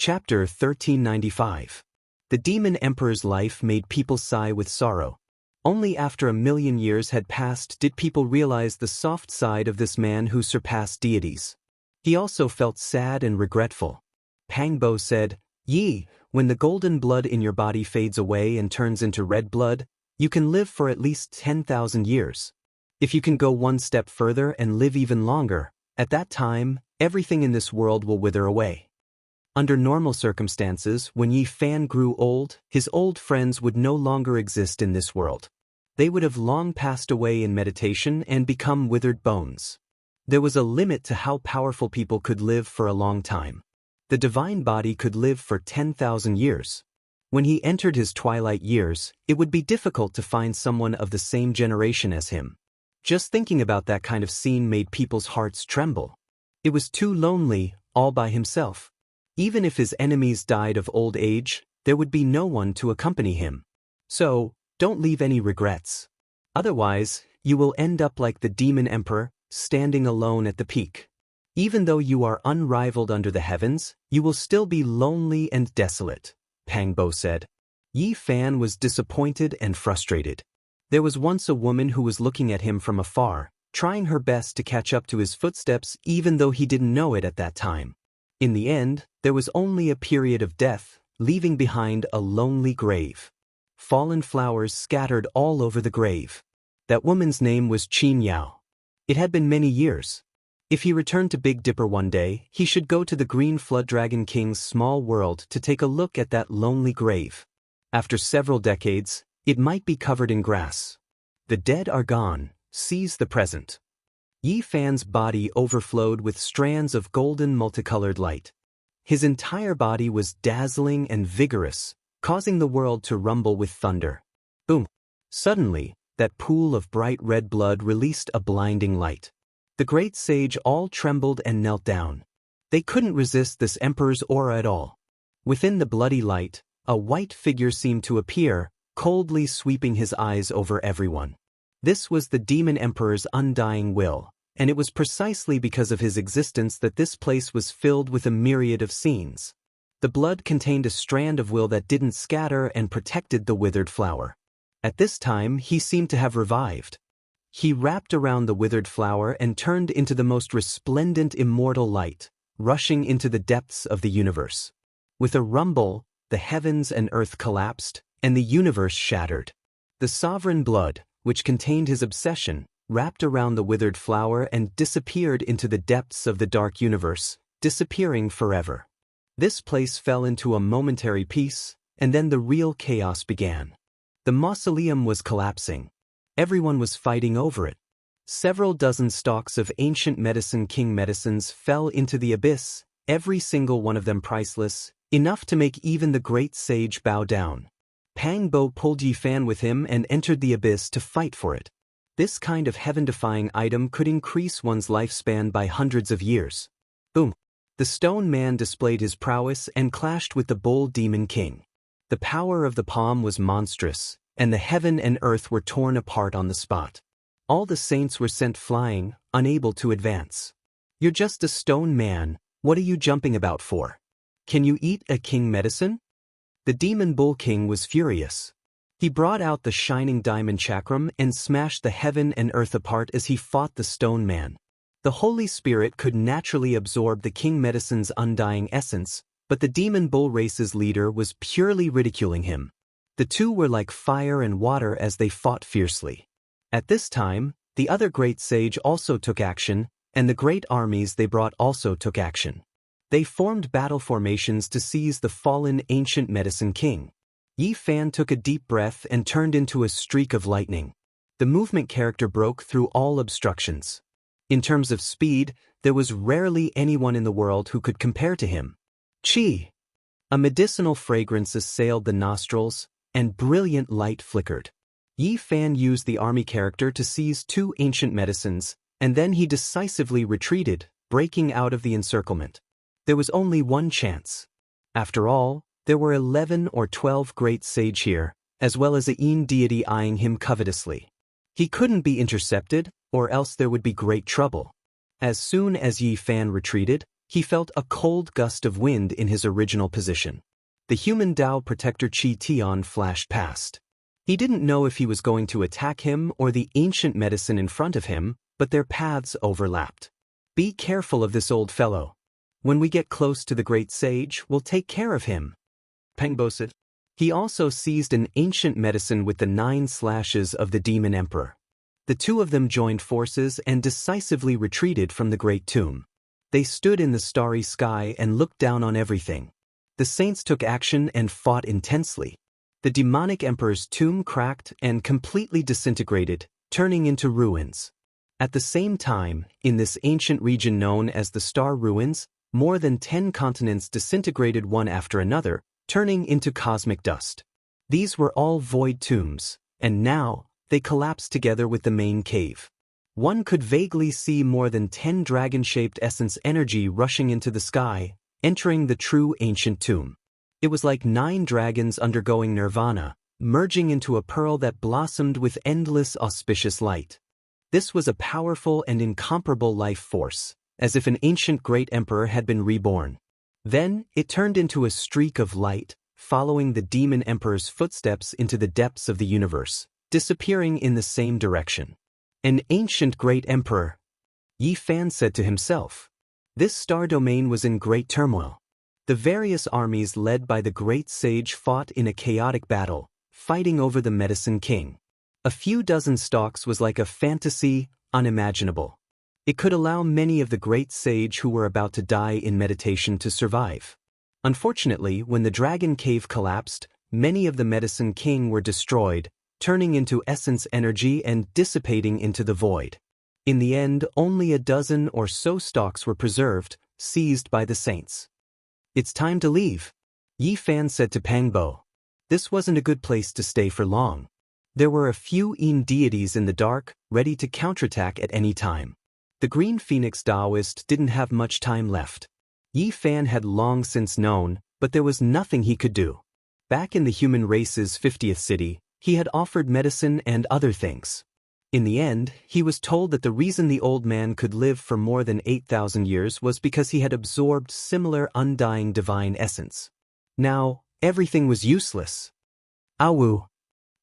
Chapter 1395. The Demon Emperor's life made people sigh with sorrow. Only after 1,000,000 years had passed did people realize the soft side of this man who surpassed deities. He also felt sad and regretful. Pangbo said, "Yi, when the golden blood in your body fades away and turns into red blood, you can live for at least 10,000 years. If you can go one step further and live even longer, at that time, everything in this world will wither away." Under normal circumstances, when Yi Fan grew old, his old friends would no longer exist in this world. They would have long passed away in meditation and become withered bones. There was a limit to how powerful people could live for a long time. The divine body could live for 10,000 years. When he entered his twilight years, it would be difficult to find someone of the same generation as him. Just thinking about that kind of scene made people's hearts tremble. It was too lonely, all by himself. Even if his enemies died of old age, there would be no one to accompany him. So, don't leave any regrets. Otherwise, you will end up like the Demon Emperor, standing alone at the peak. Even though you are unrivaled under the heavens, you will still be lonely and desolate, Pangbo said. Yi Fan was disappointed and frustrated. There was once a woman who was looking at him from afar, trying her best to catch up to his footsteps even though he didn't know it at that time. In the end, there was only a period of death, leaving behind a lonely grave. Fallen flowers scattered all over the grave. That woman's name was Qin Yao. It had been many years. If he returned to Big Dipper one day, he should go to the Green Flood Dragon King's small world to take a look at that lonely grave. After several decades, it might be covered in grass. The dead are gone, seize the present. Yi Fan's body overflowed with strands of golden multicolored light. His entire body was dazzling and vigorous, causing the world to rumble with thunder. Boom! Suddenly, that pool of bright red blood released a blinding light. The great sage all trembled and knelt down. They couldn't resist this emperor's aura at all. Within the bloody light, a white figure seemed to appear, coldly sweeping his eyes over everyone. This was the Demon Emperor's undying will, and it was precisely because of his existence that this place was filled with a myriad of scenes. The blood contained a strand of will that didn't scatter and protected the withered flower. At this time, he seemed to have revived. He wrapped around the withered flower and turned into the most resplendent immortal light, rushing into the depths of the universe. With a rumble, the heavens and earth collapsed, and the universe shattered. The sovereign blood, which contained his obsession, wrapped around the withered flower and disappeared into the depths of the dark universe, disappearing forever. This place fell into a momentary peace, and then the real chaos began. The mausoleum was collapsing. Everyone was fighting over it. Several dozen stalks of ancient medicine king medicines fell into the abyss, every single one of them priceless, enough to make even the great sage bow down. Pangbo pulled Yi Fan with him and entered the abyss to fight for it. This kind of heaven-defying item could increase one's lifespan by hundreds of years. Boom! The stone man displayed his prowess and clashed with the bull demon king. The power of the palm was monstrous, and the heaven and earth were torn apart on the spot. All the saints were sent flying, unable to advance. "You're just a stone man, what are you jumping about for? Can you eat a king medicine?" The demon bull king was furious. He brought out the shining diamond chakram and smashed the heaven and earth apart as he fought the stone man. The Holy Spirit could naturally absorb the king medicine's undying essence, but the demon bull race's leader was purely ridiculing him. The two were like fire and water as they fought fiercely. At this time, the other great sage also took action, and the great armies they brought also took action. They formed battle formations to seize the fallen ancient medicine king. Yi Fan took a deep breath and turned into a streak of lightning. The movement character broke through all obstructions. In terms of speed, there was rarely anyone in the world who could compare to him. Qi! A medicinal fragrance assailed the nostrils, and brilliant light flickered. Yi Fan used the army character to seize two ancient medicines, and then he decisively retreated, breaking out of the encirclement. There was only one chance. After all, there were 11 or 12 great sage here, as well as a Yin deity eyeing him covetously. He couldn't be intercepted, or else there would be great trouble. As soon as Yi Fan retreated, He felt a cold gust of wind in his original position. The human Dao protector Qi Tian flashed past. He didn't know if he was going to attack him or the ancient medicine in front of him, but their paths overlapped. Be careful of this old fellow. When we get close to the great sage, we'll take care of him, Pengbo said. He also seized an ancient medicine with the 9 slashes of the demon emperor. The two of them joined forces and decisively retreated from the great tomb. They stood in the starry sky and looked down on everything. The saints took action and fought intensely. The demonic emperor's tomb cracked and completely disintegrated, turning into ruins. At the same time, in this ancient region known as the Star Ruins, more than 10 continents disintegrated one after another, turning into cosmic dust. These were all void tombs, and now, they collapsed together with the main cave. One could vaguely see more than 10 dragon-shaped essence energy rushing into the sky, entering the true ancient tomb. It was like 9 dragons undergoing nirvana, merging into a pearl that blossomed with endless auspicious light. This was a powerful and incomparable life force, as if an ancient great emperor had been reborn. Then, it turned into a streak of light, following the demon emperor's footsteps into the depths of the universe, disappearing in the same direction. An ancient great emperor, Yi Fan said to himself. This star domain was in great turmoil. The various armies led by the great sage fought in a chaotic battle, fighting over the medicine king. A few dozen stalks was like a fantasy, unimaginable. It could allow many of the great sage who were about to die in meditation to survive. Unfortunately, when the dragon cave collapsed, many of the medicine king were destroyed, turning into essence energy and dissipating into the void. In the end, only a dozen or so stalks were preserved, seized by the saints. It's time to leave, Yi Fan said to Pangbo. This wasn't a good place to stay for long. There were a few Yin deities in the dark, ready to counterattack at any time. The Green Phoenix Daoist didn't have much time left. Yi Fan had long since known, but there was nothing he could do. Back in the human race's 50th city, he had offered medicine and other things. In the end, he was told that the reason the old man could live for more than 8,000 years was because he had absorbed similar undying divine essence. Now, everything was useless. Awu!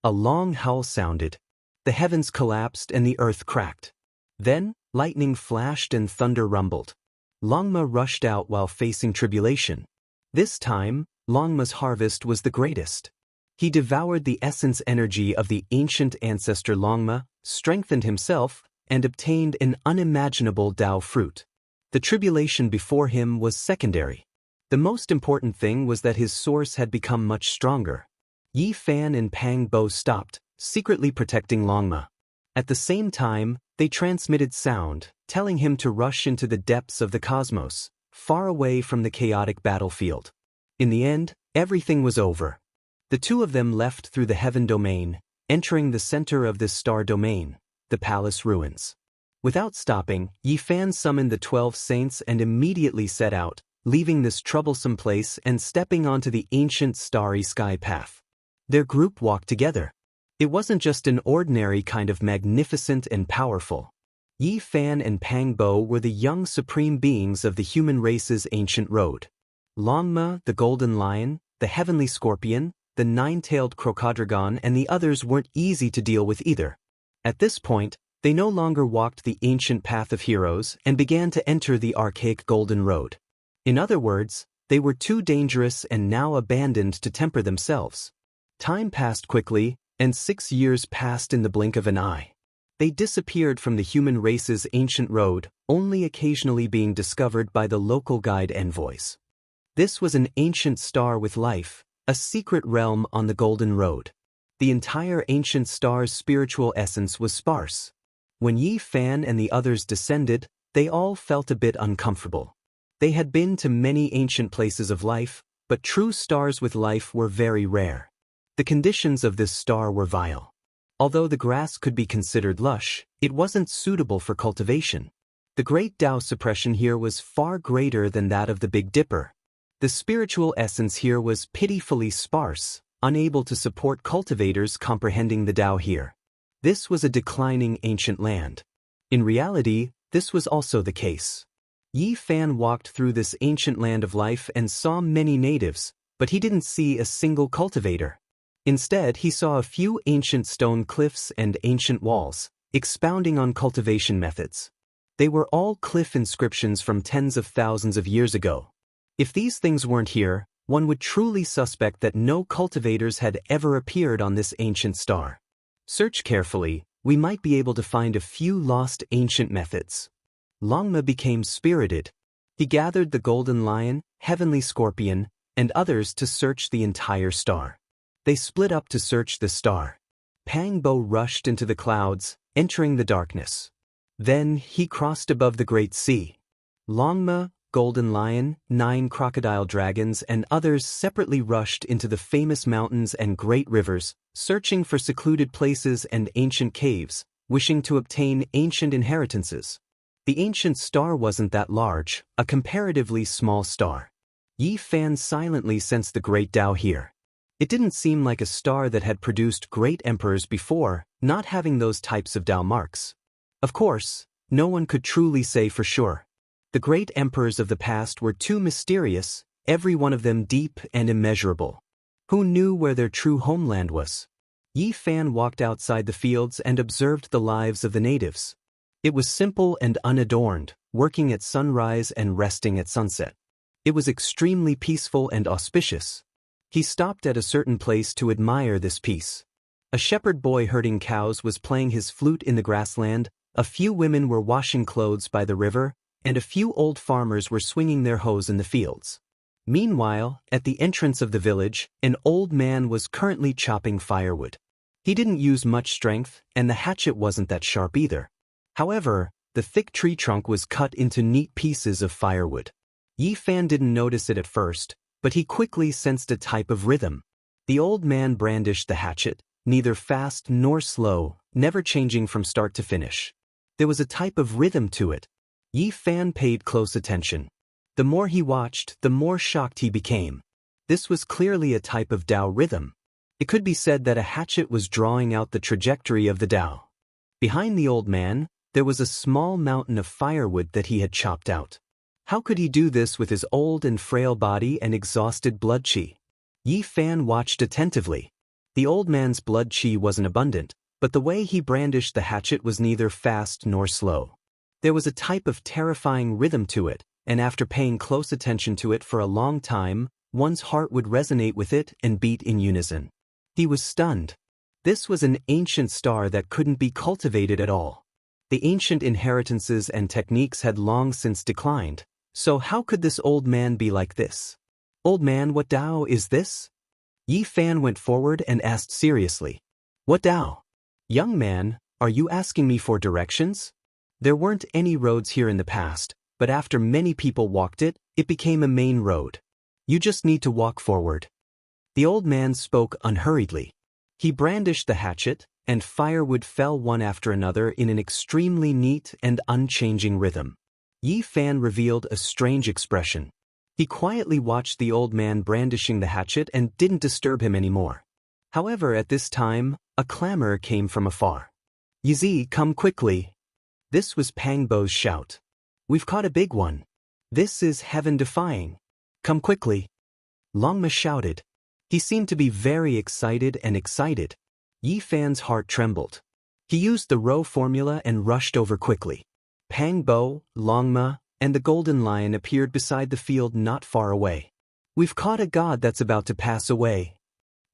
A long howl sounded. The heavens collapsed and the earth cracked. Then, lightning flashed and thunder rumbled. Longma rushed out while facing tribulation. This time, Longma's harvest was the greatest. He devoured the essence energy of the ancient ancestor Longma, strengthened himself, and obtained an unimaginable Dao fruit. The tribulation before him was secondary. The most important thing was that his source had become much stronger. Yi Fan and Pang Bo stopped, secretly protecting Longma. At the same time, they transmitted sound, telling him to rush into the depths of the cosmos, far away from the chaotic battlefield. In the end, everything was over. The two of them left through the heaven domain, entering the center of this star domain, the palace ruins. Without stopping, Yi Fan summoned the 12 saints and immediately set out, leaving this troublesome place and stepping onto the ancient starry sky path. Their group walked together. It wasn't just an ordinary kind of magnificent and powerful. Yi Fan and Pang Bo were the young supreme beings of the human race's ancient road. Longma, the golden lion, the heavenly scorpion, the 9-tailed crocoddragon and the others weren't easy to deal with either. At this point, they no longer walked the ancient path of heroes and began to enter the archaic golden road. In other words, they were too dangerous and now abandoned to temper themselves. Time passed quickly, and 6 years passed in the blink of an eye. They disappeared from the human race's ancient road, only occasionally being discovered by the local guide envoys. This was an ancient star with life, a secret realm on the Golden Road. The entire ancient star's spiritual essence was sparse. When Yi Fan and the others descended, they all felt a bit uncomfortable. They had been to many ancient places of life, but true stars with life were very rare. The conditions of this star were vile. Although the grass could be considered lush, it wasn't suitable for cultivation. The great Dao suppression here was far greater than that of the Big Dipper. The spiritual essence here was pitifully sparse, unable to support cultivators comprehending the Dao here. This was a declining ancient land. In reality, this was also the case. Yi Fan walked through this ancient land of life and saw many natives, but he didn't see a single cultivator. Instead, he saw a few ancient stone cliffs and ancient walls, expounding on cultivation methods. They were all cliff inscriptions from tens of thousands of years ago. If these things weren't here, one would truly suspect that no cultivators had ever appeared on this ancient star. Search carefully, we might be able to find a few lost ancient methods. Longma became spirited. He gathered the golden lion, heavenly scorpion, and others to search the entire star. They split up to search the star. Pangbo rushed into the clouds, entering the darkness. Then he crossed above the great sea. Longma, Golden Lion, 9 crocodile dragons and others separately rushed into the famous mountains and great rivers, searching for secluded places and ancient caves, wishing to obtain ancient inheritances. The ancient star wasn't that large, a comparatively small star. Yi Fan silently sensed the great Tao here. It didn't seem like a star that had produced great emperors before, not having those types of Tao marks. Of course, no one could truly say for sure. The great emperors of the past were too mysterious, every one of them deep and immeasurable. Who knew where their true homeland was? Yi Fan walked outside the fields and observed the lives of the natives. It was simple and unadorned, working at sunrise and resting at sunset. It was extremely peaceful and auspicious. He stopped at a certain place to admire this peace. A shepherd boy herding cows was playing his flute in the grassland, a few women were washing clothes by the river, and a few old farmers were swinging their hoes in the fields. Meanwhile, at the entrance of the village, an old man was currently chopping firewood. He didn't use much strength, and the hatchet wasn't that sharp either. However, the thick tree trunk was cut into neat pieces of firewood. Yi Fan didn't notice it at first, but he quickly sensed a type of rhythm. The old man brandished the hatchet, neither fast nor slow, never changing from start to finish. There was a type of rhythm to it. Yi Fan paid close attention. The more he watched, the more shocked he became. This was clearly a type of Tao rhythm. It could be said that a hatchet was drawing out the trajectory of the Tao. Behind the old man, there was a small mountain of firewood that he had chopped out. How could he do this with his old and frail body and exhausted blood qi? Yi Fan watched attentively. The old man's blood qi wasn't abundant, but the way he brandished the hatchet was neither fast nor slow. There was a type of terrifying rhythm to it, and after paying close attention to it for a long time, one's heart would resonate with it and beat in unison. He was stunned. This was an ancient star that couldn't be cultivated at all. The ancient inheritances and techniques had long since declined, so how could this old man be like this? Old man, what Tao is this? Yi Fan went forward and asked seriously. What Tao? Young man, are you asking me for directions? There weren't any roads here in the past, but after many people walked it, it became a main road. You just need to walk forward. The old man spoke unhurriedly. He brandished the hatchet, and firewood fell one after another in an extremely neat and unchanging rhythm. Yi Fan revealed a strange expression. He quietly watched the old man brandishing the hatchet and didn't disturb him anymore. However, at this time, a clamor came from afar. Yizi, come quickly. This was Pangbo's shout. We've caught a big one. This is heaven-defying. Come quickly. Longma shouted. He seemed to be very excited and excited. Yi Fan's heart trembled. He used the row formula and rushed over quickly. Pangbo, Longma, and the golden lion appeared beside the field not far away. We've caught a god that's about to pass away.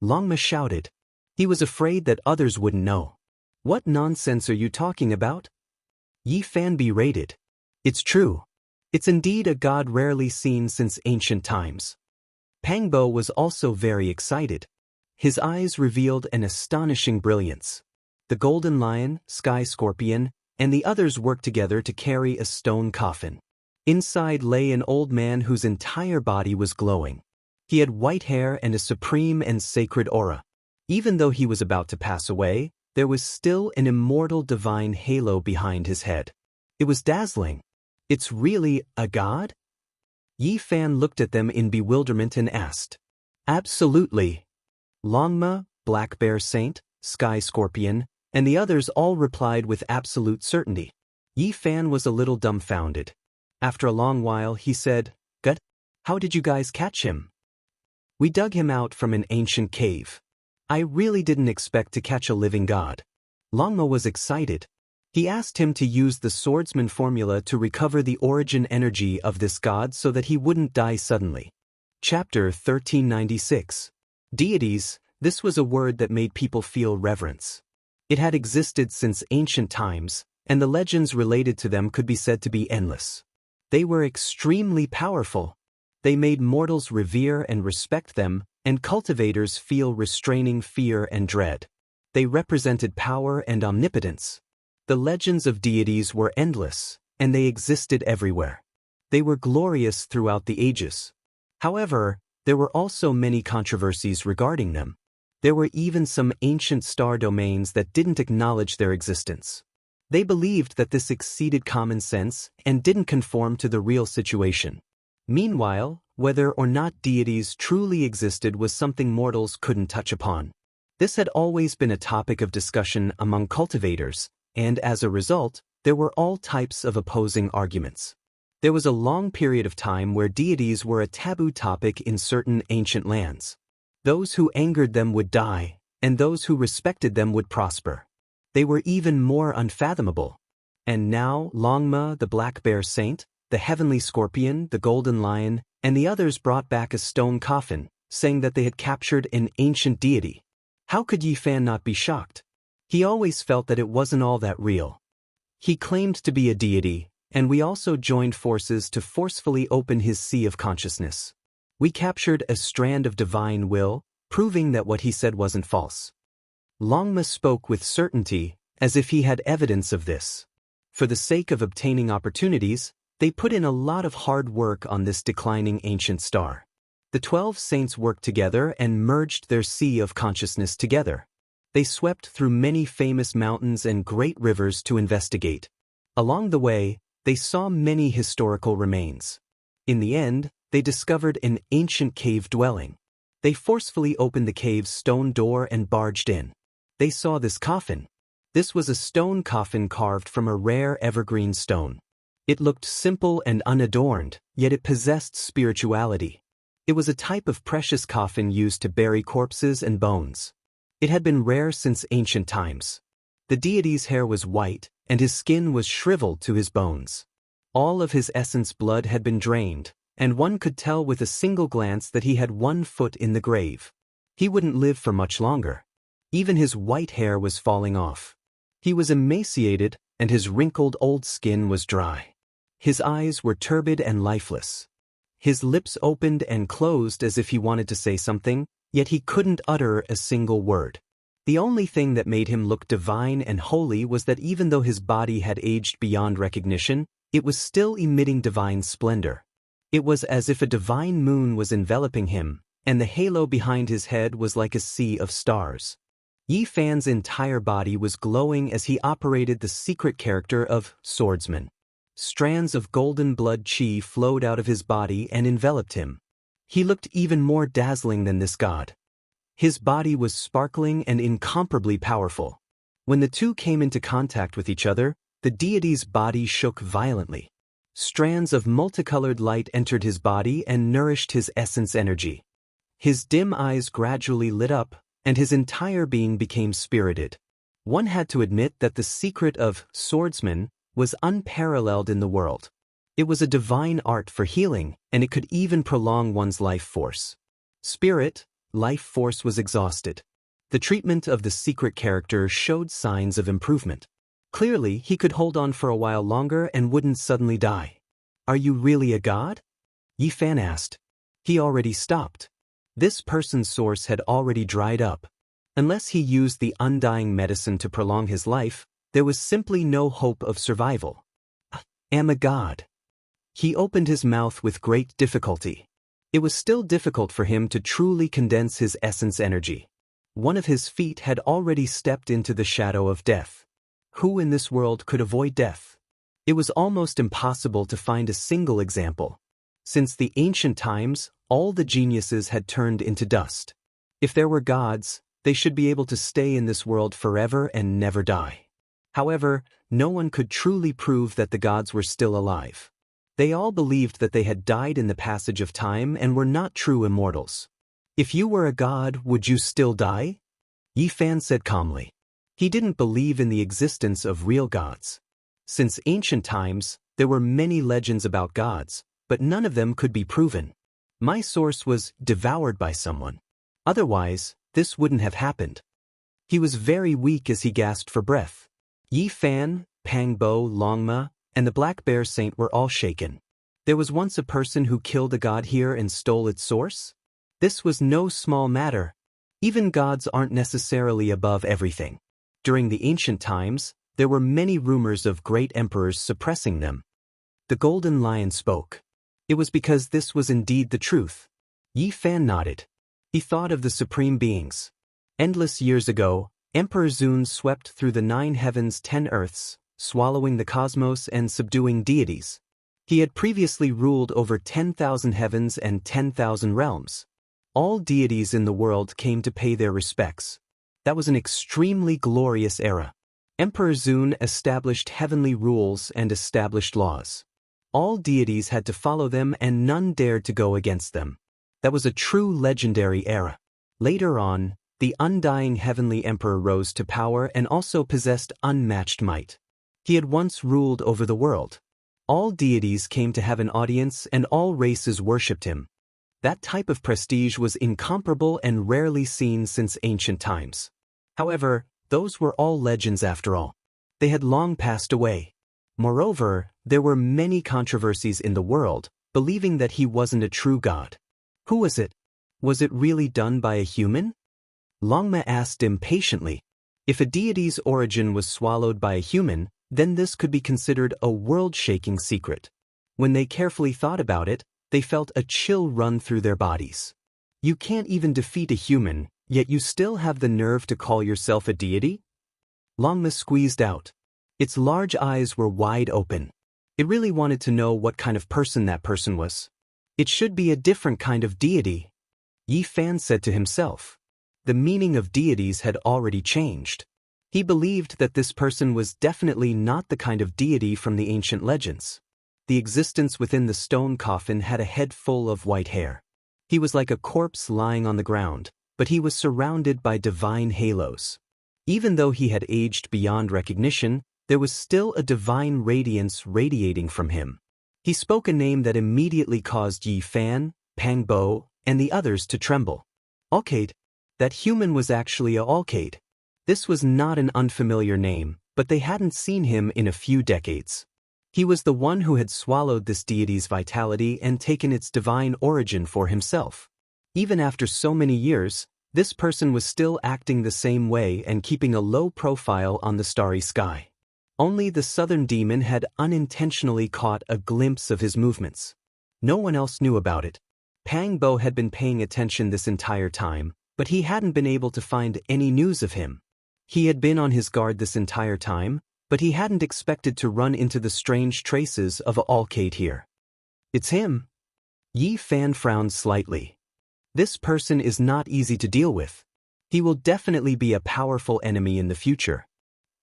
Longma shouted. He was afraid that others wouldn't know. What nonsense are you talking about? Yi Fan berated. It's true. It's indeed a god rarely seen since ancient times. Pangbo was also very excited. His eyes revealed an astonishing brilliance. The golden lion, sky scorpion, and the others worked together to carry a stone coffin. Inside lay an old man whose entire body was glowing. He had white hair and a supreme and sacred aura. Even though he was about to pass away, there was still an immortal divine halo behind his head. It was dazzling. It's really a god? Yi Fan looked at them in bewilderment and asked. Absolutely. Longma, Black Bear Saint, Sky Scorpion, and the others all replied with absolute certainty. Yi Fan was a little dumbfounded. After a long while, he said, "Good? How did you guys catch him?" "We dug him out from an ancient cave. I really didn't expect to catch a living god." Longma was excited. He asked him to use the swordsman formula to recover the origin energy of this god so that he wouldn't die suddenly. Chapter 1396. Deities. This was a word that made people feel reverence. It had existed since ancient times, and the legends related to them could be said to be endless. They were extremely powerful. They made mortals revere and respect them, and cultivators feel restraining fear and dread. They represented power and omnipotence. The legends of deities were endless, and they existed everywhere. They were glorious throughout the ages. However, there were also many controversies regarding them. There were even some ancient star domains that didn't acknowledge their existence. They believed that this exceeded common sense and didn't conform to the real situation. Meanwhile, whether or not deities truly existed was something mortals couldn't touch upon. This had always been a topic of discussion among cultivators, and as a result, there were all types of opposing arguments. There was a long period of time where deities were a taboo topic in certain ancient lands. Those who angered them would die, and those who respected them would prosper. They were even more unfathomable. And now Longma, the black bear saint, the heavenly scorpion, the golden lion, and the others brought back a stone coffin, saying that they had captured an ancient deity. How could Yi Fan not be shocked? He always felt that it wasn't all that real. He claimed to be a deity, and we also joined forces to forcefully open his sea of consciousness. We captured a strand of divine will, proving that what he said wasn't false. Longma spoke with certainty, as if he had evidence of this. For the sake of obtaining opportunities, they put in a lot of hard work on this declining ancient star. The 12 saints worked together and merged their sea of consciousness together. They swept through many famous mountains and great rivers to investigate. Along the way, they saw many historical remains. In the end, they discovered an ancient cave dwelling. They forcefully opened the cave's stone door and barged in. They saw this coffin. This was a stone coffin carved from a rare evergreen stone. It looked simple and unadorned, yet it possessed spirituality. It was a type of precious coffin used to bury corpses and bones. It had been rare since ancient times. The deity's hair was white, and his skin was shriveled to his bones. All of his essence blood had been drained, and one could tell with a single glance that he had 1 foot in the grave. He wouldn't live for much longer. Even his white hair was falling off. He was emaciated, and his wrinkled old skin was dry. His eyes were turbid and lifeless. His lips opened and closed as if he wanted to say something, yet he couldn't utter a single word. The only thing that made him look divine and holy was that even though his body had aged beyond recognition, it was still emitting divine splendor. It was as if a divine moon was enveloping him, and the halo behind his head was like a sea of stars. Yi Fan's entire body was glowing as he operated the secret character of swordsman. Strands of golden blood chi flowed out of his body and enveloped him. He looked even more dazzling than this god. His body was sparkling and incomparably powerful. When the two came into contact with each other, the deity's body shook violently. Strands of multicolored light entered his body and nourished his essence energy. His dim eyes gradually lit up, and his entire being became spirited. One had to admit that the secret of swordsman was unparalleled in the world. It was a divine art for healing, and it could even prolong one's life force. Life force was exhausted. The treatment of the secret character showed signs of improvement. Clearly, he could hold on for a while longer and wouldn't suddenly die. "Are you really a god?" Yi Fan asked. He already stopped. This person's source had already dried up. Unless he used the undying medicine to prolong his life, there was simply no hope of survival. "I am a god." He opened his mouth with great difficulty. It was still difficult for him to truly condense his essence energy. One of his feet had already stepped into the shadow of death. Who in this world could avoid death? It was almost impossible to find a single example. Since the ancient times, all the geniuses had turned into dust. If there were gods, they should be able to stay in this world forever and never die. However, no one could truly prove that the gods were still alive. They all believed that they had died in the passage of time and were not true immortals. If you were a god, would you still die? Yi Fan said calmly. He didn't believe in the existence of real gods. Since ancient times, there were many legends about gods, but none of them could be proven. My source was devoured by someone. Otherwise, this wouldn't have happened. He was very weak as he gasped for breath. Yi Fan, Pangbo, Longma, and the Black Bear Saint were all shaken. There was once a person who killed a god here and stole its source? This was no small matter. Even gods aren't necessarily above everything. During the ancient times, there were many rumors of great emperors suppressing them. The Golden Lion spoke. It was because this was indeed the truth. Yi Fan nodded. He thought of the supreme beings. Endless years ago, Emperor Zun swept through the 9 heavens 10 earths, swallowing the cosmos and subduing deities. He had previously ruled over 10,000 heavens and 10,000 realms. All deities in the world came to pay their respects. That was an extremely glorious era. Emperor Zun established heavenly rules and established laws. All deities had to follow them and none dared to go against them. That was a true legendary era. Later on, the undying heavenly emperor rose to power and also possessed unmatched might. He had once ruled over the world. All deities came to have an audience and all races worshipped him. That type of prestige was incomparable and rarely seen since ancient times. However, those were all legends after all. They had long passed away. Moreover, there were many controversies in the world, believing that he wasn't a true god. Who was it? Was it really done by a human? Longma asked impatiently. If a deity's origin was swallowed by a human, then this could be considered a world-shaking secret. When they carefully thought about it, they felt a chill run through their bodies. You can't even defeat a human, yet you still have the nerve to call yourself a deity? Longma squeezed out. Its large eyes were wide open. It really wanted to know what kind of person that person was. It should be a different kind of deity. Yi Fan said to himself. The meaning of deities had already changed. He believed that this person was definitely not the kind of deity from the ancient legends. The existence within the stone coffin had a head full of white hair. He was like a corpse lying on the ground, but he was surrounded by divine halos. Even though he had aged beyond recognition, there was still a divine radiance radiating from him. He spoke a name that immediately caused Yi Fan, Pangbo, and the others to tremble. Alcade. That human was actually a Alcade. This was not an unfamiliar name, but they hadn't seen him in a few decades. He was the one who had swallowed this deity's vitality and taken its divine origin for himself. Even after so many years, this person was still acting the same way and keeping a low profile on the starry sky. Only the southern demon had unintentionally caught a glimpse of his movements. No one else knew about it. Pangbo had been paying attention this entire time, but he hadn't been able to find any news of him. He had been on his guard this entire time, but he hadn't expected to run into the strange traces of Alcade here. It's him. Yi Fan frowned slightly. This person is not easy to deal with. He will definitely be a powerful enemy in the future.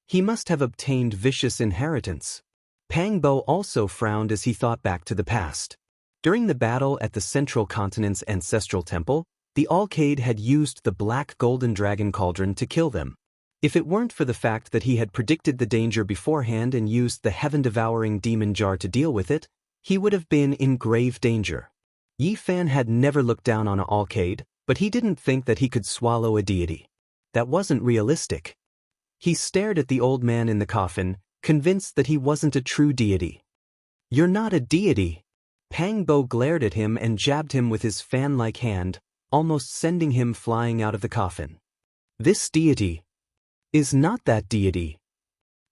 He must have obtained vicious inheritance. Pangbo also frowned as he thought back to the past. During the battle at the Central Continent's ancestral temple, the Alcade had used the black golden dragon cauldron to kill them. If it weren't for the fact that he had predicted the danger beforehand and used the heaven-devouring demon jar to deal with it, he would have been in grave danger. Yi Fan had never looked down on an Alcade, but he didn't think that he could swallow a deity. That wasn't realistic. He stared at the old man in the coffin, convinced that he wasn't a true deity. You're not a deity. Pangbo glared at him and jabbed him with his fan-like hand, almost sending him flying out of the coffin. This deity is not that deity.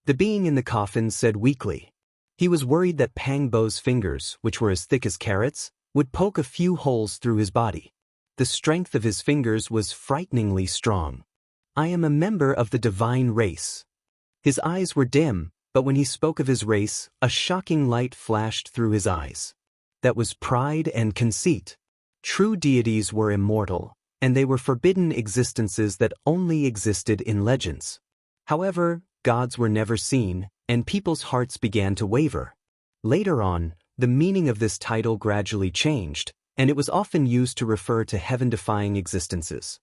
The being in the coffin said weakly. He was worried that Pangbo's fingers, which were as thick as carrots, would poke a few holes through his body. The strength of his fingers was frighteningly strong. I am a member of the divine race. His eyes were dim, but when he spoke of his race, a shocking light flashed through his eyes. That was pride and conceit. True deities were immortal, and they were forbidden existences that only existed in legends. However, gods were never seen, and people's hearts began to waver. Later on, The meaning of this title gradually changed, and it was often used to refer to heaven-defying existences.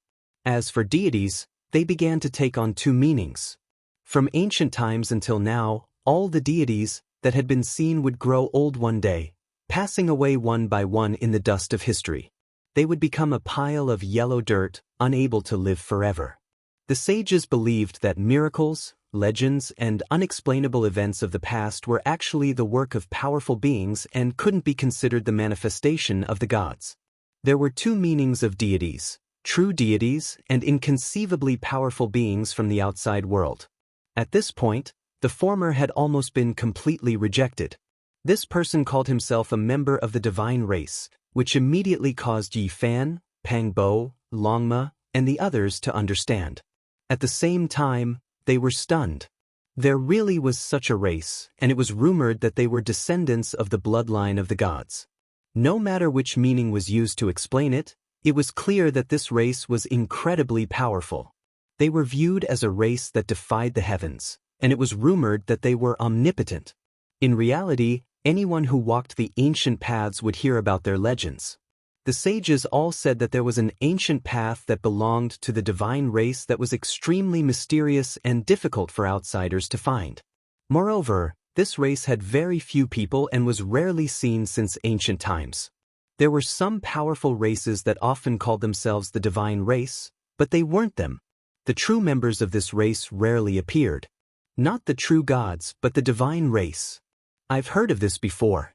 As for deities, they began to take on two meanings. From ancient times until now, all the deities that had been seen would grow old one day, passing away one by one in the dust of history. They would become a pile of yellow dirt, unable to live forever. The sages believed that miracles, legends, and unexplainable events of the past were actually the work of powerful beings and couldn't be considered the manifestation of the gods. There were two meanings of deities: true deities and inconceivably powerful beings from the outside world. At this point, the former had almost been completely rejected. This person called himself a member of the divine race, which immediately caused Yi Fan, Pang Bo, Longma, and the others to understand. At the same time, they were stunned. There really was such a race, and it was rumored that they were descendants of the bloodline of the gods. No matter which meaning was used to explain it, it was clear that this race was incredibly powerful. They were viewed as a race that defied the heavens, and it was rumored that they were omnipotent. In reality, anyone who walked the ancient paths would hear about their legends. The sages all said that there was an ancient path that belonged to the divine race that was extremely mysterious and difficult for outsiders to find. Moreover, this race had very few people and was rarely seen since ancient times. There were some powerful races that often called themselves the divine race, but they weren't them. The true members of this race rarely appeared. Not the true gods, but the divine race. I've heard of this before.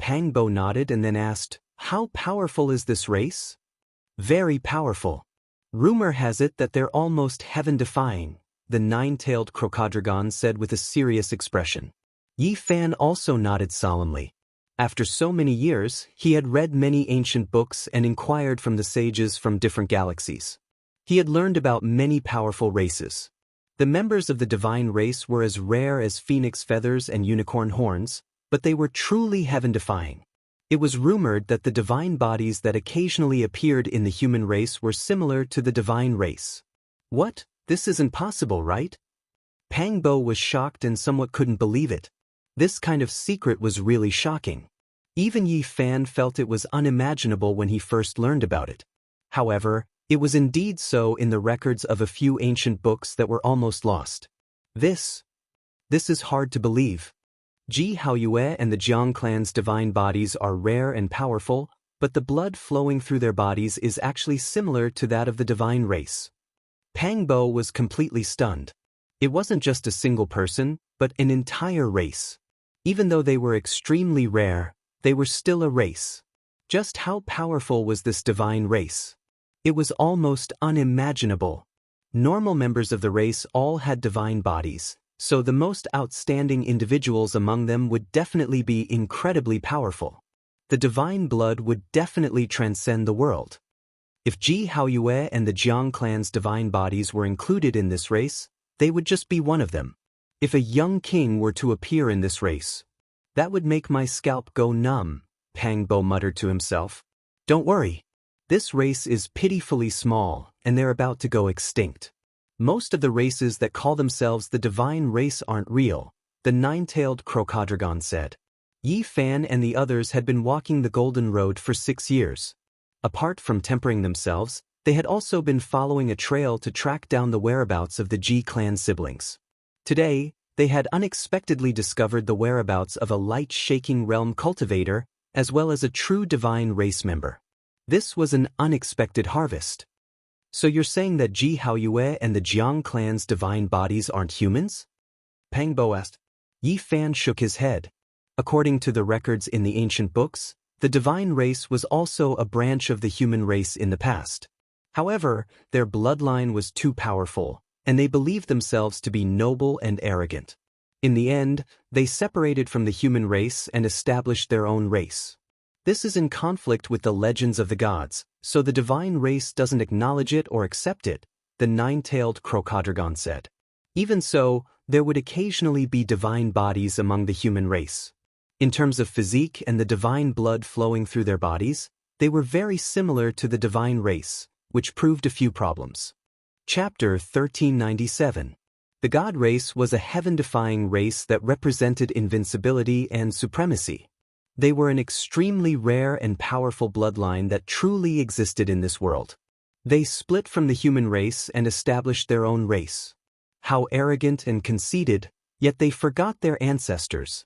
Pang Bo nodded and then asked, "How powerful is this race?" "Very powerful. Rumor has it that they're almost heaven-defying," the nine-tailed crocodrogon said with a serious expression. Yi Fan also nodded solemnly. After so many years, he had read many ancient books and inquired from the sages from different galaxies. He had learned about many powerful races. The members of the divine race were as rare as phoenix feathers and unicorn horns, but they were truly heaven-defying. It was rumored that the divine bodies that occasionally appeared in the human race were similar to the divine race. What? This isn't possible, right? Pang Bo was shocked and somewhat couldn't believe it. This kind of secret was really shocking. Even Yi Fan felt it was unimaginable when he first learned about it. However, it was indeed so in the records of a few ancient books that were almost lost. This is hard to believe. Ji Haoyue and the Jiang clan's divine bodies are rare and powerful, but the blood flowing through their bodies is actually similar to that of the divine race. Pang Bo was completely stunned. It wasn't just a single person, but an entire race. Even though they were extremely rare, they were still a race. Just how powerful was this divine race? It was almost unimaginable. Normal members of the race all had divine bodies, so the most outstanding individuals among them would definitely be incredibly powerful. The divine blood would definitely transcend the world. If Ji Haoyue and the Jiang clan's divine bodies were included in this race, they would just be one of them. If a young king were to appear in this race, that would make my scalp go numb, Pang Bo muttered to himself. Don't worry. This race is pitifully small, and they're about to go extinct. Most of the races that call themselves the divine race aren't real, the nine-tailed crocodrogon said. Yi Fan and the others had been walking the Golden Road for 6 years. Apart from tempering themselves, they had also been following a trail to track down the whereabouts of the Ji clan siblings. Today, they had unexpectedly discovered the whereabouts of a light-shaking realm cultivator, as well as a true divine race member. This was an unexpected harvest. So you're saying that Ji Haoyue and the Jiang clan's divine bodies aren't humans? Pang Bo asked. Yi Fan shook his head. According to the records in the ancient books, the divine race was also a branch of the human race in the past. However, their bloodline was too powerful, and they believed themselves to be noble and arrogant. In the end, they separated from the human race and established their own race. This is in conflict with the legends of the gods, so the divine race doesn't acknowledge it or accept it, the nine-tailed crocodrogon said. Even so, there would occasionally be divine bodies among the human race. In terms of physique and the divine blood flowing through their bodies, they were very similar to the divine race, which proved a few problems. Chapter 1397. The god race was a heaven-defying race that represented invincibility and supremacy. They were an extremely rare and powerful bloodline that truly existed in this world. They split from the human race and established their own race. How arrogant and conceited, yet they forgot their ancestors.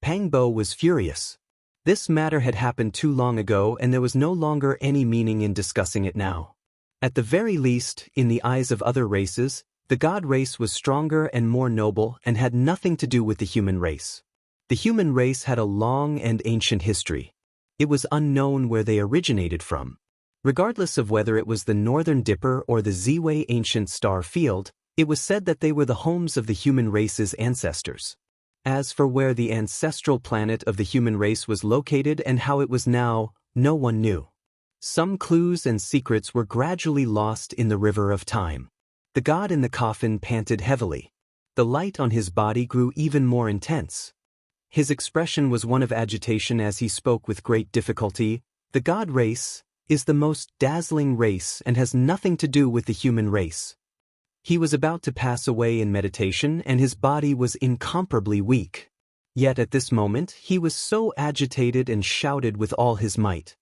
Pang Bo was furious. This matter had happened too long ago and there was no longer any meaning in discussing it now. At the very least, in the eyes of other races, the god race was stronger and more noble and had nothing to do with the human race. The human race had a long and ancient history. It was unknown where they originated from. Regardless of whether it was the Northern Dipper or the Ziwei ancient star field, it was said that they were the homes of the human race's ancestors. As for where the ancestral planet of the human race was located and how it was now, no one knew. Some clues and secrets were gradually lost in the river of time. The god in the coffin panted heavily. The light on his body grew even more intense. His expression was one of agitation as he spoke with great difficulty. The god race is the most dazzling race and has nothing to do with the human race. He was about to pass away in meditation and his body was incomparably weak. Yet at this moment he was so agitated and shouted with all his might.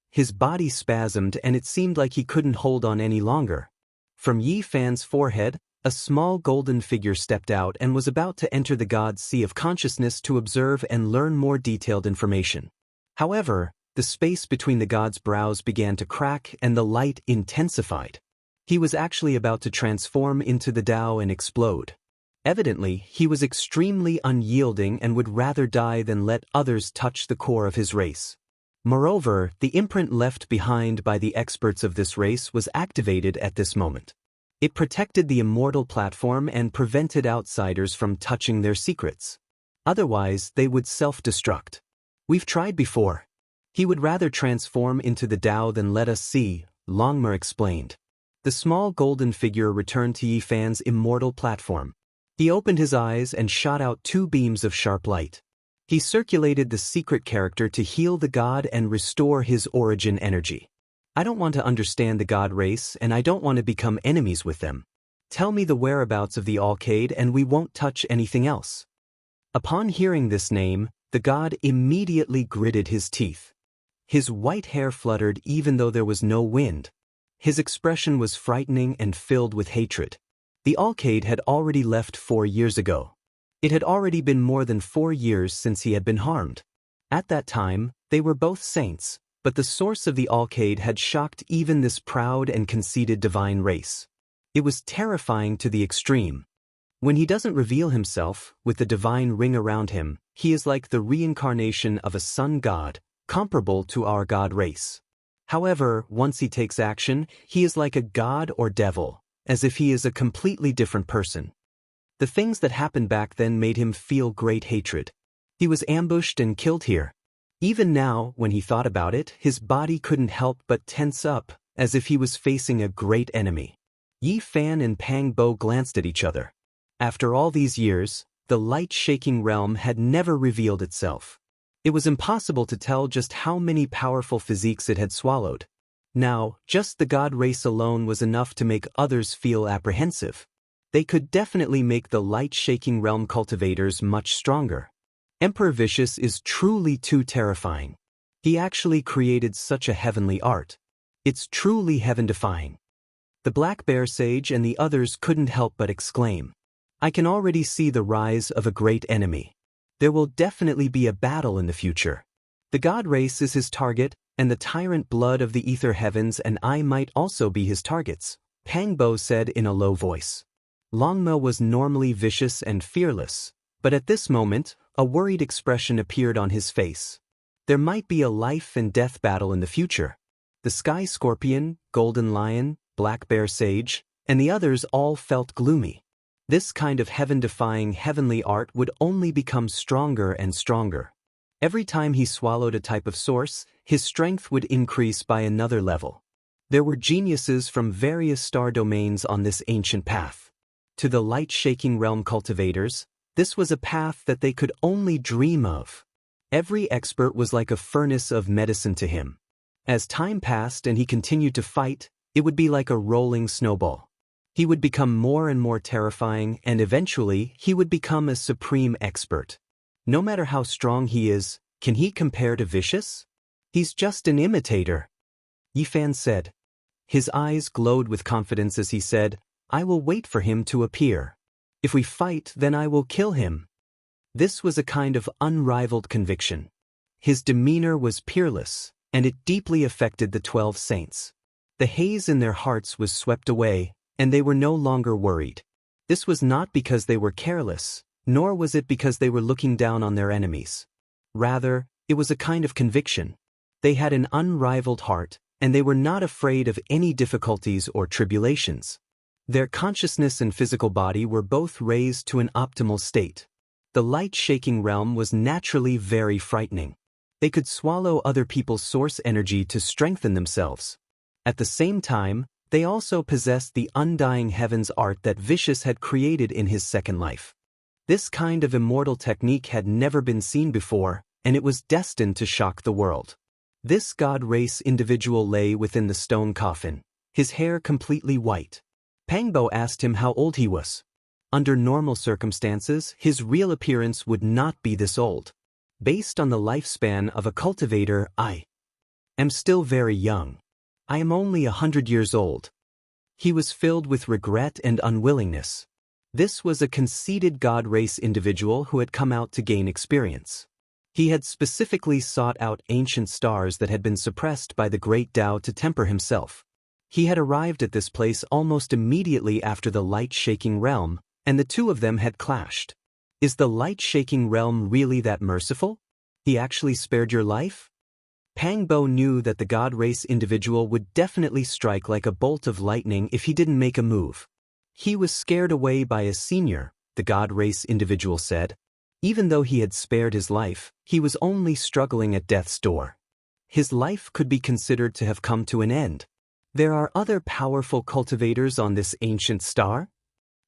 His body spasmed and it seemed like he couldn't hold on any longer. From Yi Fan's forehead, a small golden figure stepped out and was about to enter the god's sea of consciousness to observe and learn more detailed information. However, the space between the god's brows began to crack and the light intensified. He was actually about to transform into the Tao and explode. Evidently, he was extremely unyielding and would rather die than let others touch the core of his race. Moreover, the imprint left behind by the experts of this race was activated at this moment. It protected the immortal platform and prevented outsiders from touching their secrets. Otherwise, they would self-destruct. We've tried before. He would rather transform into the Tao than let us see, Longmer explained. The small golden figure returned to Yi Fan's immortal platform. He opened his eyes and shot out 2 beams of sharp light. He circulated the secret character to heal the god and restore his origin energy. I don't want to understand the god race and I don't want to become enemies with them. Tell me the whereabouts of the Alcade and we won't touch anything else. Upon hearing this name, the god immediately gritted his teeth. His white hair fluttered even though there was no wind. His expression was frightening and filled with hatred. The Alcade had already left 4 years ago. It had already been more than 4 years since he had been harmed. At that time, they were both saints, but the source of the Alcade had shocked even this proud and conceited divine race. It was terrifying to the extreme. When he doesn't reveal himself, with the divine ring around him, he is like the reincarnation of a sun god, comparable to our god race. However, once he takes action, he is like a god or devil, as if he is a completely different person. The things that happened back then made him feel great hatred. He was ambushed and killed here. Even now, when he thought about it, his body couldn't help but tense up, as if he was facing a great enemy. Yi Fan and Pang Bo glanced at each other. After all these years, the light-shaking realm had never revealed itself. It was impossible to tell just how many powerful physiques it had swallowed. Now, just the god race alone was enough to make others feel apprehensive. They could definitely make the light-shaking realm cultivators much stronger. Emperor Vicious is truly too terrifying. He actually created such a heavenly art. It's truly heaven-defying. The Black Bear Sage and the others couldn't help but exclaim. I can already see the rise of a great enemy. There will definitely be a battle in the future. The god race is his target, and the tyrant blood of the ether heavens and I might also be his targets, Pang Bo said in a low voice. Longmo was normally vicious and fearless, but at this moment, a worried expression appeared on his face. There might be a life and death battle in the future. The Sky Scorpion, Golden Lion, Black Bear Sage, and the others all felt gloomy. This kind of heaven-defying heavenly art would only become stronger and stronger. Every time he swallowed a type of source, his strength would increase by another level. There were geniuses from various star domains on this ancient path. To the light-shaking realm cultivators, this was a path that they could only dream of. Every expert was like a furnace of medicine to him. As time passed and he continued to fight, it would be like a rolling snowball. He would become more and more terrifying and eventually he would become a supreme expert. No matter how strong he is, Can he compare to Vicious? He's just an imitator. Yi Fan said. His eyes glowed with confidence as he said, I will wait for him to appear. If we fight, then I will kill him. This was a kind of unrivaled conviction. His demeanor was peerless, and it deeply affected the 12 saints. The haze in their hearts was swept away, and they were no longer worried. This was not because they were careless, nor was it because they were looking down on their enemies. Rather, it was a kind of conviction. They had an unrivaled heart, and they were not afraid of any difficulties or tribulations. Their consciousness and physical body were both raised to an optimal state. The light-shaking realm was naturally very frightening. They could swallow other people's source energy to strengthen themselves. At the same time, they also possessed the undying heavens art that Vicious had created in his second life. This kind of immortal technique had never been seen before, and it was destined to shock the world. This god race individual lay within the stone coffin, his hair completely white. Pangbo asked him how old he was. Under normal circumstances, his real appearance would not be this old. Based on the lifespan of a cultivator, I am still very young. I am only 100 years old. He was filled with regret and unwillingness. This was a conceited god race individual who had come out to gain experience. He had specifically sought out ancient stars that had been suppressed by the great Tao to temper himself. He had arrived at this place almost immediately after the light-shaking realm, and the two of them had clashed. Is the light-shaking realm really that merciful? He actually spared your life? Pangbo knew that the god race individual would definitely strike like a bolt of lightning if he didn't make a move. He was scared away by a senior, the god race individual said. Even though he had spared his life, he was only struggling at death's door. His life could be considered to have come to an end. There are other powerful cultivators on this ancient star?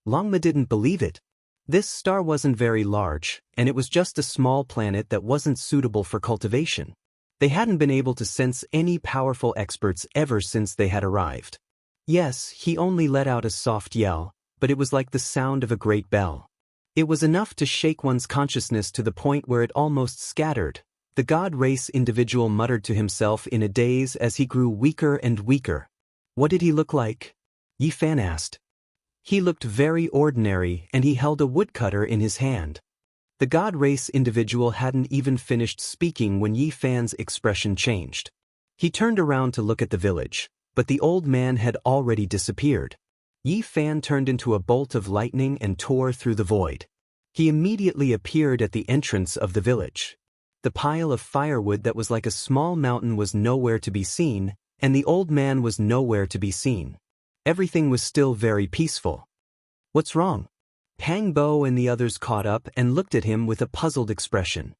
Longma didn't believe it. This star wasn't very large, and it was just a small planet that wasn't suitable for cultivation. They hadn't been able to sense any powerful experts ever since they had arrived. Yes, he only let out a soft yell, but it was like the sound of a great bell. It was enough to shake one's consciousness to the point where it almost scattered. The god race individual muttered to himself in a daze as he grew weaker and weaker. What did he look like? Yi Fan asked. He looked very ordinary, and he held a woodcutter in his hand. The god race individual hadn't even finished speaking when Yi Fan's expression changed. He turned around to look at the village, but the old man had already disappeared. Yi Fan turned into a bolt of lightning and tore through the void. He immediately appeared at the entrance of the village. The pile of firewood that was like a small mountain was nowhere to be seen, and the old man was nowhere to be seen. Everything was still very peaceful. What's wrong? Pangbo and the others caught up and looked at him with a puzzled expression.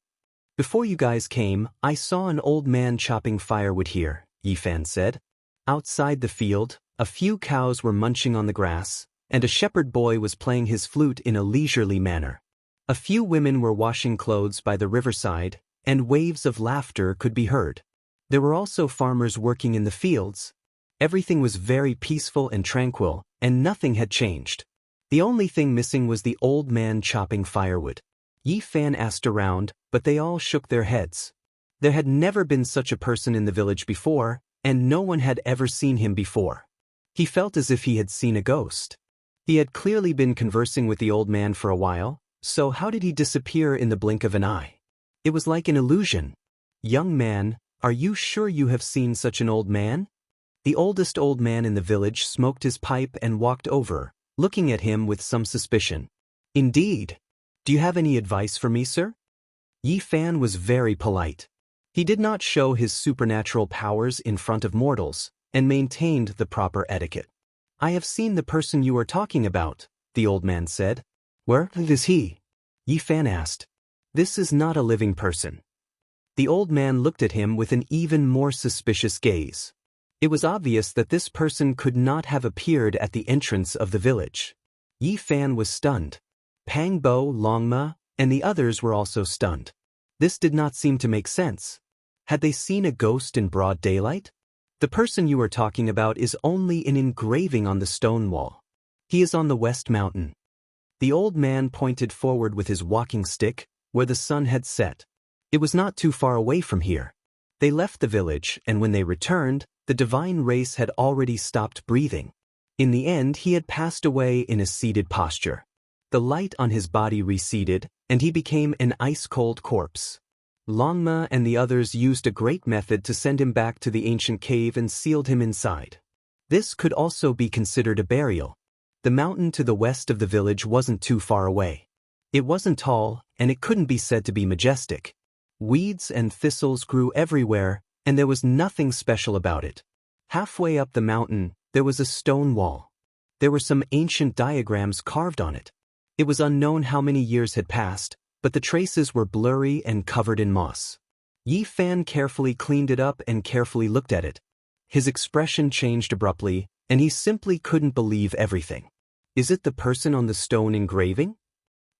Before you guys came, I saw an old man chopping firewood here, Yi Fan said. Outside the field, a few cows were munching on the grass, and a shepherd boy was playing his flute in a leisurely manner. A few women were washing clothes by the riverside, and waves of laughter could be heard. There were also farmers working in the fields. Everything was very peaceful and tranquil, and nothing had changed. The only thing missing was the old man chopping firewood. Yi Fan asked around, but they all shook their heads. There had never been such a person in the village before, and no one had ever seen him before. He felt as if he had seen a ghost. He had clearly been conversing with the old man for a while, so how did he disappear in the blink of an eye? It was like an illusion. Young man, are you sure you have seen such an old man? The oldest old man in the village smoked his pipe and walked over, looking at him with some suspicion. Indeed. Do you have any advice for me, sir? Yi Fan was very polite. He did not show his supernatural powers in front of mortals, and maintained the proper etiquette. I have seen the person you are talking about, the old man said. Where is he? Yi Fan asked. This is not a living person. The old man looked at him with an even more suspicious gaze. It was obvious that this person could not have appeared at the entrance of the village. Yi Fan was stunned. Pangbo, Longma, and the others were also stunned. This did not seem to make sense. Had they seen a ghost in broad daylight? The person you are talking about is only an engraving on the stone wall. He is on the West Mountain. The old man pointed forward with his walking stick, where the sun had set. It was not too far away from here. They left the village, and when they returned, the divine race had already stopped breathing. In the end, he had passed away in a seated posture. The light on his body receded, and he became an ice-cold corpse. Longma and the others used a great method to send him back to the ancient cave and sealed him inside. This could also be considered a burial. The mountain to the west of the village wasn't too far away. It wasn't tall, and it couldn't be said to be majestic. Weeds and thistles grew everywhere, and there was nothing special about it. Halfway up the mountain, there was a stone wall. There were some ancient diagrams carved on it. It was unknown how many years had passed, but the traces were blurry and covered in moss. Yi Fan carefully cleaned it up and carefully looked at it. His expression changed abruptly, and he simply couldn't believe everything. "Is it the person on the stone engraving?"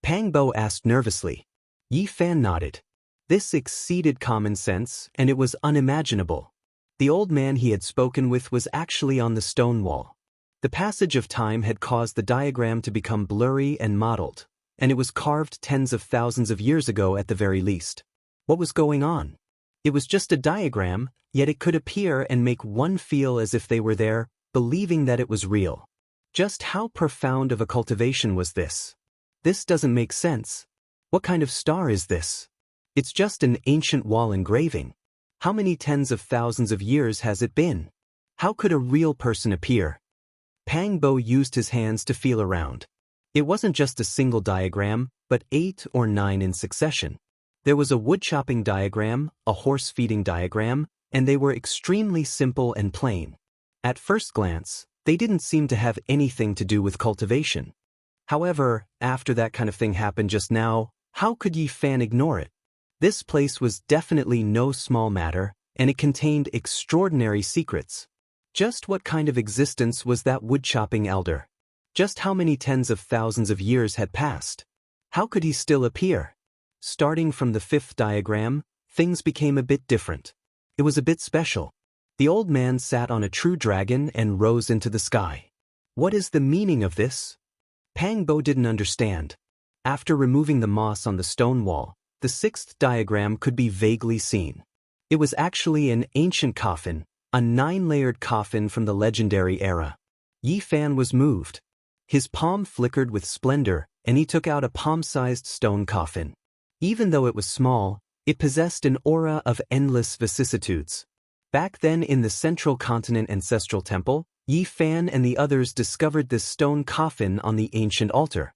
Pang Bo asked nervously. Yi Fan nodded. This exceeded common sense, and it was unimaginable. The old man he had spoken with was actually on the stone wall. The passage of time had caused the diagram to become blurry and mottled, and it was carved tens of thousands of years ago at the very least. What was going on? It was just a diagram, yet it could appear and make one feel as if they were there, believing that it was real. Just how profound of a cultivation was this? This doesn't make sense. What kind of star is this? It's just an ancient wall engraving. How many tens of thousands of years has it been? How could a real person appear? Pang Bo used his hands to feel around. It wasn't just a single diagram, but 8 or 9 in succession. There was a wood-chopping diagram, a horse-feeding diagram, and they were extremely simple and plain. At first glance, they didn't seem to have anything to do with cultivation. However, after that kind of thing happened just now, how could Yi Fan ignore it? This place was definitely no small matter, and it contained extraordinary secrets. Just what kind of existence was that wood-chopping elder? Just how many tens of thousands of years had passed? How could he still appear? Starting from the 5th diagram, things became a bit different. It was a bit special. The old man sat on a true dragon and rose into the sky. What is the meaning of this? Pang Bo didn't understand. After removing the moss on the stone wall, the 6th diagram could be vaguely seen. It was actually an ancient coffin, a 9-layered coffin from the legendary era. Yi Fan was moved. His palm flickered with splendor, and he took out a palm-sized stone coffin. Even though it was small, it possessed an aura of endless vicissitudes. Back then in the Central Continent Ancestral Temple, Yi Fan and the others discovered this stone coffin on the ancient altar.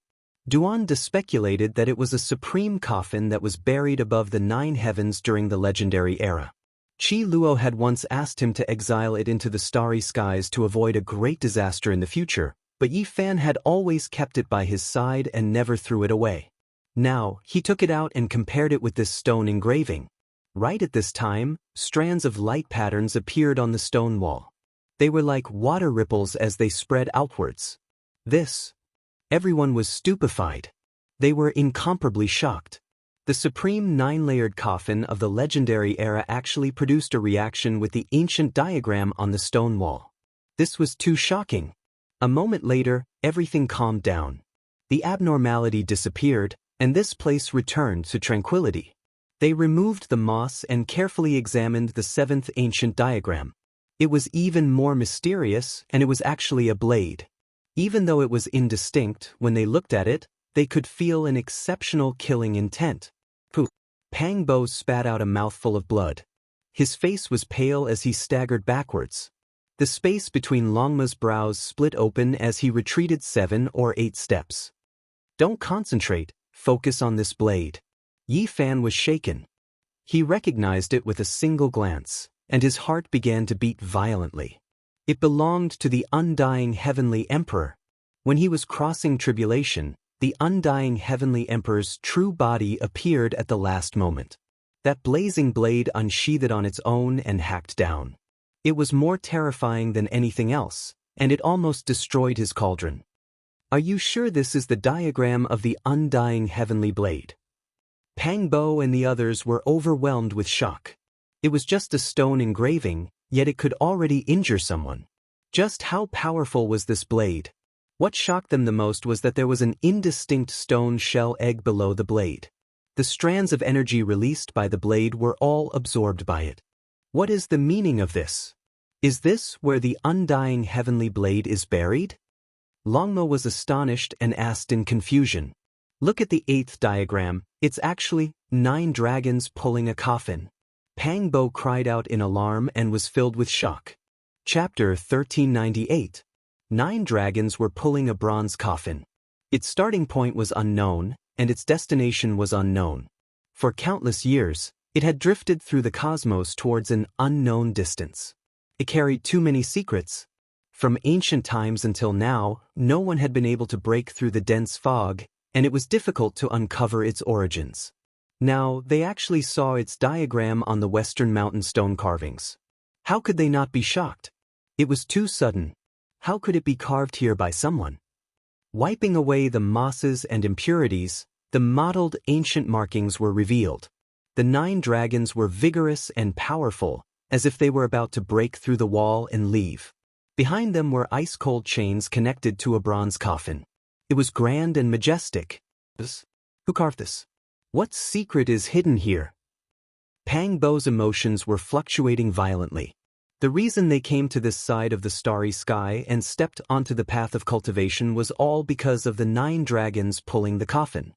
Duan speculated that it was a supreme coffin that was buried above the 9 heavens during the legendary era. Qi Luo had once asked him to exile it into the starry skies to avoid a great disaster in the future, but Yi Fan had always kept it by his side and never threw it away. Now, he took it out and compared it with this stone engraving. Right at this time, strands of light patterns appeared on the stone wall. They were like water ripples as they spread outwards. Everyone was stupefied. They were incomparably shocked. The supreme 9-layered coffin of the legendary era actually produced a reaction with the ancient diagram on the stone wall. This was too shocking. A moment later, everything calmed down. The abnormality disappeared, and this place returned to tranquility. They removed the moss and carefully examined the 7th ancient diagram. It was even more mysterious, and it was actually a blade. Even though it was indistinct, when they looked at it, they could feel an exceptional killing intent. Poof! Pang Bo spat out a mouthful of blood. His face was pale as he staggered backwards. The space between Longma's brows split open as he retreated 7 or 8 steps. Don't concentrate, focus on this blade. Yi Fan was shaken. He recognized it with a single glance, and his heart began to beat violently. It belonged to the undying heavenly emperor. When he was crossing tribulation, the undying heavenly emperor's true body appeared at the last moment. That blazing blade unsheathed on its own and hacked down. It was more terrifying than anything else, and it almost destroyed his cauldron. Are you sure this is the diagram of the undying heavenly blade? Pang Bo and the others were overwhelmed with shock. It was just a stone engraving, yet it could already injure someone. Just how powerful was this blade? What shocked them the most was that there was an indistinct stone shell egg below the blade. The The strands of energy released by the blade were all absorbed by it. What is the meaning of this? Is this where the undying heavenly blade is buried? Longmo was astonished and asked in confusion. Look at the 8th diagram, it's actually 9 dragons pulling a coffin. Pang Bo cried out in alarm and was filled with shock. Chapter 1398. 9 dragons were pulling a bronze coffin. Its starting point was unknown, and its destination was unknown. For countless years, it had drifted through the cosmos towards an unknown distance. It carried too many secrets. From ancient times until now, no one had been able to break through the dense fog, and it was difficult to uncover its origins. Now, they actually saw its diagram on the western mountain stone carvings. How could they not be shocked? It was too sudden. How could it be carved here by someone? Wiping away the mosses and impurities, the mottled ancient markings were revealed. The 9 dragons were vigorous and powerful, as if they were about to break through the wall and leave. Behind them were ice-cold chains connected to a bronze coffin. It was grand and majestic. Who carved this? What secret is hidden here? Pang Bo's emotions were fluctuating violently. The reason they came to this side of the starry sky and stepped onto the path of cultivation was all because of the 9 dragons pulling the coffin.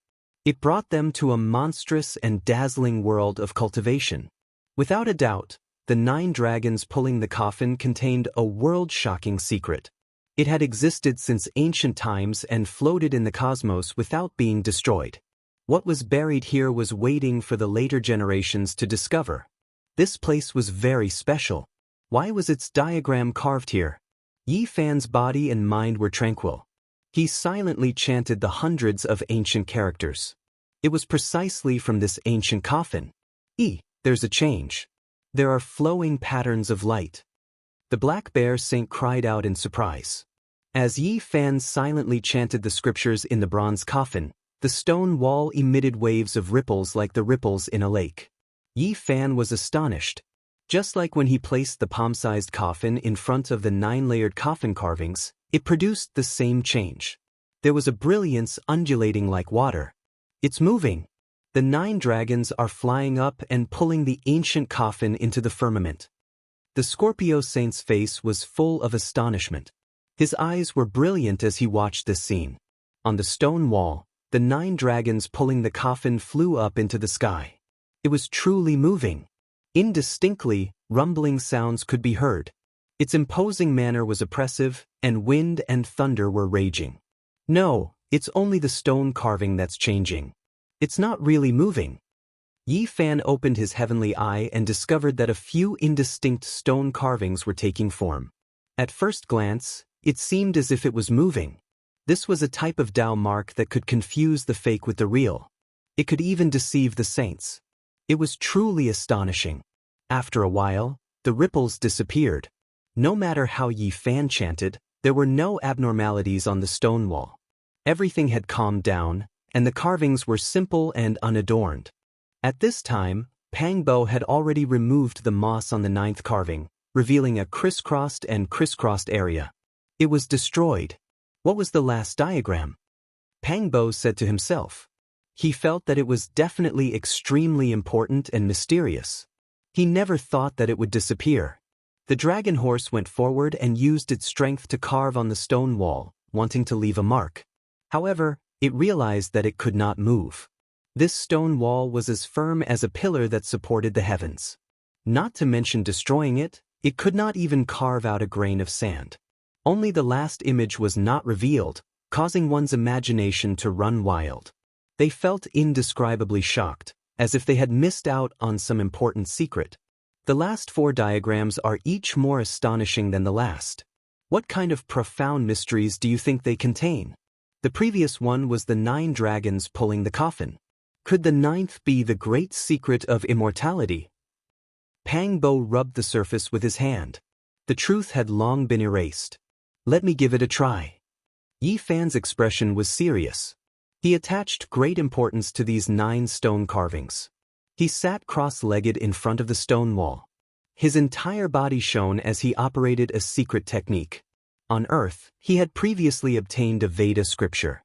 It brought them to a monstrous and dazzling world of cultivation. Without a doubt, the 9 dragons pulling the coffin contained a world-shocking secret. It had existed since ancient times and floated in the cosmos without being destroyed. What was buried here was waiting for the later generations to discover. This place was very special. Why was its diagram carved here? Yi Fan's body and mind were tranquil. He silently chanted the hundreds of ancient characters. It was precisely from this ancient coffin. There's a change. There are flowing patterns of light. The black bear saint cried out in surprise. As Yi Fan silently chanted the scriptures in the bronze coffin, the stone wall emitted waves of ripples like the ripples in a lake. Yi Fan was astonished. Just like when he placed the palm-sized coffin in front of the 9-layered coffin carvings, it produced the same change. There was a brilliance undulating like water. It's moving. The 9 dragons are flying up and pulling the ancient coffin into the firmament. The Scorpio saint's face was full of astonishment. His eyes were brilliant as he watched this scene. On the stone wall, the 9 dragons pulling the coffin flew up into the sky. It was truly moving. Indistinctly, rumbling sounds could be heard. Its imposing manner was oppressive, and wind and thunder were raging. No, it's only the stone carving that's changing. It's not really moving. Yi Fan opened his heavenly eye and discovered that a few indistinct stone carvings were taking form. At first glance, it seemed as if it was moving. This was a type of Dao mark that could confuse the fake with the real. It could even deceive the saints. It was truly astonishing. After a while, the ripples disappeared. No matter how Yi Fan chanted, there were no abnormalities on the stone wall. Everything had calmed down, and the carvings were simple and unadorned. At this time, Pang Bo had already removed the moss on the 9th carving, revealing a crisscrossed and crisscrossed area. It was destroyed. What was the last diagram? Pang Bo said to himself. He felt that it was definitely extremely important and mysterious. He never thought that it would disappear. The dragon horse went forward and used its strength to carve on the stone wall, wanting to leave a mark. However, it realized that it could not move. This stone wall was as firm as a pillar that supported the heavens. Not to mention destroying it, it could not even carve out a grain of sand. Only the last image was not revealed, causing one's imagination to run wild. They felt indescribably shocked, as if they had missed out on some important secret. The last 4 diagrams are each more astonishing than the last. What kind of profound mysteries do you think they contain? The previous one was the 9 dragons pulling the coffin. Could the 9th be the great secret of immortality? Pang Bo rubbed the surface with his hand. The truth had long been erased. Let me give it a try. Yi Fan's expression was serious. He attached great importance to these 9 stone carvings. He sat cross-legged in front of the stone wall. His entire body shone as he operated a secret technique. On Earth, he had previously obtained a Veda scripture.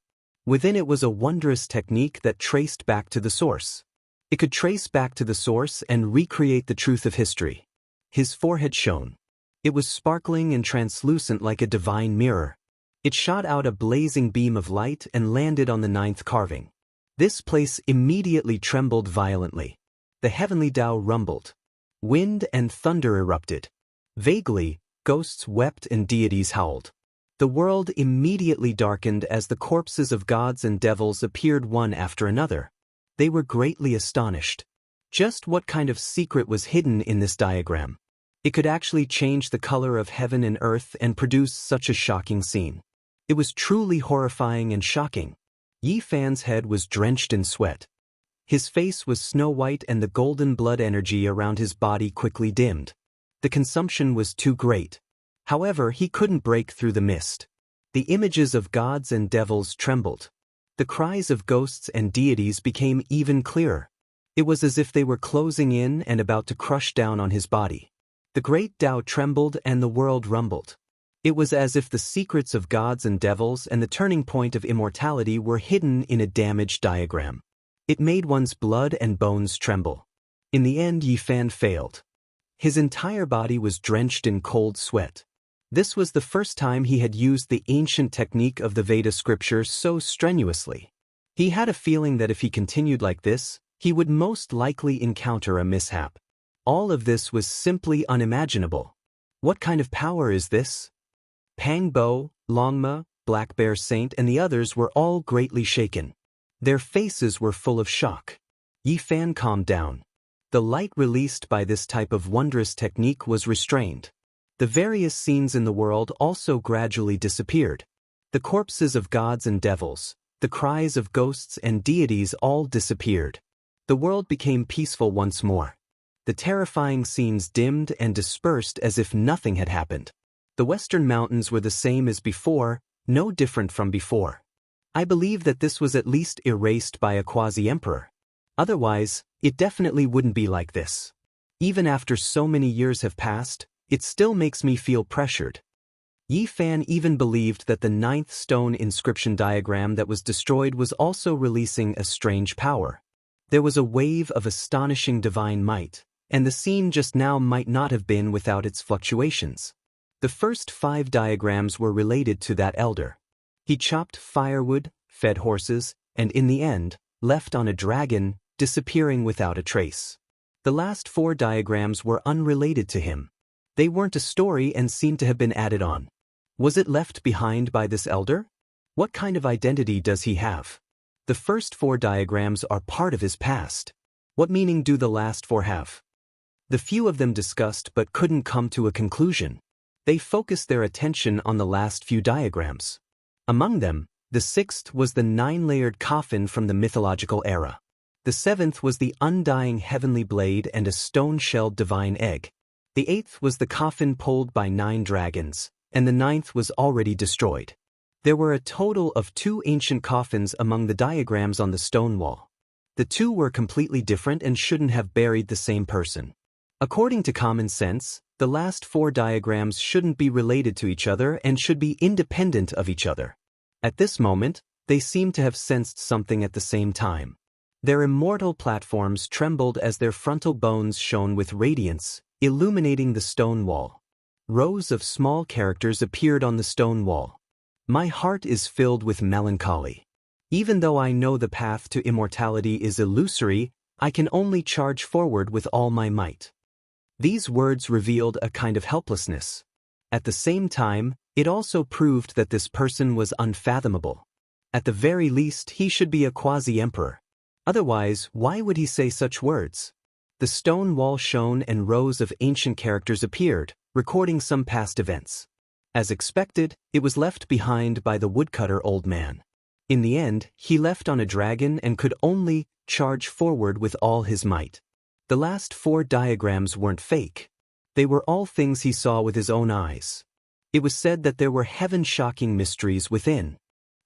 Within it was a wondrous technique that traced back to the source. It could trace back to the source and recreate the truth of history. His forehead shone. It was sparkling and translucent like a divine mirror. It shot out a blazing beam of light and landed on the 9th carving. This place immediately trembled violently. The heavenly Tao rumbled. Wind and thunder erupted. Vaguely, ghosts wept and deities howled. The world immediately darkened as the corpses of gods and devils appeared one after another. They were greatly astonished. Just what kind of secret was hidden in this diagram? It could actually change the color of heaven and earth and produce such a shocking scene. It was truly horrifying and shocking. Yi Fan's head was drenched in sweat. His face was snow-white and the golden blood energy around his body quickly dimmed. The consumption was too great. However, he couldn't break through the mist. The images of gods and devils trembled. The cries of ghosts and deities became even clearer. It was as if they were closing in and about to crush down on his body. The great Tao trembled and the world rumbled. It was as if the secrets of gods and devils and the turning point of immortality were hidden in a damaged diagram. It made one's blood and bones tremble. In the end, Yi Fan failed. His entire body was drenched in cold sweat. This was the first time he had used the ancient technique of the Veda scripture so strenuously. He had a feeling that if he continued like this, he would most likely encounter a mishap. All of this was simply unimaginable. What kind of power is this? Pang Bo, Longma, Black Bear Saint and the others were all greatly shaken. Their faces were full of shock. Yi Fan calmed down. The light released by this type of wondrous technique was restrained. The various scenes in the world also gradually disappeared. The corpses of gods and devils, the cries of ghosts and deities all disappeared. The world became peaceful once more. The terrifying scenes dimmed and dispersed as if nothing had happened. The western mountains were the same as before, no different from before. I believe that this was at least erased by a quasi-emperor. Otherwise, it definitely wouldn't be like this. Even after so many years have passed, it still makes me feel pressured. Yi Fan even believed that the 9th stone inscription diagram that was destroyed was also releasing a strange power. There was a wave of astonishing divine might, and the scene just now might not have been without its fluctuations. The first 5 diagrams were related to that elder. He chopped firewood, fed horses, and in the end, left on a dragon, disappearing without a trace. The last 4 diagrams were unrelated to him. They weren't a story and seemed to have been added on. Was it left behind by this elder? What kind of identity does he have? The first 4 diagrams are part of his past. What meaning do the last 4 have? The few of them discussed but couldn't come to a conclusion. They focused their attention on the last few diagrams. Among them, the 6th was the 9-layered coffin from the mythological era. The 7th was the undying heavenly blade and a stone-shelled divine egg. The 8th was the coffin pulled by 9 dragons, and the 9th was already destroyed. There were a total of 2 ancient coffins among the diagrams on the stone wall. The 2 were completely different and shouldn't have buried the same person. According to common sense, the last 4 diagrams shouldn't be related to each other and should be independent of each other. At this moment, they seemed to have sensed something at the same time. Their immortal platforms trembled as their frontal bones shone with radiance, illuminating the stone wall. Rows of small characters appeared on the stone wall. My heart is filled with melancholy. Even though I know the path to immortality is illusory, I can only charge forward with all my might. These words revealed a kind of helplessness. At the same time, it also proved that this person was unfathomable. At the very least, he should be a quasi-emperor. Otherwise, why would he say such words? The stone wall shone and rows of ancient characters appeared, recording some past events. As expected, it was left behind by the woodcutter old man. In the end, he left on a dragon and could only charge forward with all his might. The last 4 diagrams weren't fake. They were all things he saw with his own eyes. It was said that there were heaven-shocking mysteries within.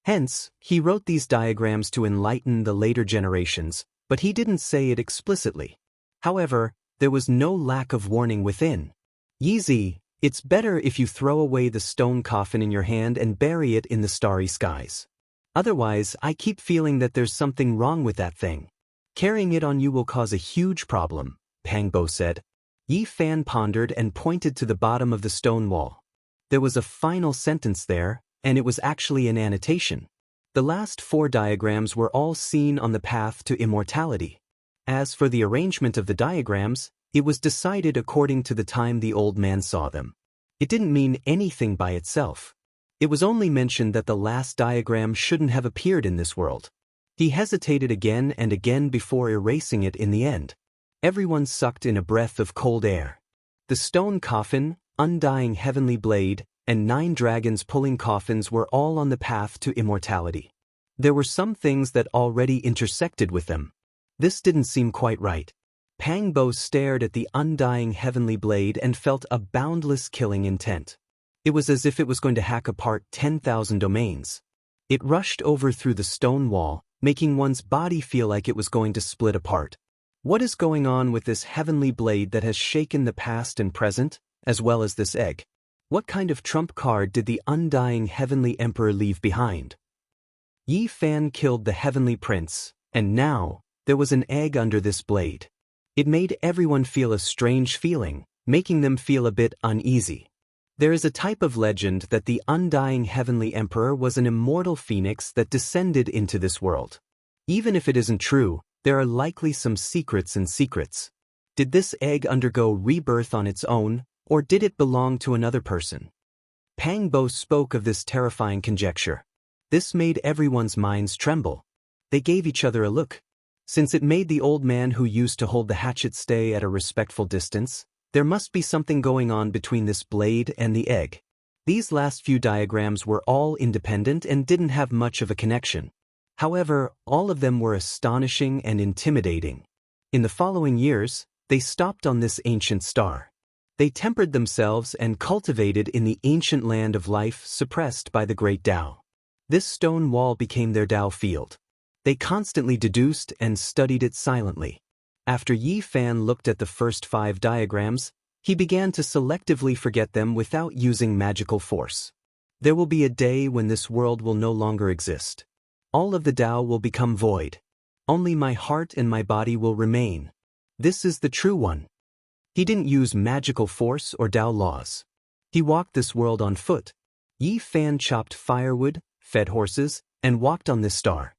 Hence, he wrote these diagrams to enlighten the later generations, but he didn't say it explicitly. However, there was no lack of warning within. Yeezy, it's better if you throw away the stone coffin in your hand and bury it in the starry skies. Otherwise, I keep feeling that there's something wrong with that thing. Carrying it on you will cause a huge problem, Pang Bo said. Yi Fan pondered and pointed to the bottom of the stone wall. There was a final sentence there, and it was actually an annotation. The last 4 diagrams were all seen on the path to immortality. As for the arrangement of the diagrams, it was decided according to the time the old man saw them. It didn't mean anything by itself. It was only mentioned that the last diagram shouldn't have appeared in this world. He hesitated again and again before erasing it in the end. Everyone sucked in a breath of cold air. The stone coffin, undying heavenly blade, and 9 dragons pulling coffins were all on the path to immortality. There were some things that already intersected with them. This didn't seem quite right. Pang Bo stared at the undying heavenly blade and felt a boundless killing intent. It was as if it was going to hack apart 10,000 domains. It rushed over through the stone wall, making one's body feel like it was going to split apart. What is going on with this heavenly blade that has shaken the past and present, as well as this egg? What kind of trump card did the undying heavenly emperor leave behind? Yi Fan killed the heavenly prince, and now, there was an egg under this blade. It made everyone feel a strange feeling, making them feel a bit uneasy. There is a type of legend that the undying heavenly emperor was an immortal phoenix that descended into this world. Even if it isn't true, there are likely some secrets in secrets. Did this egg undergo rebirth on its own, or did it belong to another person? Pang Bo spoke of this terrifying conjecture. This made everyone's minds tremble. They gave each other a look. Since it made the old man who used to hold the hatchet stay at a respectful distance, there must be something going on between this blade and the egg. These last few diagrams were all independent and didn't have much of a connection. However, all of them were astonishing and intimidating. In the following years, they stopped on this ancient star. They tempered themselves and cultivated in the ancient land of life suppressed by the great Tao. This stone wall became their Tao field. They constantly deduced and studied it silently. After Yi Fan looked at the first 5 diagrams, he began to selectively forget them without using magical force. There will be a day when this world will no longer exist. All of the Tao will become void. Only my heart and my body will remain. This is the true one. He didn't use magical force or Tao laws. He walked this world on foot. Yi Fan chopped firewood, fed horses, and walked on this star.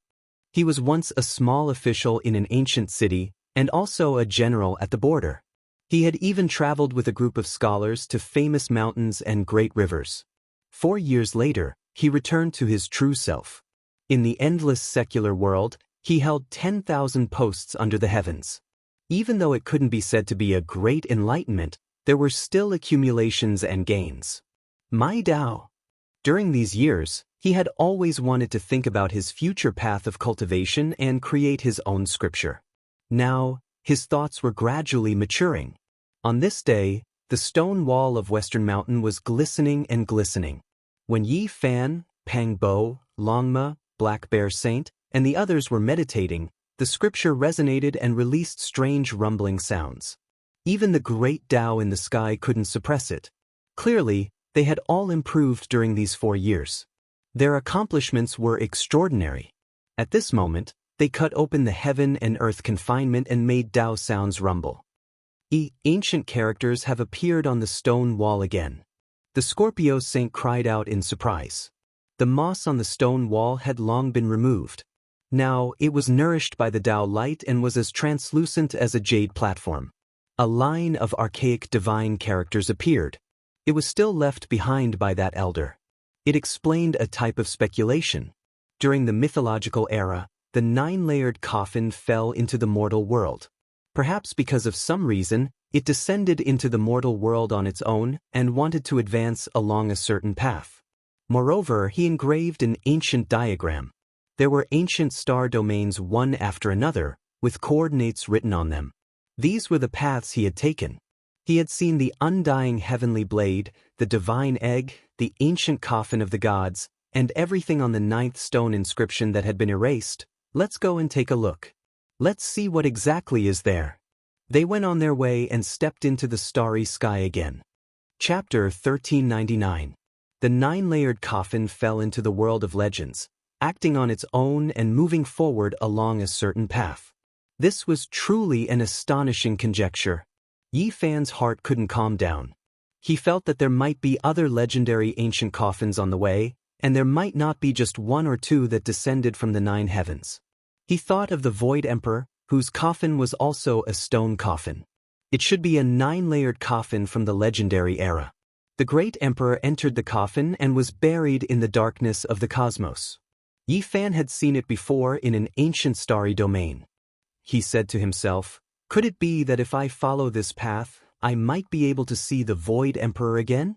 He was once a small official in an ancient city, and also a general at the border. He had even traveled with a group of scholars to famous mountains and great rivers. 4 years later, he returned to his true self. In the endless secular world, he held 10,000 posts under the heavens. Even though it couldn't be said to be a great enlightenment, there were still accumulations and gains. My Tao. During these years, he had always wanted to think about his future path of cultivation and create his own scripture. Now, his thoughts were gradually maturing. On this day, the stone wall of Western Mountain was glistening and glistening. When Yi Fan, Pang Bo, Longma, Black Bear Saint, and the others were meditating, the scripture resonated and released strange rumbling sounds. Even the great Tao in the sky couldn't suppress it. Clearly, they had all improved during these 4 years. Their accomplishments were extraordinary. At this moment, they cut open the heaven and earth confinement and made Tao sounds rumble. Ancient characters have appeared on the stone wall again. The Scorpio Saint cried out in surprise. The moss on the stone wall had long been removed. Now, it was nourished by the Tao light and was as translucent as a jade platform. A line of archaic divine characters appeared. It was still left behind by that elder. It explained a type of speculation. During the mythological era, the 9-layered coffin fell into the mortal world. Perhaps because of some reason, it descended into the mortal world on its own and wanted to advance along a certain path. Moreover, he engraved an ancient diagram. There were ancient star domains one after another, with coordinates written on them. These were the paths he had taken. He had seen the undying heavenly blade, the divine egg, the ancient coffin of the gods, and everything on the 9th stone inscription that had been erased. Let's go and take a look. Let's see what exactly is there. They went on their way and stepped into the starry sky again. Chapter 1399. The 9-layered coffin fell into the world of legends, acting on its own and moving forward along a certain path. This was truly an astonishing conjecture. Yi Fan's heart couldn't calm down. He felt that there might be other legendary ancient coffins on the way, and there might not be just one or two that descended from the 9 heavens. He thought of the Void Emperor, whose coffin was also a stone coffin. It should be a 9-layered coffin from the legendary era. The great emperor entered the coffin and was buried in the darkness of the cosmos. Yi Fan had seen it before in an ancient starry domain. He said to himself, could it be that if I follow this path, I might be able to see the Void Emperor again?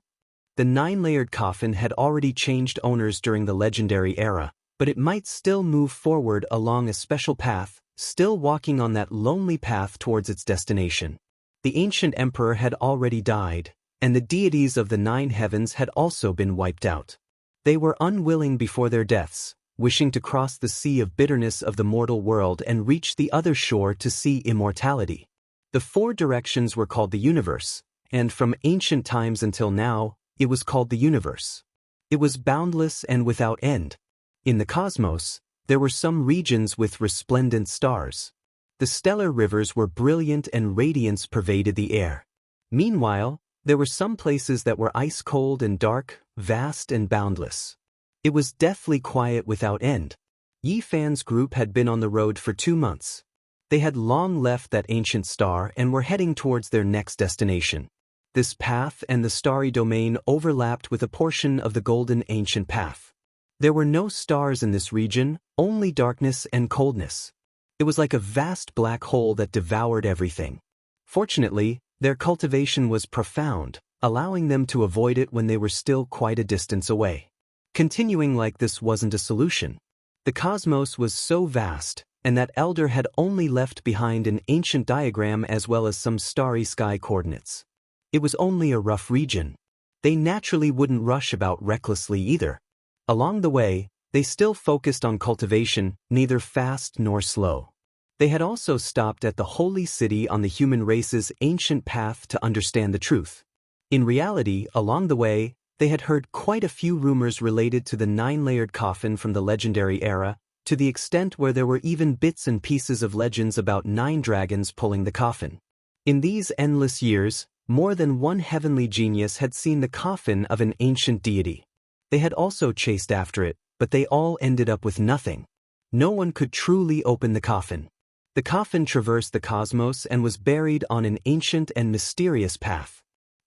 The 9-layered coffin had already changed owners during the legendary era, but it might still move forward along a special path, still walking on that lonely path towards its destination. The ancient emperor had already died, and the deities of the 9 heavens had also been wiped out. They were unwilling before their deaths, wishing to cross the sea of bitterness of the mortal world and reach the other shore to see immortality. The 4 directions were called the universe, and from ancient times until now, it was called the universe. It was boundless and without end. In the cosmos, there were some regions with resplendent stars. The stellar rivers were brilliant and radiance pervaded the air. Meanwhile, there were some places that were ice-cold and dark, vast and boundless. It was deathly quiet without end. Yi Fan's group had been on the road for 2 months. They had long left that ancient star and were heading towards their next destination. This path and the starry domain overlapped with a portion of the golden ancient path. There were no stars in this region, only darkness and coldness. It was like a vast black hole that devoured everything. Fortunately, their cultivation was profound, allowing them to avoid it when they were still quite a distance away. Continuing like this wasn't a solution. The cosmos was so vast, and that elder had only left behind an ancient diagram as well as some starry sky coordinates. It was only a rough region. They naturally wouldn't rush about recklessly either. Along the way, they still focused on cultivation, neither fast nor slow. They had also stopped at the holy city on the human race's ancient path to understand the truth. In reality, along the way, they had heard quite a few rumors related to the 9-layered coffin from the legendary era, to the extent where there were even bits and pieces of legends about 9 dragons pulling the coffin. In these endless years, more than one heavenly genius had seen the coffin of an ancient deity. They had also chased after it, but they all ended up with nothing. No one could truly open the coffin. The coffin traversed the cosmos and was buried on an ancient and mysterious path.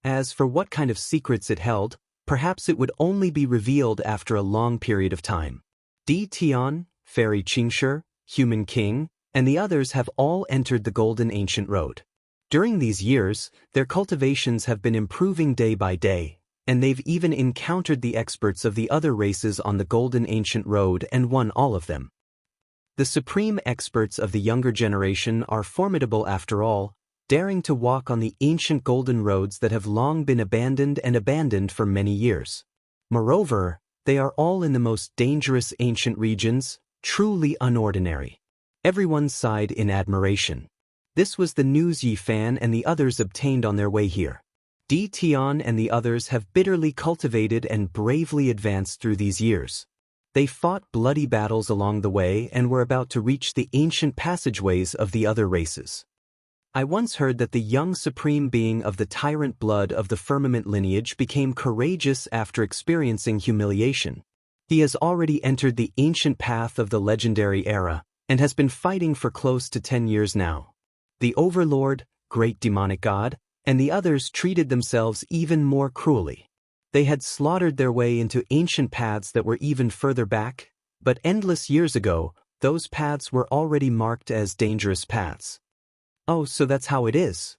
As for what kind of secrets it held, perhaps it would only be revealed after a long period of time. Di Tian, Fairy Qingshi, Human King, and the others have all entered the Golden Ancient Road. During these years, their cultivations have been improving day by day, and they've even encountered the experts of the other races on the Golden Ancient Road and won all of them. The supreme experts of the younger generation are formidable after all, daring to walk on the ancient golden roads that have long been abandoned for many years. Moreover, they are all in the most dangerous ancient regions, truly unordinary. Everyone sighed in admiration. This was the news Yi Fan and the others obtained on their way here. Di Tian and the others have bitterly cultivated and bravely advanced through these years. They fought bloody battles along the way and were about to reach the ancient passageways of the other races. I once heard that the young supreme being of the tyrant blood of the firmament lineage became courageous after experiencing humiliation. He has already entered the ancient path of the legendary era, and has been fighting for close to 10 years now. The Overlord, great demonic god, and the others treated themselves even more cruelly. They had slaughtered their way into ancient paths that were even further back, but endless years ago, those paths were already marked as dangerous paths. Oh, so that's how it is.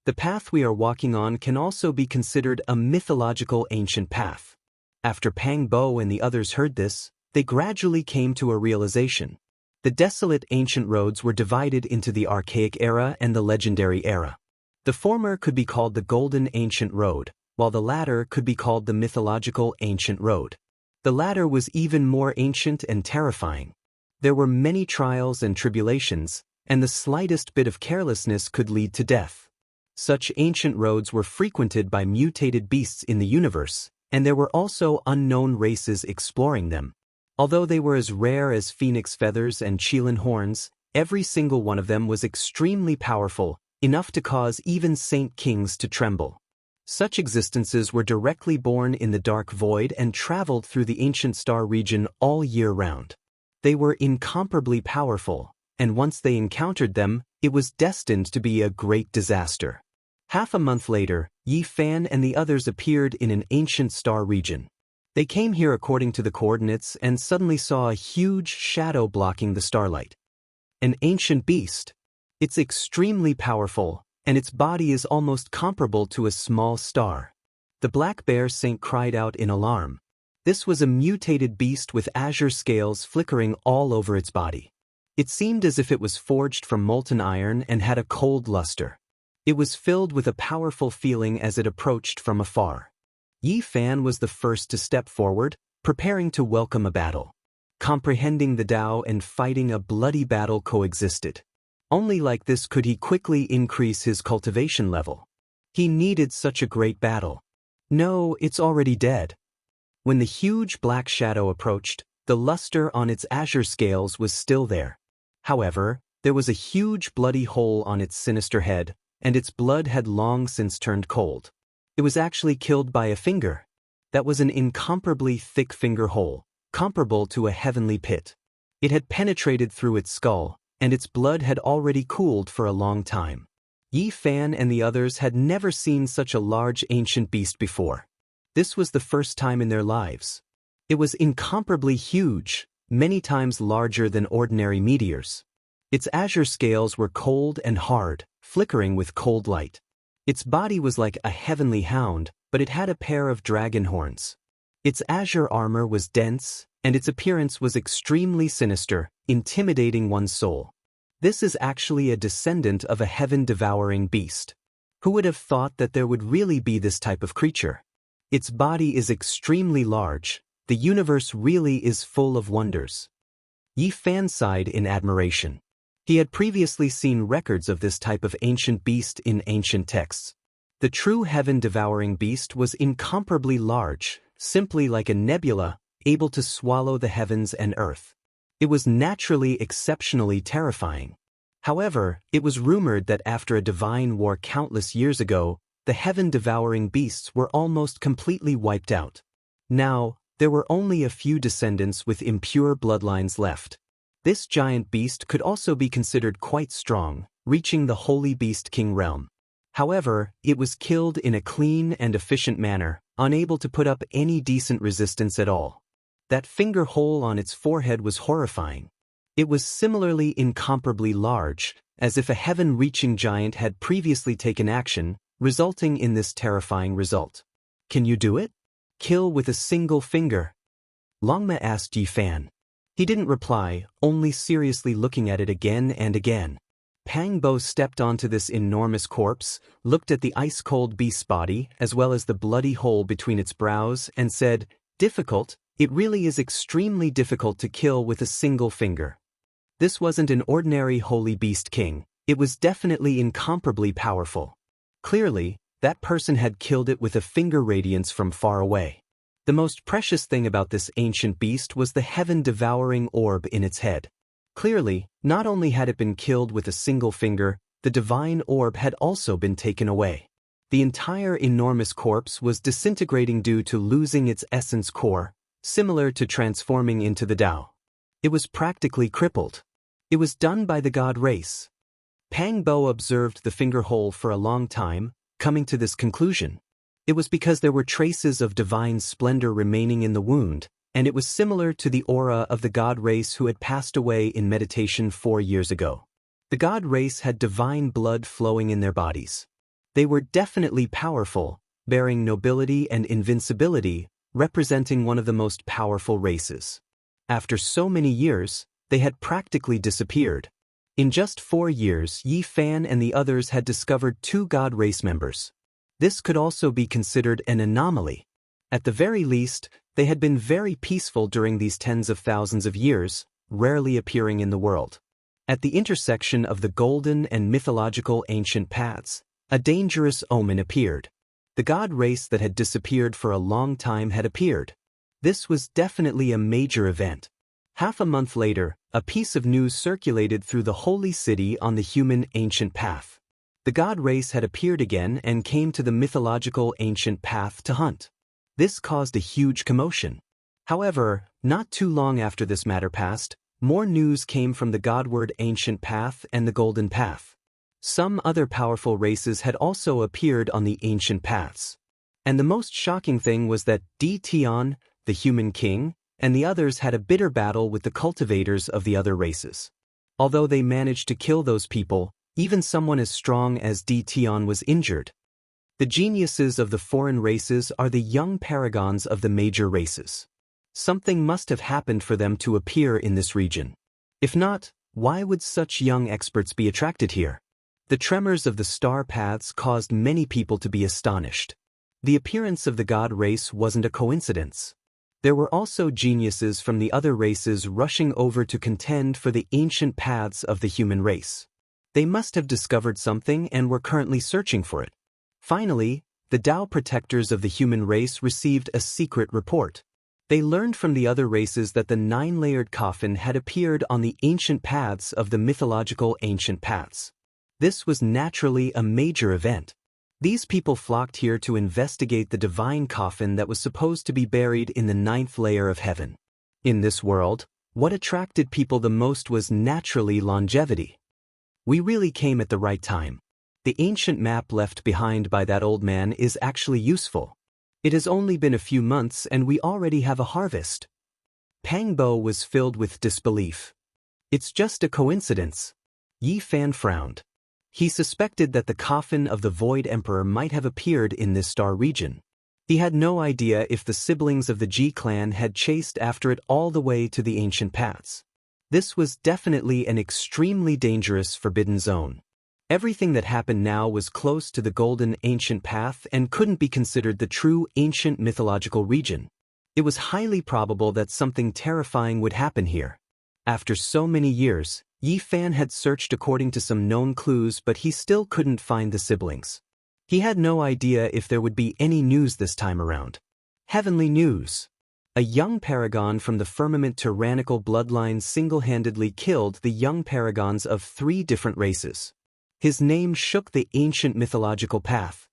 The path we are walking on can also be considered a mythological ancient path. After Pang Bo and the others heard this, they gradually came to a realization. The desolate ancient roads were divided into the archaic era and the legendary era. The former could be called the Golden Ancient Road, while the latter could be called the mythological Ancient Road. The latter was even more ancient and terrifying. There were many trials and tribulations, and the slightest bit of carelessness could lead to death. Such ancient roads were frequented by mutated beasts in the universe, and there were also unknown races exploring them. Although they were as rare as phoenix feathers and Qilin horns, Every single one of them was extremely powerful, enough to cause even saint kings to tremble. Such existences were directly born in the dark void and traveled through the ancient star region all year round. They were incomparably powerful, and once they encountered them, it was destined to be a great disaster. Half a month later, Yi Fan and the others appeared in an ancient star region. They came here according to the coordinates and suddenly saw a huge shadow blocking the starlight. An ancient beast. It's extremely powerful, and its body is almost comparable to a small star. The black bear saint cried out in alarm. This was a mutated beast with azure scales flickering all over its body. It seemed as if it was forged from molten iron and had a cold luster. It was filled with a powerful feeling as it approached from afar. Yi Fan was the first to step forward, preparing to welcome a battle. Comprehending the Tao and fighting a bloody battle coexisted. Only like this could he quickly increase his cultivation level. He needed such a great battle. No, it's already dead. When the huge black shadow approached, the luster on its azure scales was still there. However, there was a huge bloody hole on its sinister head, and its blood had long since turned cold. It was actually killed by a finger. That was an incomparably thick finger hole, comparable to a heavenly pit. It had penetrated through its skull, and its blood had already cooled for a long time. Yi Fan and the others had never seen such a large ancient beast before. This was the first time in their lives. It was incomparably huge, many times larger than ordinary meteors. Its azure scales were cold and hard, flickering with cold light. Its body was like a heavenly hound, but it had a pair of dragon horns. Its azure armor was dense, and its appearance was extremely sinister, intimidating one's soul. This is actually a descendant of a heaven-devouring beast. Who would have thought that there would really be this type of creature? Its body is extremely large. The universe really is full of wonders. Yi Fan sighed in admiration. He had previously seen records of this type of ancient beast in ancient texts. The true heaven-devouring beast was incomparably large, simply like a nebula, able to swallow the heavens and earth. It was naturally exceptionally terrifying. However, it was rumored that after a divine war countless years ago, the heaven-devouring beasts were almost completely wiped out. Now, there were only a few descendants with impure bloodlines left. This giant beast could also be considered quite strong, reaching the Holy Beast King realm. However, it was killed in a clean and efficient manner, unable to put up any decent resistance at all. That finger hole on its forehead was horrifying. It was similarly incomparably large, as if a heaven-reaching giant had previously taken action, resulting in this terrifying result. Can you do it? Kill with a single finger? Longma asked Yi Fan. He didn't reply, only seriously looking at it again and again. Pang Bo stepped onto this enormous corpse, looked at the ice-cold beast's body as well as the bloody hole between its brows, and said, "Difficult? It really is extremely difficult to kill with a single finger." This wasn't an ordinary Holy Beast King. It was definitely incomparably powerful. Clearly, that person had killed it with a finger radiance from far away. The most precious thing about this ancient beast was the heaven-devouring orb in its head. Clearly, not only had it been killed with a single finger, the divine orb had also been taken away. The entire enormous corpse was disintegrating due to losing its essence core, similar to transforming into the Tao. It was practically crippled. It was done by the god race. Pang Bo observed the finger hole for a long time, coming to this conclusion. It was because there were traces of divine splendor remaining in the wound, and it was similar to the aura of the god race who had passed away in meditation 4 years ago. The god race had divine blood flowing in their bodies. They were definitely powerful, bearing nobility and invincibility, representing one of the most powerful races. After so many years, they had practically disappeared. In just 4 years, Yi Fan and the others had discovered 2 god race members. This could also be considered an anomaly. At the very least, they had been very peaceful during these tens of thousands of years, rarely appearing in the world. At the intersection of the golden and mythological ancient paths, a dangerous omen appeared. The god race that had disappeared for a long time had appeared. This was definitely a major event. Half a month later, a piece of news circulated through the holy city on the human ancient path. The god race had appeared again and came to the mythological ancient path to hunt. This caused a huge commotion. However, not too long after this matter passed, more news came from the godward ancient path and the golden path. Some other powerful races had also appeared on the ancient paths. And the most shocking thing was that Tian, the human king, and the others had a bitter battle with the cultivators of the other races. Although they managed to kill those people, even someone as strong as Tian was injured. The geniuses of the foreign races are the young paragons of the major races. Something must have happened for them to appear in this region. If not, why would such young experts be attracted here? The tremors of the star paths caused many people to be astonished. The appearance of the god race wasn't a coincidence. There were also geniuses from the other races rushing over to contend for the ancient paths of the human race. They must have discovered something and were currently searching for it. Finally, the Dao protectors of the human race received a secret report. They learned from the other races that the 9-layered coffin had appeared on the ancient paths of the mythological ancient paths. This was naturally a major event. These people flocked here to investigate the divine coffin that was supposed to be buried in the 9th layer of heaven. In this world, what attracted people the most was naturally longevity. We really came at the right time. The ancient map left behind by that old man is actually useful. It has only been a few months and we already have a harvest. Pang Bo was filled with disbelief. It's just a coincidence. Yi Fan frowned. He suspected that the coffin of the Void Emperor might have appeared in this star region. He had no idea if the siblings of the Ji clan had chased after it all the way to the ancient paths. This was definitely an extremely dangerous forbidden zone. Everything that happened now was close to the golden ancient path and couldn't be considered the true ancient mythological region. It was highly probable that something terrifying would happen here. After so many years, Yi Fan had searched according to some known clues, but he still couldn't find the siblings. He had no idea if there would be any news this time around. Heavenly news. A young paragon from the firmament tyrannical bloodline single-handedly killed the young paragons of 3 different races. His name shook the ancient mythological path.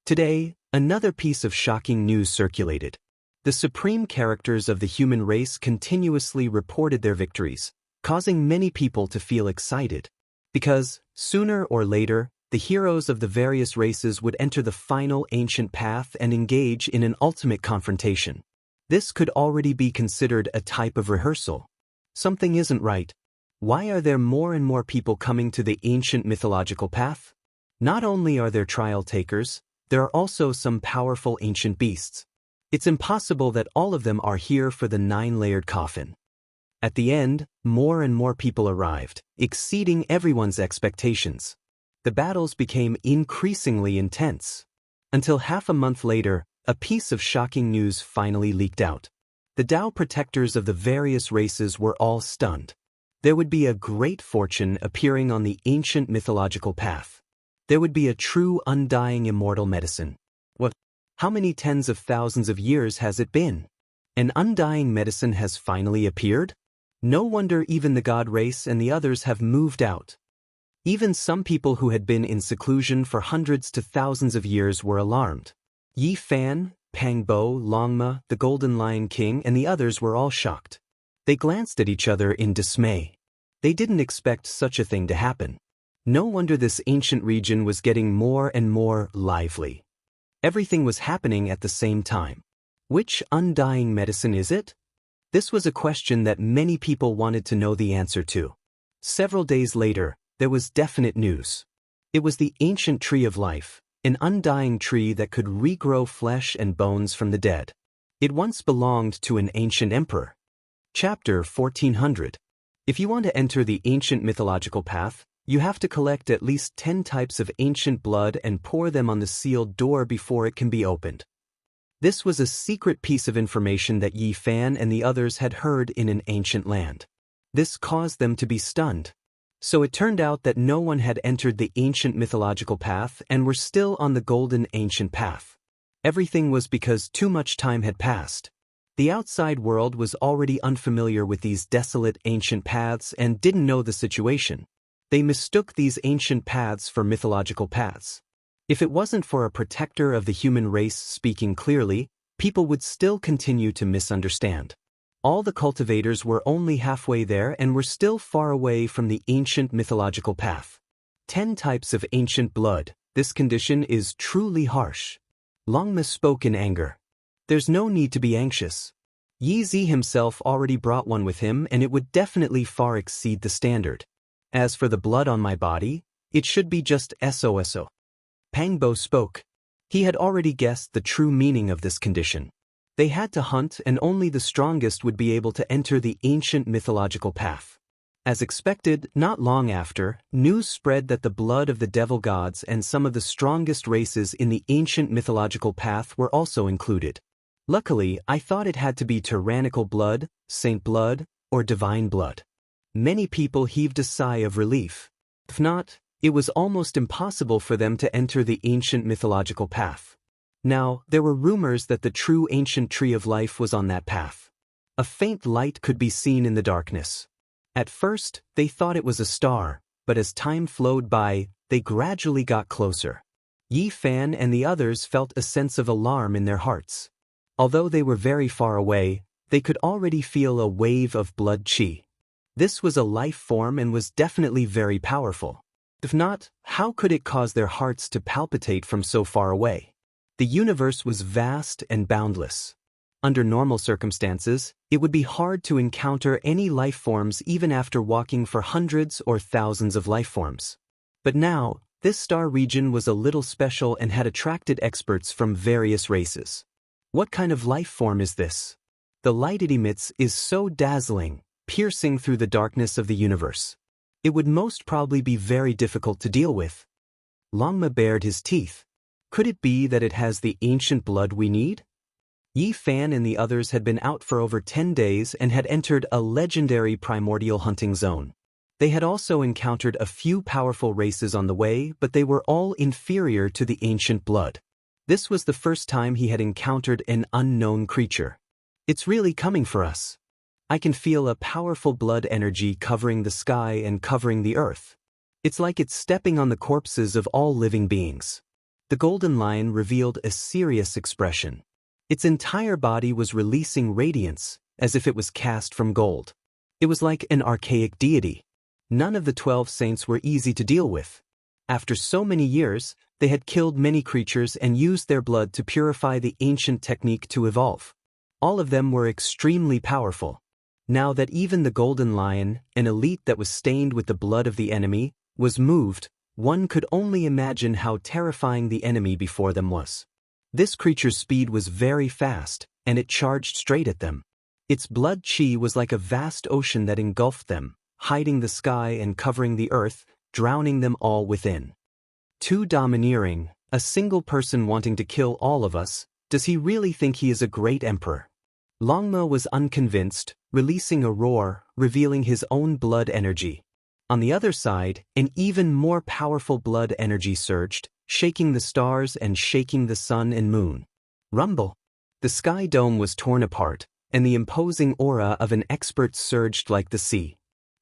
Today, another piece of shocking news circulated. The supreme characters of the human race continuously reported their victories, causing many people to feel excited. Because, sooner or later, the heroes of the various races would enter the final ancient path and engage in an ultimate confrontation. This could already be considered a type of rehearsal. Something isn't right. Why are there more and more people coming to the ancient mythological path? Not only are there trial takers, there are also some powerful ancient beasts. It's impossible that all of them are here for the 9-layered coffin. At the end, more and more people arrived, exceeding everyone's expectations. The battles became increasingly intense. Until half a month later, a piece of shocking news finally leaked out. The Dao protectors of the various races were all stunned. There would be a great fortune appearing on the ancient mythological path. There would be a true undying immortal medicine. What? How many tens of thousands of years has it been? An undying medicine has finally appeared? No wonder even the god race and the others have moved out. Even some people who had been in seclusion for hundreds to thousands of years were alarmed. Yi Fan, Pang Bo, Longma, the Golden Lion King, and the others were all shocked. They glanced at each other in dismay. They didn't expect such a thing to happen. No wonder this ancient region was getting more and more lively. Everything was happening at the same time. Which undying medicine is it? This was a question that many people wanted to know the answer to. Several days later, there was definite news. It was the ancient tree of life, an undying tree that could regrow flesh and bones from the dead. It once belonged to an ancient emperor. Chapter 1400. If you want to enter the ancient mythological path, you have to collect at least 10 types of ancient blood and pour them on the sealed door before it can be opened. This was a secret piece of information that Yi Fan and the others had heard in an ancient land. This caused them to be stunned. So it turned out that no one had entered the ancient mythological path and were still on the golden ancient path. Everything was because too much time had passed. The outside world was already unfamiliar with these desolate ancient paths and didn't know the situation. They mistook these ancient paths for mythological paths. If it wasn't for a protector of the human race speaking clearly, people would still continue to misunderstand. All the cultivators were only halfway there and were still far away from the ancient mythological path. 10 types of ancient blood. This condition is truly harsh. Longma spoke in anger. There's no need to be anxious. Yi Zi himself already brought one with him and it would definitely far exceed the standard. As for the blood on my body, it should be just SOSO. Pangbo spoke. He had already guessed the true meaning of this condition. They had to hunt and only the strongest would be able to enter the ancient mythological path. As expected, not long after, news spread that the blood of the devil gods and some of the strongest races in the ancient mythological path were also included. Luckily, I thought it had to be tyrannical blood, saint blood, or divine blood. Many people heaved a sigh of relief. If not, it was almost impossible for them to enter the ancient mythological path. Now, there were rumors that the true ancient tree of life was on that path. A faint light could be seen in the darkness. At first, they thought it was a star, but as time flowed by, they gradually got closer. Yi Fan and the others felt a sense of alarm in their hearts. Although they were very far away, they could already feel a wave of blood qi. This was a life form and was definitely very powerful. If not, how could it cause their hearts to palpitate from so far away? The universe was vast and boundless. Under normal circumstances, it would be hard to encounter any life forms even after walking for hundreds or thousands of life forms. But now, this star region was a little special and had attracted experts from various races. What kind of life form is this? The light it emits is so dazzling, piercing through the darkness of the universe. It would most probably be very difficult to deal with. Longma bared his teeth. Could it be that it has the ancient blood we need? Yi Fan and the others had been out for over 10 days and had entered a legendary primordial hunting zone. They had also encountered a few powerful races on the way, but they were all inferior to the ancient blood. This was the first time he had encountered an unknown creature. It's really coming for us. I can feel a powerful blood energy covering the sky and covering the earth. It's like it's stepping on the corpses of all living beings. The golden lion revealed a serious expression. Its entire body was releasing radiance, as if it was cast from gold. It was like an archaic deity. None of the 12 saints were easy to deal with. After so many years, they had killed many creatures and used their blood to purify the ancient technique to evolve. All of them were extremely powerful. Now that even the golden lion, an elite that was stained with the blood of the enemy, was moved, one could only imagine how terrifying the enemy before them was. This creature's speed was very fast, and it charged straight at them. Its blood qi was like a vast ocean that engulfed them, hiding the sky and covering the earth, drowning them all within. Too domineering, a single person wanting to kill all of us, does he really think he is a great emperor? Longma was unconvinced, releasing a roar, revealing his own blood energy. On the other side, an even more powerful blood energy surged, shaking the stars and shaking the sun and moon. Rumble! The sky dome was torn apart, and the imposing aura of an expert surged like the sea.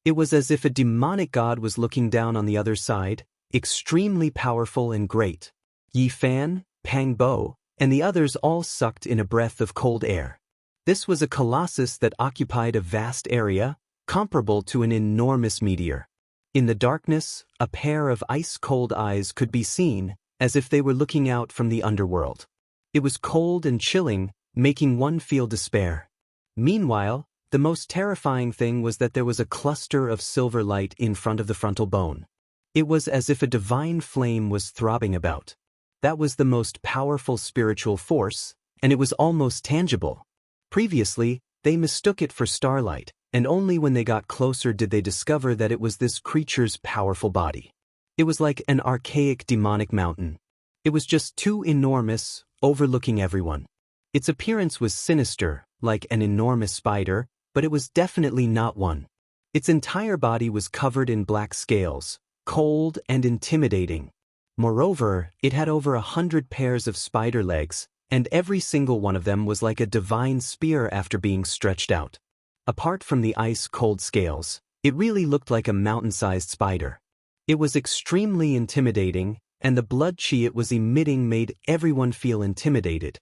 It was as if a demonic god was looking down on the other side, extremely powerful and great. Yi Fan, Pang Bo, and the others all sucked in a breath of cold air. This was a colossus that occupied a vast area, comparable to an enormous meteor. In the darkness, a pair of ice-cold eyes could be seen, as if they were looking out from the underworld. It was cold and chilling, making one feel despair. Meanwhile, the most terrifying thing was that there was a cluster of silver light in front of the frontal bone. It was as if a divine flame was throbbing about. That was the most powerful spiritual force, and it was almost tangible. Previously, they mistook it for starlight, and only when they got closer did they discover that it was this creature's powerful body. It was like an archaic demonic mountain. It was just too enormous, overlooking everyone. Its appearance was sinister, like an enormous spider, but it was definitely not one. Its entire body was covered in black scales, cold and intimidating. Moreover, it had over 100 pairs of spider legs, and every single one of them was like a divine spear after being stretched out. Apart from the ice-cold scales, it really looked like a mountain-sized spider. It was extremely intimidating, and the blood chi it was emitting made everyone feel intimidated.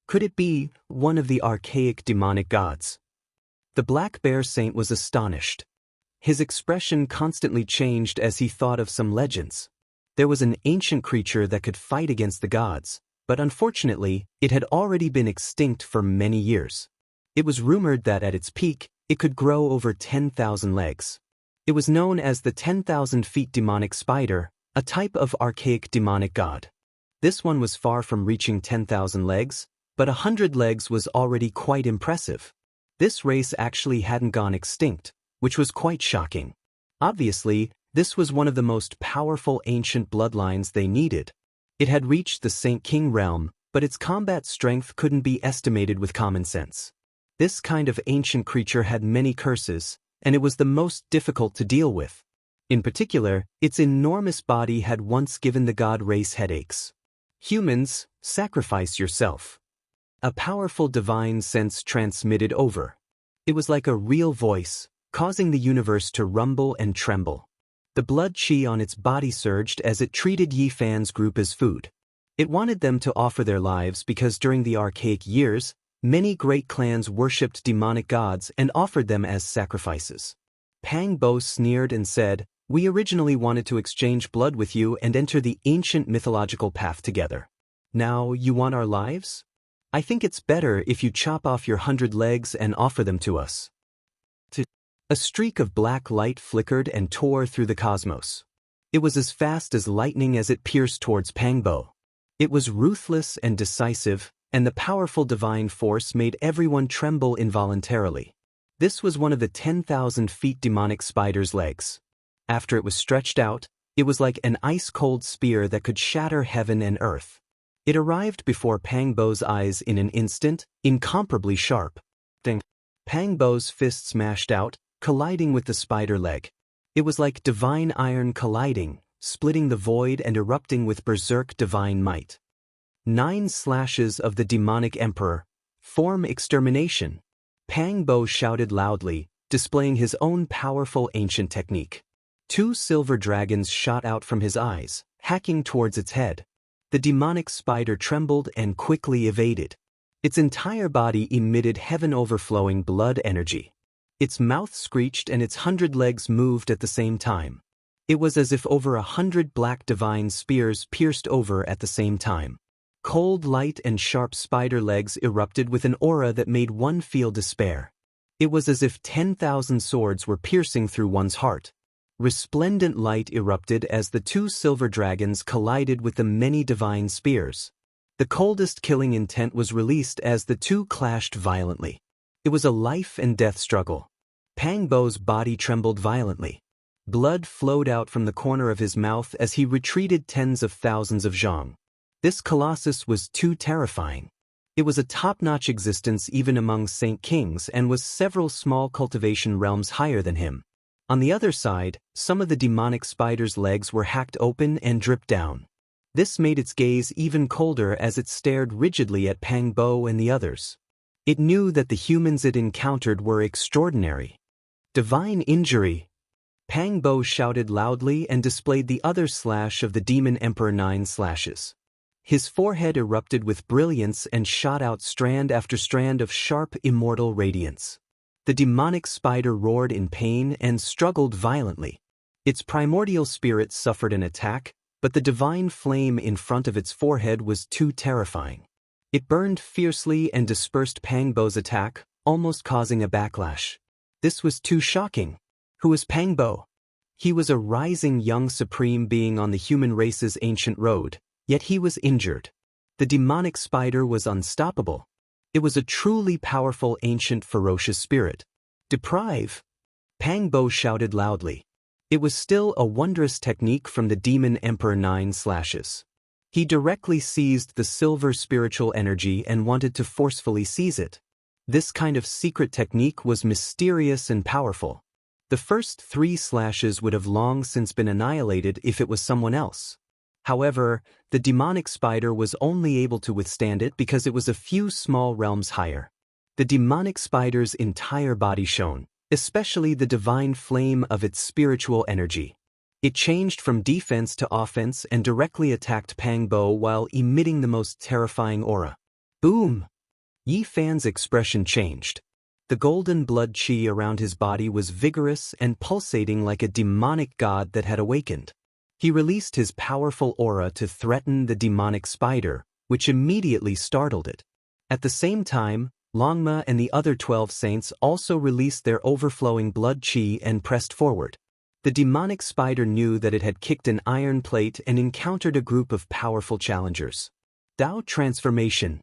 Could it be one of the archaic demonic gods? The black bear saint was astonished. His expression constantly changed as he thought of some legends. There was an ancient creature that could fight against the gods, but unfortunately, it had already been extinct for many years. It was rumored that at its peak, it could grow over 10,000 legs. It was known as the 10,000 feet demonic spider, a type of archaic demonic god. This one was far from reaching 10,000 legs, but 100 legs was already quite impressive. This race actually hadn't gone extinct, which was quite shocking. Obviously, this was one of the most powerful ancient bloodlines they needed. It had reached the Saint King realm, but its combat strength couldn't be estimated with common sense. This kind of ancient creature had many curses, and it was the most difficult to deal with. In particular, its enormous body had once given the god race headaches. Humans, sacrifice yourself. A powerful divine sense transmitted over. It was like a real voice, causing the universe to rumble and tremble. The blood chi on its body surged as it treated Yi Fan's group as food. It wanted them to offer their lives because during the archaic years, many great clans worshipped demonic gods and offered them as sacrifices. Pang Bo sneered and said, "We originally wanted to exchange blood with you and enter the ancient mythological path together. Now you want our lives? I think it's better if you chop off your 100 legs and offer them to us." A streak of black light flickered and tore through the cosmos. It was as fast as lightning as it pierced towards Pang Bo. It was ruthless and decisive, and the powerful divine force made everyone tremble involuntarily. This was one of the 10,000 feet demonic spider's legs. After it was stretched out, it was like an ice-cold spear that could shatter heaven and earth. It arrived before Pang Bo's eyes in an instant, incomparably sharp. Ding! Pang Bo's fist smashed out, colliding with the spider leg. It was like divine iron colliding, splitting the void and erupting with berserk divine might. 9 slashes of the demonic emperor. Form extermination. Pang Bo shouted loudly, displaying his own powerful ancient technique. 2 silver dragons shot out from his eyes, hacking towards its head. The demonic spider trembled and quickly evaded. Its entire body emitted heaven-overflowing blood energy. Its mouth screeched and its 100 legs moved at the same time. It was as if over 100 black divine spears pierced over at the same time. Cold light and sharp spider legs erupted with an aura that made one feel despair. It was as if 10,000 swords were piercing through one's heart. Resplendent light erupted as the 2 silver dragons collided with the many divine spears. The coldest killing intent was released as the 2 clashed violently. It was a life and death struggle. Pang Bo's body trembled violently. Blood flowed out from the corner of his mouth as he retreated tens of thousands of zhang. This colossus was too terrifying. It was a top-notch existence even among Saint Kings and was several small cultivation realms higher than him. On the other side, some of the demonic spider's legs were hacked open and dripped down. This made its gaze even colder as it stared rigidly at Pang Bo and the others. It knew that the humans it encountered were extraordinary. Divine injury! Pang Bo shouted loudly and displayed the other slash of the Demon Emperor 9 slashes. His forehead erupted with brilliance and shot out strand after strand of sharp immortal radiance. The demonic spider roared in pain and struggled violently. Its primordial spirit suffered an attack, but the divine flame in front of its forehead was too terrifying. It burned fiercely and dispersed Pang Bo's attack, almost causing a backlash. This was too shocking. Who was Pang Bo? He was a rising young supreme being on the human race's ancient road, yet he was injured. The demonic spider was unstoppable. It was a truly powerful ancient ferocious spirit. Deprive! Pang Bo shouted loudly. It was still a wondrous technique from the Demon Emperor 9 slashes. He directly seized the silver spiritual energy and wanted to forcefully seize it. This kind of secret technique was mysterious and powerful. The first 3 slashes would have long since been annihilated if it was someone else. However, the demonic spider was only able to withstand it because it was a few small realms higher. The demonic spider's entire body shone, especially the divine flame of its spiritual energy. It changed from defense to offense and directly attacked Pang Bo while emitting the most terrifying aura. Boom! Yi Fan's expression changed. The golden blood qi around his body was vigorous and pulsating like a demonic god that had awakened. He released his powerful aura to threaten the demonic spider, which immediately startled it. At the same time, Longma and the other 12 saints also released their overflowing blood qi and pressed forward. The demonic spider knew that it had kicked an iron plate and encountered a group of powerful challengers. Dao transformation.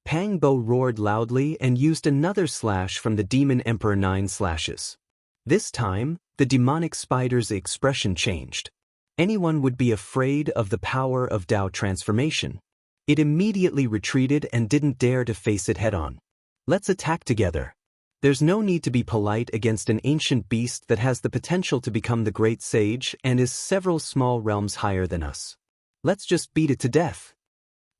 Pang Bo roared loudly and used another slash from the Demon Emperor 9 slashes. This time, the demonic spider's expression changed. Anyone would be afraid of the power of Dao transformation. It immediately retreated and didn't dare to face it head-on. Let's attack together. There's no need to be polite against an ancient beast that has the potential to become the great sage and is several small realms higher than us. Let's just beat it to death.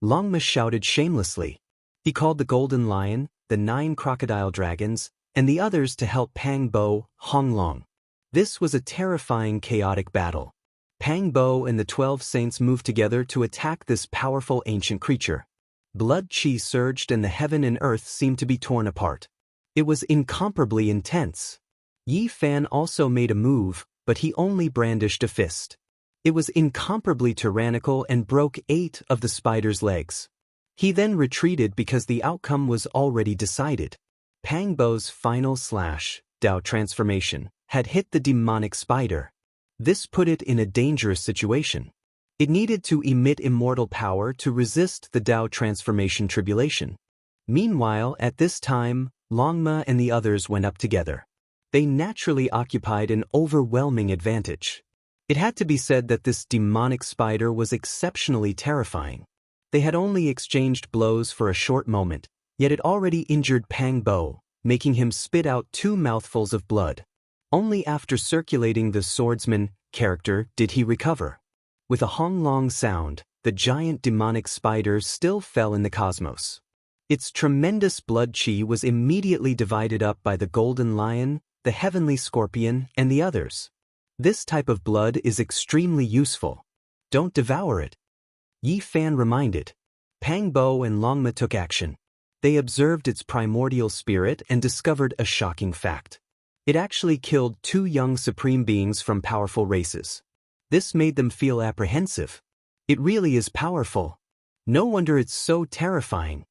Longma shouted shamelessly. He called the Golden Lion, the 9 crocodile dragons, and the others to help Pang Bo, Hong Long. This was a terrifying, chaotic battle. Pang Bo and the 12 saints moved together to attack this powerful ancient creature. Blood qi surged and the heaven and earth seemed to be torn apart. It was incomparably intense. Yi Fan also made a move, but he only brandished a fist. It was incomparably tyrannical and broke 8 of the spider's legs. He then retreated because the outcome was already decided. Pang Bo's final slash, Dao transformation, had hit the demonic spider. This put it in a dangerous situation. It needed to emit immortal power to resist the Dao transformation tribulation. Meanwhile, at this time, Longma and the others went up together. They naturally occupied an overwhelming advantage. It had to be said that this demonic spider was exceptionally terrifying. They had only exchanged blows for a short moment, yet it already injured Pang Bo, making him spit out 2 mouthfuls of blood. Only after circulating the swordsman character did he recover. With a hong-long sound, the giant demonic spider still fell in the cosmos. Its tremendous blood qi was immediately divided up by the Golden Lion, the Heavenly Scorpion, and the others. This type of blood is extremely useful. Don't devour it. Yi Fan reminded. Pang Bo and Longma took action. They observed its primordial spirit and discovered a shocking fact. It actually killed 2 young supreme beings from powerful races. This made them feel apprehensive. It really is powerful. No wonder it's so terrifying.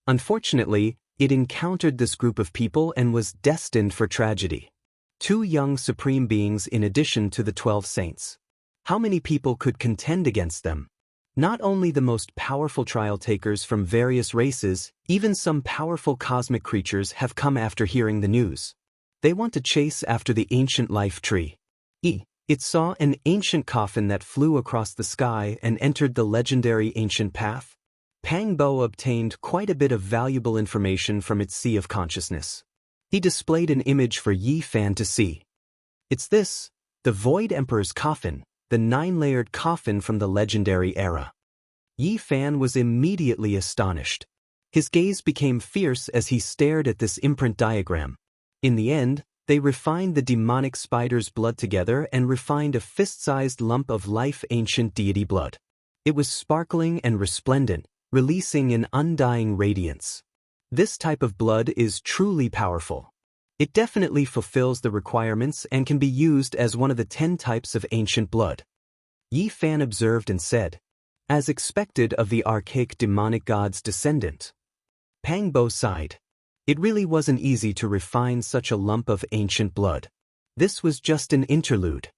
Unfortunately, it encountered this group of people and was destined for tragedy. 2 young supreme beings in addition to the 12 saints. How many people could contend against them? Not only the most powerful trial takers from various races, even some powerful cosmic creatures have come after hearing the news. They want to chase after the ancient life tree. It saw an ancient coffin that flew across the sky and entered the legendary ancient path. Pang Bo obtained quite a bit of valuable information from its sea of consciousness. He displayed an image for Yi Fan to see. It's this, the Void Emperor's coffin, the 9-layered coffin from the legendary era. Yi Fan was immediately astonished. His gaze became fierce as he stared at this imprint diagram. In the end, they refined the demonic spider's blood together and refined a fist-sized lump of life ancient deity blood. It was sparkling and resplendent, releasing an undying radiance. This type of blood is truly powerful. It definitely fulfills the requirements and can be used as one of the 10 types of ancient blood. Yi Fan observed and said, as expected of the archaic demonic god's descendant. Pang Bo sighed. It really wasn't easy to refine such a lump of ancient blood. This was just an interlude.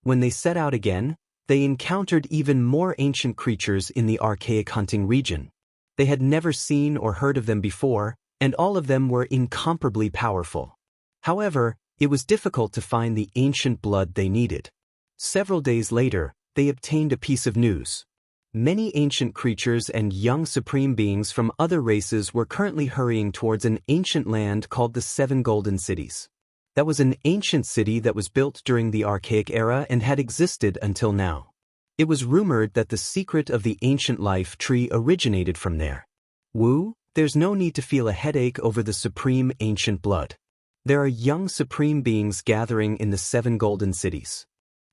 When they set out again, they encountered even more ancient creatures in the archaic hunting region. They had never seen or heard of them before, and all of them were incomparably powerful. However, it was difficult to find the ancient blood they needed. Several days later, they obtained a piece of news. Many ancient creatures and young supreme beings from other races were currently hurrying towards an ancient land called the 7 Golden Cities. That was an ancient city that was built during the archaic era and had existed until now. It was rumored that the secret of the ancient life tree originated from there. Wu, there's no need to feel a headache over the supreme ancient blood. There are young supreme beings gathering in the 7 golden cities.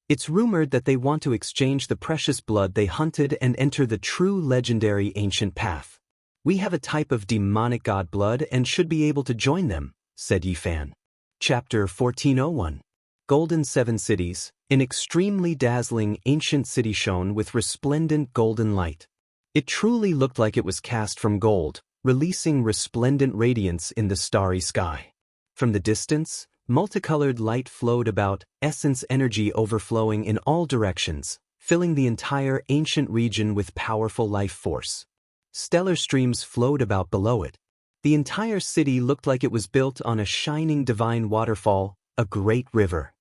It's rumored that they want to exchange the precious blood they hunted and enter the true legendary ancient path. We have a type of demonic god blood and should be able to join them, said Yi Fan. Chapter 1401. Golden 7 Cities. An extremely dazzling ancient city shone with resplendent golden light. It truly looked like it was cast from gold, releasing resplendent radiance in the starry sky. From the distance, multicolored light flowed about, essence energy overflowing in all directions, filling the entire ancient region with powerful life force. Stellar streams flowed about below it. The entire city looked like it was built on a shining divine waterfall, a great river.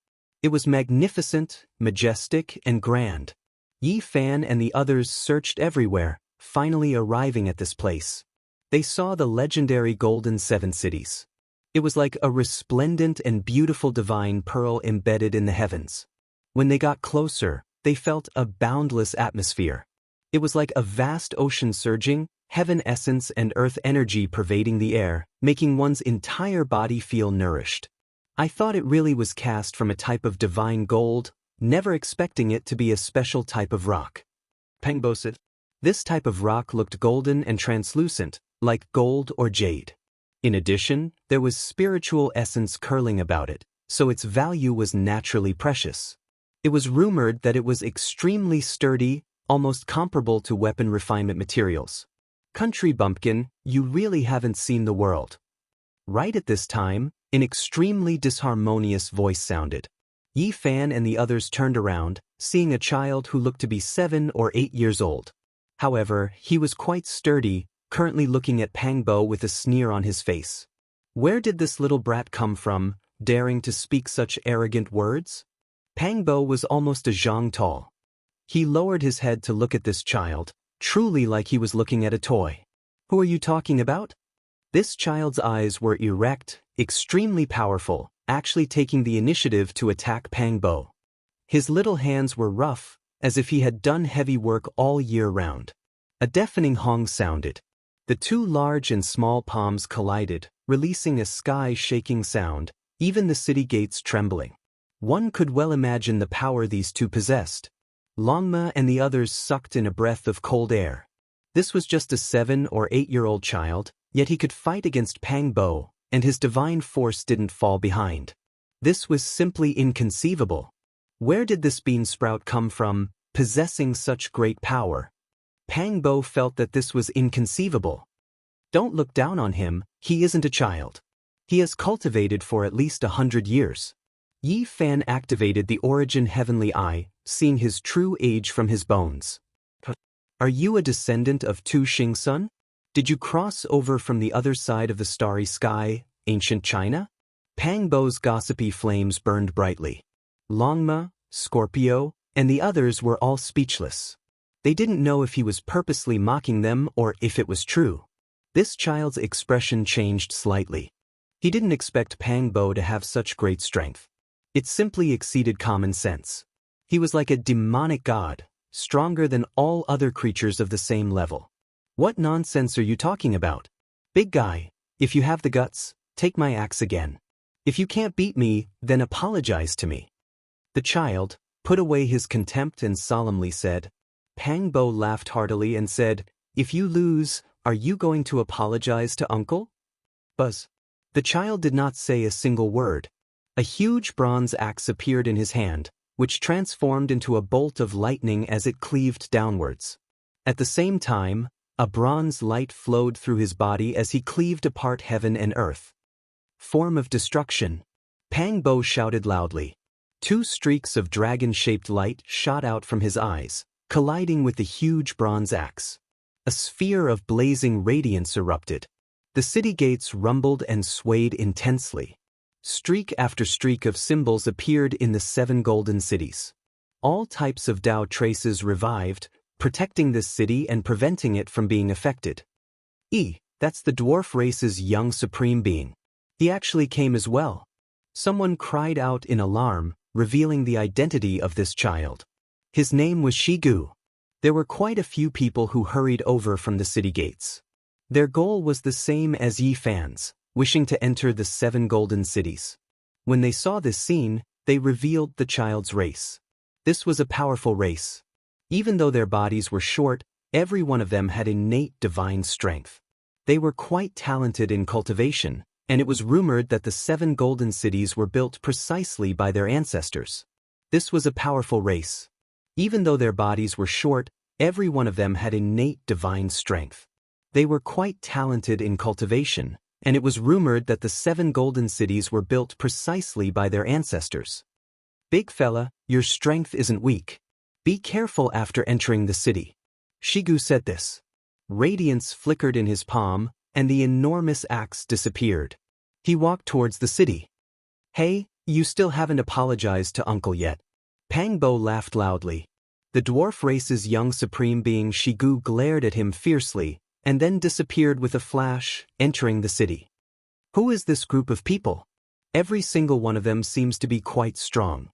It was magnificent, majestic, and grand. Yi Fan and the others searched everywhere, finally arriving at this place. They saw the legendary Golden 7 Cities. It was like a resplendent and beautiful divine pearl embedded in the heavens. When they got closer, they felt a boundless atmosphere. It was like a vast ocean surging, heaven essence and earth energy pervading the air, making one's entire body feel nourished. I thought it really was cast from a type of divine gold, never expecting it to be a special type of rock. Pangbo said. This type of rock looked golden and translucent, like gold or jade. In addition, there was spiritual essence curling about it, so its value was naturally precious. It was rumored that it was extremely sturdy, almost comparable to weapon refinement materials. Country bumpkin, you really haven't seen the world. Right at this time, an extremely disharmonious voice sounded. Yi Fan and the others turned around, seeing a child who looked to be 7 or 8 years old. However, he was quite sturdy, currently looking at Pangbo with a sneer on his face. Where did this little brat come from, daring to speak such arrogant words? Pangbo was almost a zhang tall. He lowered his head to look at this child, truly like he was looking at a toy. Who are you talking about? This child's eyes were erect, extremely powerful, actually taking the initiative to attack Pangbo. His little hands were rough, as if he had done heavy work all year round. A deafening hong sounded. The 2 large and small palms collided, releasing a sky-shaking sound, even the city gates trembling. One could well imagine the power these 2 possessed. Longma and the others sucked in a breath of cold air. This was just a 7 or 8-year-old child, yet he could fight against Pangbo, and his divine force didn't fall behind. This was simply inconceivable. Where did this bean sprout come from, possessing such great power? Pangbo felt that this was inconceivable. Don't look down on him, he isn't a child. He has cultivated for at least 100 years. Yi Fan activated the Origin Heavenly Eye, seeing his true age from his bones. Are you a descendant of Tu Xingsun? Did you cross over from the other side of the starry sky, ancient China? Pangbo's gossipy flames burned brightly. Longma, Scorpio, and the others were all speechless. They didn't know if he was purposely mocking them or if it was true. This child's expression changed slightly. He didn't expect Pangbo to have such great strength. It simply exceeded common sense. He was like a demonic god, stronger than all other creatures of the same level. What nonsense are you talking about? Big guy, if you have the guts, take my axe again. If you can't beat me, then apologize to me. The child put away his contempt and solemnly said. Pangbo laughed heartily and said, If you lose, are you going to apologize to uncle? Buzz. The child did not say a single word. A huge bronze axe appeared in his hand, which transformed into a bolt of lightning as it cleaved downwards. At the same time, a bronze light flowed through his body as he cleaved apart heaven and earth. Form of destruction. Pangbo shouted loudly. 2 streaks of dragon-shaped light shot out from his eyes, colliding with the huge bronze axe. A sphere of blazing radiance erupted. The city gates rumbled and swayed intensely. Streak after streak of symbols appeared in the 7 golden cities. All types of Dao traces revived, protecting this city and preventing it from being affected. That's the dwarf race's young supreme being. He actually came as well. Someone cried out in alarm, revealing the identity of this child. His name was Shigu. There were quite a few people who hurried over from the city gates. Their goal was the same as Yi Fan's, wishing to enter the 7 golden cities. When they saw this scene, they revealed the child's race. This was a powerful race. Even though their bodies were short, every one of them had innate divine strength. They were quite talented in cultivation, and it was rumored that the 7 golden cities were built precisely by their ancestors. This was a powerful race. Even though their bodies were short, every one of them had innate divine strength. They were quite talented in cultivation, and it was rumored that the 7 golden cities were built precisely by their ancestors. Big fella, your strength isn't weak. Be careful after entering the city. Shigu said this. Radiance flickered in his palm, and the enormous axe disappeared. He walked towards the city. Hey, you still haven't apologized to Uncle yet. Pangbo laughed loudly. The dwarf race's young supreme being Shigu glared at him fiercely, and then disappeared with a flash, entering the city. Who is this group of people? Every single one of them seems to be quite strong.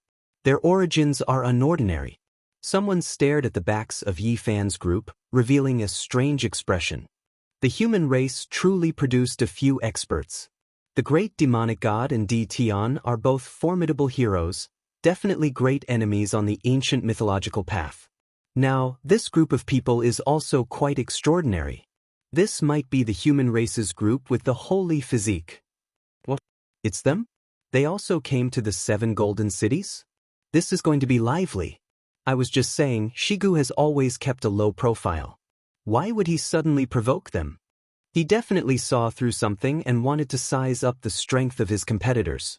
Their origins are unordinary. Someone stared at the backs of Yi Fan's group, revealing a strange expression. The human race truly produced a few experts. The great demonic god and Di Tian are both formidable heroes, definitely great enemies on the ancient mythological path. Now, this group of people is also quite extraordinary. This might be the human race's group with the holy physique. What? It's them? They also came to the 7 golden cities? This is going to be lively. I was just saying, Shigu has always kept a low profile. Why would he suddenly provoke them? He definitely saw through something and wanted to size up the strength of his competitors.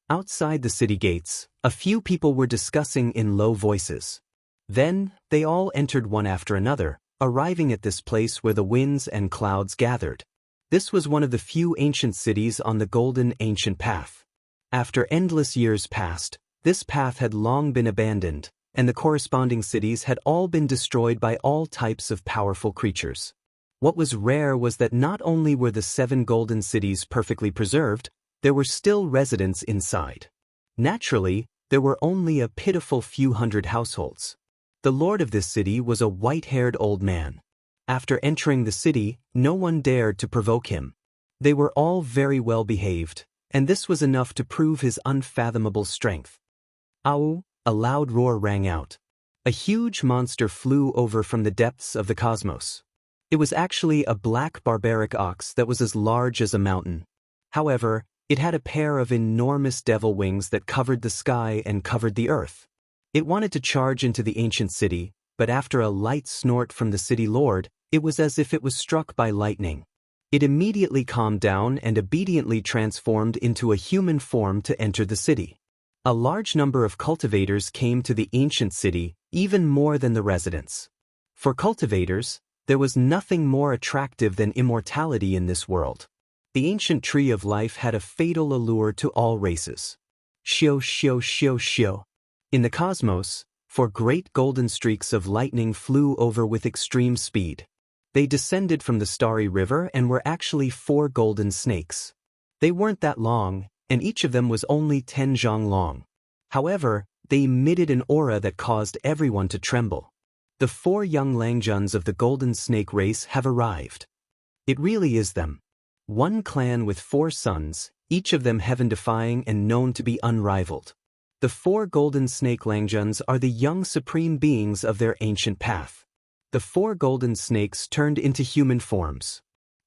Outside the city gates, a few people were discussing in low voices. Then, they all entered one after another, arriving at this place where the winds and clouds gathered. This was one of the few ancient cities on the golden ancient path. After endless years passed, this path had long been abandoned, and the corresponding cities had all been destroyed by all types of powerful creatures. What was rare was that not only were the 7 golden cities perfectly preserved, there were still residents inside. Naturally, there were only a pitiful few hundred households. The lord of this city was a white-haired old man. After entering the city, no one dared to provoke him. They were all very well behaved, and this was enough to prove his unfathomable strength. Ow! A loud roar rang out. A huge monster flew over from the depths of the cosmos. It was actually a black barbaric ox that was as large as a mountain. However, it had a pair of enormous devil wings that covered the sky and covered the earth. It wanted to charge into the ancient city, but after a light snort from the city lord, it was as if it was struck by lightning. It immediately calmed down and obediently transformed into a human form to enter the city. A large number of cultivators came to the ancient city, even more than the residents. For cultivators, there was nothing more attractive than immortality in this world. The ancient tree of life had a fatal allure to all races. Xiu xiu xiu xiu. In the cosmos, 4 great golden streaks of lightning flew over with extreme speed. They descended from the starry river and were actually 4 golden snakes. They weren't that long, and each of them was only 10 zhang long. However, they emitted an aura that caused everyone to tremble. The 4 young Langjuns of the golden snake race have arrived. It really is them. One clan with 4 sons, each of them heaven-defying and known to be unrivaled. The 4 golden snake Langjuns are the young supreme beings of their ancient path. The 4 golden snakes turned into human forms.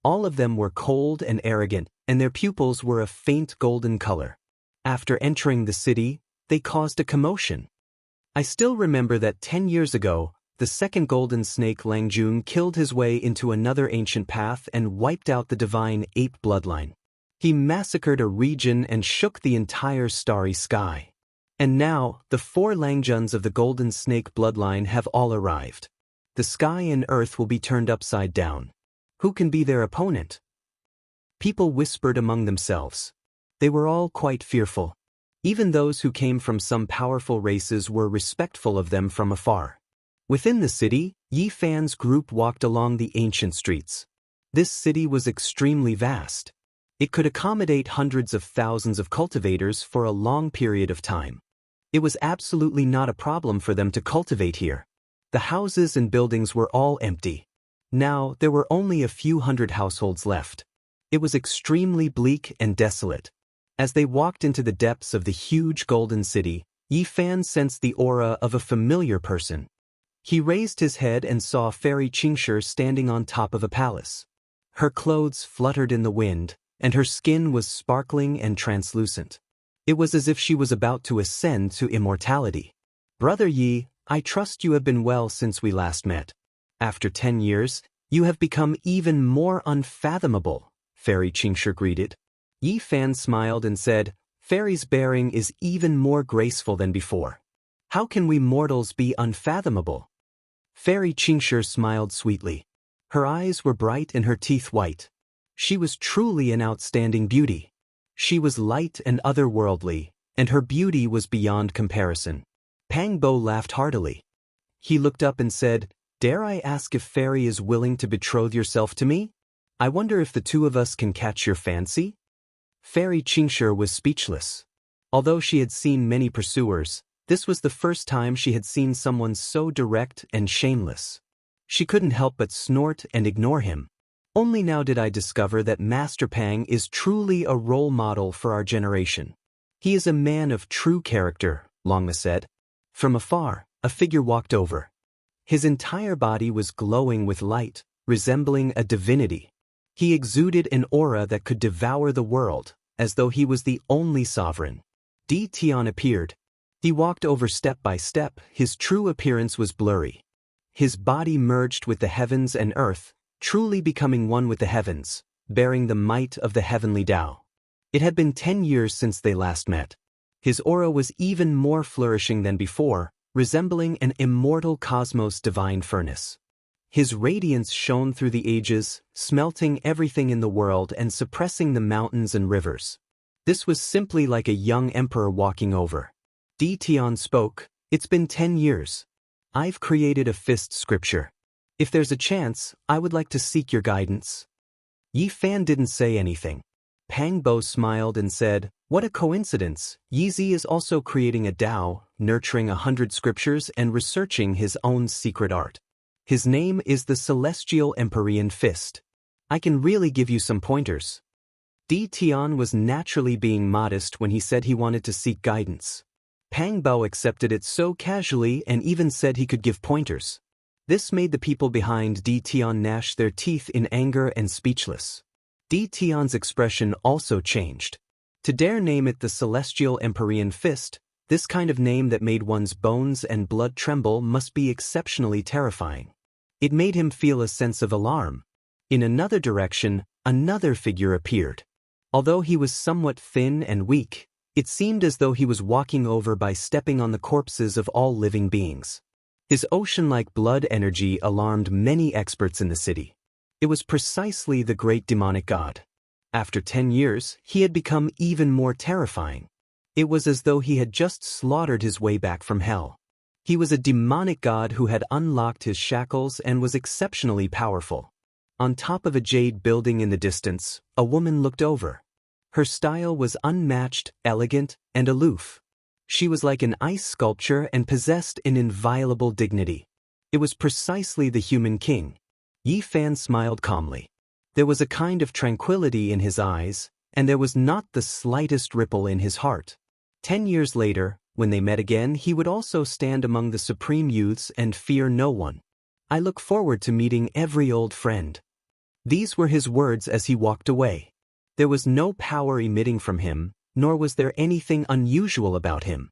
All of them were cold and arrogant, and their pupils were a faint golden color. After entering the city, they caused a commotion. I still remember that 10 years ago, the 2nd golden snake Langjun killed his way into another ancient path and wiped out the divine ape bloodline. He massacred a region and shook the entire starry sky. And now, the 4 Langjuns of the golden snake bloodline have all arrived. The sky and earth will be turned upside down. Who can be their opponent? People whispered among themselves. They were all quite fearful. Even those who came from some powerful races were respectful of them from afar. Within the city, Yi Fan's group walked along the ancient streets. This city was extremely vast. It could accommodate hundreds of thousands of cultivators for a long period of time. It was absolutely not a problem for them to cultivate here. The houses and buildings were all empty. Now, there were only a few hundred households left. It was extremely bleak and desolate. As they walked into the depths of the huge golden city, Yi Fan sensed the aura of a familiar person. He raised his head and saw Fairy Xianxia standing on top of a palace. Her clothes fluttered in the wind, and her skin was sparkling and translucent. It was as if she was about to ascend to immortality. "Brother Yi, I trust you have been well since we last met. After 10 years, you have become even more unfathomable," Fairy Xianxia greeted. Yi Fan smiled and said, "Fairy's bearing is even more graceful than before. How can we mortals be unfathomable?" Fairy Xianxia smiled sweetly. Her eyes were bright and her teeth white. She was truly an outstanding beauty. She was light and otherworldly, and her beauty was beyond comparison. Pang Bo laughed heartily. He looked up and said, "Dare I ask if Fairy is willing to betroth yourself to me? I wonder if the two of us can catch your fancy?" Fairy Xianxia was speechless. Although she had seen many pursuers, this was the first time she had seen someone so direct and shameless. She couldn't help but snort and ignore him. "Only now did I discover that Master Pang is truly a role model for our generation. He is a man of true character," Longma said. From afar, a figure walked over. His entire body was glowing with light, resembling a divinity. He exuded an aura that could devour the world, as though he was the only sovereign. Di Tian appeared. He walked over step by step. His true appearance was blurry. His body merged with the heavens and earth, truly becoming one with the heavens, bearing the might of the heavenly Tao. It had been 10 years since they last met. His aura was even more flourishing than before, resembling an immortal cosmos divine furnace. His radiance shone through the ages, smelting everything in the world and suppressing the mountains and rivers. This was simply like a young emperor walking over. Di Tian spoke, "It's been 10 years. I've created a fist scripture. If there's a chance, I would like to seek your guidance." Yi Fan didn't say anything. Pang Bo smiled and said, "What a coincidence. Yi Zi is also creating a Tao, nurturing 100 scriptures and researching his own secret art. His name is the Celestial Empyrean Fist. I can really give you some pointers." Di Tian was naturally being modest when he said he wanted to seek guidance. Pang Bao accepted it so casually and even said he could give pointers. This made the people behind Di Tian gnash their teeth in anger and speechless. Di Tian's expression also changed. To dare name it the Celestial Empyrean Fist, this kind of name that made one's bones and blood tremble must be exceptionally terrifying. It made him feel a sense of alarm. In another direction, another figure appeared. Although he was somewhat thin and weak, it seemed as though he was walking over by stepping on the corpses of all living beings. His ocean-like blood energy alarmed many experts in the city. It was precisely the great demonic god. After 10 years, he had become even more terrifying. It was as though he had just slaughtered his way back from hell. He was a demonic god who had unlocked his shackles and was exceptionally powerful. On top of a jade building in the distance, a woman looked over. Her style was unmatched, elegant, and aloof. She was like an ice sculpture and possessed an inviolable dignity. It was precisely the human king. Yi Fan smiled calmly. There was a kind of tranquility in his eyes, and there was not the slightest ripple in his heart. 10 years later, when they met again, he would also stand among the supreme youths and fear no one. "I look forward to meeting every old friend." These were his words as he walked away. There was no power emitting from him, nor was there anything unusual about him.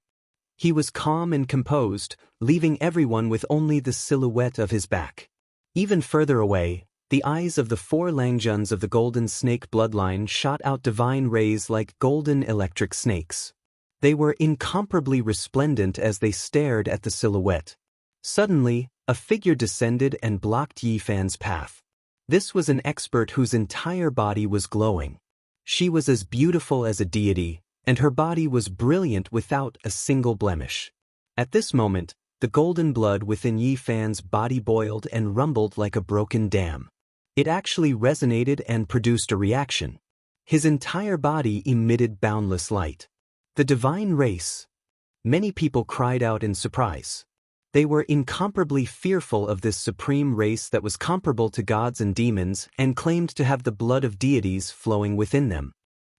He was calm and composed, leaving everyone with only the silhouette of his back. Even further away, the eyes of the 4 Langjuns of the golden snake bloodline shot out divine rays like golden electric snakes. They were incomparably resplendent as they stared at the silhouette. Suddenly, a figure descended and blocked Yi Fan's path. This was an expert whose entire body was glowing. She was as beautiful as a deity, and her body was brilliant without a single blemish. At this moment, the golden blood within Yi Fan's body boiled and rumbled like a broken dam. It actually resonated and produced a reaction. His entire body emitted boundless light. The divine race. Many people cried out in surprise. They were incomparably fearful of this supreme race that was comparable to gods and demons and claimed to have the blood of deities flowing within them.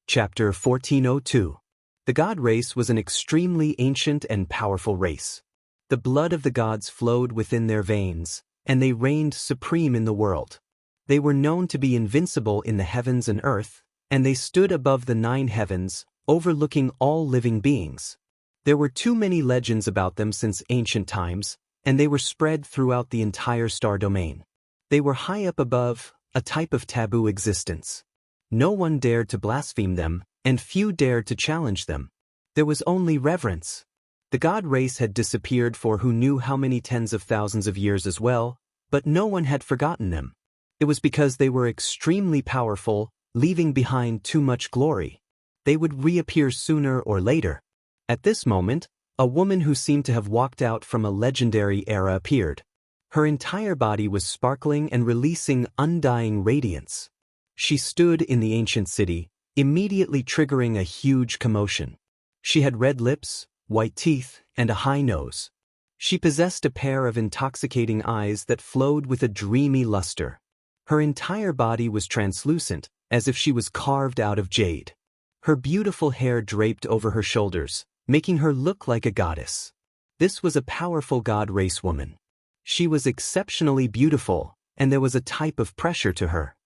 Chapter 1402. The god race was an extremely ancient and powerful race. The blood of the gods flowed within their veins, and they reigned supreme in the world. They were known to be invincible in the heavens and earth, and they stood above the 9 heavens, overlooking all living beings. There were too many legends about them since ancient times, and they were spread throughout the entire star domain. They were high up above, a type of taboo existence. No one dared to blaspheme them, and few dared to challenge them. There was only reverence. The god race had disappeared for who knew how many tens of thousands of years as well, but no one had forgotten them. It was because they were extremely powerful, leaving behind too much glory. They would reappear sooner or later. At this moment, a woman who seemed to have walked out from a legendary era appeared. Her entire body was sparkling and releasing undying radiance. She stood in the ancient city, immediately triggering a huge commotion. She had red lips, white teeth, and a high nose. She possessed a pair of intoxicating eyes that flowed with a dreamy luster. Her entire body was translucent, as if she was carved out of jade. Her beautiful hair draped over her shoulders, making her look like a goddess. This was a powerful god race woman. She was exceptionally beautiful, and there was a type of pressure to her.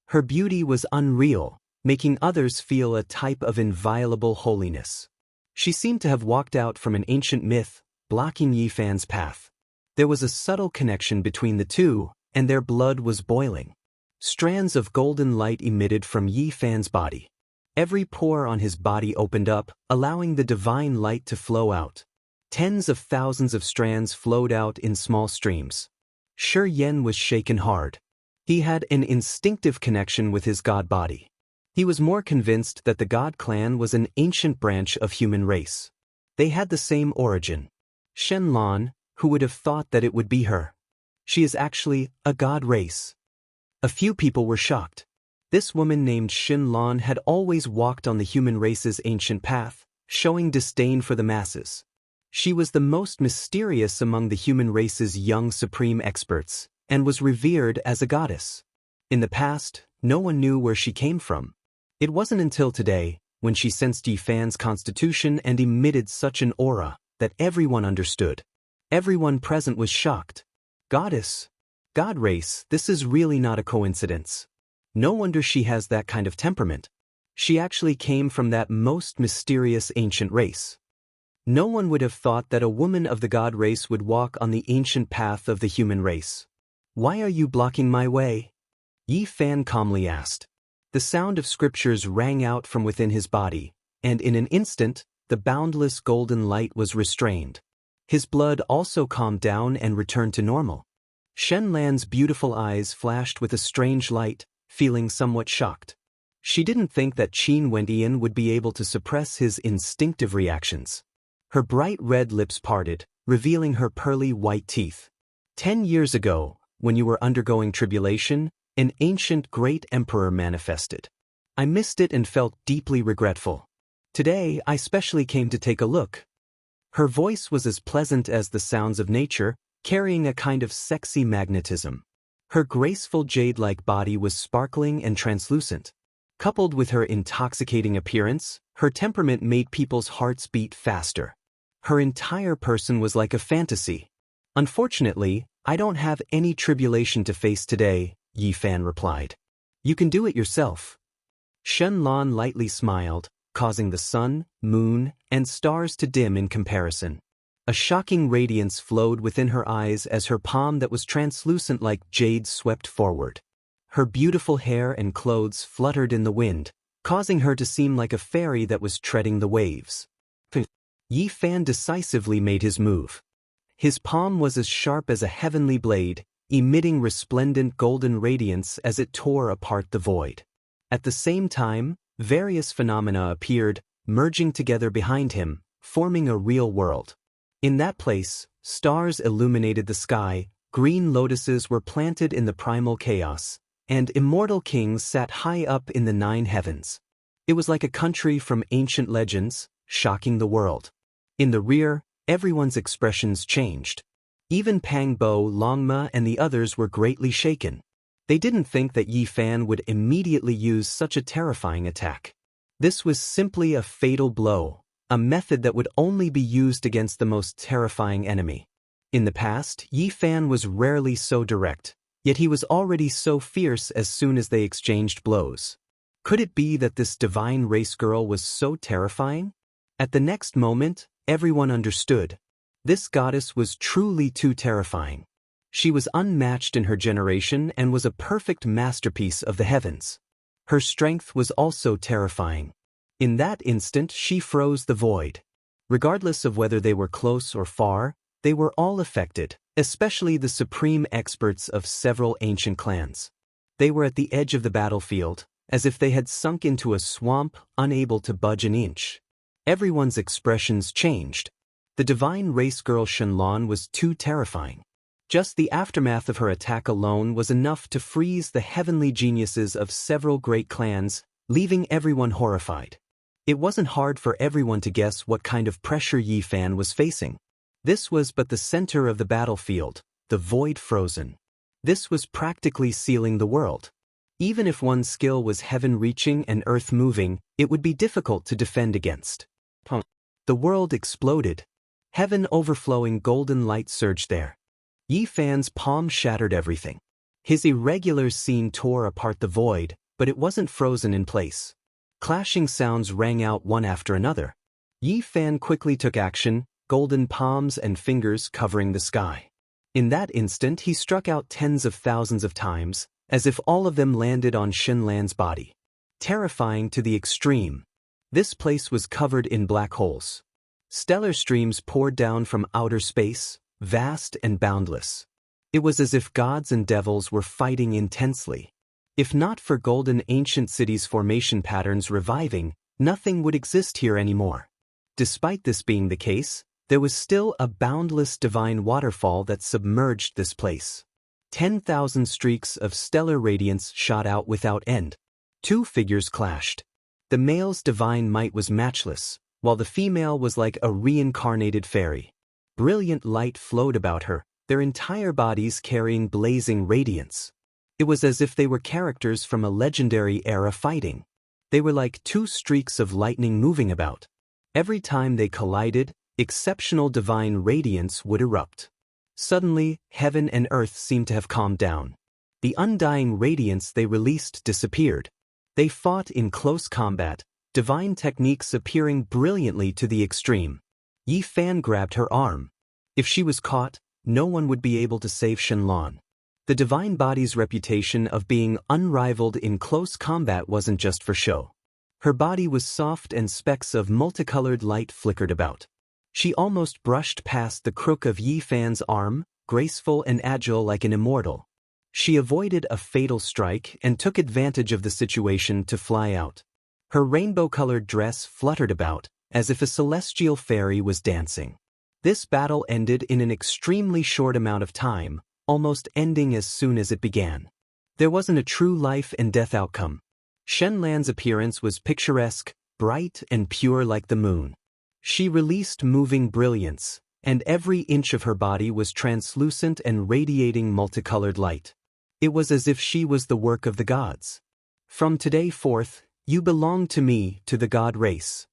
Her beauty was unreal, making others feel a type of inviolable holiness. She seemed to have walked out from an ancient myth, blocking Yi Fan's path. There was a subtle connection between the two, and their blood was boiling. Strands of golden light emitted from Yi Fan's body. Every pore on his body opened up, allowing the divine light to flow out. Tens of thousands of strands flowed out in small streams. Shi Yen was shaken hard. He had an instinctive connection with his god body. He was more convinced that the god clan was an ancient branch of human race. They had the same origin. Shen Lan, who would have thought that it would be her? She is actually a god race. A few people were shocked. This woman named Shen Lan had always walked on the human race's ancient path, showing disdain for the masses. She was the most mysterious among the human race's young supreme experts, and was revered as a goddess. In the past, no one knew where she came from. It wasn't until today, when she sensed Yi Fan's constitution and emitted such an aura, that everyone understood. Everyone present was shocked. Goddess. God race, this is really not a coincidence. No wonder she has that kind of temperament. She actually came from that most mysterious ancient race. No one would have thought that a woman of the god race would walk on the ancient path of the human race. Why are you blocking my way? Yi Fan calmly asked. The sound of scriptures rang out from within his body, and in an instant, the boundless golden light was restrained. His blood also calmed down and returned to normal. Shen Lan's beautiful eyes flashed with a strange light, feeling somewhat shocked. She didn't think that Qin Wendian would be able to suppress his instinctive reactions. Her bright red lips parted, revealing her pearly white teeth. 10 years ago, when you were undergoing tribulation, an ancient great emperor manifested. I missed it and felt deeply regretful. Today, I specially came to take a look. Her voice was as pleasant as the sounds of nature, carrying a kind of sexy magnetism. Her graceful jade-like body was sparkling and translucent. Coupled with her intoxicating appearance, her temperament made people's hearts beat faster. Her entire person was like a fantasy. Unfortunately, I don't have any tribulation to face today, Yi Fan replied. You can do it yourself. Shen Lan lightly smiled, causing the sun, moon, and stars to dim in comparison. A shocking radiance flowed within her eyes as her palm that was translucent like jade swept forward. Her beautiful hair and clothes fluttered in the wind, causing her to seem like a fairy that was treading the waves. Yi Fan decisively made his move. His palm was as sharp as a heavenly blade, emitting resplendent golden radiance as it tore apart the void. At the same time, various phenomena appeared, merging together behind him, forming a real world. In that place, stars illuminated the sky, green lotuses were planted in the primal chaos, and immortal kings sat high up in the 9 heavens. It was like a country from ancient legends, shocking the world. In the rear, everyone's expressions changed. Even Pang Bo, Longma and the others were greatly shaken. They didn't think that Yi Fan would immediately use such a terrifying attack. This was simply a fatal blow, a method that would only be used against the most terrifying enemy. In the past, Yi Fan was rarely so direct, yet he was already so fierce as soon as they exchanged blows. Could it be that this divine race girl was so terrifying? At the next moment, everyone understood. This goddess was truly too terrifying. She was unmatched in her generation and was a perfect masterpiece of the heavens. Her strength was also terrifying. In that instant, she froze the void. Regardless of whether they were close or far, they were all affected, especially the supreme experts of several ancient clans. They were at the edge of the battlefield, as if they had sunk into a swamp, unable to budge an inch. Everyone's expressions changed. The divine race girl Shenlong was too terrifying. Just the aftermath of her attack alone was enough to freeze the heavenly geniuses of several great clans, leaving everyone horrified. It wasn't hard for everyone to guess what kind of pressure Yi Fan was facing. This was but the center of the battlefield, the void frozen. This was practically sealing the world. Even if one's skill was heaven-reaching and earth-moving, it would be difficult to defend against. The world exploded. Heaven overflowing golden light surged there. Yi Fan's palm shattered everything. His irregular scene tore apart the void, but it wasn't frozen in place. Clashing sounds rang out one after another. Yi Fan quickly took action, golden palms and fingers covering the sky. In that instant he struck out tens of thousands of times, as if all of them landed on Shenlan's body. Terrifying to the extreme. This place was covered in black holes. Stellar streams poured down from outer space, vast and boundless. It was as if gods and devils were fighting intensely. If not for golden ancient cities' formation patterns reviving, nothing would exist here anymore. Despite this being the case, there was still a boundless divine waterfall that submerged this place. 10,000 streaks of stellar radiance shot out without end. Two figures clashed. The male's divine might was matchless, while the female was like a reincarnated fairy. Brilliant light flowed about her, their entire bodies carrying blazing radiance. It was as if they were characters from a legendary era fighting. They were like two streaks of lightning moving about. Every time they collided, exceptional divine radiance would erupt. Suddenly, heaven and earth seemed to have calmed down. The undying radiance they released disappeared. They fought in close combat, divine techniques appearing brilliantly to the extreme. Yi Fan grabbed her arm. If she was caught, no one would be able to save Shenlong. The divine body's reputation of being unrivaled in close combat wasn't just for show. Her body was soft and specks of multicolored light flickered about. She almost brushed past the crook of Yi Fan's arm, graceful and agile like an immortal. She avoided a fatal strike and took advantage of the situation to fly out. Her rainbow-colored dress fluttered about, as if a celestial fairy was dancing. This battle ended in an extremely short amount of time, almost ending as soon as it began. There wasn't a true life and death outcome. Shenlan's appearance was picturesque, bright and pure like the moon. She released moving brilliance, and every inch of her body was translucent and radiating multicolored light. It was as if she was the work of the gods. From today forth, you belong to me, to the god race.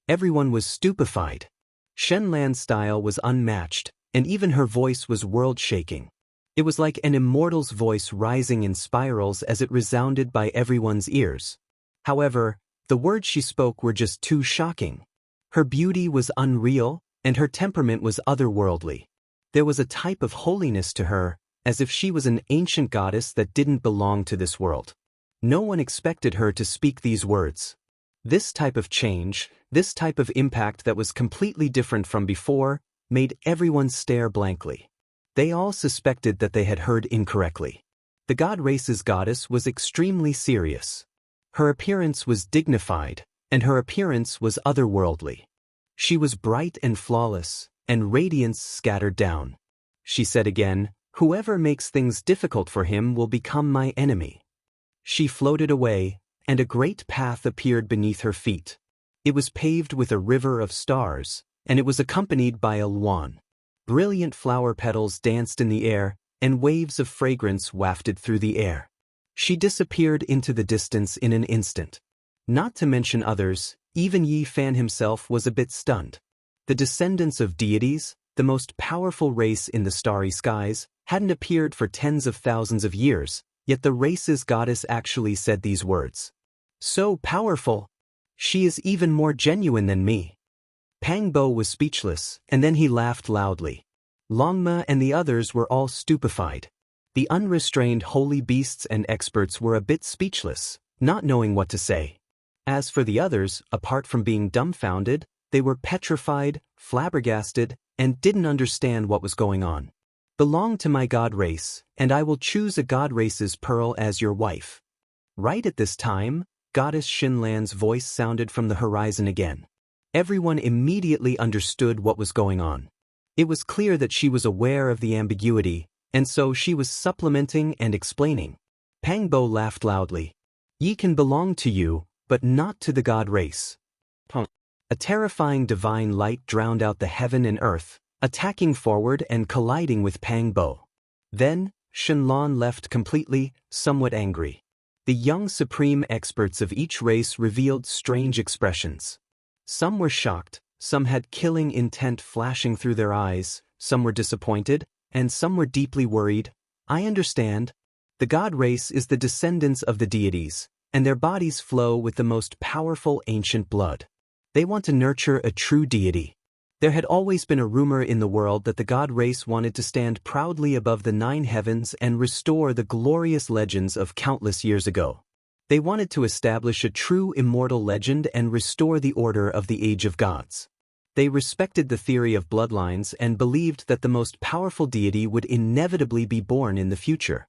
Everyone was stupefied. Shenlan's style was unmatched, and even her voice was world-shaking. It was like an immortal's voice rising in spirals as it resounded by everyone's ears. However, the words she spoke were just too shocking. Her beauty was unreal, and her temperament was otherworldly. There was a type of holiness to her, as if she was an ancient goddess that didn't belong to this world. No one expected her to speak these words. This type of change, this type of impact that was completely different from before, made everyone stare blankly. They all suspected that they had heard incorrectly. The god race's goddess was extremely serious. Her appearance was dignified, and her appearance was otherworldly. She was bright and flawless, and radiance scattered down. She said again, "Whoever makes things difficult for him will become my enemy." She floated away, and a great path appeared beneath her feet. It was paved with a river of stars, and it was accompanied by a luan. Brilliant flower petals danced in the air, and waves of fragrance wafted through the air. She disappeared into the distance in an instant. Not to mention others, even Yi Fan himself was a bit stunned. The descendants of deities, the most powerful race in the starry skies, hadn't appeared for tens of thousands of years, yet the race's goddess actually said these words. So powerful! She is even more genuine than me. Pang Bo was speechless, and then he laughed loudly. Longma and the others were all stupefied. The unrestrained holy beasts and experts were a bit speechless, not knowing what to say. As for the others, apart from being dumbfounded, they were petrified, flabbergasted, and didn't understand what was going on. Belong to my god race, and I will choose a god race's pearl as your wife. Right at this time, Goddess Xinlan's voice sounded from the horizon again. Everyone immediately understood what was going on. It was clear that she was aware of the ambiguity, and so she was supplementing and explaining. Pang Bo laughed loudly. Ye can belong to you, but not to the god race. A terrifying divine light drowned out the heaven and earth, attacking forward and colliding with Pang Bo. Then, Xinlan left completely, somewhat angry. The young supreme experts of each race revealed strange expressions. Some were shocked, some had killing intent flashing through their eyes, some were disappointed, and some were deeply worried. I understand. The god race is the descendants of the deities, and their bodies flow with the most powerful ancient blood. They want to nurture a true deity. There had always been a rumor in the world that the god race wanted to stand proudly above the 9 heavens and restore the glorious legends of countless years ago. They wanted to establish a true immortal legend and restore the order of the Age of Gods. They respected the theory of bloodlines and believed that the most powerful deity would inevitably be born in the future.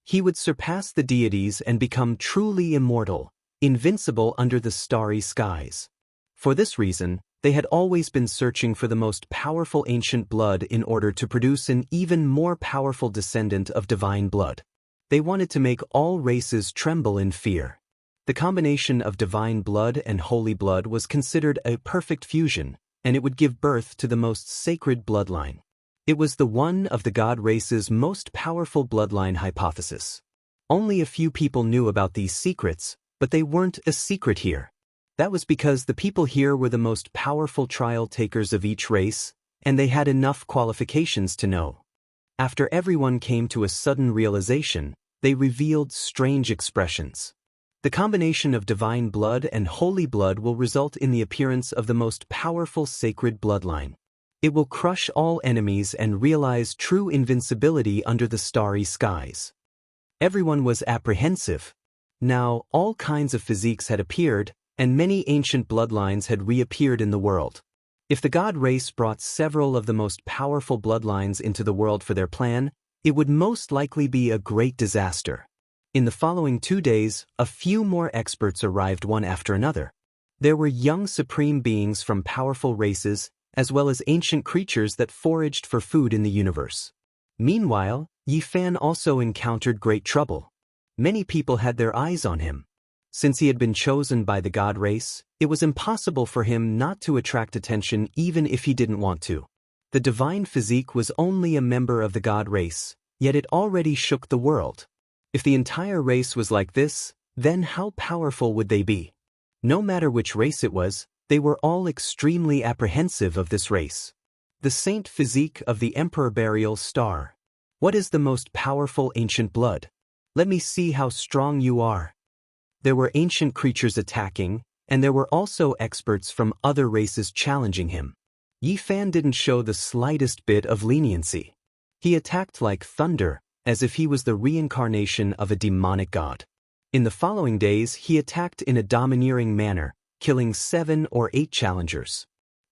He would surpass the deities and become truly immortal, invincible under the starry skies. For this reason, they had always been searching for the most powerful ancient blood in order to produce an even more powerful descendant of divine blood. They wanted to make all races tremble in fear. The combination of divine blood and holy blood was considered a perfect fusion, and it would give birth to the most sacred bloodline. It was the one of the god race's most powerful bloodline hypothesis. Only a few people knew about these secrets, but they weren't a secret here. That was because the people here were the most powerful trial takers of each race, and they had enough qualifications to know. After everyone came to a sudden realization, they revealed strange expressions. The combination of divine blood and holy blood will result in the appearance of the most powerful sacred bloodline. It will crush all enemies and realize true invincibility under the starry skies. Everyone was apprehensive. Now, all kinds of physiques had appeared, and many ancient bloodlines had reappeared in the world. If the god race brought several of the most powerful bloodlines into the world for their plan, it would most likely be a great disaster. In the following 2 days, a few more experts arrived one after another. There were young supreme beings from powerful races, as well as ancient creatures that foraged for food in the universe. Meanwhile, Yi Fan also encountered great trouble. Many people had their eyes on him. Since he had been chosen by the god race, it was impossible for him not to attract attention even if he didn't want to. The divine physique was only a member of the god race, yet it already shook the world. If the entire race was like this, then how powerful would they be? No matter which race it was, they were all extremely apprehensive of this race. The saint physique of the Emperor Burial Star. What is the most powerful ancient blood? Let me see how strong you are. There were ancient creatures attacking, and there were also experts from other races challenging him. Yi Fan didn't show the slightest bit of leniency. He attacked like thunder, as if he was the reincarnation of a demonic god. In the following days, he attacked in a domineering manner, killing 7 or 8 challengers.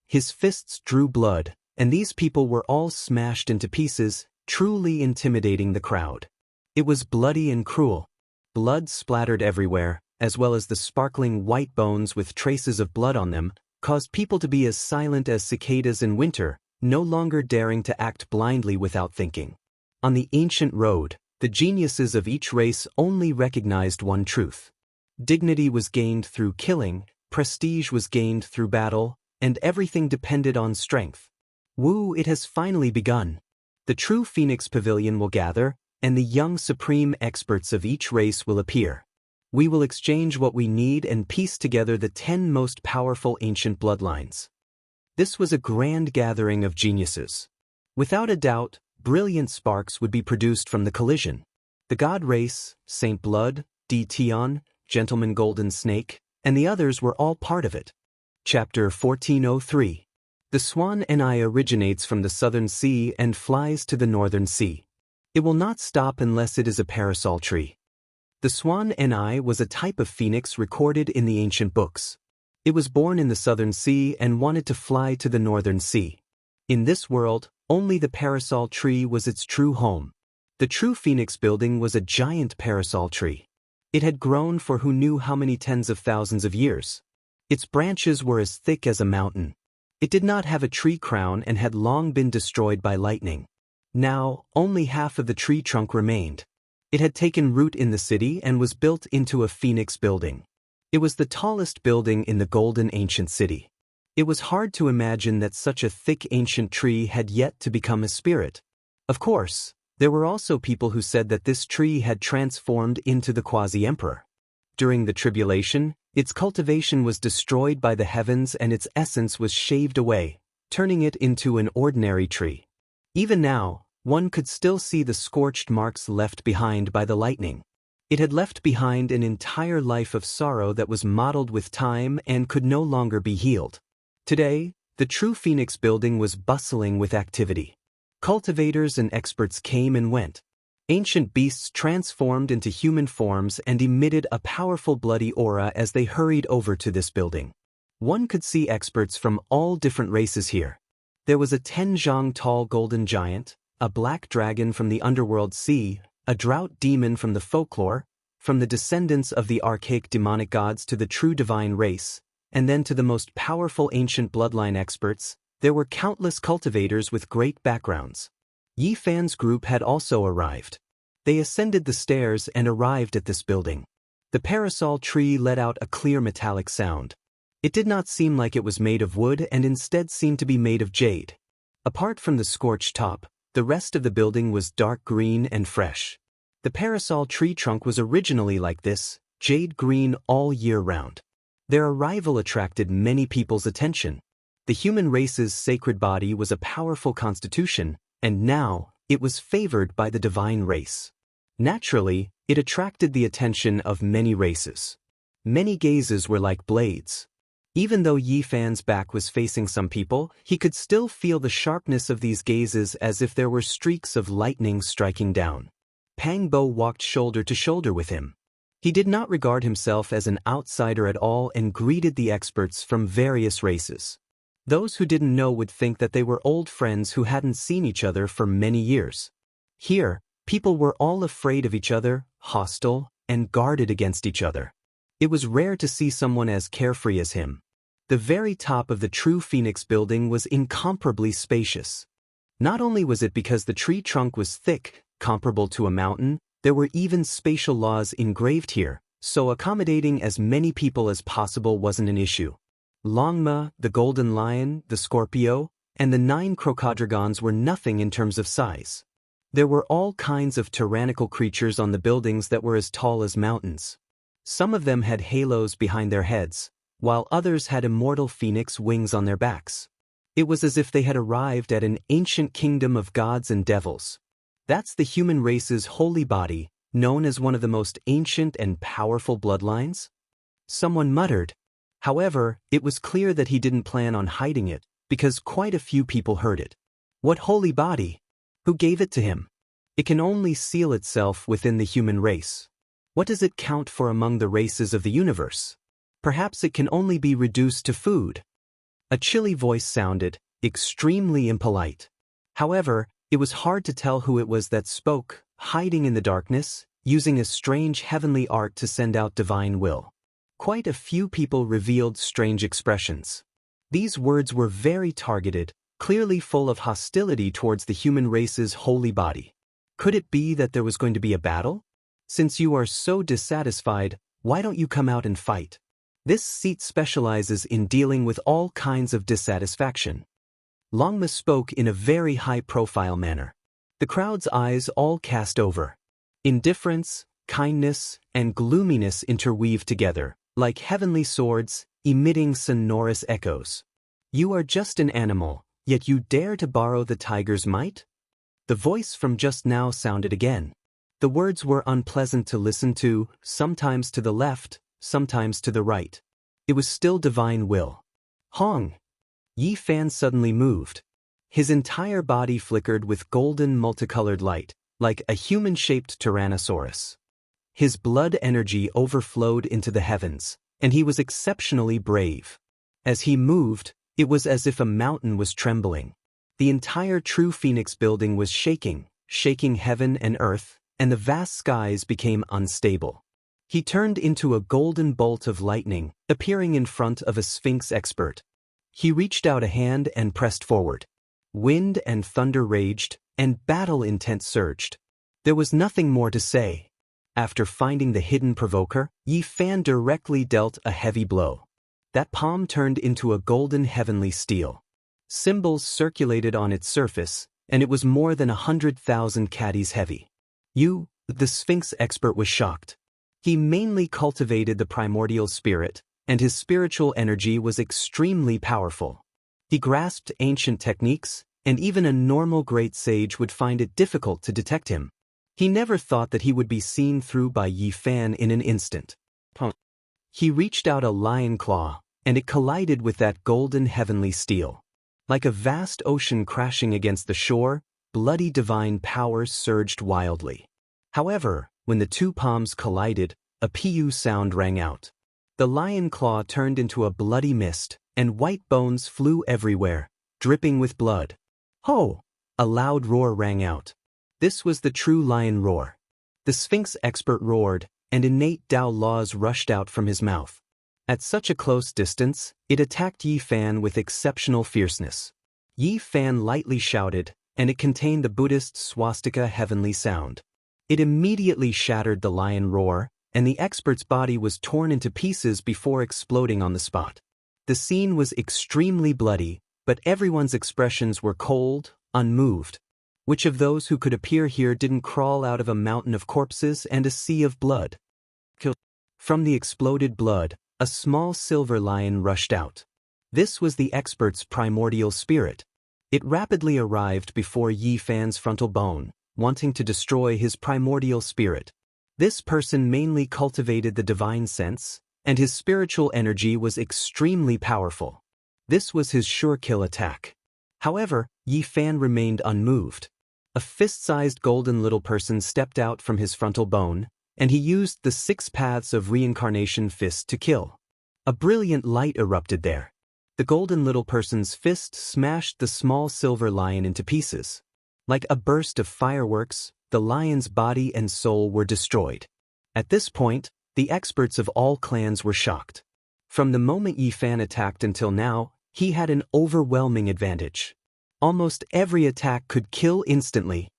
His fists drew blood, and these people were all smashed into pieces, truly intimidating the crowd. It was bloody and cruel. Blood splattered everywhere, as well as the sparkling white bones with traces of blood on them, caused people to be as silent as cicadas in winter, no longer daring to act blindly without thinking. On the ancient road, the geniuses of each race only recognized one truth. Dignity was gained through killing, prestige was gained through battle, and everything depended on strength. Woo, it has finally begun. The true Phoenix Pavilion will gather, and the young supreme experts of each race will appear. We will exchange what we need and piece together the 10 most powerful ancient bloodlines. This was a grand gathering of geniuses. Without a doubt, brilliant sparks would be produced from the collision. The God Race, Saint Blood, D. Tion, Gentleman Golden Snake, and the others were all part of it. Chapter 1403. The Swan Ni originates from the southern sea and flies to the northern sea. It will not stop unless it is a parasol tree. The Swan Ni was a type of phoenix recorded in the ancient books. It was born in the southern sea and wanted to fly to the northern sea. In this world, only the parasol tree was its true home. The true phoenix building was a giant parasol tree. It had grown for who knew how many tens of thousands of years. Its branches were as thick as a mountain. It did not have a tree crown and had long been destroyed by lightning. Now, only half of the tree trunk remained. It had taken root in the city and was built into a phoenix building. It was the tallest building in the golden ancient city. It was hard to imagine that such a thick ancient tree had yet to become a spirit. Of course, there were also people who said that this tree had transformed into the quasi-emperor. During the tribulation, its cultivation was destroyed by the heavens and its essence was shaved away, turning it into an ordinary tree. Even now, one could still see the scorched marks left behind by the lightning. It had left behind an entire life of sorrow that was mottled with time and could no longer be healed. Today, the true Phoenix building was bustling with activity. Cultivators and experts came and went. Ancient beasts transformed into human forms and emitted a powerful bloody aura as they hurried over to this building. One could see experts from all different races here. There was a 10-zhang tall golden giant, a black dragon from the underworld sea, a drought demon from the folklore, from the descendants of the archaic demonic gods to the true divine race, and then to the most powerful ancient bloodline experts. There were countless cultivators with great backgrounds. Yi Fan's group had also arrived. They ascended the stairs and arrived at this building. The parasol tree let out a clear metallic sound. It did not seem like it was made of wood and instead seemed to be made of jade. Apart from the scorched top, the rest of the building was dark green and fresh. The parasol tree trunk was originally like this, jade green all year round. Their arrival attracted many people's attention. The human race's sacred body was a powerful constitution, and now it was favored by the divine race. Naturally, it attracted the attention of many races. Many gazes were like blades. Even though Yi Fan's back was facing some people, he could still feel the sharpness of these gazes as if there were streaks of lightning striking down. Pang Bo walked shoulder to shoulder with him. He did not regard himself as an outsider at all and greeted the experts from various races. Those who didn't know would think that they were old friends who hadn't seen each other for many years. Here, people were all afraid of each other, hostile, and guarded against each other. It was rare to see someone as carefree as him. The very top of the true Phoenix building was incomparably spacious. Not only was it because the tree trunk was thick, comparable to a mountain, there were even spatial laws engraved here, so accommodating as many people as possible wasn't an issue. Longma, the golden lion, the Scorpio, and the 9 crocodragons were nothing in terms of size. There were all kinds of tyrannical creatures on the buildings that were as tall as mountains. Some of them had halos behind their heads, while others had immortal phoenix wings on their backs. It was as if they had arrived at an ancient kingdom of gods and devils. That's the human race's holy body, known as one of the most ancient and powerful bloodlines? Someone muttered. However, it was clear that he didn't plan on hiding it, because quite a few people heard it. What holy body? Who gave it to him? It can only seal itself within the human race. What does it count for among the races of the universe? Perhaps it can only be reduced to food. A chilly voice sounded, extremely impolite. However, it was hard to tell who it was that spoke, hiding in the darkness, using a strange heavenly art to send out divine will. Quite a few people revealed strange expressions. These words were very targeted, clearly full of hostility towards the human race's holy body. Could it be that there was going to be a battle? Since you are so dissatisfied, why don't you come out and fight? This seat specializes in dealing with all kinds of dissatisfaction. Longma spoke in a very high-profile manner. The crowd's eyes all cast over. Indifference, kindness, and gloominess interweave together, like heavenly swords, emitting sonorous echoes. You are just an animal, yet you dare to borrow the tiger's might? The voice from just now sounded again. The words were unpleasant to listen to, sometimes to the left, sometimes to the right. It was still divine will. Hong! Yi Fan suddenly moved. His entire body flickered with golden multicolored light, like a human-shaped tyrannosaurus. His blood energy overflowed into the heavens, and he was exceptionally brave. As he moved, it was as if a mountain was trembling. The entire True Phoenix building was shaking heaven and earth, and the vast skies became unstable. He turned into a golden bolt of lightning, appearing in front of a Sphinx expert. He reached out a hand and pressed forward. Wind and thunder raged, and battle intent surged. There was nothing more to say. After finding the hidden provoker, Yi Fan directly dealt a heavy blow. That palm turned into a golden heavenly steel. Symbols circulated on its surface, and it was more than 100,000 caddies heavy. The Sphinx expert was shocked. He mainly cultivated the primordial spirit, and his spiritual energy was extremely powerful. He grasped ancient techniques, and even a normal great sage would find it difficult to detect him. He never thought that he would be seen through by Yi Fan in an instant. He reached out a lion claw, and it collided with that golden heavenly steel. Like a vast ocean crashing against the shore, bloody divine power surged wildly. However, when the two palms collided, a pu sound rang out. The lion claw turned into a bloody mist, and white bones flew everywhere, dripping with blood. Ho! A loud roar rang out. This was the true lion roar. The Sphinx expert roared, and innate Tao laws rushed out from his mouth. At such a close distance, it attacked Yi Fan with exceptional fierceness. Yi Fan lightly shouted, and it contained the Buddhist swastika heavenly sound. It immediately shattered the lion roar, and the expert's body was torn into pieces before exploding on the spot. The scene was extremely bloody, but everyone's expressions were cold, unmoved. Which of those who could appear here didn't crawl out of a mountain of corpses and a sea of blood? From the exploded blood, a small silver lion rushed out. This was the expert's primordial spirit. It rapidly arrived before Yi Fan's frontal bone, wanting to destroy his primordial spirit. This person mainly cultivated the divine sense, and his spiritual energy was extremely powerful. This was his sure kill attack. However, Yi Fan remained unmoved. A fist-sized golden little person stepped out from his frontal bone, and he used the 6 paths of reincarnation fist to kill. A brilliant light erupted there. The golden little person's fist smashed the small silver lion into pieces. Like a burst of fireworks, the lion's body and soul were destroyed. At this point, the experts of all clans were shocked. From the moment Yi Fan attacked until now, he had an overwhelming advantage. Almost every attack could kill instantly.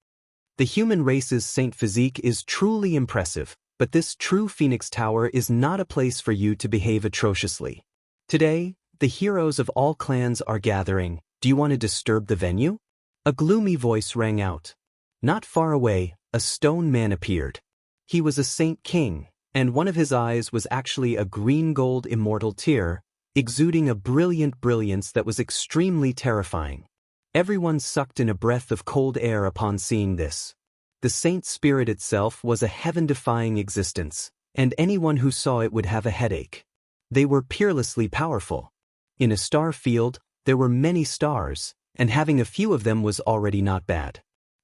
The human race's saint physique is truly impressive, but this true Phoenix Tower is not a place for you to behave atrociously. Today, the heroes of all clans are gathering. Do you want to disturb the venue? A gloomy voice rang out. Not far away, a stone man appeared. He was a saint king, and one of his eyes was actually a green-gold immortal tear, exuding a brilliant brilliance that was extremely terrifying. Everyone sucked in a breath of cold air upon seeing this. The saint spirit itself was a heaven-defying existence, and anyone who saw it would have a headache. They were peerlessly powerful. In a star field, there were many stars, and having a few of them was already not bad.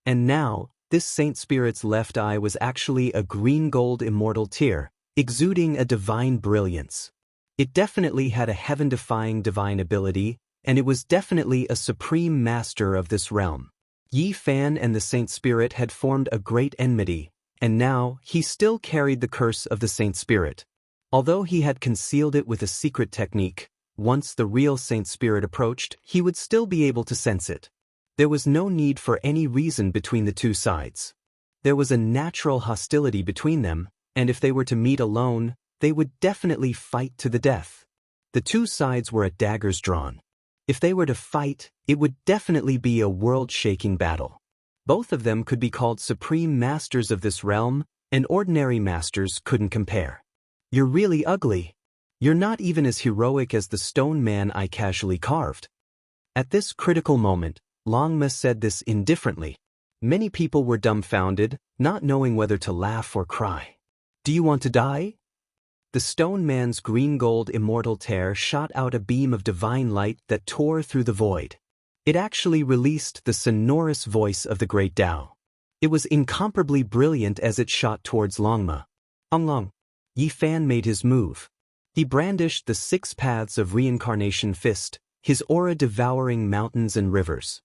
And now, this saint spirit's left eye was actually a green-gold immortal tear, exuding a divine brilliance. It definitely had a heaven-defying divine ability, and it was definitely a supreme master of this realm. Yi Fan and the Saint Spirit had formed a great enmity, and now he still carried the curse of the Saint Spirit. Although he had concealed it with a secret technique, once the real Saint Spirit approached, he would still be able to sense it. There was no need for any reason between the two sides. There was a natural hostility between them, and if they were to meet alone, they would definitely fight to the death. The two sides were at daggers drawn. If they were to fight, it would definitely be a world-shaking battle. Both of them could be called supreme masters of this realm, and ordinary masters couldn't compare. You're really ugly. You're not even as heroic as the stone man I casually carved. At this critical moment, Longma said this indifferently. Many people were dumbfounded, not knowing whether to laugh or cry. Do you want to die? The stone man's green-gold immortal tear shot out a beam of divine light that tore through the void. It actually released the sonorous voice of the great Tao. It was incomparably brilliant as it shot towards Longma. Long. Yi Fan made his move. He brandished the 6 paths of reincarnation fist, his aura devouring mountains and rivers.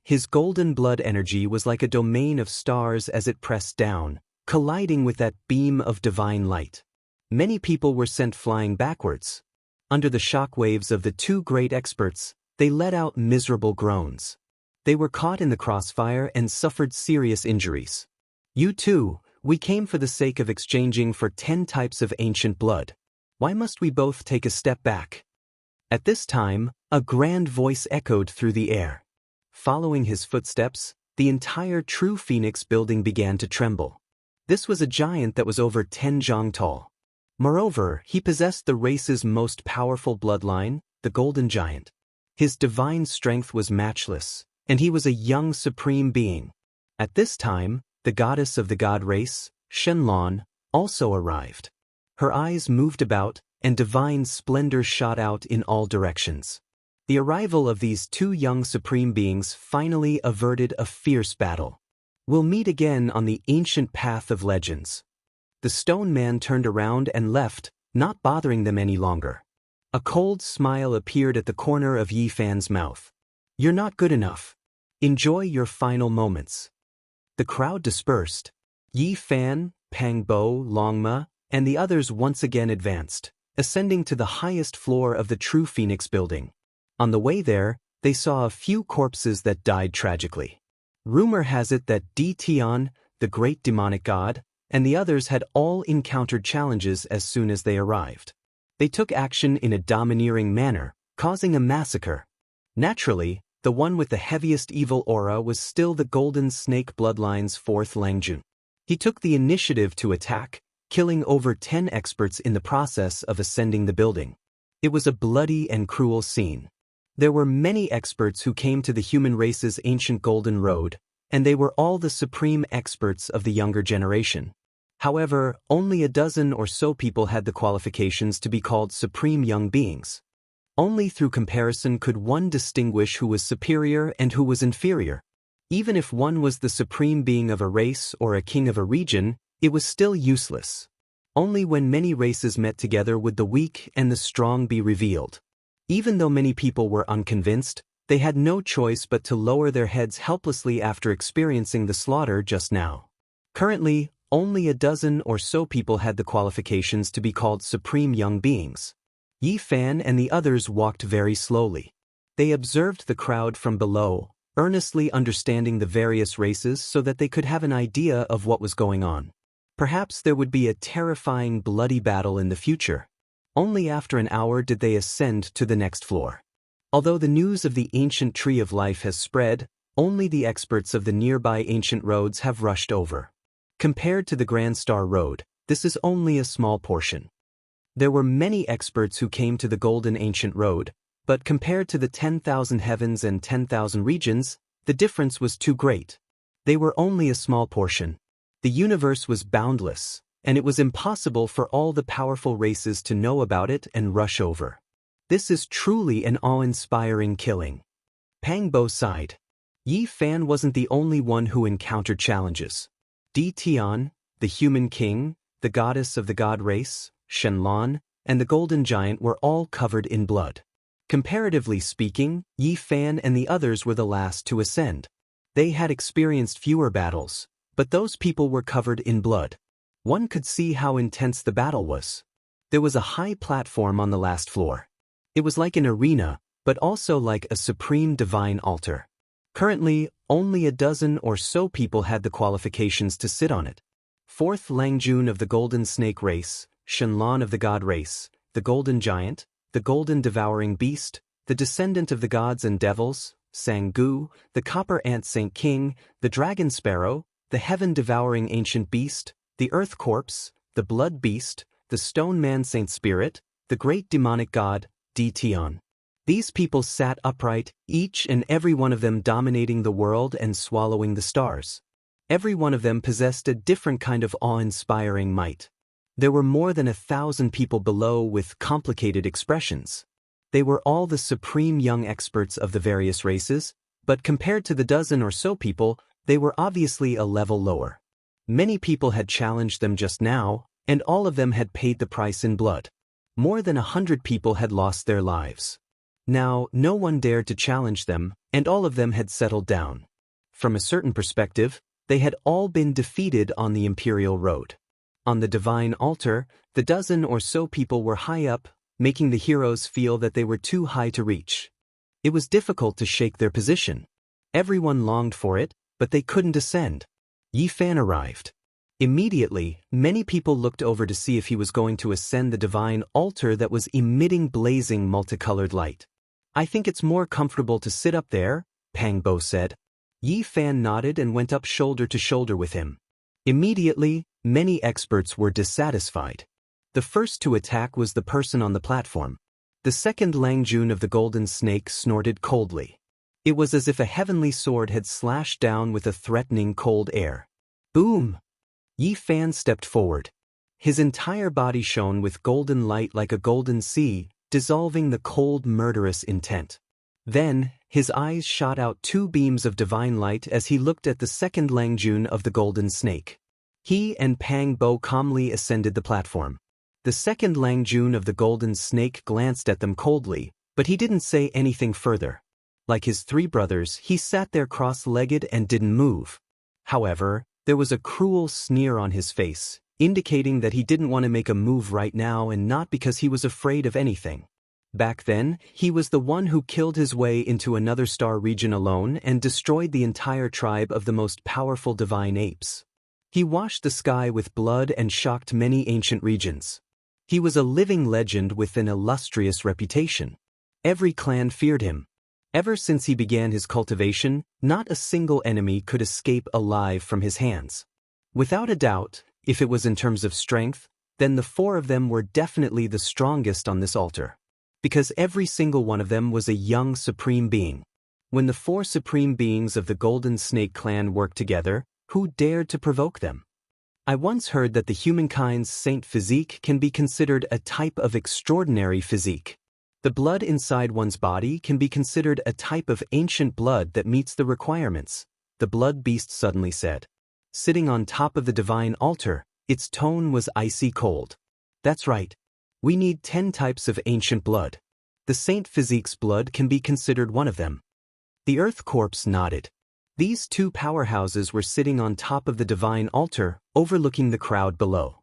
His golden blood energy was like a domain of stars as it pressed down, colliding with that beam of divine light. Many people were sent flying backwards. Under the shock waves of the two great experts, they let out miserable groans. They were caught in the crossfire and suffered serious injuries. You too, we came for the sake of exchanging for 10 types of ancient blood. Why must we both take a step back? At this time, a grand voice echoed through the air. Following his footsteps, the entire True Phoenix building began to tremble. This was a giant that was over 10 zhang tall. Moreover, he possessed the race's most powerful bloodline, the Golden Giant. His divine strength was matchless, and he was a young supreme being. At this time, the goddess of the god race, Xianxia, also arrived. Her eyes moved about, and divine splendor shot out in all directions. The arrival of these two young supreme beings finally averted a fierce battle. We'll meet again on the ancient path of legends. The stone man turned around and left, not bothering them any longer. A cold smile appeared at the corner of Yi Fan's mouth. You're not good enough. Enjoy your final moments. The crowd dispersed. Yi Fan, Pang Bo, Longma, and the others once again advanced, ascending to the highest floor of the True Phoenix building. On the way there, they saw a few corpses that died tragically. Rumor has it that Di Tian, the great demonic god, and the others had all encountered challenges as soon as they arrived. They took action in a domineering manner, causing a massacre. Naturally, the one with the heaviest evil aura was still the Golden Snake Bloodline's 4th Langjun. He took the initiative to attack, killing over 10 experts in the process of ascending the building. It was a bloody and cruel scene. There were many experts who came to the human race's ancient Golden Road, and they were all the supreme experts of the younger generation. However, only a dozen or so people had the qualifications to be called supreme young beings. Only through comparison could one distinguish who was superior and who was inferior. Even if one was the supreme being of a race or a king of a region, it was still useless. Only when many races met together would the weak and the strong be revealed. Even though many people were unconvinced, they had no choice but to lower their heads helplessly after experiencing the slaughter just now. Currently, only a dozen or so people had the qualifications to be called supreme young beings. Yi Fan and the others walked very slowly. They observed the crowd from below, earnestly understanding the various races so that they could have an idea of what was going on. Perhaps there would be a terrifying, bloody battle in the future. Only after an hour did they ascend to the next floor. Although the news of the ancient tree of life has spread, only the experts of the nearby ancient roads have rushed over. Compared to the Grand Star Road, this is only a small portion. There were many experts who came to the Golden Ancient Road, but compared to the 10,000 heavens and 10,000 regions, the difference was too great. They were only a small portion. The universe was boundless, and it was impossible for all the powerful races to know about it and rush over. This is truly an awe-inspiring killing. Pang Bo sighed. Yi Fan wasn't the only one who encountered challenges. Di Tian, the human king, the goddess of the god race, Xianxia, and the Golden Giant were all covered in blood. Comparatively speaking, Yi Fan and the others were the last to ascend. They had experienced fewer battles, but those people were covered in blood. One could see how intense the battle was. There was a high platform on the last floor. It was like an arena, but also like a supreme divine altar. Currently, only a dozen or so people had the qualifications to sit on it. 4th Langjun of the Golden Snake race, Shenlong of the god race, the golden giant, the golden devouring beast, the descendant of the gods and devils, Sang-gu, the copper ant saint king, the dragon sparrow, the heaven-devouring ancient beast, the earth corpse, the blood beast, the stone man saint spirit, the great demonic god, Di-Tion. These people sat upright, each and every one of them dominating the world and swallowing the stars. Every one of them possessed a different kind of awe-inspiring might. There were more than 1,000 people below with complicated expressions. They were all the supreme young experts of the various races, but compared to the dozen or so people, they were obviously a level lower. Many people had challenged them just now, and all of them had paid the price in blood. More than 100 people had lost their lives. Now, no one dared to challenge them, and all of them had settled down. From a certain perspective, they had all been defeated on the imperial road. On the divine altar, the dozen or so people were high up, making the heroes feel that they were too high to reach. It was difficult to shake their position. Everyone longed for it, but they couldn't ascend. Yi Fan arrived. Immediately, many people looked over to see if he was going to ascend the divine altar that was emitting blazing multicolored light. "I think it's more comfortable to sit up there," Pang Bo said. Yi Fan nodded and went up shoulder to shoulder with him. Immediately, many experts were dissatisfied. The first to attack was the person on the platform. The second Lang Jun of the Golden Snake snorted coldly. It was as if a heavenly sword had slashed down with a threatening cold air. Boom! Yi Fan stepped forward. His entire body shone with golden light like a golden sea, dissolving the cold, murderous intent. Then, his eyes shot out 2 beams of divine light as he looked at the second Lang Jun of the Golden Snake. He and Pang Bo calmly ascended the platform. The second Lang Jun of the Golden Snake glanced at them coldly, but he didn't say anything further. Like his 3 brothers, he sat there cross-legged and didn't move. However, there was a cruel sneer on his face, indicating that he didn't want to make a move right now and not because he was afraid of anything. Back then, he was the one who killed his way into another star region alone and destroyed the entire tribe of the most powerful divine apes. He washed the sky with blood and shocked many ancient regions. He was a living legend with an illustrious reputation. Every clan feared him. Ever since he began his cultivation, not a single enemy could escape alive from his hands. Without a doubt, if it was in terms of strength, then the 4 of them were definitely the strongest on this altar. Because every single one of them was a young supreme being. When the 4 supreme beings of the Golden Snake clan worked together, who dared to provoke them? I once heard that the humankind's saint physique can be considered a type of extraordinary physique. The blood inside one's body can be considered a type of ancient blood that meets the requirements, the blood beast suddenly said. Sitting on top of the divine altar, its tone was icy cold. That's right. We need 10 types of ancient blood. The saint physique's blood can be considered one of them. The earth corpse nodded. These 2 powerhouses were sitting on top of the divine altar, overlooking the crowd below.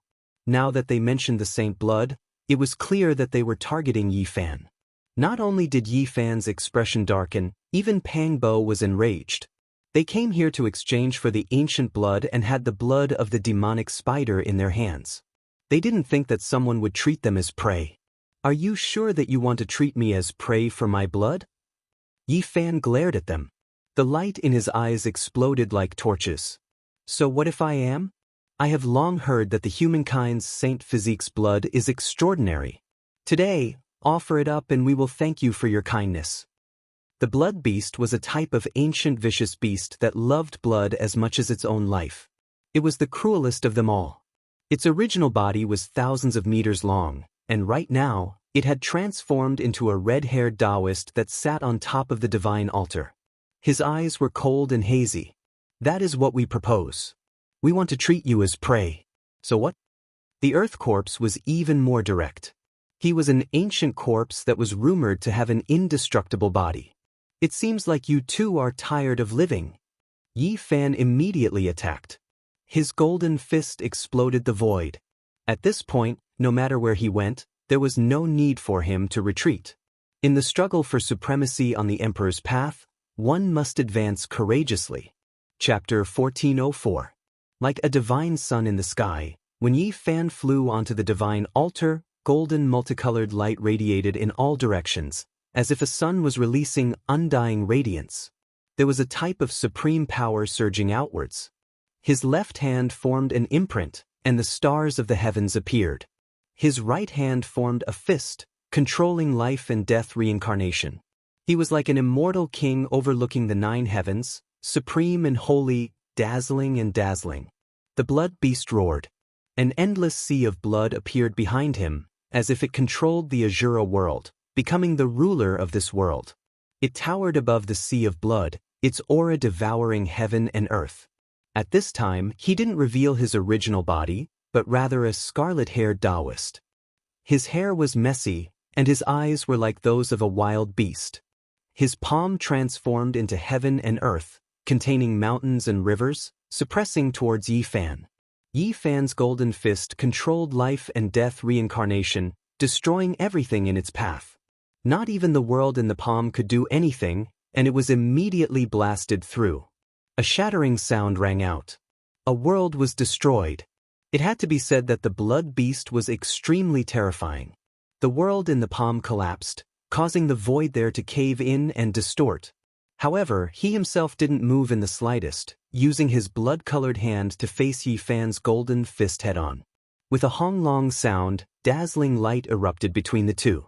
Now that they mentioned the saint blood, it was clear that they were targeting Yi Fan. Not only did Yi Fan's expression darken, even Pang Bo was enraged. They came here to exchange for the ancient blood and had the blood of the demonic spider in their hands. They didn't think that someone would treat them as prey. "Are you sure that you want to treat me as prey for my blood?" Yi Fan glared at them. The light in his eyes exploded like torches. "So what if I am? I have long heard that the humankind's saint physique's blood is extraordinary. Today, offer it up and we will thank you for your kindness." The blood beast was a type of ancient vicious beast that loved blood as much as its own life. It was the cruelest of them all. Its original body was thousands of meters long, and right now, it had transformed into a red-haired Daoist that sat on top of the divine altar. His eyes were cold and hazy. "That is what we propose. We want to treat you as prey. So what?" The earth corpse was even more direct. He was an ancient corpse that was rumored to have an indestructible body. "It seems like you too are tired of living." Yi Fan immediately attacked. His golden fist exploded the void. At this point, no matter where he went, there was no need for him to retreat. In the struggle for supremacy on the Emperor's path, one must advance courageously. Chapter 1404. Like a divine sun in the sky, When Yi Fan flew onto the divine altar, golden multicolored light radiated in all directions, as if a sun was releasing undying radiance. There was a type of supreme power surging outwards. His left hand formed an imprint, and the stars of the heavens appeared. His right hand formed a fist, controlling life and death reincarnation. He was like an immortal king overlooking the 9 heavens, supreme and holy, dazzling and dazzling. The blood beast roared. An endless sea of blood appeared behind him, as if it controlled the Azura world, becoming the ruler of this world. It towered above the sea of blood, its aura devouring heaven and earth. At this time, he didn't reveal his original body, but rather a scarlet-haired Daoist. His hair was messy, and his eyes were like those of a wild beast. His palm transformed into heaven and earth, containing mountains and rivers, suppressing towards Yi Fan. Yi Fan's golden fist controlled life and death reincarnation, destroying everything in its path. Not even the world in the palm could do anything, and it was immediately blasted through. A shattering sound rang out. A world was destroyed. It had to be said that the blood beast was extremely terrifying. The world in the palm collapsed, causing the void there to cave in and distort. However, he himself didn't move in the slightest, using his blood-colored hand to face Yi Fan's golden fist head-on. With a honglong sound, dazzling light erupted between the two.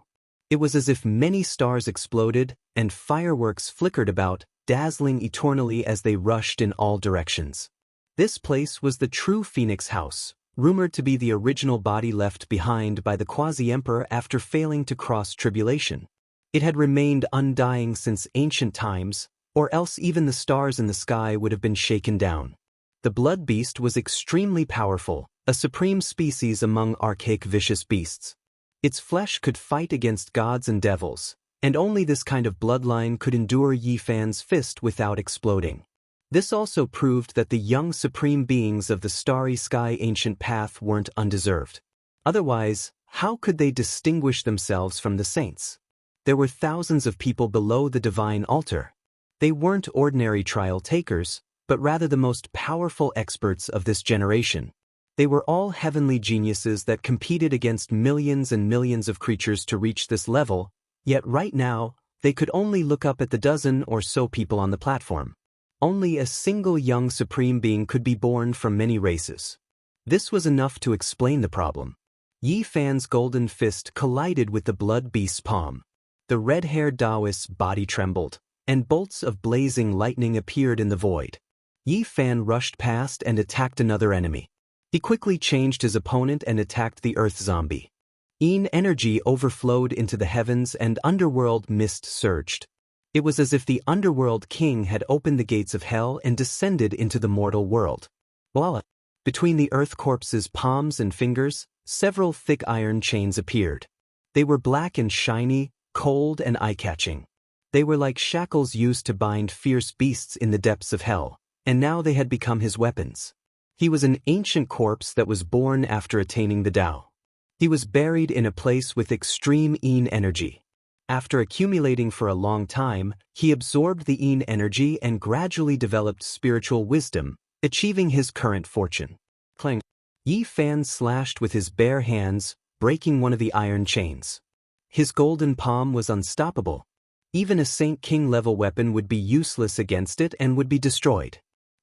It was as if many stars exploded, and fireworks flickered about, dazzling eternally as they rushed in all directions. This place was the true Phoenix House, rumored to be the original body left behind by the Quasi-Emperor after failing to cross tribulation. It had remained undying since ancient times, or else even the stars in the sky would have been shaken down. The blood beast was extremely powerful, a supreme species among archaic vicious beasts. Its flesh could fight against gods and devils, and only this kind of bloodline could endure Yi Fan's fist without exploding. This also proved that the young supreme beings of the starry sky ancient path weren't undeserved. Otherwise, how could they distinguish themselves from the saints? There were thousands of people below the divine altar. They weren't ordinary trial takers, but rather the most powerful experts of this generation. They were all heavenly geniuses that competed against millions and millions of creatures to reach this level, yet right now, they could only look up at the dozen or so people on the platform. Only a single young supreme being could be born from many races. This was enough to explain the problem. Yi Fan's golden fist collided with the blood beast's palm. The red-haired Daoist's body trembled, and bolts of blazing lightning appeared in the void. Yi Fan rushed past and attacked another enemy. He quickly changed his opponent and attacked the earth zombie. Yin energy overflowed into the heavens and underworld mist surged. It was as if the underworld king had opened the gates of hell and descended into the mortal world. Voila! Between the earth corpse's palms and fingers, several thick iron chains appeared. They were black and shiny, cold and eye-catching. They were like shackles used to bind fierce beasts in the depths of hell, and now they had become his weapons. He was an ancient corpse that was born after attaining the Tao. He was buried in a place with extreme Yin energy. After accumulating for a long time, he absorbed the Yin energy and gradually developed spiritual wisdom, achieving his current fortune. Clang! Yi Fan slashed with his bare hands, breaking one of the iron chains. His golden palm was unstoppable. Even a Saint King-level weapon would be useless against it and would be destroyed.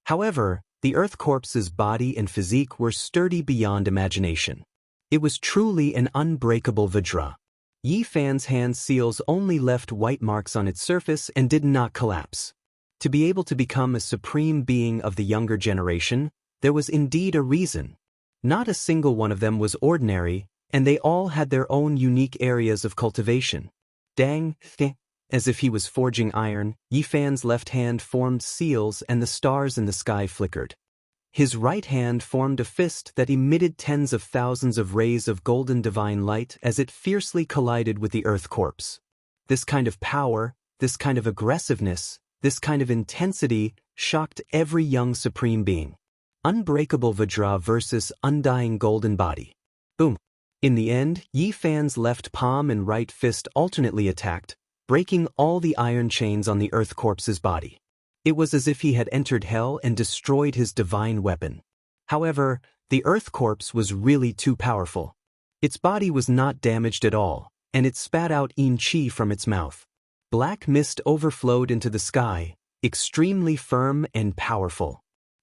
However, the Earth Corpse's body and physique were sturdy beyond imagination. It was truly an unbreakable Vajra. Yi Fan's hand seals only left white marks on its surface and did not collapse. To be able to become a supreme being of the younger generation, there was indeed a reason. Not a single one of them was ordinary, and they all had their own unique areas of cultivation. Dang, as if he was forging iron, Yi Fan's left hand formed seals and the stars in the sky flickered. His right hand formed a fist that emitted tens of thousands of rays of golden divine light as it fiercely collided with the Earth Corpse. This kind of power, this kind of aggressiveness, this kind of intensity shocked every young supreme being. Unbreakable Vajra versus undying golden body. Boom. In the end, Yi Fan's left palm and right fist alternately attacked, breaking all the iron chains on the Earth Corpse's body. It was as if he had entered hell and destroyed his divine weapon. However, the Earth corpse was really too powerful. Its body was not damaged at all, and it spat out yin qi from its mouth. Black mist overflowed into the sky, extremely firm and powerful.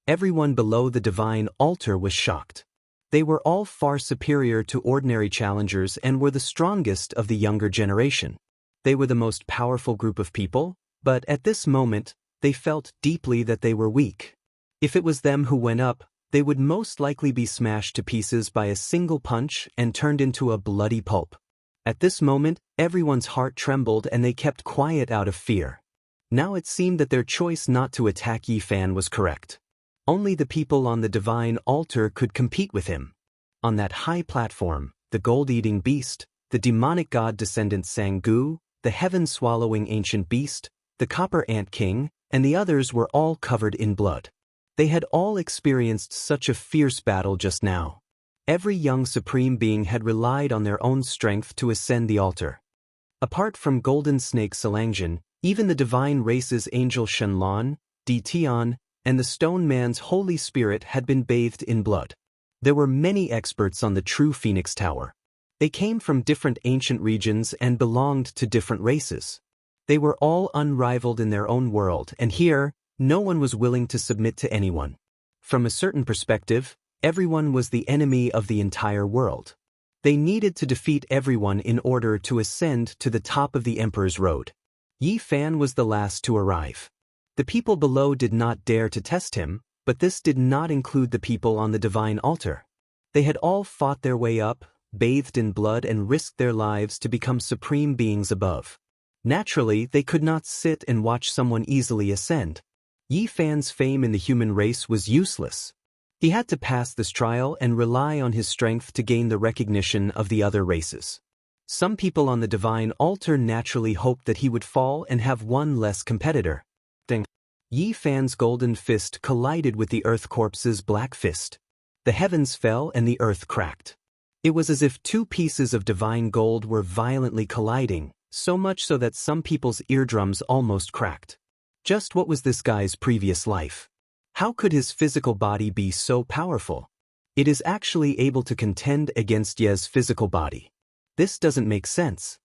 Everyone below the divine altar was shocked. They were all far superior to ordinary challengers and were the strongest of the younger generation. They were the most powerful group of people, but at this moment, they felt deeply that they were weak. If it was them who went up, they would most likely be smashed to pieces by a single punch and turned into a bloody pulp. At this moment, everyone's heart trembled and they kept quiet out of fear. Now it seemed that their choice not to attack Yi Fan was correct. Only the people on the divine altar could compete with him. On that high platform, the gold-eating beast, the demonic god descendant Sang-gu, the heaven-swallowing ancient beast, the copper ant king, and the others were all covered in blood. They had all experienced such a fierce battle just now. Every young supreme being had relied on their own strength to ascend the altar. Apart from Golden Snake Salangjian, even the divine race's angel Shenlong, Di Tian, and the stone man's holy spirit had been bathed in blood. There were many experts on the true Phoenix Tower. They came from different ancient regions and belonged to different races. They were all unrivaled in their own world, and here, no one was willing to submit to anyone. From a certain perspective, everyone was the enemy of the entire world. They needed to defeat everyone in order to ascend to the top of the Emperor's Road. Yi Fan was the last to arrive. The people below did not dare to test him, but this did not include the people on the divine altar. They had all fought their way up, bathed in blood and risked their lives to become supreme beings above. Naturally, they could not sit and watch someone easily ascend. Yi Fan's fame in the human race was useless. He had to pass this trial and rely on his strength to gain the recognition of the other races. Some people on the divine altar naturally hoped that he would fall and have one less competitor. Yi Fan's golden fist collided with the earth corpse's black fist. The heavens fell and the earth cracked. It was as if two pieces of divine gold were violently colliding, so much so that some people's eardrums almost cracked. Just what was this guy's previous life? How could his physical body be so powerful? It is actually able to contend against Ye's physical body. This doesn't make sense.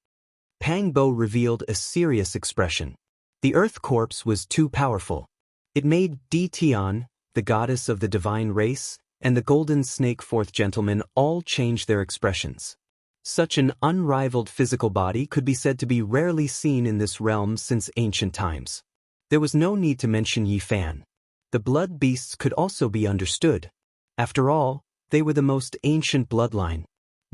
Pang Bo revealed a serious expression. The earth corpse was too powerful. It made Di Tian, the goddess of the divine race, and the golden snake fourth gentleman all change their expressions. Such an unrivaled physical body could be said to be rarely seen in this realm since ancient times. There was no need to mention Yi Fan. The blood beasts could also be understood. After all, they were the most ancient bloodline.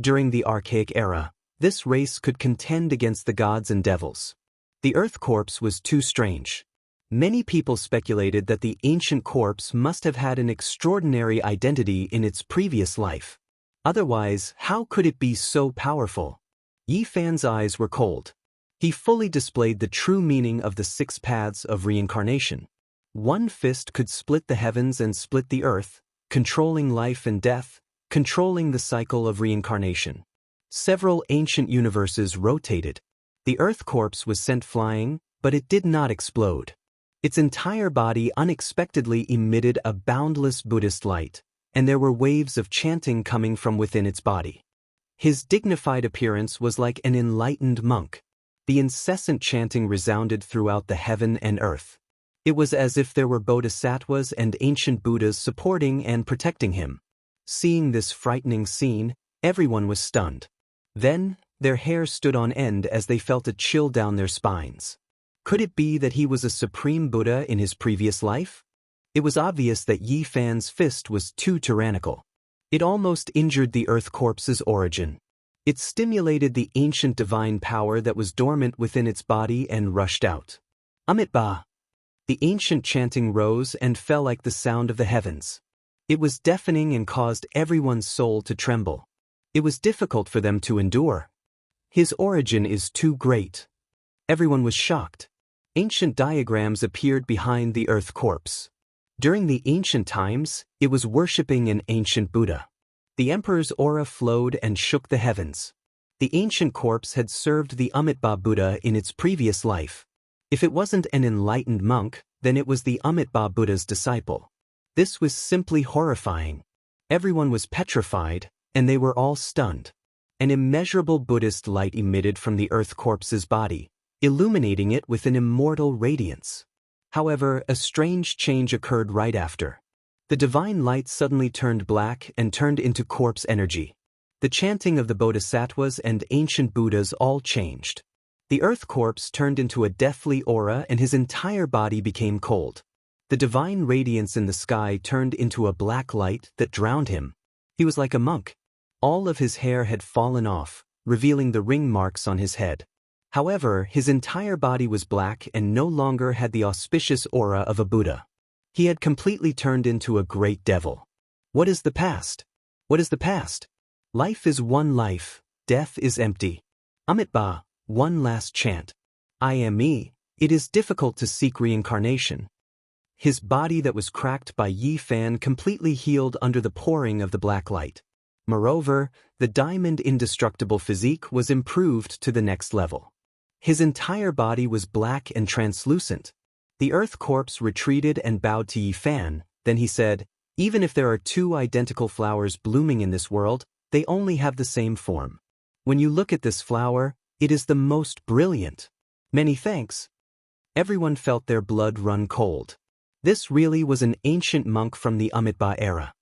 During the archaic era, this race could contend against the gods and devils. The earth corpse was too strange. Many people speculated that the ancient corpse must have had an extraordinary identity in its previous life. Otherwise, how could it be so powerful? Yi Fan's eyes were cold. He fully displayed the true meaning of the 6 paths of reincarnation. One fist could split the heavens and split the earth, controlling life and death, controlling the cycle of reincarnation. Several ancient universes rotated. The earth corpse was sent flying, but it did not explode. Its entire body unexpectedly emitted a boundless Buddhist light, and there were waves of chanting coming from within its body. His dignified appearance was like an enlightened monk. The incessant chanting resounded throughout the heaven and earth. It was as if there were bodhisattvas and ancient Buddhas supporting and protecting him. Seeing this frightening scene, everyone was stunned. Then, their hair stood on end as they felt a chill down their spines. Could it be that he was a supreme Buddha in his previous life? It was obvious that Yi Fan's fist was too tyrannical. It almost injured the earth corpse's origin. It stimulated the ancient divine power that was dormant within its body and rushed out. Amitabha! The ancient chanting rose and fell like the sound of the heavens. It was deafening and caused everyone's soul to tremble. It was difficult for them to endure. His origin is too great. Everyone was shocked. Ancient diagrams appeared behind the earth corpse. During the ancient times, it was worshipping an ancient Buddha. The emperor's aura flowed and shook the heavens. The ancient corpse had served the Amitabha Buddha in its previous life. If it wasn't an enlightened monk, then it was the Amitabha Buddha's disciple. This was simply horrifying. Everyone was petrified, and they were all stunned. An immeasurable Buddhist light emitted from the earth corpse's body, illuminating it with an immortal radiance. However, a strange change occurred right after. The divine light suddenly turned black and turned into corpse energy. The chanting of the bodhisattvas and ancient Buddhas all changed. The earth corpse turned into a deathly aura and his entire body became cold. The divine radiance in the sky turned into a black light that drowned him. He was like a monk. All of his hair had fallen off, revealing the ring marks on his head. However, his entire body was black and no longer had the auspicious aura of a Buddha. He had completely turned into a great devil. What is the past? What is the past? Life is one life, death is empty. Amitabha, one last chant. I am me, it is difficult to seek reincarnation. His body that was cracked by Yi Fan completely healed under the pouring of the black light. Moreover, the diamond indestructible physique was improved to the next level. His entire body was black and translucent. The earth corpse retreated and bowed to Yi Fan, then he said, even if there are two identical flowers blooming in this world, they only have the same form. When you look at this flower, it is the most brilliant. Many thanks. Everyone felt their blood run cold. This really was an ancient monk from the Amitabha era.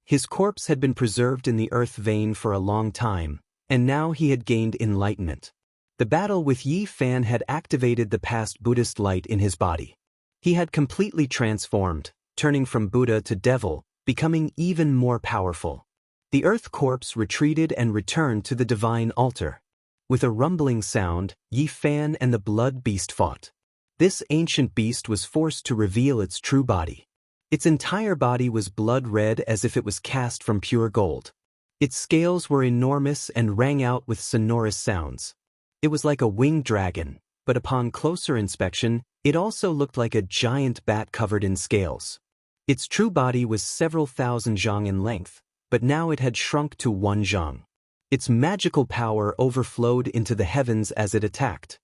His corpse had been preserved in the earth vein for a long time, and now he had gained enlightenment. The battle with Yi Fan had activated the past Buddhist light in his body. He had completely transformed, turning from Buddha to devil, becoming even more powerful. The earth corpse retreated and returned to the divine altar. With a rumbling sound, Yi Fan and the blood beast fought. This ancient beast was forced to reveal its true body. Its entire body was blood red as if it was cast from pure gold. Its scales were enormous and rang out with sonorous sounds. It was like a winged dragon, but upon closer inspection, it also looked like a giant bat covered in scales. Its true body was several thousand zhang in length, but now it had shrunk to 1 zhang. Its magical power overflowed into the heavens as it attacked.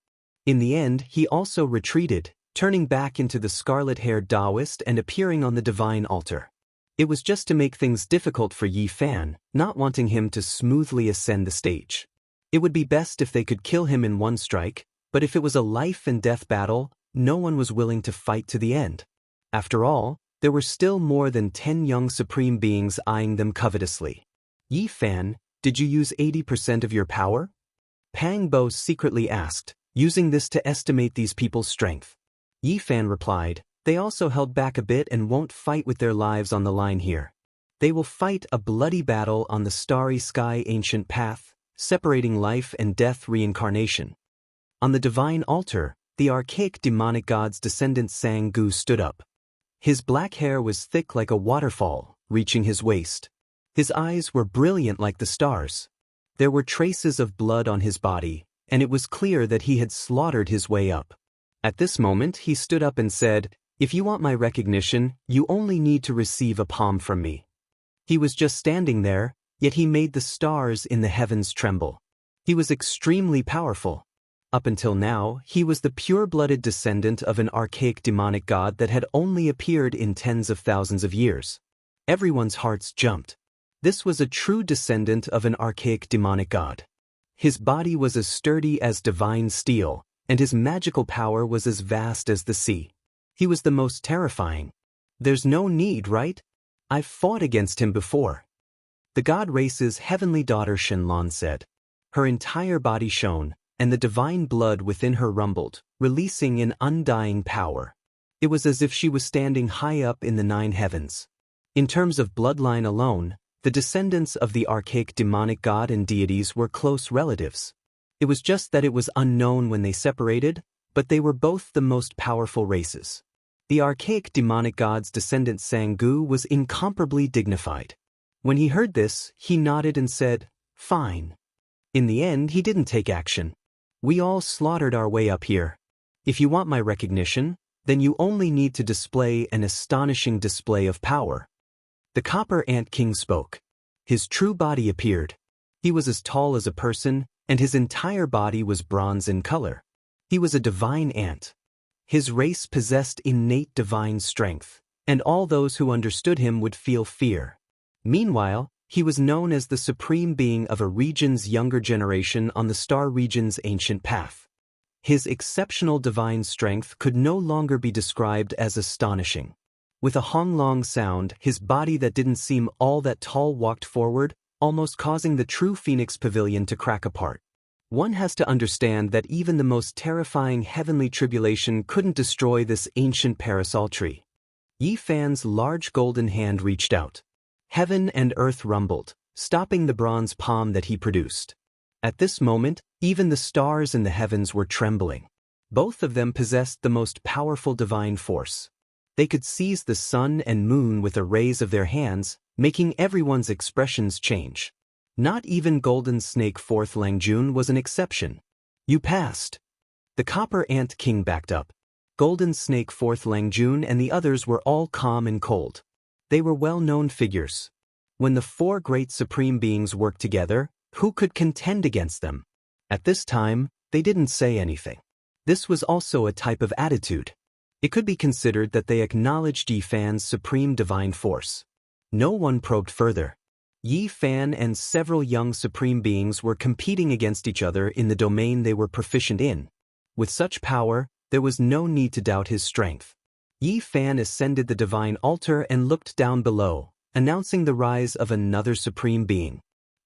In the end, he also retreated, turning back into the scarlet-haired Daoist and appearing on the divine altar. It was just to make things difficult for Yi Fan, not wanting him to smoothly ascend the stage. It would be best if they could kill him in one strike, but if it was a life-and-death battle, no one was willing to fight to the end. After all, there were still more than 10 young supreme beings eyeing them covetously. Yi Fan, did you use 80% of your power? Pang Bo secretly asked, using this to estimate these people's strength. Yi Fan replied, they also held back a bit and won't fight with their lives on the line here. They will fight a bloody battle on the starry sky ancient path, separating life and death reincarnation. On the divine altar, the archaic demonic god's descendant Sang Gu stood up. His black hair was thick like a waterfall, reaching his waist. His eyes were brilliant like the stars. There were traces of blood on his body, and it was clear that he had slaughtered his way up. At this moment, he stood up and said, if you want my recognition, you only need to receive a palm from me. He was just standing there, yet he made the stars in the heavens tremble. He was extremely powerful. Up until now, he was the pure-blooded descendant of an archaic demonic god that had only appeared in tens of thousands of years. Everyone's hearts jumped. This was a true descendant of an archaic demonic god. His body was as sturdy as divine steel, and his magical power was as vast as the sea. He was the most terrifying. There's no need, right? I've fought against him before. The god race's heavenly daughter Shenlong said. Her entire body shone, and the divine blood within her rumbled, releasing an undying power. It was as if she was standing high up in the 9 heavens. In terms of bloodline alone, the descendants of the archaic demonic god and deities were close relatives. It was just that it was unknown when they separated, but they were both the most powerful races. The archaic demonic god's descendant Sang Gu was incomparably dignified. When he heard this, he nodded and said, fine. In the end, he didn't take action. We all slaughtered our way up here. If you want my recognition, then you only need to display an astonishing display of power. The Copper Ant King spoke. His true body appeared. He was as tall as a person, and his entire body was bronze in color. He was a divine ant. His race possessed innate divine strength, and all those who understood him would feel fear. Meanwhile, he was known as the supreme being of a region's younger generation on the star region's ancient path. His exceptional divine strength could no longer be described as astonishing. With a honglong sound, his body that didn't seem all that tall walked forward, almost causing the true Phoenix Pavilion to crack apart. One has to understand that even the most terrifying heavenly tribulation couldn't destroy this ancient parasol tree. Yi Fan's large golden hand reached out. Heaven and earth rumbled, stopping the bronze palm that he produced. At this moment, even the stars in the heavens were trembling. Both of them possessed the most powerful divine force. They could seize the sun and moon with a raise of their hands, making everyone's expressions change. Not even Golden Snake Fourth Langjun was an exception. You passed. The Copper Ant King backed up. Golden Snake Fourth Langjun and the others were all calm and cold. They were well-known figures. When the four great supreme beings worked together, who could contend against them? At this time, they didn't say anything. This was also a type of attitude. It could be considered that they acknowledged Yi Fan's supreme divine force. No one probed further. Yi Fan and several young supreme beings were competing against each other in the domain they were proficient in. With such power, there was no need to doubt his strength. Yi Fan ascended the divine altar and looked down below, announcing the rise of another supreme being.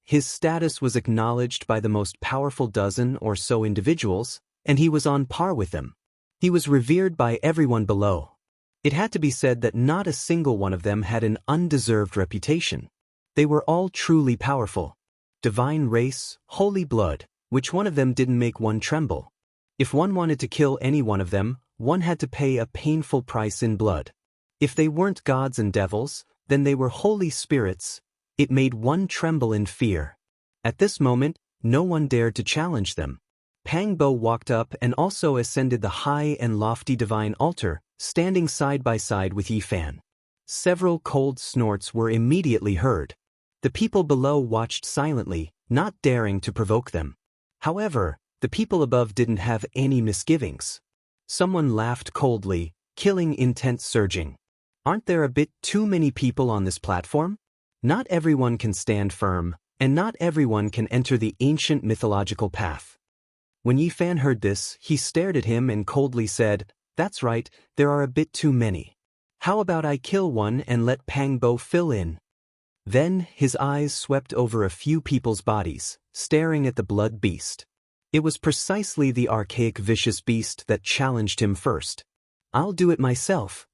His status was acknowledged by the most powerful dozen or so individuals, and he was on par with them. He was revered by everyone below. It had to be said that not a single one of them had an undeserved reputation. They were all truly powerful. Divine race, holy blood, which one of them didn't make one tremble? If one wanted to kill any one of them, one had to pay a painful price in blood. If they weren't gods and devils, then they were holy spirits. It made one tremble in fear. At this moment, no one dared to challenge them. Pang Bo walked up and also ascended the high and lofty divine altar, standing side by side with Yi Fan. Several cold snorts were immediately heard. The people below watched silently, not daring to provoke them. However, the people above didn't have any misgivings. Someone laughed coldly, killing intent surging. Aren't there a bit too many people on this platform? Not everyone can stand firm, and not everyone can enter the ancient mythological path. When Yi Fan heard this, he stared at him and coldly said, "That's right, there are a bit too many. How about I kill one and let Pang Bo fill in?" Then, his eyes swept over a few people's bodies, staring at the blood beast. It was precisely the archaic vicious beast that challenged him first. "I'll do it myself."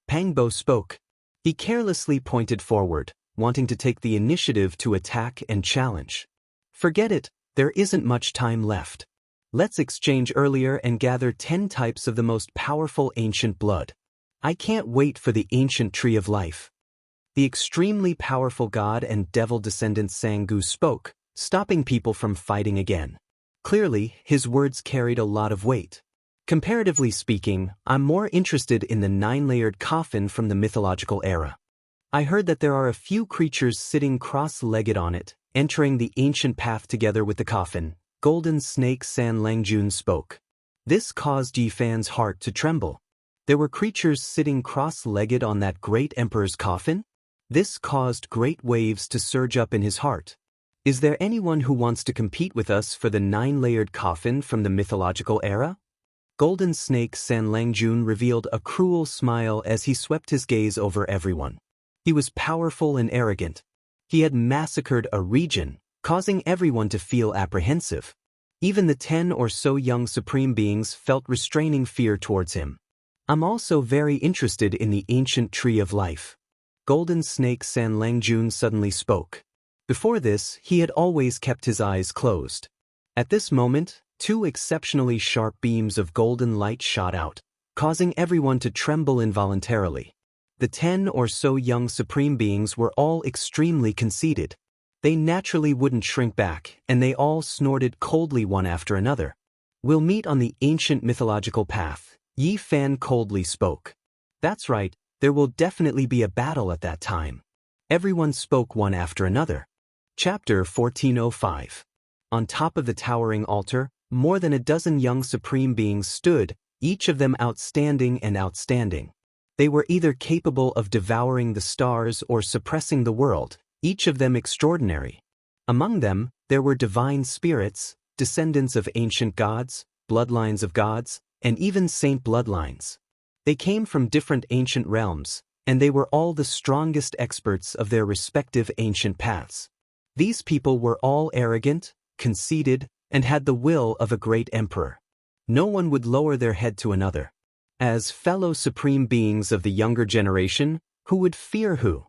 Pang Bo spoke. He carelessly pointed forward, wanting to take the initiative to attack and challenge. "Forget it, there isn't much time left. Let's exchange earlier and gather 10 types of the most powerful ancient blood. I can't wait for the ancient tree of life." The extremely powerful god and devil descendant Sangu spoke, stopping people from fighting again. Clearly, his words carried a lot of weight. Comparatively speaking, I'm more interested in the 9-layered coffin from the mythological era. I heard that there are a few creatures sitting cross-legged on it, entering the ancient path together with the coffin. Golden Snake San Langjun spoke. This caused Yi Fan's heart to tremble. There were creatures sitting cross-legged on that great emperor's coffin? This caused great waves to surge up in his heart. Is there anyone who wants to compete with us for the 9-layered coffin from the mythological era? Golden Snake San Langjun revealed a cruel smile as he swept his gaze over everyone. He was powerful and arrogant. He had massacred a region, causing everyone to feel apprehensive. Even the 10 or so young supreme beings felt restraining fear towards him. I'm also very interested in the ancient tree of life. Golden Snake San Langjun suddenly spoke. Before this, he had always kept his eyes closed. At this moment, 2 exceptionally sharp beams of golden light shot out, causing everyone to tremble involuntarily. The 10 or so young supreme beings were all extremely conceited. They naturally wouldn't shrink back, and they all snorted coldly one after another. "We'll meet on the ancient mythological path," Yi Fan coldly spoke. "That's right, there will definitely be a battle at that time." Everyone spoke one after another. Chapter 1405. On top of the towering altar, more than a dozen young supreme beings stood, each of them outstanding and outstanding. They were either capable of devouring the stars or suppressing the world, each of them extraordinary. Among them, there were divine spirits, descendants of ancient gods, bloodlines of gods, and even saint bloodlines. They came from different ancient realms, and they were all the strongest experts of their respective ancient paths. These people were all arrogant, conceited, and had the will of a great emperor. No one would lower their head to another. As fellow supreme beings of the younger generation, who would fear who?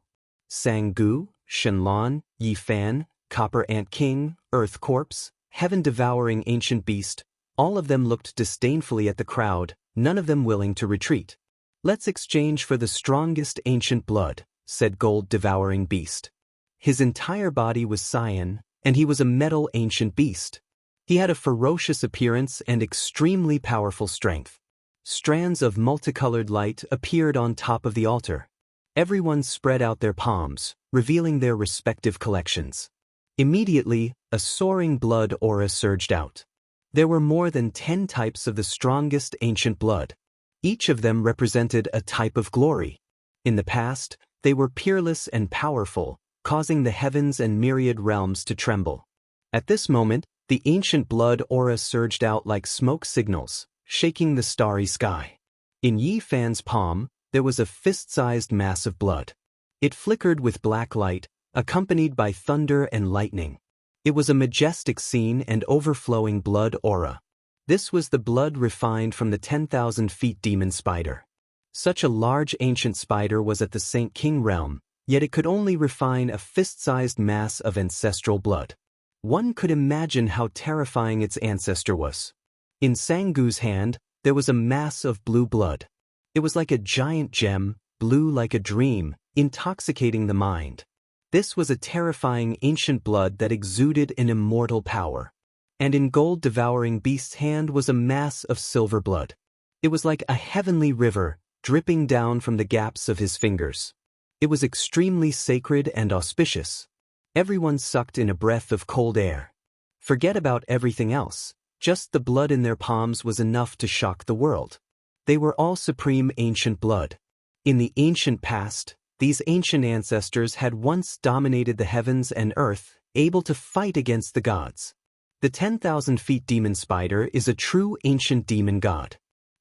Sang-gu, Shenlong, Yi-Fan, Copper Ant King, Earth Corpse, Heaven-devouring ancient beast, all of them looked disdainfully at the crowd, none of them willing to retreat. "Let's exchange for the strongest ancient blood," said Gold-devouring beast. His entire body was cyan, and he was a metal ancient beast. He had a ferocious appearance and extremely powerful strength. Strands of multicolored light appeared on top of the altar. Everyone spread out their palms, revealing their respective collections. Immediately, a soaring blood aura surged out. There were more than 10 types of the strongest ancient blood. Each of them represented a type of glory. In the past, they were peerless and powerful, causing the heavens and myriad realms to tremble. At this moment, the ancient blood aura surged out like smoke signals, shaking the starry sky. In Yi Fan's palm, there was a fist-sized mass of blood. It flickered with black light, accompanied by thunder and lightning. It was a majestic scene and overflowing blood aura. This was the blood refined from the 10,000 feet demon spider. Such a large ancient spider was at the Saint King realm, yet it could only refine a fist-sized mass of ancestral blood. One could imagine how terrifying its ancestor was. In Sang-gu's hand, there was a mass of blue blood. It was like a giant gem, blue like a dream, intoxicating the mind. This was a terrifying ancient blood that exuded an immortal power. And in Gold-devouring beast's hand was a mass of silver blood. It was like a heavenly river, dripping down from the gaps of his fingers. It was extremely sacred and auspicious. Everyone sucked in a breath of cold air. Forget about everything else. Just the blood in their palms was enough to shock the world. They were all supreme ancient blood. In the ancient past, these ancient ancestors had once dominated the heavens and earth, able to fight against the gods. The 10,000 feet demon spider is a true ancient demon god.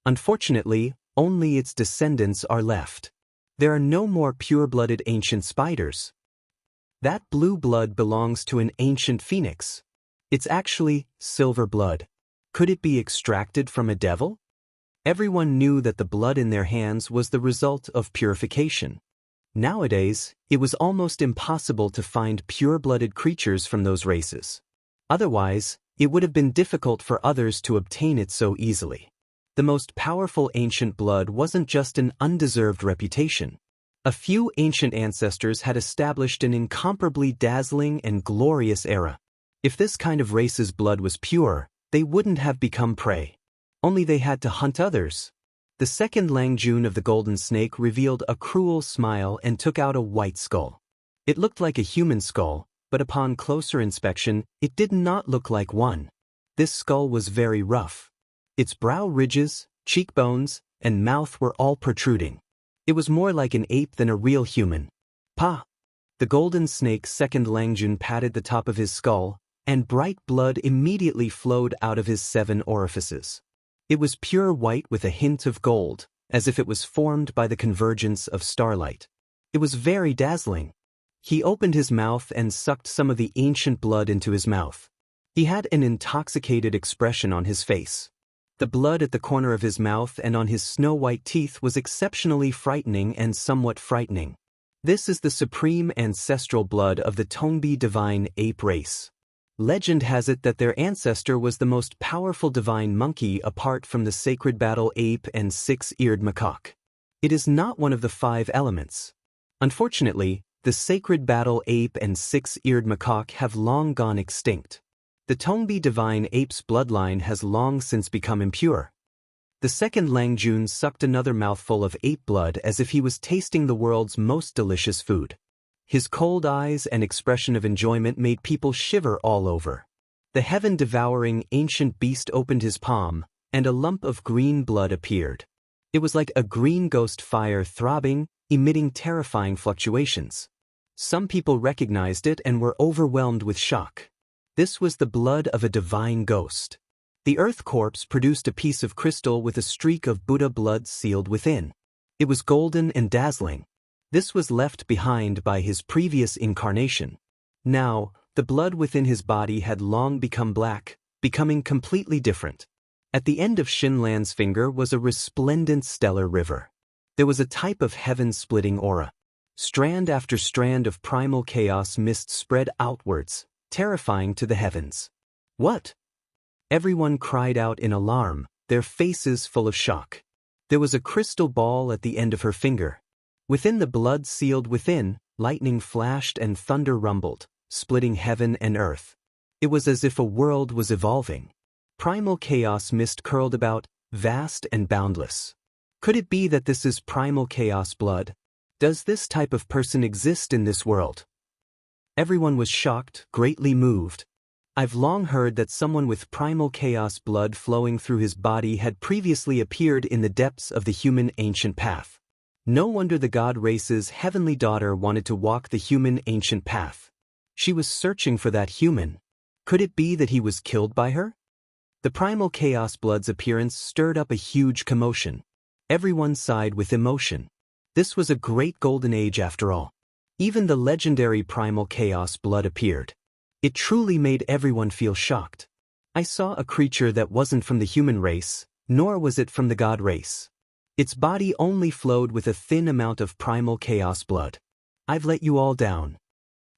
Unfortunately, only its descendants are left. There are no more pure-blooded ancient spiders. That blue blood belongs to an ancient phoenix. It's actually silver blood. Could it be extracted from a devil? Everyone knew that the blood in their hands was the result of purification. Nowadays, it was almost impossible to find pure-blooded creatures from those races. Otherwise, it would have been difficult for others to obtain it so easily. The most powerful ancient blood wasn't just an undeserved reputation. A few ancient ancestors had established an incomparably dazzling and glorious era. If this kind of race's blood was pure, they wouldn't have become prey. Only they had to hunt others. The second Langjun of the Golden Snake revealed a cruel smile and took out a white skull. It looked like a human skull, but upon closer inspection, it did not look like one. This skull was very rough. Its brow ridges, cheekbones, and mouth were all protruding. It was more like an ape than a real human. Pa! The Golden Snake's second Langjun patted the top of his skull, and bright blood immediately flowed out of his 7 orifices. It was pure white with a hint of gold, as if it was formed by the convergence of starlight. It was very dazzling. He opened his mouth and sucked some of the ancient blood into his mouth. He had an intoxicated expression on his face. The blood at the corner of his mouth and on his snow-white teeth was exceptionally frightening and somewhat frightening. This is the supreme ancestral blood of the Tongbi divine ape race. Legend has it that their ancestor was the most powerful divine monkey apart from the sacred battle ape and 6-eared macaque. It is not one of the 5 elements. Unfortunately, the sacred battle ape and 6-eared macaque have long gone extinct. The Tongbi divine ape's bloodline has long since become impure. The second Langjun sucked another mouthful of ape blood as if he was tasting the world's most delicious food. His cold eyes and expression of enjoyment made people shiver all over. The heaven-devouring ancient beast opened his palm, and a lump of green blood appeared. It was like a green ghost fire throbbing, emitting terrifying fluctuations. Some people recognized it and were overwhelmed with shock. This was the blood of a divine ghost. The earth corpse produced a piece of crystal with a streak of Buddha blood sealed within. It was golden and dazzling. This was left behind by his previous incarnation. Now, the blood within his body had long become black, becoming completely different. At the end of Xinlan's finger was a resplendent stellar river. There was a type of heaven-splitting aura. Strand after strand of primal chaos mist spread outwards, terrifying to the heavens. What? Everyone cried out in alarm, their faces full of shock. There was a crystal ball at the end of her finger. Within the blood sealed within, lightning flashed and thunder rumbled, splitting heaven and earth. It was as if a world was evolving. Primal chaos mist curled about, vast and boundless. Could it be that this is primal chaos blood? Does this type of person exist in this world? Everyone was shocked, greatly moved. I've long heard that someone with primal chaos blood flowing through his body had previously appeared in the depths of the human ancient path. No wonder the god race's heavenly daughter wanted to walk the human ancient path. She was searching for that human. Could it be that he was killed by her? The primal chaos blood's appearance stirred up a huge commotion. Everyone sighed with emotion. This was a great golden age after all. Even the legendary primal chaos blood appeared. It truly made everyone feel shocked. I saw a creature that wasn't from the human race, nor was it from the god race. Its body only flowed with a thin amount of primal chaos blood. I've let you all down,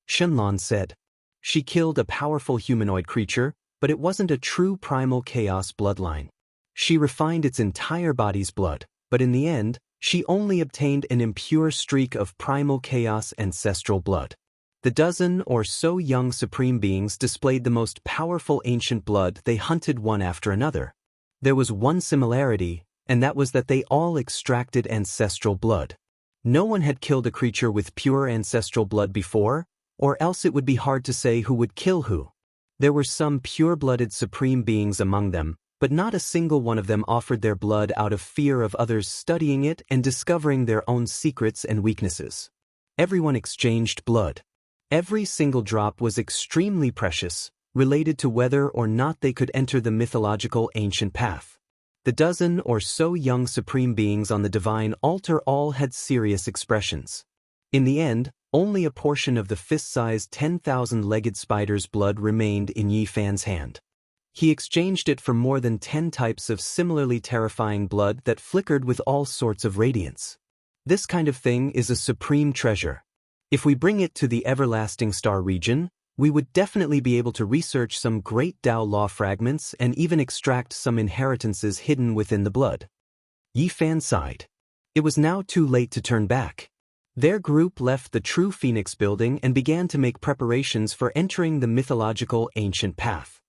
Xianlan said. She killed a powerful humanoid creature, but it wasn't a true primal chaos bloodline. She refined its entire body's blood, but in the end, she only obtained an impure streak of primal chaos ancestral blood. The dozen or so young supreme beings displayed the most powerful ancient blood they hunted one after another. There was one similarity, and that was that they all extracted ancestral blood. No one had killed a creature with pure ancestral blood before, or else it would be hard to say who would kill who. There were some pure-blooded supreme beings among them, but not a single one of them offered their blood out of fear of others studying it and discovering their own secrets and weaknesses. Everyone exchanged blood. Every single drop was extremely precious, related to whether or not they could enter the mythological ancient path. The dozen or so young supreme beings on the divine altar all had serious expressions. In the end, only a portion of the fist-sized 10,000-legged spider's blood remained in Yi Fan's hand. He exchanged it for more than 10 types of similarly terrifying blood that flickered with all sorts of radiance. This kind of thing is a supreme treasure. If we bring it to the everlasting star region, we would definitely be able to research some great Tao law fragments and even extract some inheritances hidden within the blood. Yi Fan sighed. It was now too late to turn back. Their group left the True Phoenix building and began to make preparations for entering the mythological ancient path.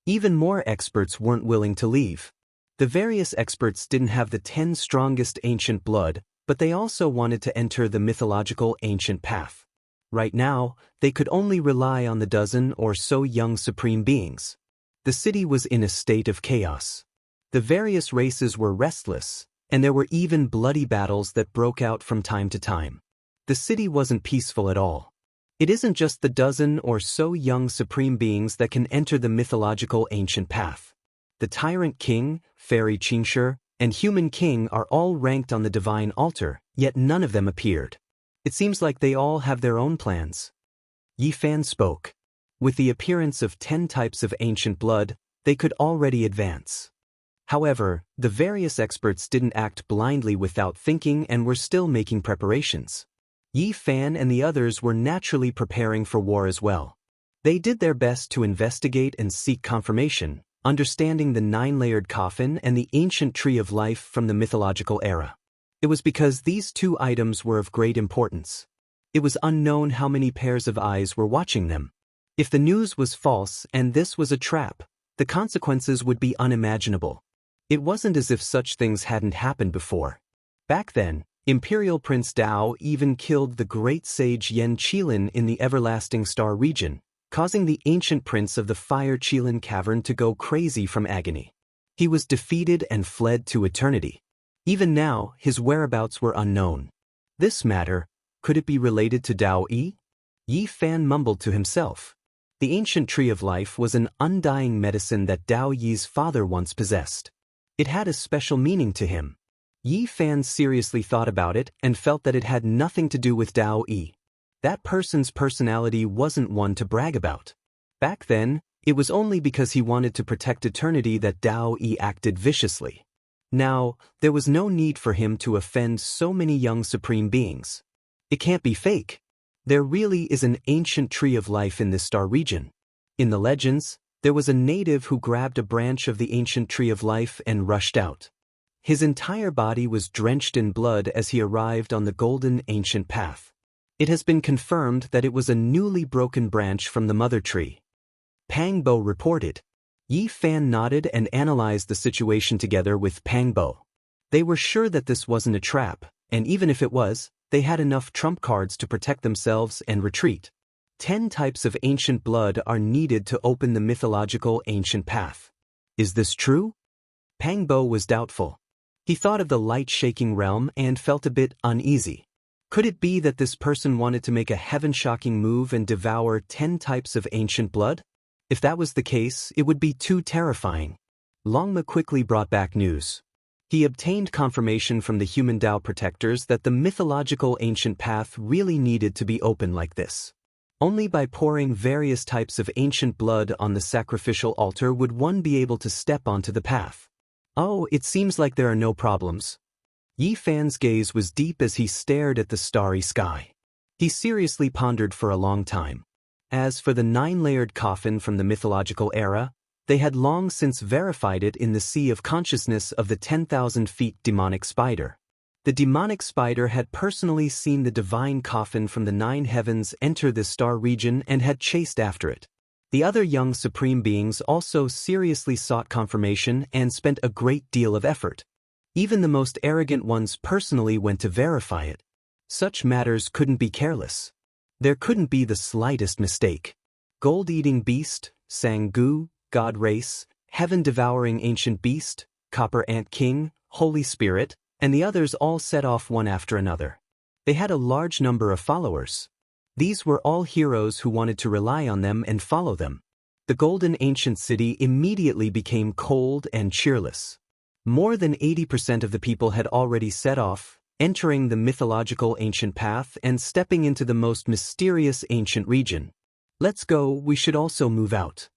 Even more experts weren't willing to leave. The various experts didn't have the 10 strongest ancient blood, but they also wanted to enter the mythological ancient path. Right now, they could only rely on the dozen or so young supreme beings. The city was in a state of chaos. The various races were restless, and there were even bloody battles that broke out from time to time. The city wasn't peaceful at all. It isn't just the dozen or so young supreme beings that can enter the mythological ancient path. The Tyrant King, Fairy Qingshi, and Human King are all ranked on the divine altar, yet none of them appeared. It seems like they all have their own plans. Yi Fan spoke. With the appearance of 10 types of ancient blood, they could already advance. However, the various experts didn't act blindly without thinking and were still making preparations. Yi Fan and the others were naturally preparing for war as well. They did their best to investigate and seek confirmation, understanding the 9-layered coffin and the ancient tree of life from the mythological era. It was because these two items were of great importance. It was unknown how many pairs of eyes were watching them. If the news was false and this was a trap, the consequences would be unimaginable. It wasn't as if such things hadn't happened before. Back then, Imperial Prince Dao even killed the great sage Yan Qilin in the Everlasting Star region, causing the ancient prince of the Fire Qilin Cavern to go crazy from agony. He was defeated and fled to eternity. Even now, his whereabouts were unknown. This matter, could it be related to Daoist? Yi Fan mumbled to himself. The ancient tree of life was an undying medicine that Dao Yi's father once possessed. It had a special meaning to him. Yi Fan seriously thought about it and felt that it had nothing to do with Dao Yi. That person's personality wasn't one to brag about. Back then, it was only because he wanted to protect eternity that Dao Yi acted viciously. Now, there was no need for him to offend so many young supreme beings. It can't be fake. There really is an ancient tree of life in this star region. In the legends, there was a native who grabbed a branch of the ancient tree of life and rushed out. His entire body was drenched in blood as he arrived on the golden ancient path. It has been confirmed that it was a newly broken branch from the mother tree. Pang Bo reported. Yi Fan nodded and analyzed the situation together with Pang Bo. They were sure that this wasn't a trap, and even if it was, they had enough trump cards to protect themselves and retreat. 10 types of ancient blood are needed to open the mythological ancient path. Is this true? Pang Bo was doubtful. He thought of the light-shaking realm and felt a bit uneasy. Could it be that this person wanted to make a heaven-shocking move and devour 10 types of ancient blood? If that was the case, it would be too terrifying. Longma quickly brought back news. He obtained confirmation from the human Dao protectors that the mythological ancient path really needed to be open like this. Only by pouring various types of ancient blood on the sacrificial altar would one be able to step onto the path. Oh, it seems like there are no problems. Yi Fan's gaze was deep as he stared at the starry sky. He seriously pondered for a long time. As for the 9-layered coffin from the mythological era, they had long since verified it in the sea of consciousness of the 10,000 feet demonic spider. The demonic spider had personally seen the divine coffin from the 9 heavens enter this star region and had chased after it. The other young supreme beings also seriously sought confirmation and spent a great deal of effort. Even the most arrogant ones personally went to verify it. Such matters couldn't be careless. There couldn't be the slightest mistake. Gold-eating beast, Sangu, God race, heaven-devouring ancient beast, copper ant king, Holy Spirit, and the others all set off one after another. They had a large number of followers. These were all heroes who wanted to rely on them and follow them. The golden ancient city immediately became cold and cheerless. More than 80% of the people had already set off, entering the mythological ancient path and stepping into the most mysterious ancient region. Let's go, we should also move out.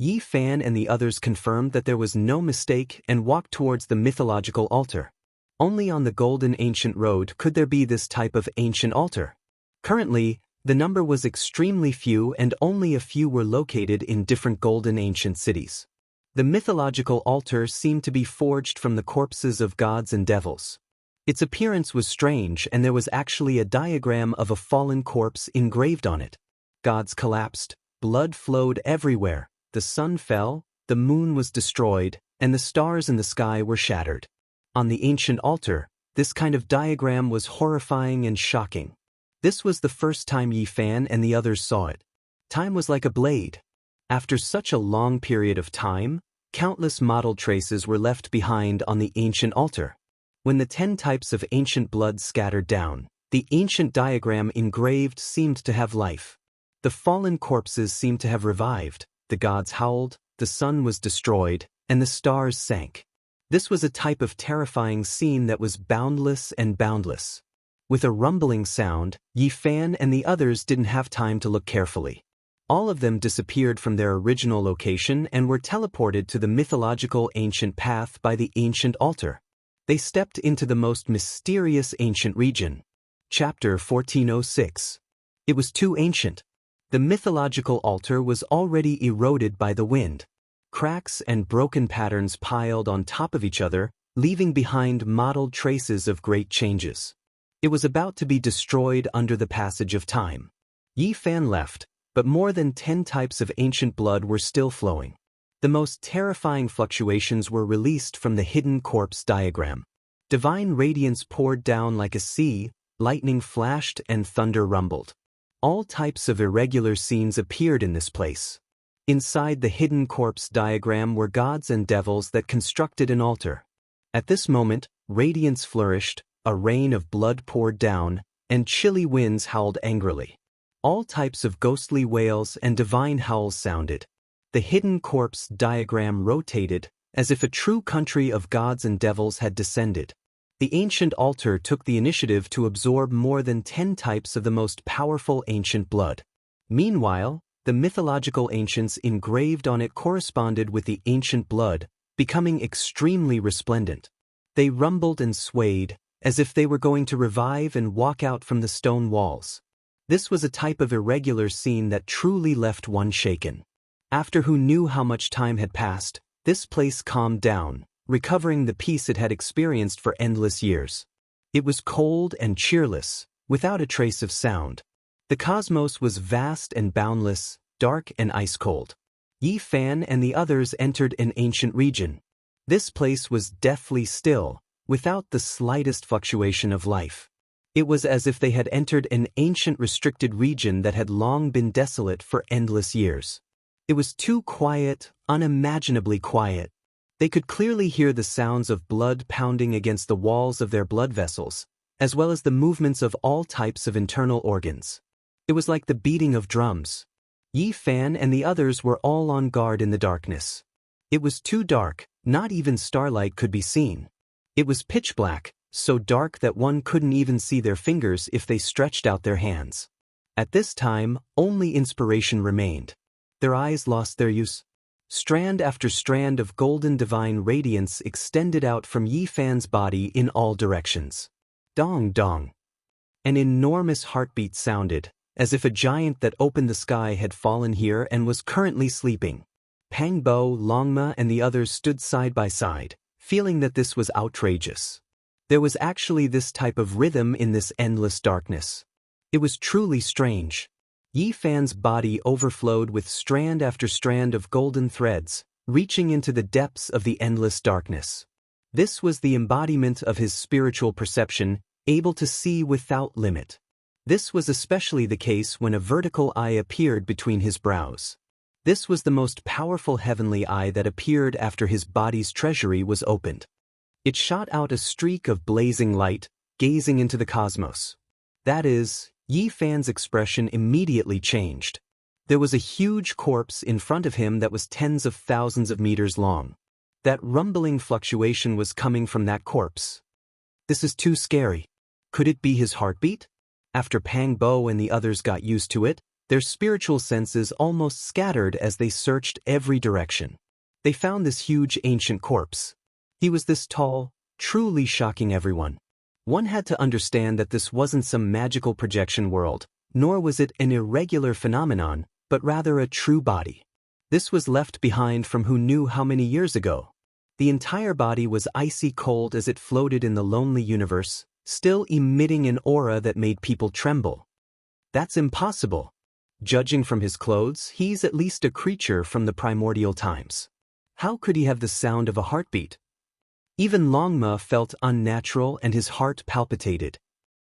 Yi Fan and the others confirmed that there was no mistake and walked towards the mythological altar. Only on the golden ancient road could there be this type of ancient altar. Currently, the number was extremely few and only a few were located in different golden ancient cities. The mythological altar seemed to be forged from the corpses of gods and devils. Its appearance was strange and there was actually a diagram of a fallen corpse engraved on it. Gods collapsed, blood flowed everywhere, the sun fell, the moon was destroyed, and the stars in the sky were shattered. On the ancient altar, this kind of diagram was horrifying and shocking. This was the first time Yi Fan and the others saw it. Time was like a blade. After such a long period of time, countless mottled traces were left behind on the ancient altar. When the 10 types of ancient blood scattered down, the ancient diagram engraved seemed to have life. The fallen corpses seemed to have revived, the gods howled, the sun was destroyed, and the stars sank. This was a type of terrifying scene that was boundless and boundless. With a rumbling sound, Yi Fan and the others didn't have time to look carefully. All of them disappeared from their original location and were teleported to the mythological ancient path by the ancient altar. They stepped into the most mysterious ancient region. Chapter 1406. It was too ancient. The mythological altar was already eroded by the wind. Cracks and broken patterns piled on top of each other, leaving behind mottled traces of great changes. It was about to be destroyed under the passage of time. Yi Fan left, but more than 10 types of ancient blood were still flowing. The most terrifying fluctuations were released from the hidden corpse diagram. Divine radiance poured down like a sea, lightning flashed and thunder rumbled. All types of irregular scenes appeared in this place. Inside the hidden corpse diagram were gods and devils that constructed an altar. At this moment, radiance flourished, a rain of blood poured down, and chilly winds howled angrily. All types of ghostly wails and divine howls sounded. The hidden corpse diagram rotated, as if a true country of gods and devils had descended. The ancient altar took the initiative to absorb more than 10 types of the most powerful ancient blood. Meanwhile, the mythological ancients engraved on it corresponded with the ancient blood, becoming extremely resplendent. They rumbled and swayed, as if they were going to revive and walk out from the stone walls. This was a type of irregular scene that truly left one shaken. After who knew how much time had passed, this place calmed down, recovering the peace it had experienced for endless years. It was cold and cheerless, without a trace of sound. The cosmos was vast and boundless, dark and ice-cold. Yi Fan and the others entered an ancient region. This place was deathly still, without the slightest fluctuation of life. It was as if they had entered an ancient restricted region that had long been desolate for endless years. It was too quiet, unimaginably quiet. They could clearly hear the sounds of blood pounding against the walls of their blood vessels, as well as the movements of all types of internal organs. It was like the beating of drums. Yi Fan and the others were all on guard in the darkness. It was too dark, not even starlight could be seen. It was pitch black, so dark that one couldn't even see their fingers if they stretched out their hands. At this time, only inspiration remained. Their eyes lost their use. Strand after strand of golden divine radiance extended out from Yi Fan's body in all directions. Dong dong. An enormous heartbeat sounded, as if a giant that opened the sky had fallen here and was currently sleeping. Pang Bo, Longma and the others stood side by side, feeling that this was outrageous. There was actually this type of rhythm in this endless darkness. It was truly strange. Yi Fan's body overflowed with strand after strand of golden threads, reaching into the depths of the endless darkness. This was the embodiment of his spiritual perception, able to see without limit. This was especially the case when a vertical eye appeared between his brows. This was the most powerful heavenly eye that appeared after his body's treasury was opened. It shot out a streak of blazing light, gazing into the cosmos. That is, Yi Fan's expression immediately changed. There was a huge corpse in front of him that was tens of thousands of meters long. That rumbling fluctuation was coming from that corpse. This is too scary. Could it be his heartbeat? After Pang Bo and the others got used to it, their spiritual senses almost scattered as they searched every direction. They found this huge ancient corpse. He was this tall, truly shocking everyone. One had to understand that this wasn't some magical projection world, nor was it an irregular phenomenon, but rather a true body. This was left behind from who knew how many years ago. The entire body was icy cold as it floated in the lonely universe, still emitting an aura that made people tremble. That's impossible. Judging from his clothes, he's at least a creature from the primordial times. How could he have the sound of a heartbeat? Even Longma felt unnatural and his heart palpitated.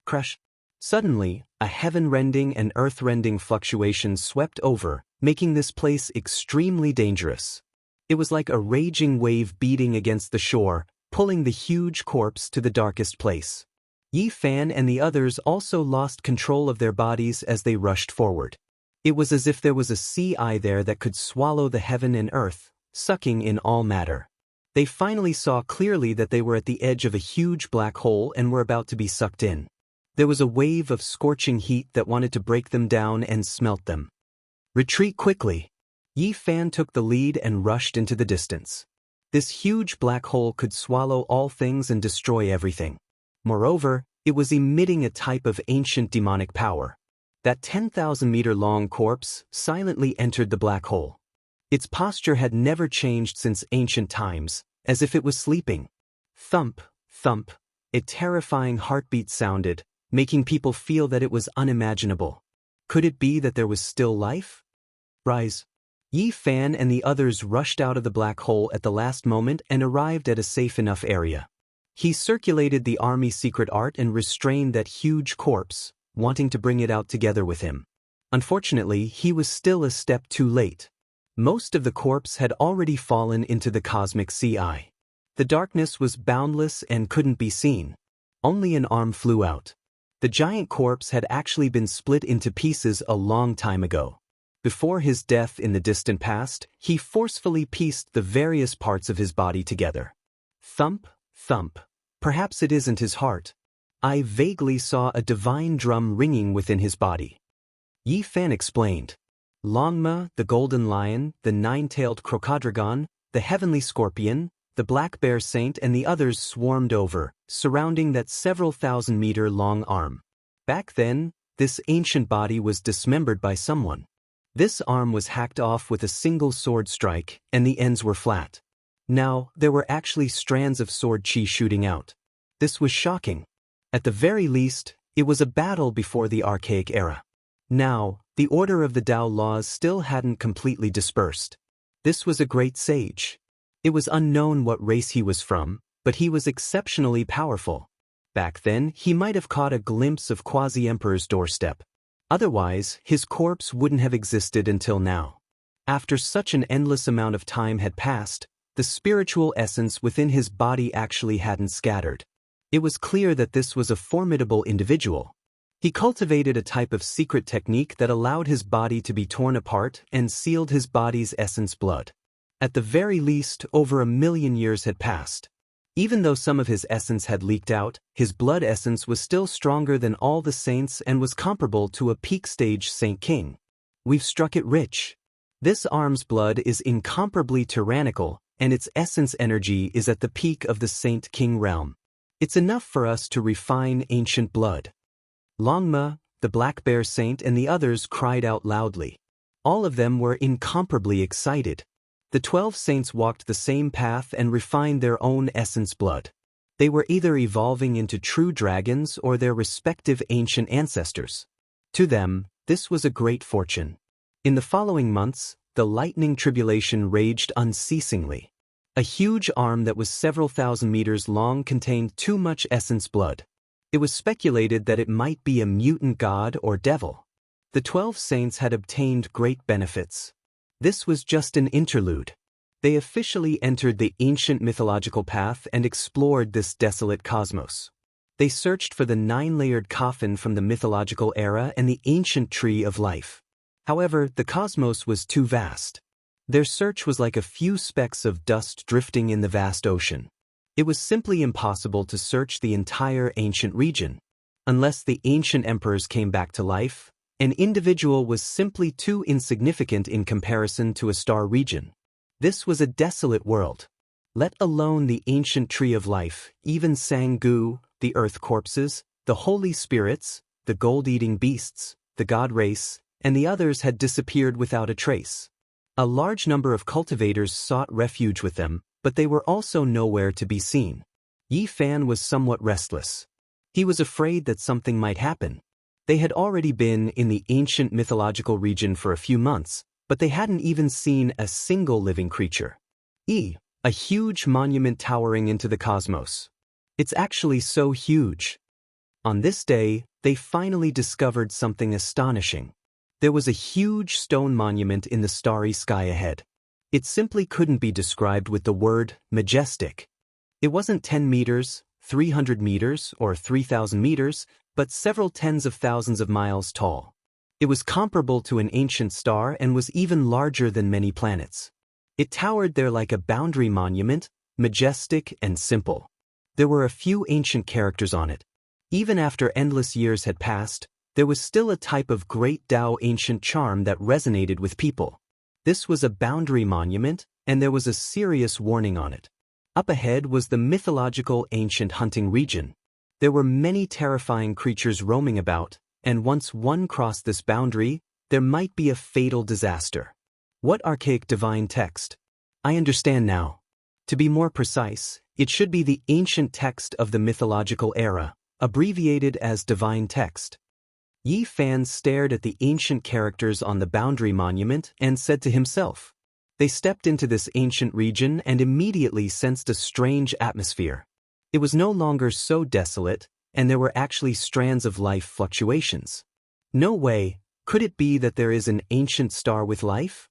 Crash. Suddenly, a heaven-rending and earth-rending fluctuation swept over, making this place extremely dangerous. It was like a raging wave beating against the shore, pulling the huge corpse to the darkest place. Yi Fan and the others also lost control of their bodies as they rushed forward. It was as if there was a sea eye there that could swallow the heaven and earth, sucking in all matter. They finally saw clearly that they were at the edge of a huge black hole and were about to be sucked in. There was a wave of scorching heat that wanted to break them down and smelt them. Retreat quickly. Yi Fan took the lead and rushed into the distance. This huge black hole could swallow all things and destroy everything. Moreover, it was emitting a type of ancient demonic power. That 10,000-meter-long corpse silently entered the black hole. Its posture had never changed since ancient times, as if it was sleeping. Thump, thump, a terrifying heartbeat sounded, making people feel that it was unimaginable. Could it be that there was still life? Rise. Yi Fan and the others rushed out of the black hole at the last moment and arrived at a safe enough area. He circulated the army secret art and restrained that huge corpse, wanting to bring it out together with him. Unfortunately, he was still a step too late. Most of the corpse had already fallen into the cosmic sea eye. The darkness was boundless and couldn't be seen. Only an arm flew out. The giant corpse had actually been split into pieces a long time ago. Before his death in the distant past, he forcefully pieced the various parts of his body together. Thump, thump. Perhaps it isn't his heart. I vaguely saw a divine drum ringing within his body. Yi Fan explained. Longma, the golden lion, the nine-tailed crocoddragon, the heavenly scorpion, the black bear saint and the others swarmed over, surrounding that several thousand-meter-long arm. Back then, this ancient body was dismembered by someone. This arm was hacked off with a single sword strike, and the ends were flat. Now, there were actually strands of sword chi shooting out. This was shocking. At the very least, it was a battle before the archaic era. Now, the order of the Dao laws still hadn't completely dispersed. This was a great sage. It was unknown what race he was from, but he was exceptionally powerful. Back then, he might have caught a glimpse of Quasi-Emperor's doorstep. Otherwise, his corpse wouldn't have existed until now. After such an endless amount of time had passed, the spiritual essence within his body actually hadn't scattered. It was clear that this was a formidable individual. He cultivated a type of secret technique that allowed his body to be torn apart and sealed his body's essence blood. At the very least, over 1,000,000 years had passed. Even though some of his essence had leaked out, his blood essence was still stronger than all the saints and was comparable to a peak-stage Saint King. We've struck it rich. This arm's blood is incomparably tyrannical, and its essence energy is at the peak of the Saint King realm. It's enough for us to refine ancient blood. Longma, the black bear saint and the others cried out loudly. All of them were incomparably excited. The 12 saints walked the same path and refined their own essence blood. They were either evolving into true dragons or their respective ancient ancestors. To them, this was a great fortune. In the following months, the lightning tribulation raged unceasingly. A huge arm that was several thousand meters long contained too much essence blood. It was speculated that it might be a mutant god or devil. The 12 saints had obtained great benefits. This was just an interlude. They officially entered the ancient mythological path and explored this desolate cosmos. They searched for the 9-layered coffin from the mythological era and the ancient tree of life. However, the cosmos was too vast. Their search was like a few specks of dust drifting in the vast ocean. It was simply impossible to search the entire ancient region. Unless the ancient emperors came back to life, an individual was simply too insignificant in comparison to a star region. This was a desolate world. Let alone the ancient tree of life, even Sangu, the earth corpses, the holy spirits, the gold-eating beasts, the god race, and the others had disappeared without a trace. A large number of cultivators sought refuge with them, but they were also nowhere to be seen. Yi Fan was somewhat restless. He was afraid that something might happen. They had already been in the ancient mythological region for a few months, but they hadn't even seen a single living creature. A huge monument towering into the cosmos. It's actually so huge. On this day, they finally discovered something astonishing. There was a huge stone monument in the starry sky ahead. It simply couldn't be described with the word majestic. It wasn't 10 meters, 300 meters, or 3,000 meters, but several tens of thousands of miles tall. It was comparable to an ancient star and was even larger than many planets. It towered there like a boundary monument, majestic and simple. There were a few ancient characters on it. Even after endless years had passed, there was still a type of great Dao ancient charm that resonated with people. This was a boundary monument, and there was a serious warning on it. Up ahead was the mythological ancient hunting region. There were many terrifying creatures roaming about, and once one crossed this boundary, there might be a fatal disaster. What archaic divine text? I understand now. To be more precise, it should be the ancient text of the mythological era, abbreviated as divine text. Yi Fan stared at the ancient characters on the boundary monument and said to himself. They stepped into this ancient region and immediately sensed a strange atmosphere. It was no longer so desolate, and there were actually strands of life fluctuations. No way, could it be that there is an ancient star with life?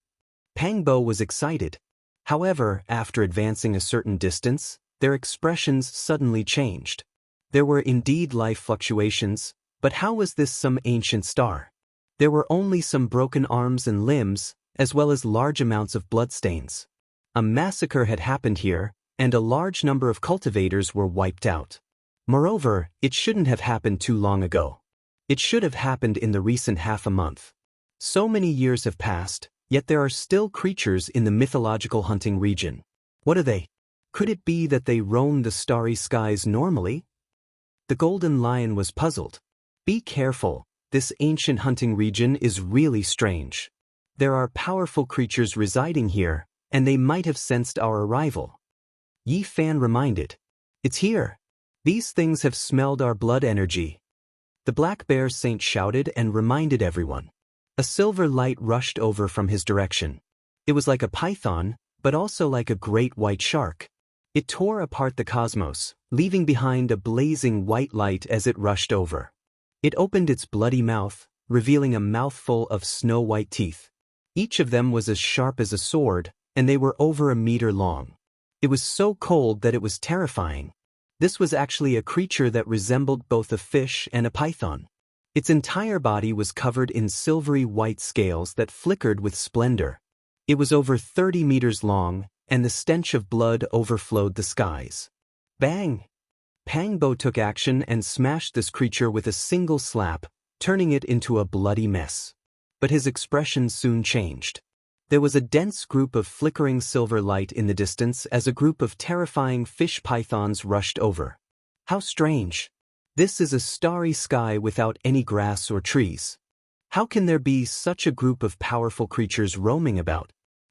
Pangbo was excited. However, after advancing a certain distance, their expressions suddenly changed. There were indeed life fluctuations, But how was this some ancient star? There were only some broken arms and limbs, as well as large amounts of bloodstains. A massacre had happened here, and a large number of cultivators were wiped out. Moreover, it shouldn't have happened too long ago. It should have happened in the recent half a month. So many years have passed, yet there are still creatures in the mythological hunting region. What are they? Could it be that they roam the starry skies normally? The golden lion was puzzled. Be careful, this ancient hunting region is really strange. There are powerful creatures residing here, and they might have sensed our arrival. Yi Fan reminded. It's here. These things have smelled our blood energy. The black bear saint shouted and reminded everyone. A silver light rushed over from his direction. It was like a python, but also like a great white shark. It tore apart the cosmos, leaving behind a blazing white light as it rushed over. It opened its bloody mouth, revealing a mouthful of snow-white teeth. Each of them was as sharp as a sword, and they were over a meter long. It was so cold that it was terrifying. This was actually a creature that resembled both a fish and a python. Its entire body was covered in silvery white scales that flickered with splendor. It was over 30 meters long, and the stench of blood overflowed the skies. Bang! Pangbo took action and smashed this creature with a single slap, turning it into a bloody mess. But his expression soon changed. There was a dense group of flickering silver light in the distance as a group of terrifying fish pythons rushed over. How strange! This is a starry sky without any grass or trees. How can there be such a group of powerful creatures roaming about?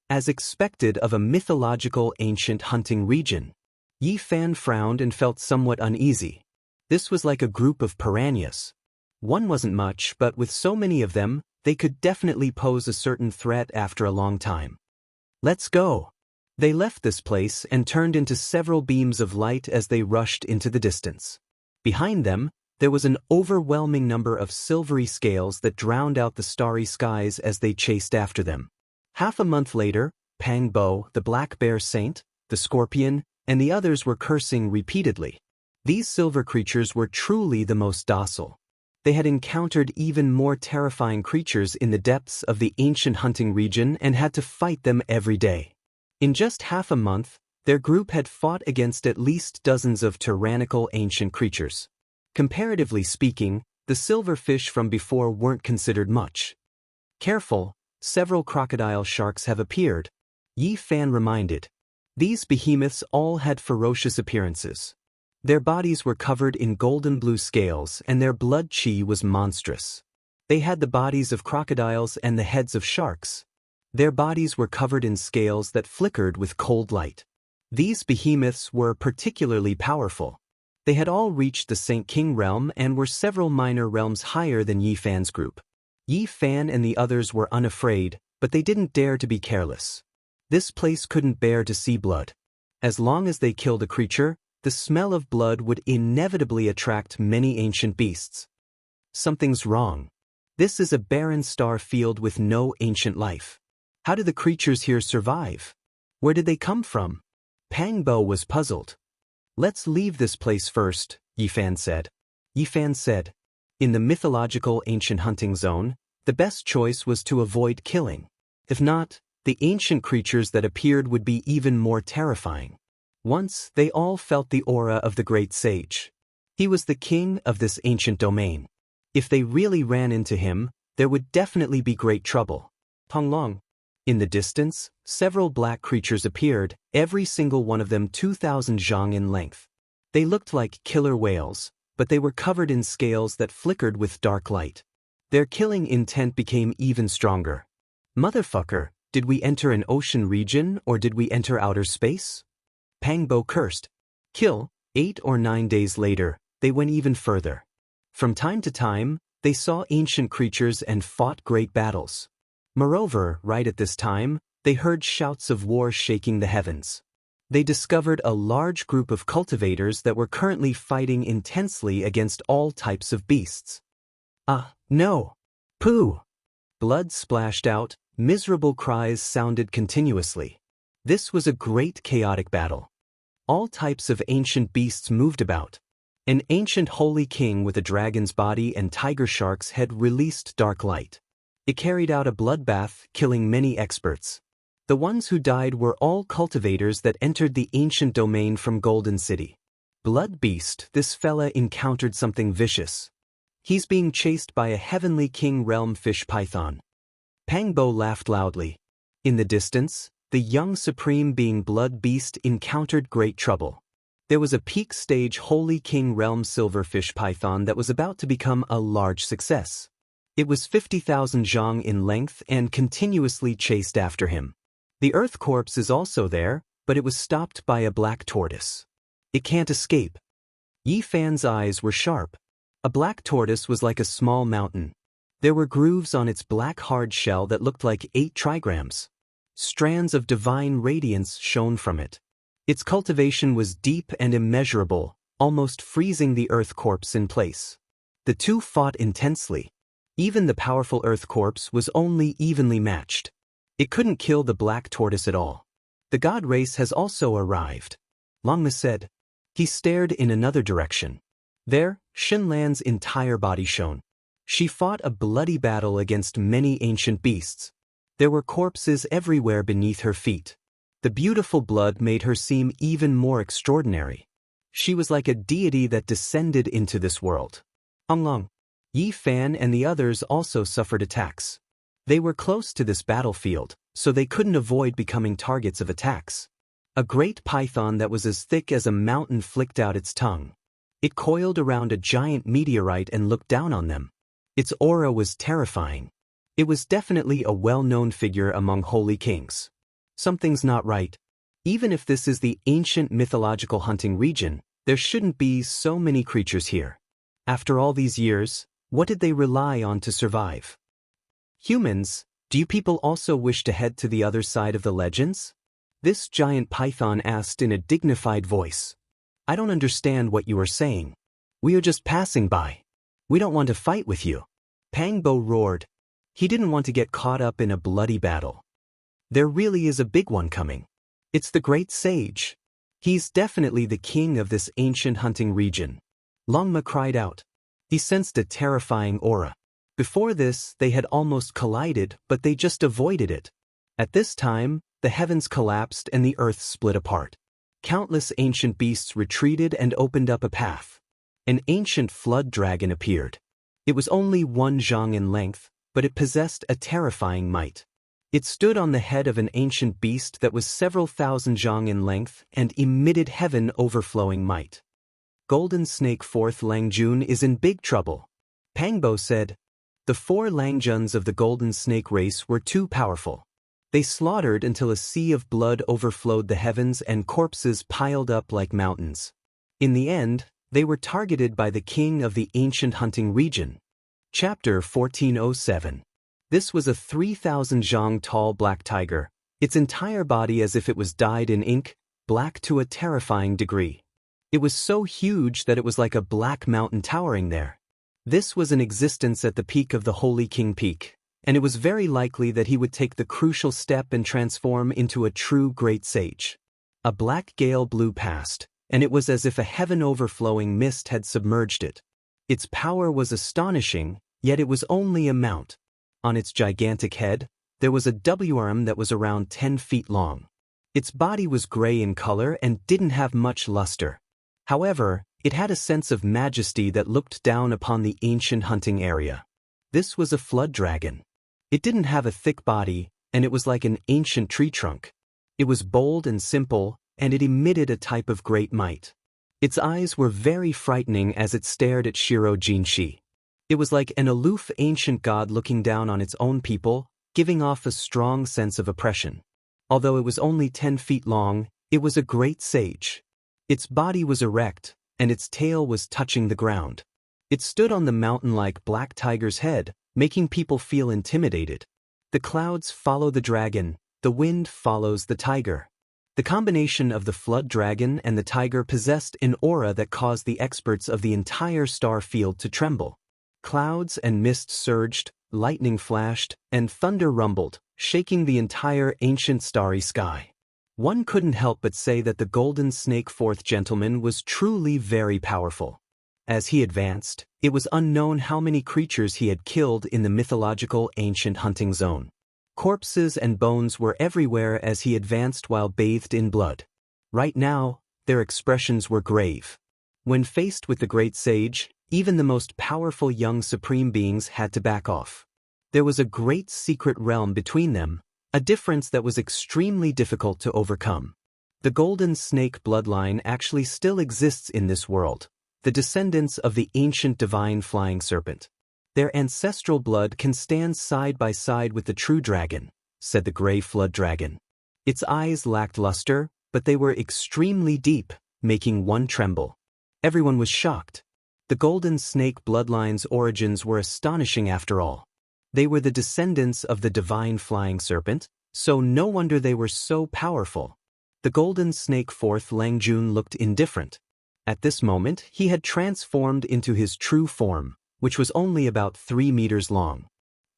As expected of a mythological ancient hunting region. Yi Fan frowned and felt somewhat uneasy. This was like a group of piranhas. One wasn't much, but with so many of them, they could definitely pose a certain threat after a long time. Let's go. They left this place and turned into several beams of light as they rushed into the distance. Behind them, there was an overwhelming number of silvery scales that drowned out the starry skies as they chased after them. Half a month later, Pangbo, the black bear saint, the scorpion, and the others were cursing repeatedly. These silver creatures were truly the most docile. They had encountered even more terrifying creatures in the depths of the ancient hunting region and had to fight them every day. In just half a month, their group had fought against at least dozens of tyrannical ancient creatures. Comparatively speaking, the silverfish from before weren't considered much. Careful, several crocodile sharks have appeared, Yi Fan reminded. These behemoths all had ferocious appearances. Their bodies were covered in golden blue scales and their blood chi was monstrous. They had the bodies of crocodiles and the heads of sharks. Their bodies were covered in scales that flickered with cold light. These behemoths were particularly powerful. They had all reached the Saint King realm and were several minor realms higher than Yi Fan's group. Yi Fan and the others were unafraid, but they didn't dare to be careless. This place couldn't bear to see blood. As long as they killed a creature, the smell of blood would inevitably attract many ancient beasts. Something's wrong. This is a barren star field with no ancient life. How do the creatures here survive? Where did they come from? Pangbo was puzzled. Let's leave this place first, Yi Fan said. Yi Fan said. In the mythological ancient hunting zone, the best choice was to avoid killing. If not, the ancient creatures that appeared would be even more terrifying. Once, they all felt the aura of the great sage. He was the king of this ancient domain. If they really ran into him, there would definitely be great trouble. Tonglong. In the distance, several black creatures appeared, every single one of them 2,000 zhang in length. They looked like killer whales, but they were covered in scales that flickered with dark light. Their killing intent became even stronger. Motherfucker, did we enter an ocean region or did we enter outer space? Pangbo cursed. Kill. 8 or 9 days later, they went even further. From time to time, they saw ancient creatures and fought great battles. Moreover, right at this time, they heard shouts of war shaking the heavens. They discovered a large group of cultivators that were currently fighting intensely against all types of beasts. No! Pooh! Blood splashed out, miserable cries sounded continuously. This was a great chaotic battle. All types of ancient beasts moved about. An ancient holy king with a dragon's body and tiger shark's head released dark light. It carried out a bloodbath, killing many experts. The ones who died were all cultivators that entered the ancient domain from Golden City. Blood beast, this fella encountered something vicious. He's being chased by a heavenly king realm fish python. Pangbo laughed loudly. In the distance, the young supreme being blood beast encountered great trouble. There was a peak stage holy king realm silverfish python that was about to become a large success. It was 50,000 zhang in length and continuously chased after him. The earth corpse is also there, but it was stopped by a black tortoise. It can't escape. Yi Fan's eyes were sharp. A black tortoise was like a small mountain. There were grooves on its black hard shell that looked like 8 trigrams. Strands of divine radiance shone from it. Its cultivation was deep and immeasurable, almost freezing the earth corpse in place. The two fought intensely. Even the powerful earth corpse was only evenly matched. It couldn't kill the black tortoise at all. The god race has also arrived, Longma said. He stared in another direction. There, Xinlan's entire body shone. She fought a bloody battle against many ancient beasts. There were corpses everywhere beneath her feet. The beautiful blood made her seem even more extraordinary. She was like a deity that descended into this world. Onglong, Yi Fan and the others also suffered attacks. They were close to this battlefield, so they couldn't avoid becoming targets of attacks. A great python that was as thick as a mountain flicked out its tongue. It coiled around a giant meteorite and looked down on them. Its aura was terrifying. It was definitely a well-known figure among holy kings. Something's not right. Even if this is the ancient mythological hunting region, there shouldn't be so many creatures here. After all these years, what did they rely on to survive? Humans, do you people also wish to head to the other side of the legends? This giant python asked in a dignified voice. I don't understand what you are saying. We are just passing by. We don't want to fight with you. Pangbo roared. He didn't want to get caught up in a bloody battle. There really is a big one coming. It's the great sage. He's definitely the king of this ancient hunting region. Longma cried out. He sensed a terrifying aura. Before this, they had almost collided, but they just avoided it. At this time, the heavens collapsed and the earth split apart. Countless ancient beasts retreated and opened up a path. An ancient flood dragon appeared. It was only 1 zhang in length, but it possessed a terrifying might. It stood on the head of an ancient beast that was several thousand zhang in length and emitted heaven overflowing might. Golden Snake 4th Langjun is in big trouble. Pangbo said. The 4 Langjuns of the Golden Snake race were too powerful. They slaughtered until a sea of blood overflowed the heavens and corpses piled up like mountains. In the end, they were targeted by the king of the ancient hunting region. Chapter 1407. This was a 3,000 zhang tall black tiger, its entire body as if it was dyed in ink, black to a terrifying degree. It was so huge that it was like a black mountain towering there. This was in existence at the peak of the Holy King Peak, and it was very likely that he would take the crucial step and transform into a true great sage. A black gale blew past, and it was as if a heaven-overflowing mist had submerged it. Its power was astonishing, yet it was only a mount. On its gigantic head, there was a W-arm that was around 10 feet long. Its body was gray in color and didn't have much luster. However, it had a sense of majesty that looked down upon the ancient hunting area. This was a flood dragon. It didn't have a thick body, and it was like an ancient tree trunk. It was bold and simple, and it emitted a type of great might. Its eyes were very frightening as it stared at Shiro Jinshi. It was like an aloof ancient god looking down on its own people, giving off a strong sense of oppression. Although it was only 10 feet long, it was a great sage. Its body was erect, and its tail was touching the ground. It stood on the mountain-like black tiger's head, making people feel intimidated. The clouds follow the dragon, the wind follows the tiger. The combination of the flood dragon and the tiger possessed an aura that caused the experts of the entire star field to tremble. Clouds and mist surged, lightning flashed, and thunder rumbled, shaking the entire ancient starry sky. One couldn't help but say that the Golden Snake 4th Gentleman was truly very powerful. As he advanced, it was unknown how many creatures he had killed in the mythological ancient hunting zone. Corpses and bones were everywhere as he advanced while bathed in blood. Right now, their expressions were grave. When faced with the great sage, even the most powerful young supreme beings had to back off. There was a great secret realm between them, a difference that was extremely difficult to overcome. The golden snake bloodline actually still exists in this world, the descendants of the ancient divine flying serpent. Their ancestral blood can stand side by side with the true dragon, said the gray flood dragon. Its eyes lacked luster, but they were extremely deep, making one tremble. Everyone was shocked. The golden snake bloodline's origins were astonishing after all. They were the descendants of the divine flying serpent, so no wonder they were so powerful. The golden snake fourth Langjun looked indifferent. At this moment, he had transformed into his true form, which was only about 3 meters long.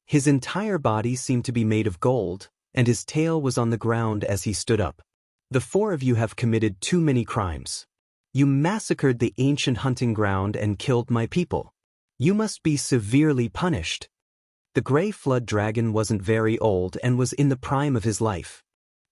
His entire body seemed to be made of gold, and his tail was on the ground as he stood up. The 4 of you have committed too many crimes. You massacred the ancient hunting ground and killed my people. You must be severely punished. The gray flood dragon wasn't very old and was in the prime of his life.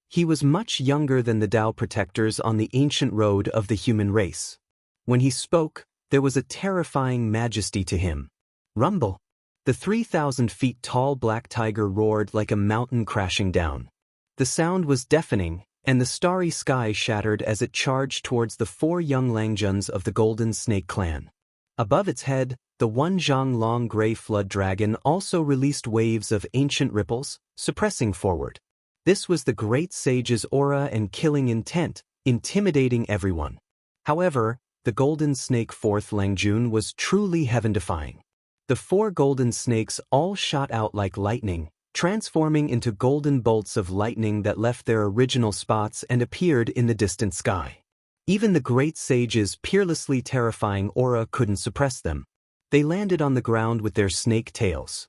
He was much younger than the Tao protectors on the ancient road of the human race. When he spoke, there was a terrifying majesty to him. Rumble! The 3,000 feet tall black tiger roared like a mountain crashing down. The sound was deafening, and the starry sky shattered as it charged towards the 4 young Langjuns of the Golden Snake clan. Above its head, the one zhang long gray flood dragon also released waves of ancient ripples, suppressing forward. This was the great sage's aura and killing intent, intimidating everyone. However, the golden snake fourth Langjun was truly heaven-defying. The 4 golden snakes all shot out like lightning, transforming into golden bolts of lightning that left their original spots and appeared in the distant sky. Even the great sage's peerlessly terrifying aura couldn't suppress them. They landed on the ground with their snake tails.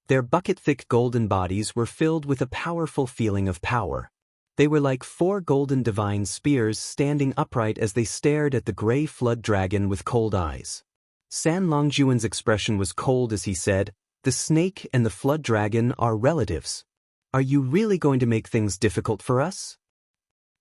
Their bucket-thick golden bodies were filled with a powerful feeling of power. They were like 4 golden divine spears standing upright as they stared at the gray flood dragon with cold eyes. San Longjuan's expression was cold as he said, "The snake and the flood dragon are relatives. Are you really going to make things difficult for us?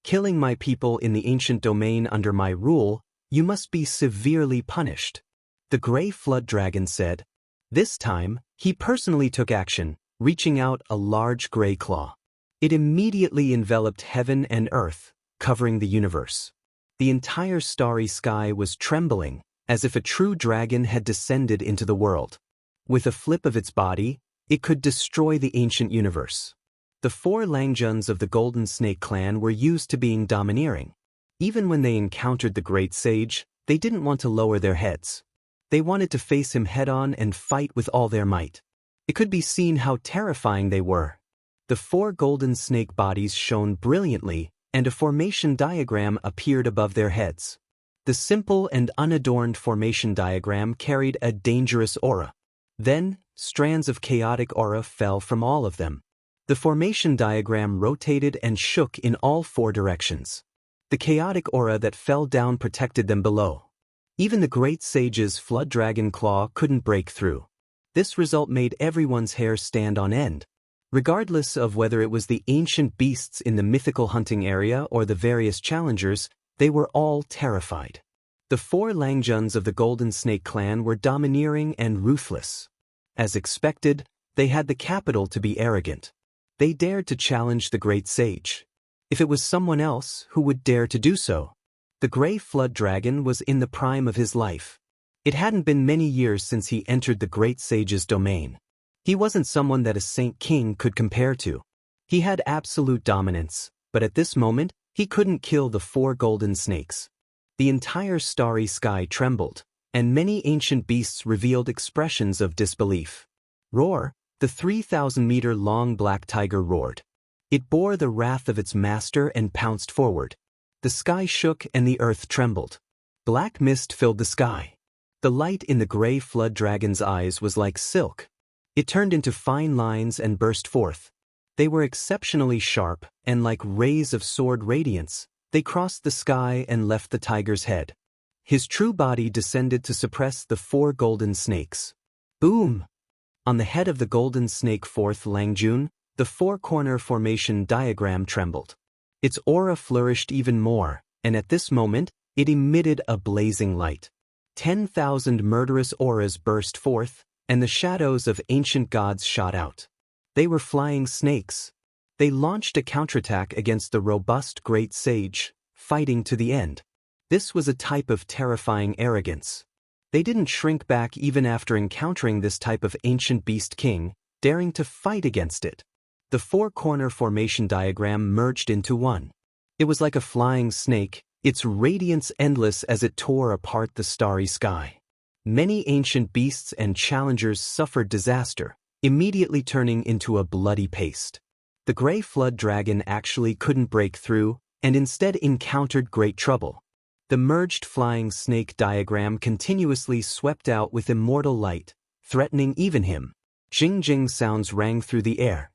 Killing my people in the ancient domain under my rule, you must be severely punished." The gray flood dragon said. This time, he personally took action, reaching out a large gray claw. It immediately enveloped heaven and earth, covering the universe. The entire starry sky was trembling, as if a true dragon had descended into the world. With a flip of its body, it could destroy the ancient universe. The 4 Langjuns of the Golden Snake clan were used to being domineering. Even when they encountered the great sage, they didn't want to lower their heads. They wanted to face him head-on and fight with all their might. It could be seen how terrifying they were. The 4 golden snake bodies shone brilliantly, and a formation diagram appeared above their heads. The simple and unadorned formation diagram carried a dangerous aura. Then, strands of chaotic aura fell from all of them. The formation diagram rotated and shook in all 4 directions. The chaotic aura that fell down protected them below. Even the great sage's flood dragon claw couldn't break through. This result made everyone's hair stand on end. Regardless of whether it was the ancient beasts in the mythical hunting area or the various challengers, they were all terrified. The 4 Langjuns of the Golden Snake clan were domineering and ruthless. As expected, they had the capital to be arrogant. They dared to challenge the great sage. If it was someone else, who would dare to do so? The gray flood dragon was in the prime of his life. It hadn't been many years since he entered the great sage's domain. He wasn't someone that a saint king could compare to. He had absolute dominance, but at this moment, he couldn't kill the 4 golden snakes. The entire starry sky trembled, and many ancient beasts revealed expressions of disbelief. Roar! The 3,000-meter-long black tiger roared. It bore the wrath of its master and pounced forward. The sky shook and the earth trembled. Black mist filled the sky. The light in the gray flood dragon's eyes was like silk. It turned into fine lines and burst forth. They were exceptionally sharp, and like rays of sword radiance, they crossed the sky and left the tiger's head. his true body descended to suppress the 4 golden snakes. Boom! On the head of the golden snake fourth Langjun, the 4-corner formation diagram trembled. Its aura flourished even more, and at this moment, it emitted a blazing light. 10,000 murderous auras burst forth, and the shadows of ancient gods shot out. They were flying snakes. They launched a counterattack against the robust great sage, fighting to the end. This was a type of terrifying arrogance. They didn't shrink back even after encountering this type of ancient beast king, daring to fight against it. The 4-corner formation diagram merged into one. It was like a flying snake, its radiance endless as it tore apart the starry sky. Many ancient beasts and challengers suffered disaster, immediately turning into a bloody paste. The gray flood dragon actually couldn't break through, and instead encountered great trouble. The merged flying snake diagram continuously swept out with immortal light, threatening even him. Jing-jing sounds rang through the air.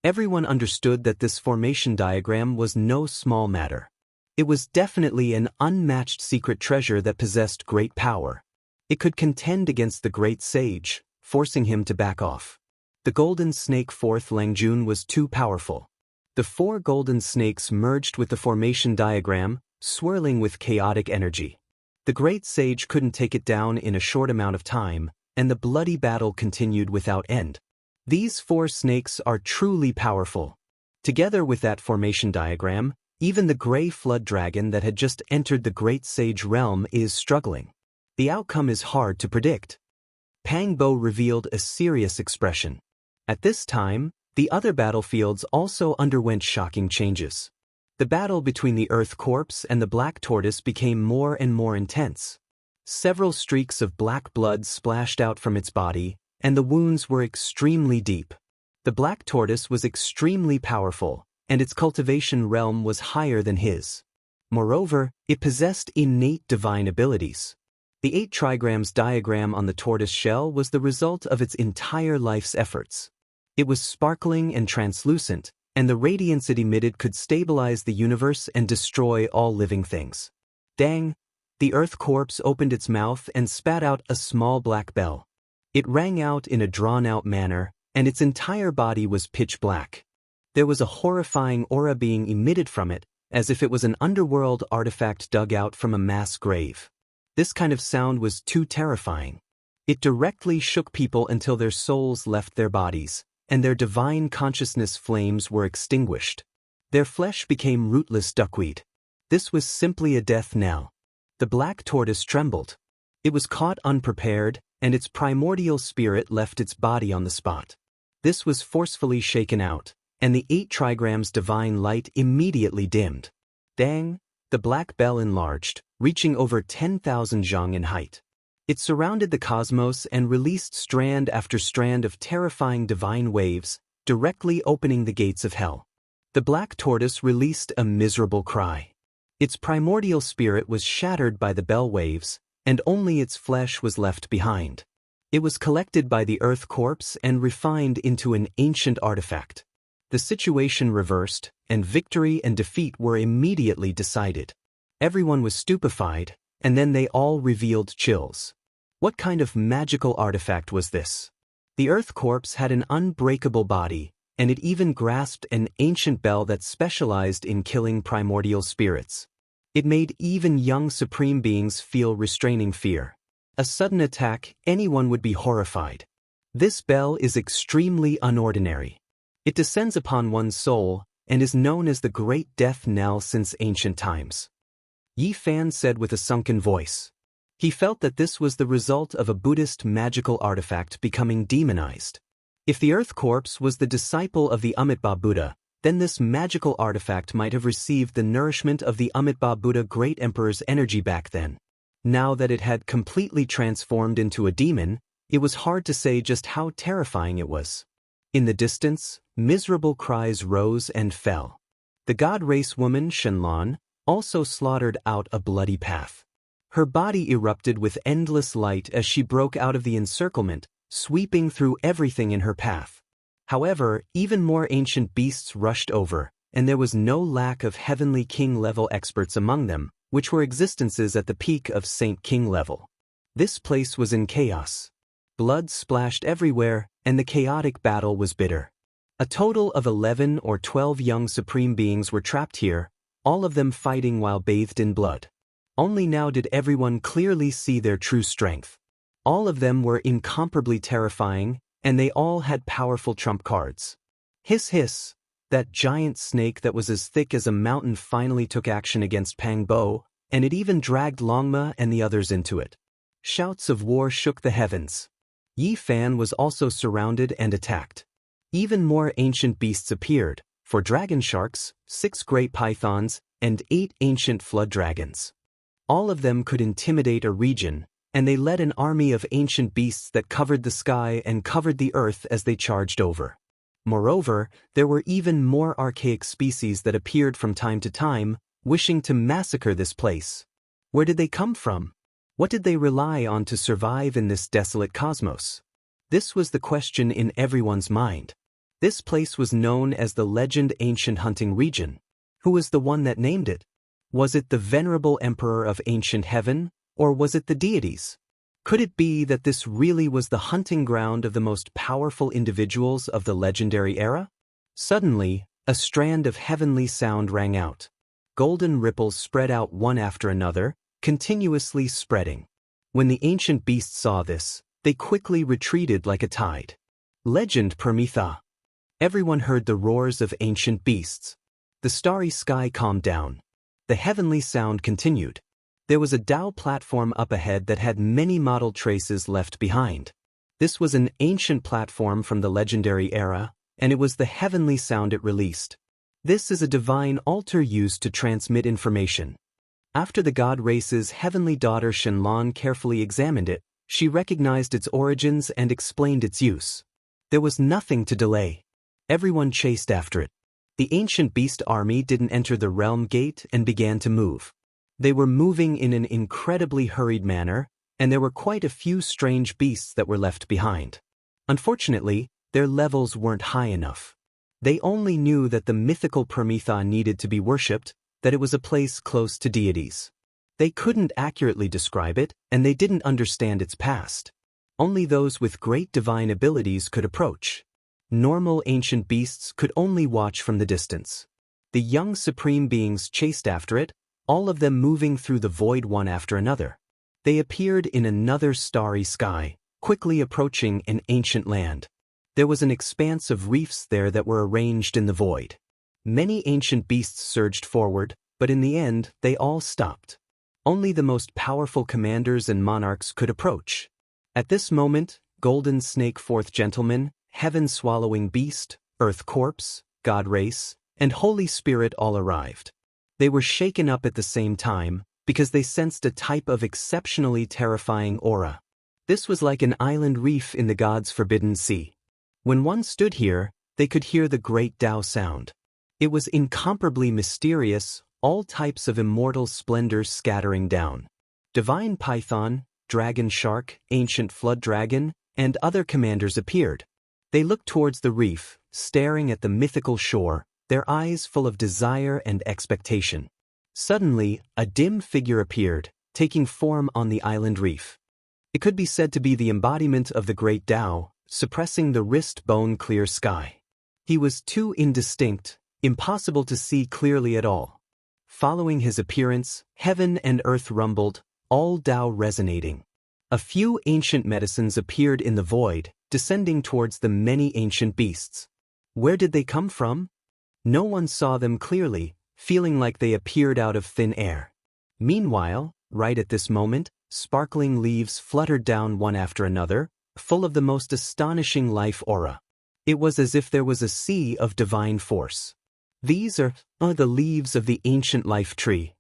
Everyone understood that this formation diagram was no small matter. It was definitely an unmatched secret treasure that possessed great power. It could contend against the great sage, forcing him to back off. The golden snake fourth Langjun was too powerful. The 4 golden snakes merged with the formation diagram, swirling with chaotic energy. The great sage couldn't take it down in a short amount of time, and the bloody battle continued without end. These 4 snakes are truly powerful. Together with that formation diagram, even the gray flood dragon that had just entered the great sage realm is struggling. The outcome is hard to predict. Pang Bo revealed a serious expression. At this time, the other battlefields also underwent shocking changes. The battle between the Earth Corpse and the Black Tortoise became more and more intense. Several streaks of black blood splashed out from its body, and the wounds were extremely deep. The Black Tortoise was extremely powerful, and its cultivation realm was higher than his. Moreover, it possessed innate divine abilities. The 8 trigrams diagram on the tortoise shell was the result of its entire life's efforts. It was sparkling and translucent, and the radiance it emitted could stabilize the universe and destroy all living things. Dang! The Earth Corpse opened its mouth and spat out a small black bell. It rang out in a drawn-out manner, and its entire body was pitch black. There was a horrifying aura being emitted from it, as if it was an underworld artifact dug out from a mass grave. This kind of sound was too terrifying. It directly shook people until their souls left their bodies, and their divine consciousness flames were extinguished. Their flesh became rootless duckweed. This was simply a death knell. The black tortoise trembled. It was caught unprepared, and its primordial spirit left its body on the spot. This was forcefully shaken out, and the 8 trigrams divine light immediately dimmed. Dang! The black bell enlarged, reaching over 10,000 zhang in height. It surrounded the cosmos and released strand after strand of terrifying divine waves, directly opening the gates of hell. The black tortoise released a miserable cry. Its primordial spirit was shattered by the bell waves, and only its flesh was left behind. It was collected by the Earth Corpse and refined into an ancient artifact. The situation reversed, and victory and defeat were immediately decided. Everyone was stupefied, and then they all revealed chills. What kind of magical artifact was this? The Earth Corpse had an unbreakable body, and it even grasped an ancient bell that specialized in killing primordial spirits. It made even young supreme beings feel restraining fear. A sudden attack, anyone would be horrified. This bell is extremely unordinary. It descends upon one's soul, and is known as the Great Death Knell since ancient times. Yi Fan said with a sunken voice. He felt that this was the result of a Buddhist magical artifact becoming demonized. If the Earth Corpse was the disciple of the Amitabha Buddha, then this magical artifact might have received the nourishment of the Amitabha Buddha Great Emperor's energy back then. Now that it had completely transformed into a demon, it was hard to say just how terrifying it was. In the distance, miserable cries rose and fell. The god race woman Shenlong also slaughtered out a bloody path. Her body erupted with endless light as she broke out of the encirclement, sweeping through everything in her path. However, even more ancient beasts rushed over, and there was no lack of heavenly king-level experts among them, which were existences at the peak of Saint King level. This place was in chaos. Blood splashed everywhere, and the chaotic battle was bitter. A total of 11 or 12 young supreme beings were trapped here, all of them fighting while bathed in blood. Only now did everyone clearly see their true strength. All of them were incomparably terrifying, and they all had powerful trump cards. Hiss hiss, that giant snake that was as thick as a mountain finally took action against Pang Bo, and it even dragged Longma and the others into it. Shouts of war shook the heavens. Yi Fan was also surrounded and attacked. Even more ancient beasts appeared, 4 dragon sharks, 6 great pythons, and 8 ancient flood dragons. All of them could intimidate a region, and they led an army of ancient beasts that covered the sky and covered the earth as they charged over. Moreover, there were even more archaic species that appeared from time to time, wishing to massacre this place. Where did they come from? What did they rely on to survive in this desolate cosmos? This was the question in everyone's mind. This place was known as the Legend Ancient Hunting Region. Who was the one that named it? Was it the venerable emperor of ancient heaven, or was it the deities? Could it be that this really was the hunting ground of the most powerful individuals of the legendary era? Suddenly, a strand of heavenly sound rang out. Golden ripples spread out one after another, continuously spreading. When the ancient beasts saw this, they quickly retreated like a tide. Legend Permitha. Everyone heard the roars of ancient beasts. The starry sky calmed down. The heavenly sound continued. There was a Dao platform up ahead that had many model traces left behind. This was an ancient platform from the legendary era, and it was the heavenly sound it released. This is a divine altar used to transmit information. After the god race's heavenly daughter Shenlong carefully examined it, she recognized its origins and explained its use. There was nothing to delay. Everyone chased after it. The ancient beast army didn't enter the realm gate and began to move. They were moving in an incredibly hurried manner, and there were quite a few strange beasts that were left behind. Unfortunately, their levels weren't high enough. They only knew that the mythical Permitha needed to be worshipped, that it was a place close to deities. They couldn't accurately describe it, and they didn't understand its past. Only those with great divine abilities could approach. Normal ancient beasts could only watch from the distance. The young supreme beings chased after it, all of them moving through the void one after another. They appeared in another starry sky, quickly approaching an ancient land. There was an expanse of reefs there that were arranged in the void. Many ancient beasts surged forward, but in the end, they all stopped. Only the most powerful commanders and monarchs could approach. At this moment, Golden Snake Fourth Gentleman, Heaven-Swallowing Beast, Earth Corpse, God Race, and Holy Spirit all arrived. They were shaken up at the same time, because they sensed a type of exceptionally terrifying aura. This was like an island reef in the god's forbidden sea. When one stood here, they could hear the great Tao sound. It was incomparably mysterious, all types of immortal splendor scattering down. Divine Python, Dragon Shark, Ancient Flood Dragon, and other commanders appeared. They looked towards the reef, staring at the mythical shore, their eyes full of desire and expectation. Suddenly, a dim figure appeared, taking form on the island reef. It could be said to be the embodiment of the great Tao, suppressing the wrist-bone-clear sky. He was too indistinct, impossible to see clearly at all. Following his appearance, heaven and earth rumbled, all Tao resonating. A few ancient medicines appeared in the void, descending towards the many ancient beasts. Where did they come from? No one saw them clearly, feeling like they appeared out of thin air. Meanwhile, right at this moment, sparkling leaves fluttered down one after another, full of the most astonishing life aura. It was as if there was a sea of divine force. These are the leaves of the ancient life tree.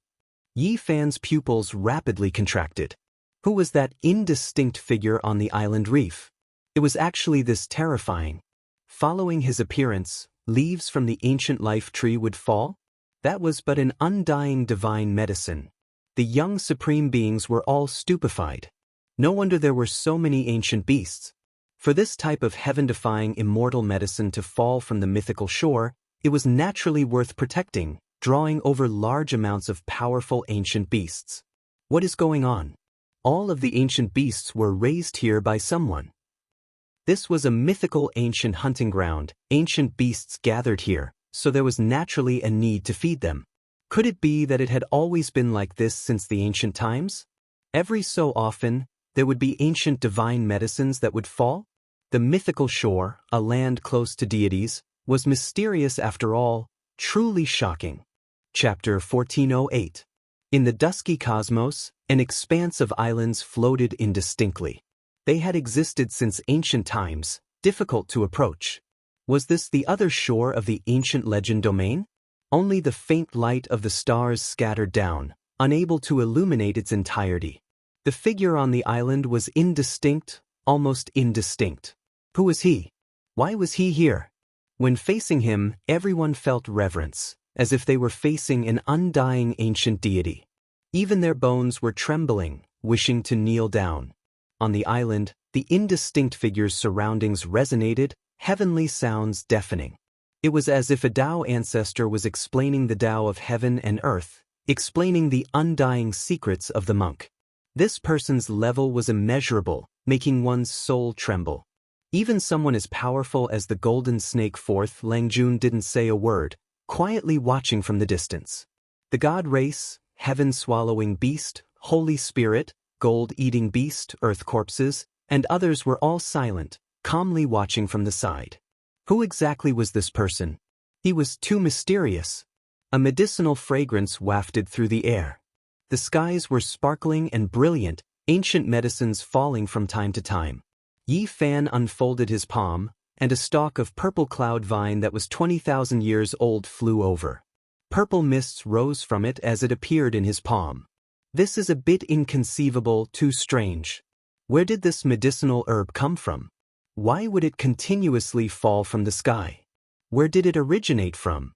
Yi Fan's pupils rapidly contracted. Who was that indistinct figure on the island reef? It was actually this terrifying. Following his appearance, leaves from the ancient life tree would fall? That was but an undying divine medicine. The young supreme beings were all stupefied. No wonder there were so many ancient beasts. For this type of heaven-defying immortal medicine to fall from the mythical shore, it was naturally worth protecting, drawing over large amounts of powerful ancient beasts. What is going on? All of the ancient beasts were raised here by someone. This was a mythical ancient hunting ground. Ancient beasts gathered here, so there was naturally a need to feed them. Could it be that it had always been like this since the ancient times? Every so often, there would be ancient divine medicines that would fall? The mythical shore, a land close to deities, was mysterious after all, truly shocking. Chapter 1408. In the dusky cosmos, an expanse of islands floated indistinctly. They had existed since ancient times, difficult to approach. Was this the other shore of the ancient legend domain? Only the faint light of the stars scattered down, unable to illuminate its entirety. The figure on the island was indistinct, almost indistinct. Who was he? Why was he here? When facing him, everyone felt reverence, as if they were facing an undying ancient deity. Even their bones were trembling, wishing to kneel down. On the island, the indistinct figure's surroundings resonated, heavenly sounds deafening. It was as if a Dao ancestor was explaining the Dao of heaven and earth, explaining the undying secrets of the monk. This person's level was immeasurable, making one's soul tremble. Even someone as powerful as the golden snake fourth Langjun didn't say a word, quietly watching from the distance. The god race, heaven-swallowing beast, holy spirit, gold-eating beast, earth corpses, and others were all silent, calmly watching from the side. Who exactly was this person? He was too mysterious. A medicinal fragrance wafted through the air. The skies were sparkling and brilliant, ancient medicines falling from time to time. Yi Fan unfolded his palm, and a stalk of purple cloud vine that was 20,000 years old flew over. Purple mists rose from it as it appeared in his palm. This is a bit inconceivable, too strange. Where did this medicinal herb come from? Why would it continuously fall from the sky? Where did it originate from?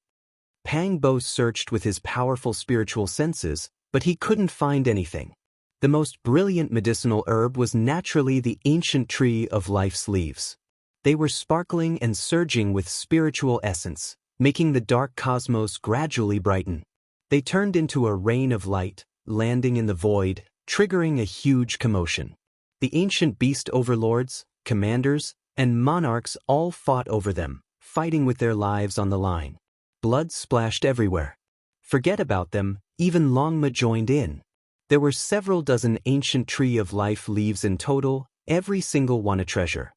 Pang Bo searched with his powerful spiritual senses, but he couldn't find anything. The most brilliant medicinal herb was naturally the ancient tree of life's leaves. They were sparkling and surging with spiritual essence, making the dark cosmos gradually brighten. They turned into a rain of light, landing in the void, triggering a huge commotion. The ancient beast overlords, commanders, and monarchs all fought over them, fighting with their lives on the line. Blood splashed everywhere. Forget about them, even Longma joined in. There were several dozen ancient tree of life leaves in total, every single one a treasure.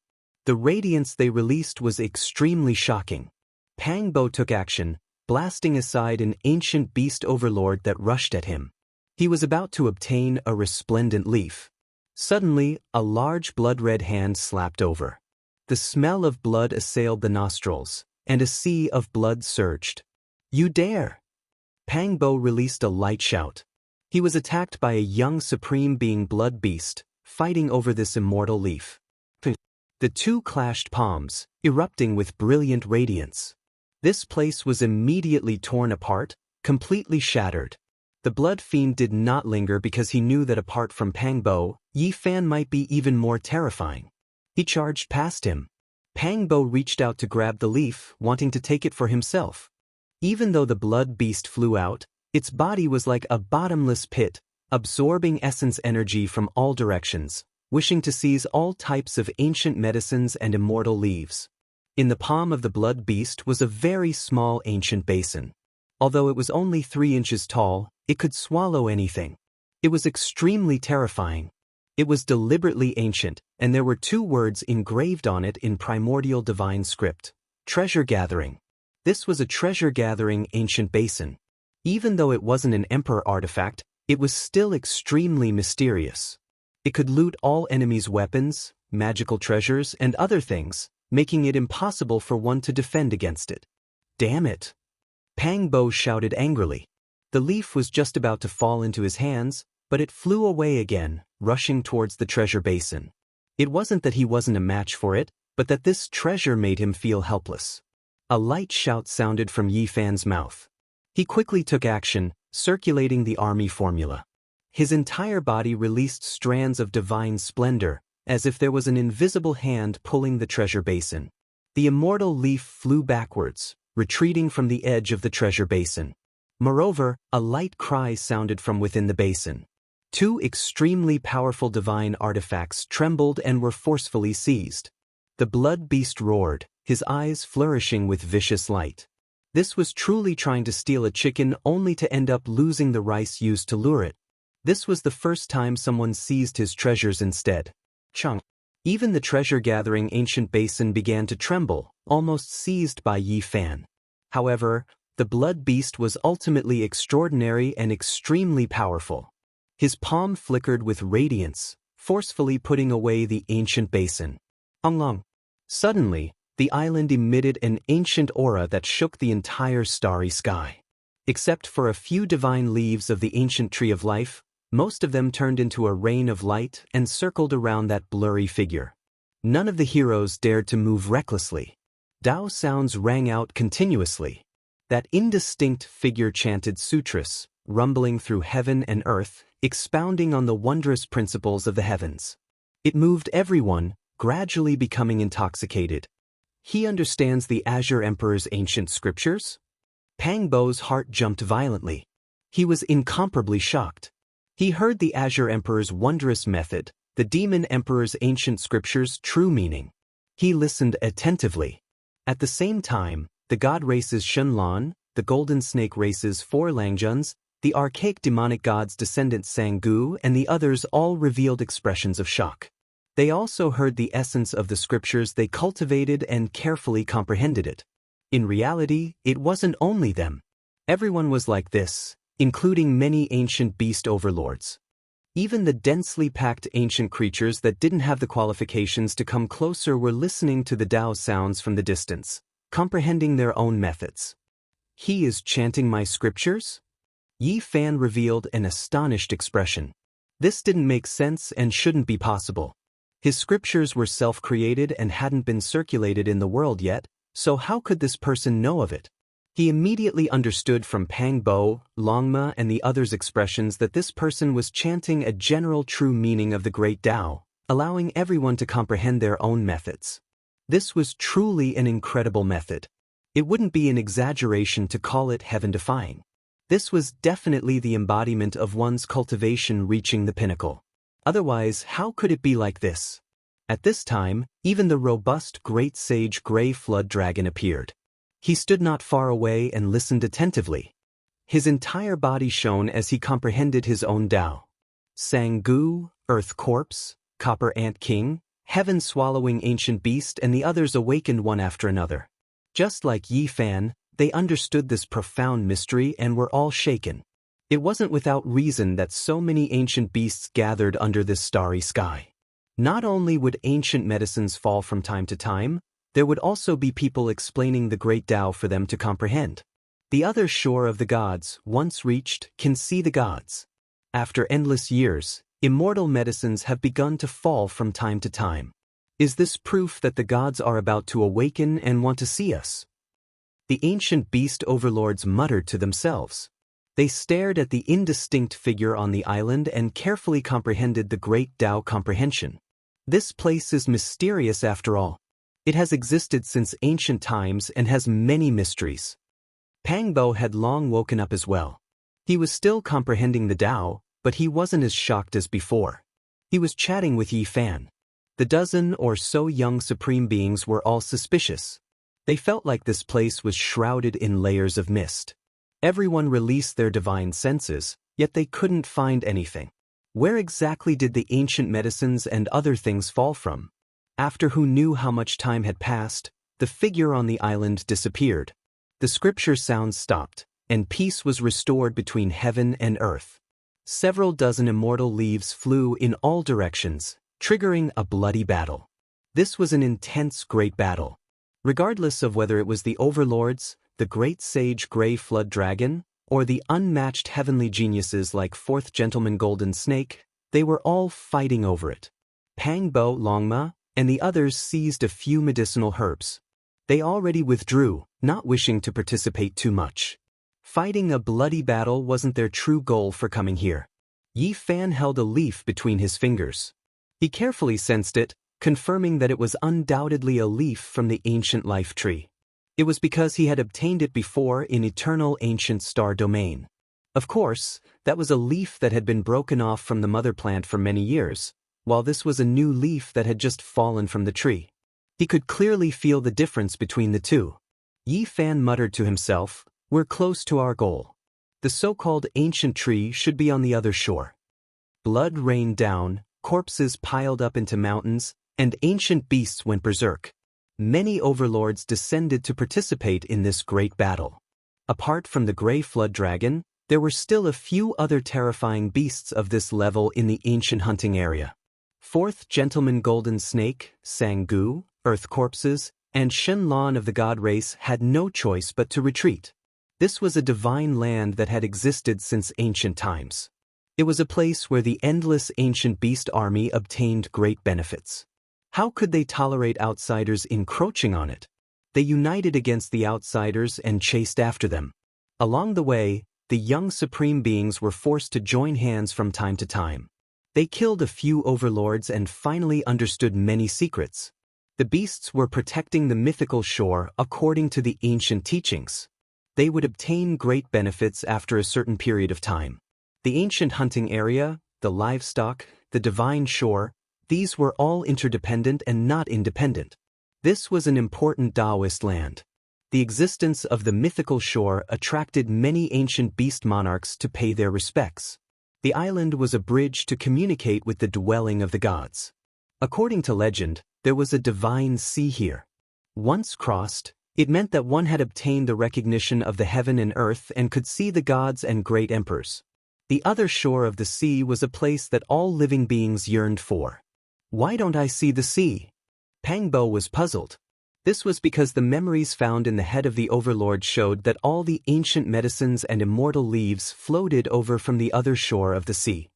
The radiance they released was extremely shocking. Pang Bo took action, blasting aside an ancient beast overlord that rushed at him. He was about to obtain a resplendent leaf. Suddenly, a large blood-red hand slapped over. The smell of blood assailed the nostrils, and a sea of blood surged. "You dare!" Pang Bo released a light shout. He was attacked by a young supreme being blood beast, fighting over this immortal leaf. The two clashed palms, erupting with brilliant radiance. This place was immediately torn apart, completely shattered. The blood fiend did not linger because he knew that apart from Pang Bo, Yi Fan might be even more terrifying. He charged past him. Pang Bo reached out to grab the leaf, wanting to take it for himself. Even though the blood beast flew out, its body was like a bottomless pit, absorbing essence energy from all directions, wishing to seize all types of ancient medicines and immortal leaves. In the palm of the blood beast was a very small ancient basin. Although it was only 3 inches tall, it could swallow anything. It was extremely terrifying. It was deliberately ancient, and there were 2 words engraved on it in primordial divine script: treasure gathering. This was a treasure-gathering ancient basin. Even though it wasn't an emperor artifact, it was still extremely mysterious. It could loot all enemies' weapons, magical treasures, and other things, making it impossible for one to defend against it. Damn it! Pang Bo shouted angrily. The leaf was just about to fall into his hands, but it flew away again, rushing towards the treasure basin. It wasn't that he wasn't a match for it, but that this treasure made him feel helpless. A light shout sounded from Yi Fan's mouth. He quickly took action, circulating the army formula. His entire body released strands of divine splendor, as if there was an invisible hand pulling the treasure basin. The immortal leaf flew backwards, retreating from the edge of the treasure basin. Moreover, a light cry sounded from within the basin. Two extremely powerful divine artifacts trembled and were forcefully seized. The blood beast roared, his eyes flourishing with vicious light. This was truly trying to steal a chicken only to end up losing the rice used to lure it. This was the first time someone seized his treasures instead. Chung. Even the treasure-gathering ancient basin began to tremble, almost seized by Yi Fan. However, the blood beast was ultimately extraordinary and extremely powerful. His palm flickered with radiance, forcefully putting away the ancient basin. Long. Suddenly, the island emitted an ancient aura that shook the entire starry sky. Except for a few divine leaves of the ancient tree of life, most of them turned into a rain of light and circled around that blurry figure. None of the heroes dared to move recklessly. Dao sounds rang out continuously. That indistinct figure chanted sutras, rumbling through heaven and earth, expounding on the wondrous principles of the heavens. It moved everyone, gradually becoming intoxicated. He understands the Azure Emperor's ancient scriptures? Pang Bo's heart jumped violently. He was incomparably shocked. He heard the Azure Emperor's wondrous method, the Demon Emperor's ancient scriptures' true meaning. He listened attentively. At the same time, the god race's Shenlan, the golden snake race's four Langjuns, the archaic demonic god's descendant Sangu and the others all revealed expressions of shock. They also heard the essence of the scriptures, they cultivated and carefully comprehended it. In reality, it wasn't only them. Everyone was like this, including many ancient beast overlords. Even the densely packed ancient creatures that didn't have the qualifications to come closer were listening to the Dao sounds from the distance, comprehending their own methods. He is chanting my scriptures? Yi Fan revealed an astonished expression. This didn't make sense and shouldn't be possible. His scriptures were self-created and hadn't been circulated in the world yet, so how could this person know of it? He immediately understood from Pang Bo, Longma and the others' expressions that this person was chanting a general true meaning of the great Tao, allowing everyone to comprehend their own methods. This was truly an incredible method. It wouldn't be an exaggeration to call it heaven-defying. This was definitely the embodiment of one's cultivation reaching the pinnacle. Otherwise, how could it be like this? At this time, even the robust great sage Grey Flood Dragon appeared. He stood not far away and listened attentively. His entire body shone as he comprehended his own Tao. Sangu, Earth Corpse, Copper Ant King, Heaven-swallowing ancient beast and the others awakened one after another. Just like Yi Fan, they understood this profound mystery and were all shaken. It wasn't without reason that so many ancient beasts gathered under this starry sky. Not only would ancient medicines fall from time to time, there would also be people explaining the great Tao for them to comprehend. The other shore of the gods, once reached, can see the gods. After endless years, immortal medicines have begun to fall from time to time. Is this proof that the gods are about to awaken and want to see us? The ancient beast overlords muttered to themselves. They stared at the indistinct figure on the island and carefully comprehended the great Tao comprehension. This place is mysterious after all. It has existed since ancient times and has many mysteries. Pang Bo had long woken up as well. He was still comprehending the Tao, but he wasn't as shocked as before. He was chatting with Yi Fan. The dozen or so young supreme beings were all suspicious. They felt like this place was shrouded in layers of mist. Everyone released their divine senses, yet they couldn't find anything. Where exactly did the ancient medicines and other things fall from? After who knew how much time had passed, the figure on the island disappeared. The scripture sounds stopped, and peace was restored between heaven and earth. Several dozen immortal leaves flew in all directions, triggering a bloody battle. This was an intense great battle. Regardless of whether it was the overlords, the great sage Grey Flood Dragon, or the unmatched heavenly geniuses like Fourth Gentleman Golden Snake, they were all fighting over it. Pang Bo, Longma, and the others seized a few medicinal herbs. They already withdrew, not wishing to participate too much. Fighting a bloody battle wasn't their true goal for coming here. Yi Fan held a leaf between his fingers. He carefully sensed it, confirming that it was undoubtedly a leaf from the ancient life tree. It was because he had obtained it before in eternal ancient star domain. Of course, that was a leaf that had been broken off from the mother plant for many years, while this was a new leaf that had just fallen from the tree. He could clearly feel the difference between the two. Yi Fan muttered to himself, "We're close to our goal. The so-called ancient tree should be on the other shore." Blood rained down, corpses piled up into mountains, and ancient beasts went berserk. Many overlords descended to participate in this great battle. Apart from the gray flood dragon, there were still a few other terrifying beasts of this level in the ancient hunting area. Fourth Gentleman Golden Snake, Sangu, Earth Corpses, and Shenlong of the god race had no choice but to retreat. This was a divine land that had existed since ancient times. It was a place where the endless ancient beast army obtained great benefits. How could they tolerate outsiders encroaching on it? They united against the outsiders and chased after them. Along the way, the young supreme beings were forced to join hands from time to time. They killed a few overlords and finally understood many secrets. The beasts were protecting the mythical shore according to the ancient teachings. They would obtain great benefits after a certain period of time. The ancient hunting area, the livestock, the divine shore, these were all interdependent and not independent. This was an important Daoist land. The existence of the mythical shore attracted many ancient beast monarchs to pay their respects. The island was a bridge to communicate with the dwelling of the gods. According to legend, there was a divine sea here. Once crossed, it meant that one had obtained the recognition of the heaven and earth and could see the gods and great emperors. The other shore of the sea was a place that all living beings yearned for. Why don't I see the sea? Pangbo was puzzled. This was because the memories found in the head of the overlord showed that all the ancient medicines and immortal leaves floated over from the other shore of the sea.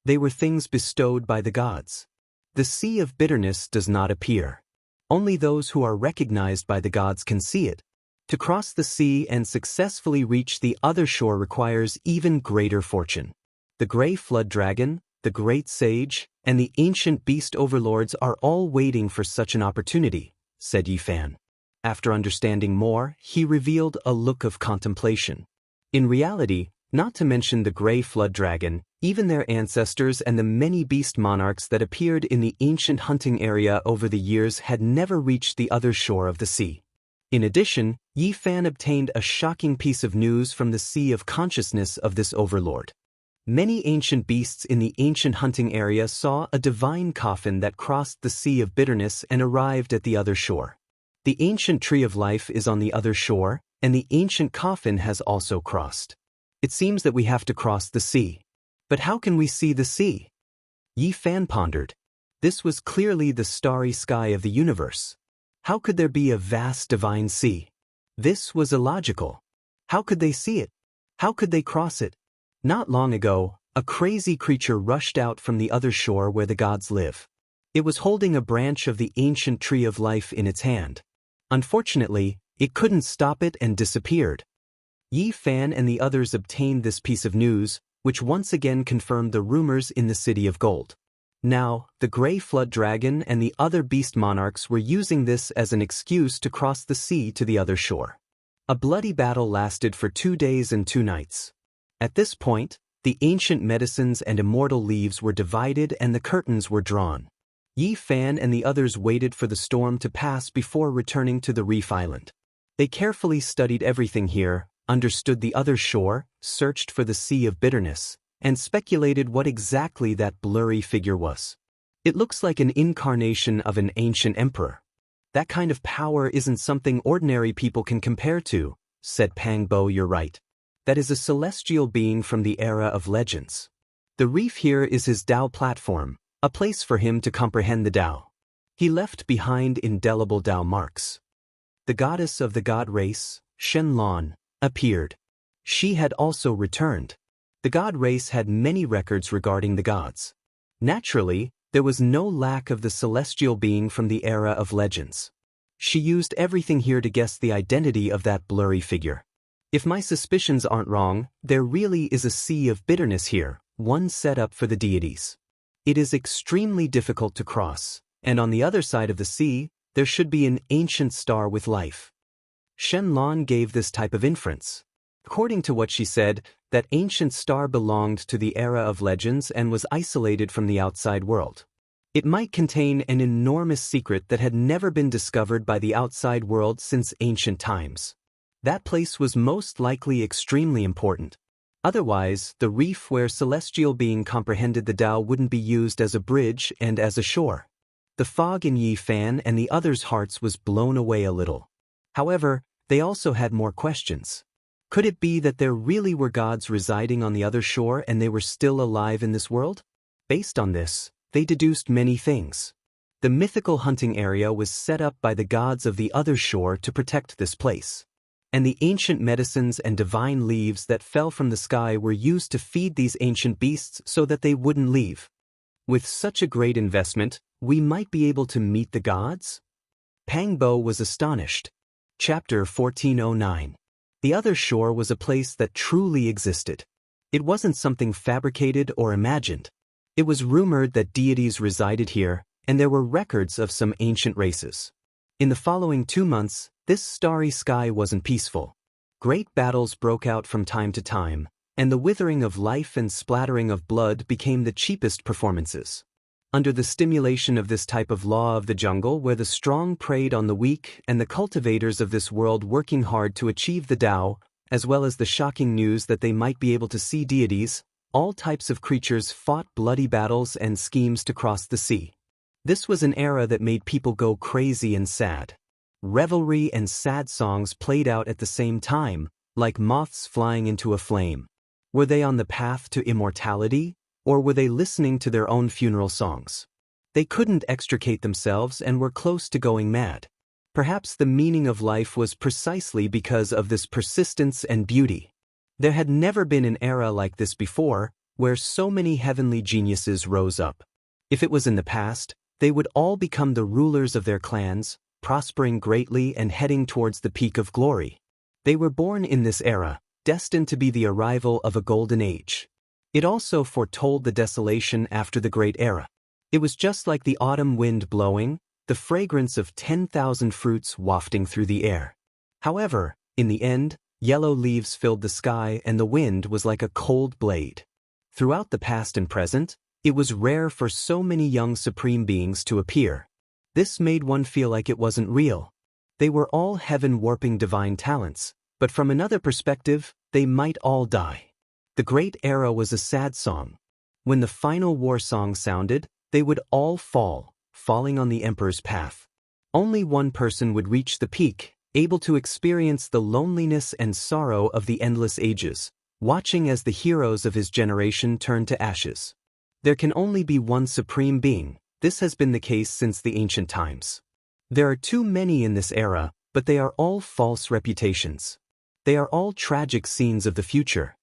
They were things bestowed by the gods. The sea of bitterness does not appear. Only those who are recognized by the gods can see it. To cross the sea and successfully reach the other shore requires even greater fortune. The gray flood dragon, the great sage, and the ancient beast overlords are all waiting for such an opportunity, said Yi Fan. After understanding more, he revealed a look of contemplation. In reality, not to mention the gray flood dragon, even their ancestors and the many beast monarchs that appeared in the ancient hunting area over the years had never reached the other shore of the sea. In addition, Yi Fan obtained a shocking piece of news from the sea of consciousness of this overlord. Many ancient beasts in the ancient hunting area saw a divine coffin that crossed the sea of bitterness and arrived at the other shore. The ancient tree of life is on the other shore, and the ancient coffin has also crossed. It seems that we have to cross the sea. But how can we see the sea? Yi Fan pondered. This was clearly the starry sky of the universe. How could there be a vast divine sea? This was illogical. How could they see it? How could they cross it? Not long ago, a crazy creature rushed out from the other shore where the gods live. It was holding a branch of the ancient tree of life in its hand. Unfortunately, it couldn't stop it and disappeared. Yi Fan and the others obtained this piece of news, which once again confirmed the rumors in the City of Gold. Now, the gray flood dragon and the other beast monarchs were using this as an excuse to cross the sea to the other shore. A bloody battle lasted for 2 days and 2 nights. At this point, the ancient medicines and immortal leaves were divided and the curtains were drawn. Yi Fan and the others waited for the storm to pass before returning to the reef island. They carefully studied everything here, understood the other shore, searched for the sea of bitterness, and speculated what exactly that blurry figure was. It looks like an incarnation of an ancient emperor. That kind of power isn't something ordinary people can compare to, said Pangbo. You're right. That is a celestial being from the era of legends. The reef here is his Dao platform, a place for him to comprehend the Dao. He left behind indelible Dao marks. The goddess of the god race, Shenlong, appeared. She had also returned. The god race had many records regarding the gods. Naturally, there was no lack of the celestial being from the era of legends. She used everything here to guess the identity of that blurry figure. If my suspicions aren't wrong, there really is a sea of bitterness here, one set up for the deities. It is extremely difficult to cross, and on the other side of the sea, there should be an ancient star with life. Shenlong gave this type of inference. According to what she said, that ancient star belonged to the era of legends and was isolated from the outside world. It might contain an enormous secret that had never been discovered by the outside world since ancient times. That place was most likely extremely important. Otherwise, the reef where celestial being comprehended the Tao wouldn't be used as a bridge and as a shore. The fog in Yi Fan and the others' hearts was blown away a little. However, they also had more questions. Could it be that there really were gods residing on the other shore and they were still alive in this world? Based on this, they deduced many things. The mythical hunting area was set up by the gods of the other shore to protect this place. And the ancient medicines and divine leaves that fell from the sky were used to feed these ancient beasts so that they wouldn't leave. With such a great investment, we might be able to meet the gods? Pang Bo was astonished. Chapter 1409. The other shore was a place that truly existed. It wasn't something fabricated or imagined. It was rumored that deities resided here, and there were records of some ancient races. In the following 2 months, this starry sky wasn't peaceful. Great battles broke out from time to time, and the withering of life and splattering of blood became the cheapest performances. Under the stimulation of this type of law of the jungle where the strong preyed on the weak and the cultivators of this world working hard to achieve the Tao, as well as the shocking news that they might be able to see deities, all types of creatures fought bloody battles and schemes to cross the sea. This was an era that made people go crazy and sad. Revelry and sad songs played out at the same time, like moths flying into a flame. Were they on the path to immortality? Or were they listening to their own funeral songs? They couldn't extricate themselves and were close to going mad. Perhaps the meaning of life was precisely because of this persistence and beauty. There had never been an era like this before, where so many heavenly geniuses rose up. If it was in the past, they would all become the rulers of their clans, prospering greatly and heading towards the peak of glory. They were born in this era, destined to be the arrival of a golden age. It also foretold the desolation after the Great Era. It was just like the autumn wind blowing, the fragrance of 10,000 fruits wafting through the air. However, in the end, yellow leaves filled the sky and the wind was like a cold blade. Throughout the past and present, it was rare for so many young supreme beings to appear. This made one feel like it wasn't real. They were all heaven-warping divine talents, but from another perspective, they might all die. The Great Era was a sad song. When the final war song sounded, they would all fall, falling on the emperor's path. Only one person would reach the peak, able to experience the loneliness and sorrow of the endless ages, watching as the heroes of his generation turn to ashes. There can only be one supreme being. This has been the case since the ancient times. There are too many in this era, but they are all false reputations. They are all tragic scenes of the future.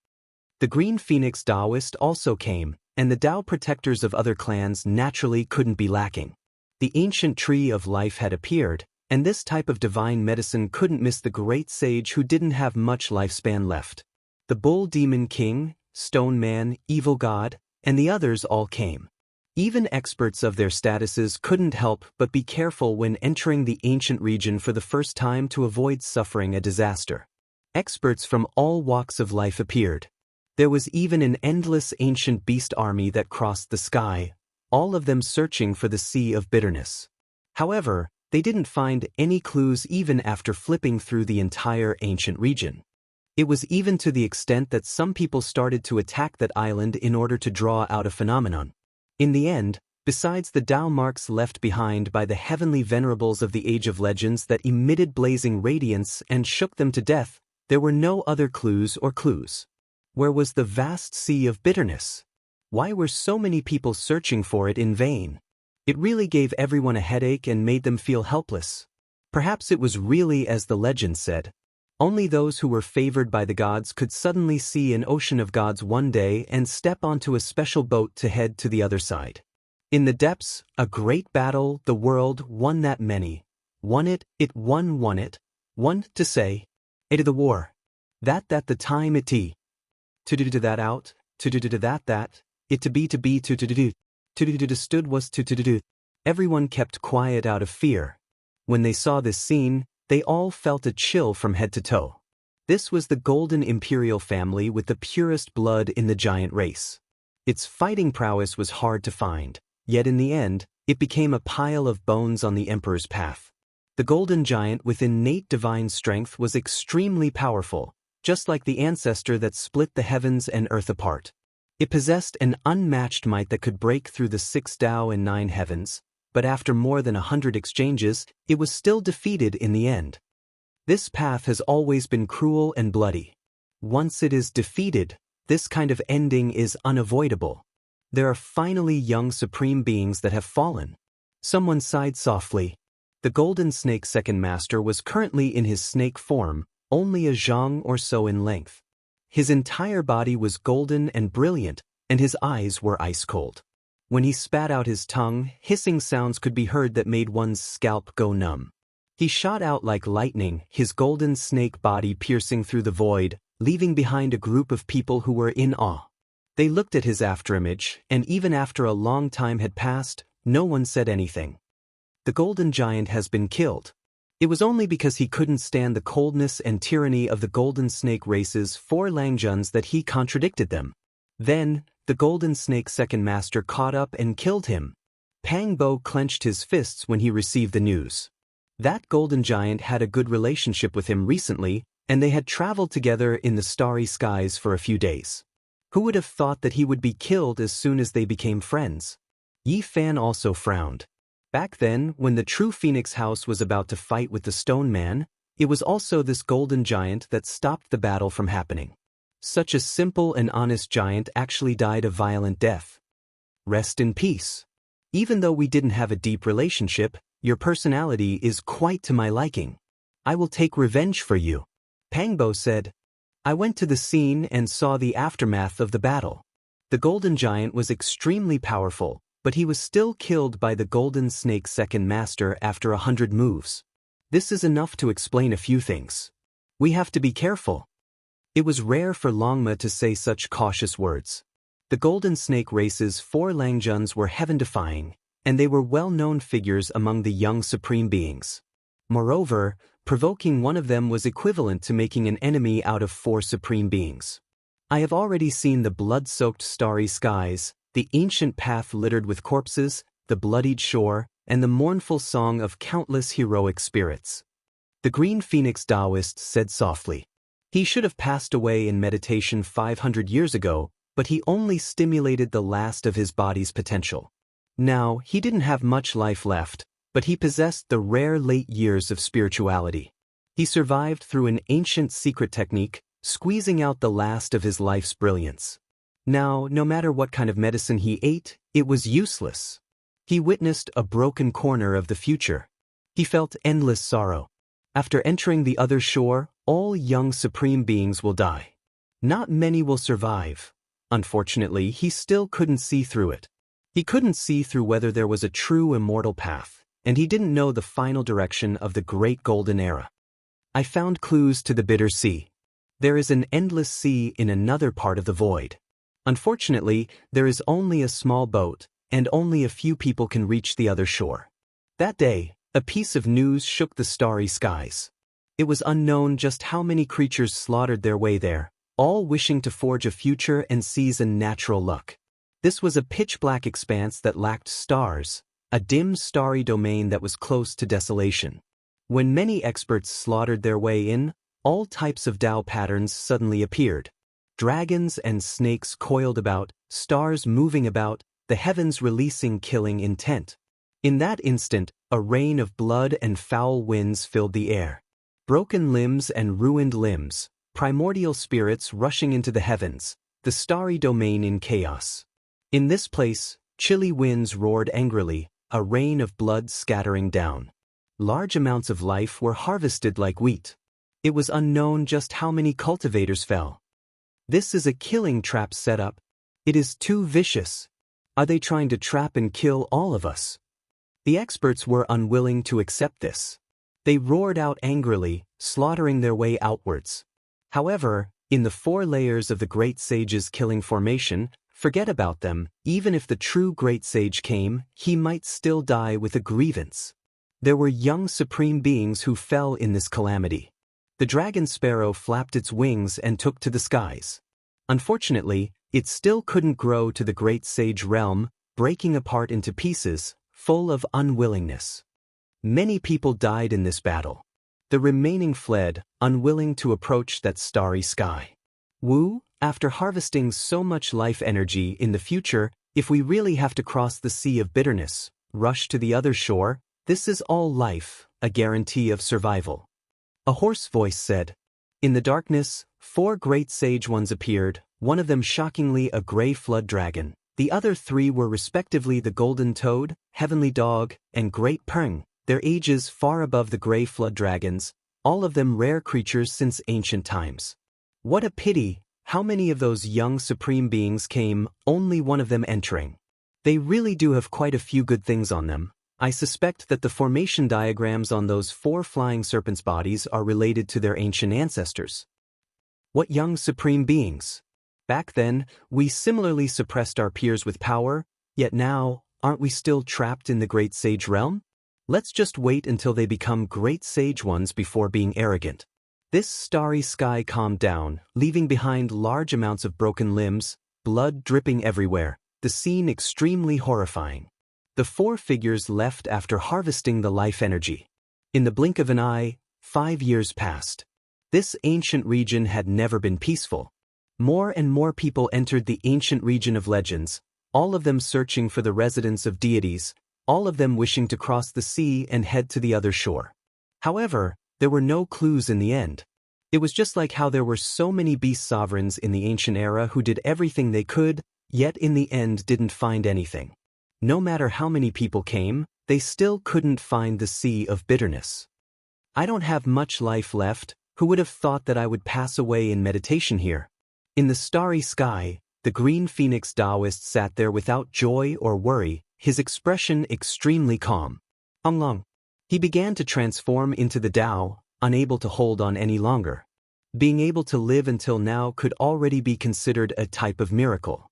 The Green Phoenix Daoist also came, and the Tao protectors of other clans naturally couldn't be lacking. The ancient tree of life had appeared, and this type of divine medicine couldn't miss the great sage who didn't have much lifespan left. The Bull Demon King, Stone Man, Evil God, and the others all came. Even experts of their statuses couldn't help but be careful when entering the ancient region for the first time to avoid suffering a disaster. Experts from all walks of life appeared. There was even an endless ancient beast army that crossed the sky, all of them searching for the Sea of Bitterness. However, they didn't find any clues even after flipping through the entire ancient region. It was even to the extent that some people started to attack that island in order to draw out a phenomenon. In the end, besides the Tao marks left behind by the heavenly venerables of the Age of Legends that emitted blazing radiance and shook them to death, there were no other clues or clues. Where was the vast Sea of Bitterness? Why were so many people searching for it in vain? It really gave everyone a headache and made them feel helpless. Perhaps it was really as the legend said. Only those who were favored by the gods could suddenly see an ocean of gods one day and step onto a special boat to head to the other side. In the depths, a great battle, the world won that many. Won it won it. Won to say. It the war. That the time it to do that out, to do that, it to be to do stood was to do. Everyone kept quiet out of fear. When they saw this scene, They all felt a chill from head to toe. This was the golden imperial family with the purest blood in the giant race. Its fighting prowess was hard to find, yet in the end, it became a pile of bones on the emperor's path. The golden giant with innate divine strength was extremely powerful, just like the ancestor that split the heavens and earth apart. It possessed an unmatched might that could break through the 6 Dao and 9 heavens, but after more than 100 exchanges, it was still defeated in the end. This path has always been cruel and bloody. Once it is defeated, this kind of ending is unavoidable. There are finally young supreme beings that have fallen. Someone sighed softly. The golden snake second master was currently in his snake form, only a zhang or so in length. His entire body was golden and brilliant, and his eyes were ice cold. When he spat out his tongue, hissing sounds could be heard that made one's scalp go numb. He shot out like lightning, his golden snake body piercing through the void, leaving behind a group of people who were in awe. They looked at his afterimage, and even after a long time had passed, no one said anything. The golden giant has been killed. It was only because he couldn't stand the coldness and tyranny of the golden snake race's 4 Langjuns that he contradicted them. Then, the golden snake second master caught up and killed him. Pang Bo clenched his fists when he received the news. That golden giant had a good relationship with him recently, and they had traveled together in the starry skies for a few days. Who would have thought that he would be killed as soon as they became friends? Yi Fan also frowned. Back then, when the true Phoenix House was about to fight with the Stone Man, it was also this golden giant that stopped the battle from happening. Such a simple and honest giant actually died a violent death. Rest in peace. Even though we didn't have a deep relationship, your personality is quite to my liking. I will take revenge for you. Pang Bo said. I went to the scene and saw the aftermath of the battle. The golden giant was extremely powerful, but he was still killed by the golden snake second master after 100 moves. This is enough to explain a few things. We have to be careful. It was rare for Longma to say such cautious words. The golden snake race's 4 Langjuns were heaven-defying, and they were well-known figures among the young supreme beings. Moreover, provoking one of them was equivalent to making an enemy out of 4 supreme beings. I have already seen the blood-soaked starry skies, the ancient path littered with corpses, the bloodied shore, and the mournful song of countless heroic spirits. The Green Phoenix Daoist said softly. He should have passed away in meditation 500 years ago, but he only stimulated the last of his body's potential. Now, he didn't have much life left, but he possessed the rare late years of spirituality. He survived through an ancient secret technique, squeezing out the last of his life's brilliance. Now, no matter what kind of medicine he ate, it was useless. He witnessed a broken corner of the future. He felt endless sorrow. After entering the other shore, all young supreme beings will die. Not many will survive. Unfortunately, he still couldn't see through it. He couldn't see through whether there was a true immortal path, and he didn't know the final direction of the great golden era. I found clues to the bitter sea. There is an endless sea in another part of the void. Unfortunately, there is only a small boat, and only a few people can reach the other shore. That day, a piece of news shook the starry skies. It was unknown just how many creatures slaughtered their way there, all wishing to forge a future and seize a natural luck. This was a pitch-black expanse that lacked stars, a dim starry domain that was close to desolation. When many experts slaughtered their way in, all types of Dao patterns suddenly appeared. Dragons and snakes coiled about, stars moving about, the heavens releasing killing intent. In that instant, a rain of blood and foul winds filled the air. Broken limbs and ruined limbs, primordial spirits rushing into the heavens, the starry domain in chaos. In this place, chilly winds roared angrily, a rain of blood scattering down. Large amounts of life were harvested like wheat. It was unknown just how many cultivators fell. This is a killing trap setup. It is too vicious. Are they trying to trap and kill all of us? The experts were unwilling to accept this. They roared out angrily, slaughtering their way outwards. However, in the 4 layers of the Great Sage's killing formation, forget about them. Even if the true Great Sage came, he might still die with a grievance. There were young supreme beings who fell in this calamity. The dragon sparrow flapped its wings and took to the skies. Unfortunately, it still couldn't grow to the great sage realm, breaking apart into pieces, full of unwillingness. Many people died in this battle. The remaining fled, unwilling to approach that starry sky. Wu, after harvesting so much life energy in the future, if we really have to cross the sea of bitterness, rush to the other shore, this is all life, a guarantee of survival. A hoarse voice said. In the darkness, 4 great sage ones appeared, one of them shockingly a gray flood dragon. The other 3 were respectively the golden toad, heavenly dog, and great peng, their ages far above the gray flood dragons, all of them rare creatures since ancient times. What a pity, how many of those young supreme beings came, only one of them entering. They really do have quite a few good things on them. I suspect that the formation diagrams on those 4 flying serpents' bodies are related to their ancient ancestors. What young supreme beings! Back then, we similarly suppressed our peers with power, yet now, aren't we still trapped in the great sage realm? Let's just wait until they become great sage ones before being arrogant. This starry sky calmed down, leaving behind large amounts of broken limbs, blood dripping everywhere, the scene extremely horrifying. The 4 figures left after harvesting the life energy. In the blink of an eye, 5 years passed. This ancient region had never been peaceful. More and more people entered the ancient region of legends, all of them searching for the residence of deities, all of them wishing to cross the sea and head to the other shore. However, there were no clues in the end. It was just like how there were so many beast sovereigns in the ancient era who did everything they could, yet in the end didn't find anything. No matter how many people came, they still couldn't find the sea of bitterness. I don't have much life left, who would have thought that I would pass away in meditation here? In the starry sky, the green phoenix Daoist sat there without joy or worry, his expression extremely calm. Long. He began to transform into the Tao, unable to hold on any longer. Being able to live until now could already be considered a type of miracle.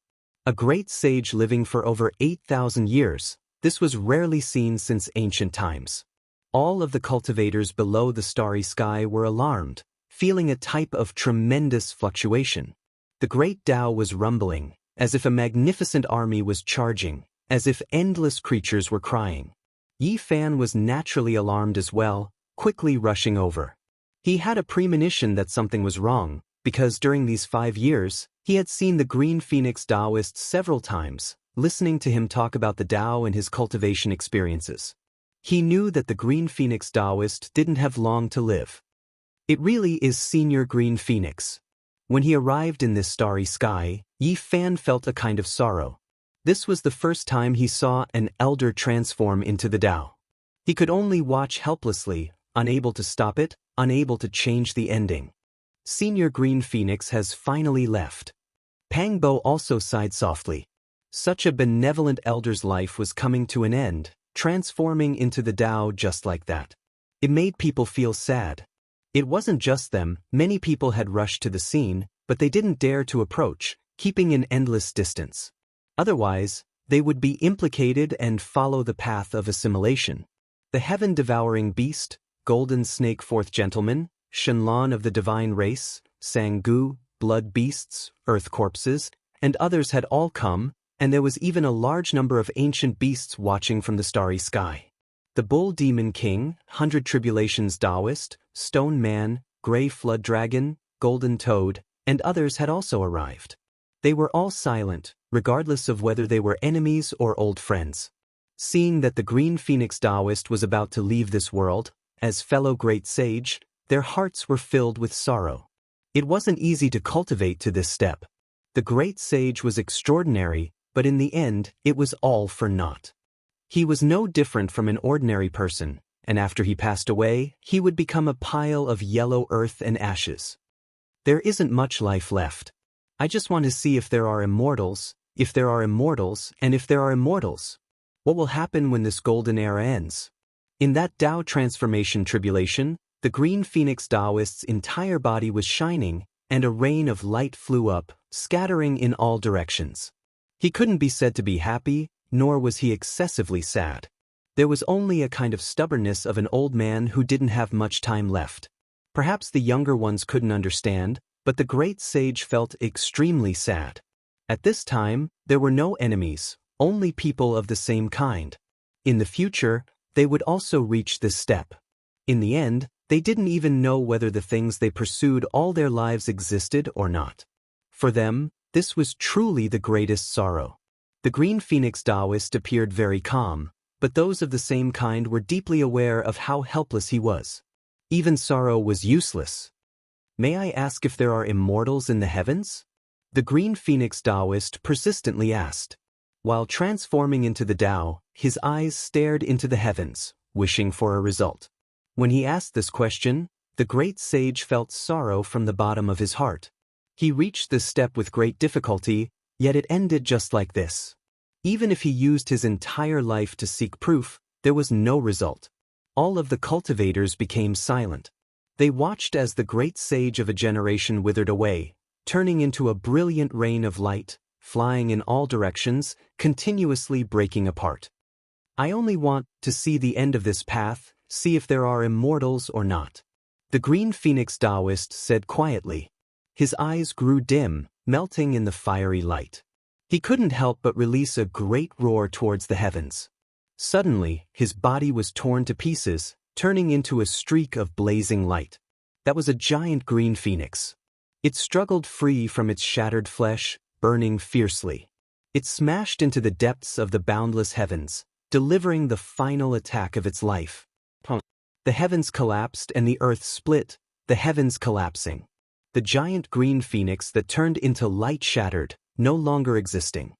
A great sage living for over 8,000 years, this was rarely seen since ancient times. All of the cultivators below the starry sky were alarmed, feeling a type of tremendous fluctuation. The great Tao was rumbling, as if a magnificent army was charging, as if endless creatures were crying. Yi Fan was naturally alarmed as well, quickly rushing over. He had a premonition that something was wrong, because during these 5 years, he had seen the Green Phoenix Daoist several times, listening to him talk about the Tao and his cultivation experiences. He knew that the Green Phoenix Daoist didn't have long to live. It really is Senior Green Phoenix. When he arrived in this starry sky, Yi Fan felt a kind of sorrow. This was the first time he saw an elder transform into the Tao. He could only watch helplessly, unable to stop it, unable to change the ending. Senior Green Phoenix has finally left. Pang Bo also sighed softly. Such a benevolent elder's life was coming to an end, transforming into the Tao just like that. It made people feel sad. It wasn't just them, many people had rushed to the scene, but they didn't dare to approach, keeping an endless distance. Otherwise, they would be implicated and follow the path of assimilation. The heaven-devouring beast, golden snake fourth gentleman, Shenlong of the divine race, Sangu, blood beasts, earth corpses, and others had all come, and there was even a large number of ancient beasts watching from the starry sky. The bull demon king, 100 tribulations Daoist, stone man, gray flood dragon, golden toad, and others had also arrived. They were all silent, regardless of whether they were enemies or old friends. Seeing that the Green Phoenix Daoist was about to leave this world, as fellow great sage, their hearts were filled with sorrow. It wasn't easy to cultivate to this step. The great sage was extraordinary, but in the end, it was all for naught. He was no different from an ordinary person, and after he passed away, he would become a pile of yellow earth and ashes. There isn't much life left. I just want to see if there are immortals, and if there are immortals. What will happen when this golden era ends? In that Tao transformation tribulation, the Green Phoenix Daoist's entire body was shining, and a rain of light flew up, scattering in all directions. He couldn't be said to be happy, nor was he excessively sad. There was only a kind of stubbornness of an old man who didn't have much time left. Perhaps the younger ones couldn't understand, but the great sage felt extremely sad. At this time, there were no enemies, only people of the same kind. In the future, they would also reach this step. In the end, they didn't even know whether the things they pursued all their lives existed or not. For them, this was truly the greatest sorrow. The green phoenix Daoist appeared very calm, but those of the same kind were deeply aware of how helpless he was. Even sorrow was useless. May I ask if there are immortals in the heavens? The green phoenix Daoist persistently asked. While transforming into the Tao, his eyes stared into the heavens, wishing for a result. When he asked this question, the great sage felt sorrow from the bottom of his heart. He reached this step with great difficulty, yet it ended just like this. Even if he used his entire life to seek proof, there was no result. All of the cultivators became silent. They watched as the great sage of a generation withered away, turning into a brilliant rain of light, flying in all directions, continuously breaking apart. I only want to see the end of this path, see if there are immortals or not. The green phoenix Daoist said quietly. His eyes grew dim, melting in the fiery light. He couldn't help but release a great roar towards the heavens. Suddenly, his body was torn to pieces, turning into a streak of blazing light. That was a giant green phoenix. It struggled free from its shattered flesh, burning fiercely. It smashed into the depths of the boundless heavens, delivering the final attack of its life. The heavens collapsed and the earth split, the heavens collapsing. The giant green phoenix that turned into light shattered, no longer existing.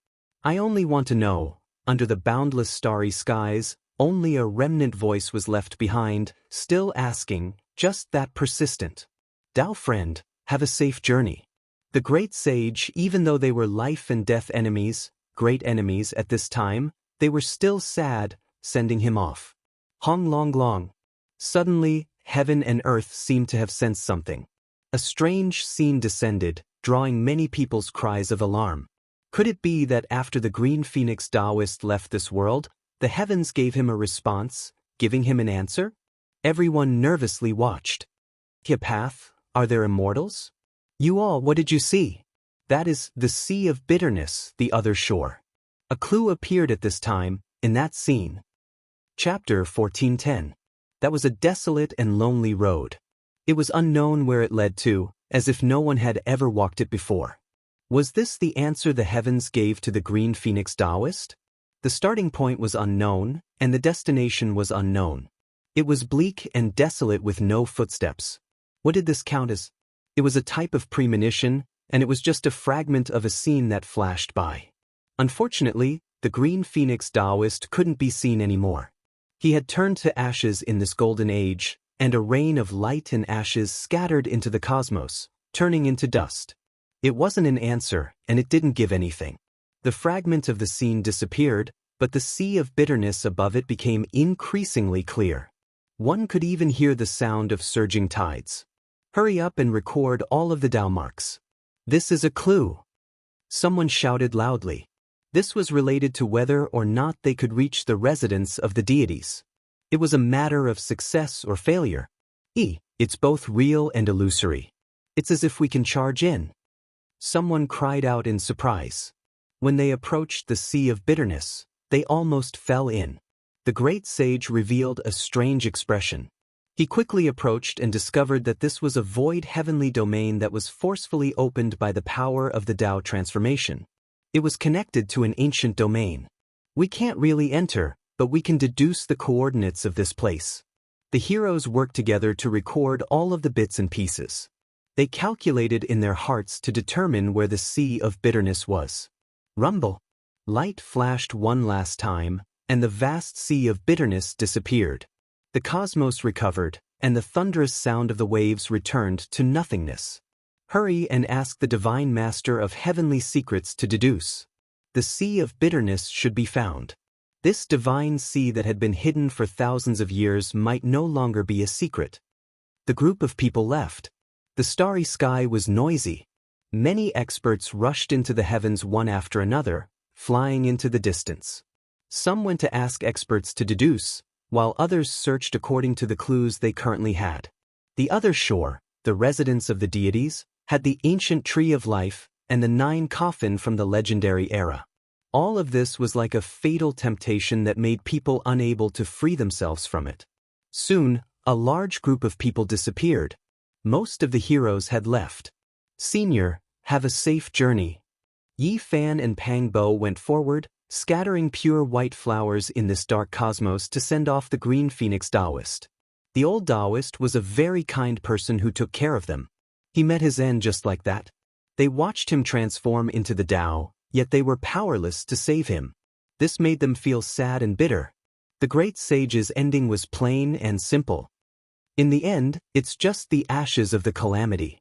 I only want to know, under the boundless starry skies, only a remnant voice was left behind, still asking, just that persistent. Tao friend, have a safe journey. The great sage, even though they were life and death enemies, great enemies at this time, they were still sad, sending him off. Hong long long. Suddenly, heaven and earth seemed to have sensed something. A strange scene descended, drawing many people's cries of alarm. Could it be that after the green phoenix Daoist left this world, the heavens gave him a response, giving him an answer? Everyone nervously watched. A path, are there immortals? You all, what did you see? That is the sea of bitterness, the other shore. A clue appeared at this time, in that scene. Chapter 1410. That was a desolate and lonely road. It was unknown where it led to, as if no one had ever walked it before. Was this the answer the heavens gave to the green phoenix Daoist? The starting point was unknown, and the destination was unknown. It was bleak and desolate with no footsteps. What did this count as? It was a type of premonition, and it was just a fragment of a scene that flashed by. Unfortunately, the green phoenix Daoist couldn't be seen anymore. He had turned to ashes in this golden age, and a rain of light and ashes scattered into the cosmos, turning into dust. It wasn't an answer, and it didn't give anything. The fragment of the scene disappeared, but the sea of bitterness above it became increasingly clear. One could even hear the sound of surging tides. Hurry up and record all of the Tao marks. This is a clue. Someone shouted loudly. This was related to whether or not they could reach the residence of the deities. It was a matter of success or failure. It's both real and illusory. It's as if we can charge in. Someone cried out in surprise. When they approached the sea of bitterness, they almost fell in. The great sage revealed a strange expression. He quickly approached and discovered that this was a void heavenly domain that was forcefully opened by the power of the Tao transformation. It was connected to an ancient domain. We can't really enter, but we can deduce the coordinates of this place. The heroes worked together to record all of the bits and pieces. They calculated in their hearts to determine where the sea of bitterness was. Rumble. Light flashed one last time, and the vast sea of bitterness disappeared. The cosmos recovered, and the thunderous sound of the waves returned to nothingness. Hurry and ask the Divine Master of Heavenly Secrets to deduce. The sea of bitterness should be found. This divine sea that had been hidden for thousands of years might no longer be a secret. The group of people left. The starry sky was noisy. Many experts rushed into the heavens one after another, flying into the distance. Some went to ask experts to deduce, while others searched according to the clues they currently had. The other shore, the residence of the deities, had the ancient tree of life and the 9 coffin from the legendary era. All of this was like a fatal temptation that made people unable to free themselves from it. Soon, a large group of people disappeared. Most of the heroes had left. Senior, have a safe journey. Yi Fan and Pang Bo went forward, scattering pure white flowers in this dark cosmos to send off the green phoenix Daoist. The old Daoist was a very kind person who took care of them. He met his end just like that. They watched him transform into the Tao, yet they were powerless to save him. This made them feel sad and bitter. The great sage's ending was plain and simple. In the end, it's just the ashes of the calamity.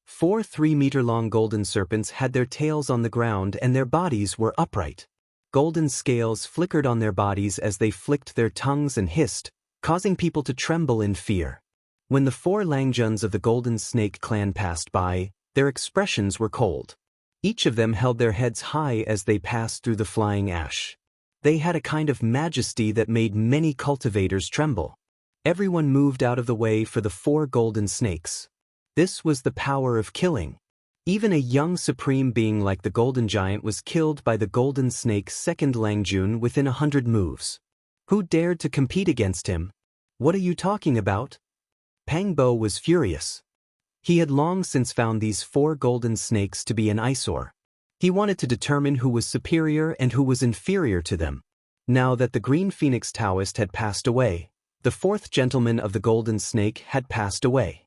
4 3-meter-long golden serpents had their tails on the ground and their bodies were upright. Golden scales flickered on their bodies as they flicked their tongues and hissed, causing people to tremble in fear. When the 4 Langjuns of the Golden Snake clan passed by, their expressions were cold. Each of them held their heads high as they passed through the flying ash. They had a kind of majesty that made many cultivators tremble. Everyone moved out of the way for the 4 golden snakes. This was the power of killing. Even a young supreme being like the Golden Giant was killed by the Golden Snake's second Langjun within 100 moves. Who dared to compete against him? What are you talking about? Pang Bo was furious. He had long since found these 4 golden snakes to be an eyesore. He wanted to determine who was superior and who was inferior to them. Now that the Green Phoenix Taoist had passed away, the 4th gentleman of the Golden Snake had passed away.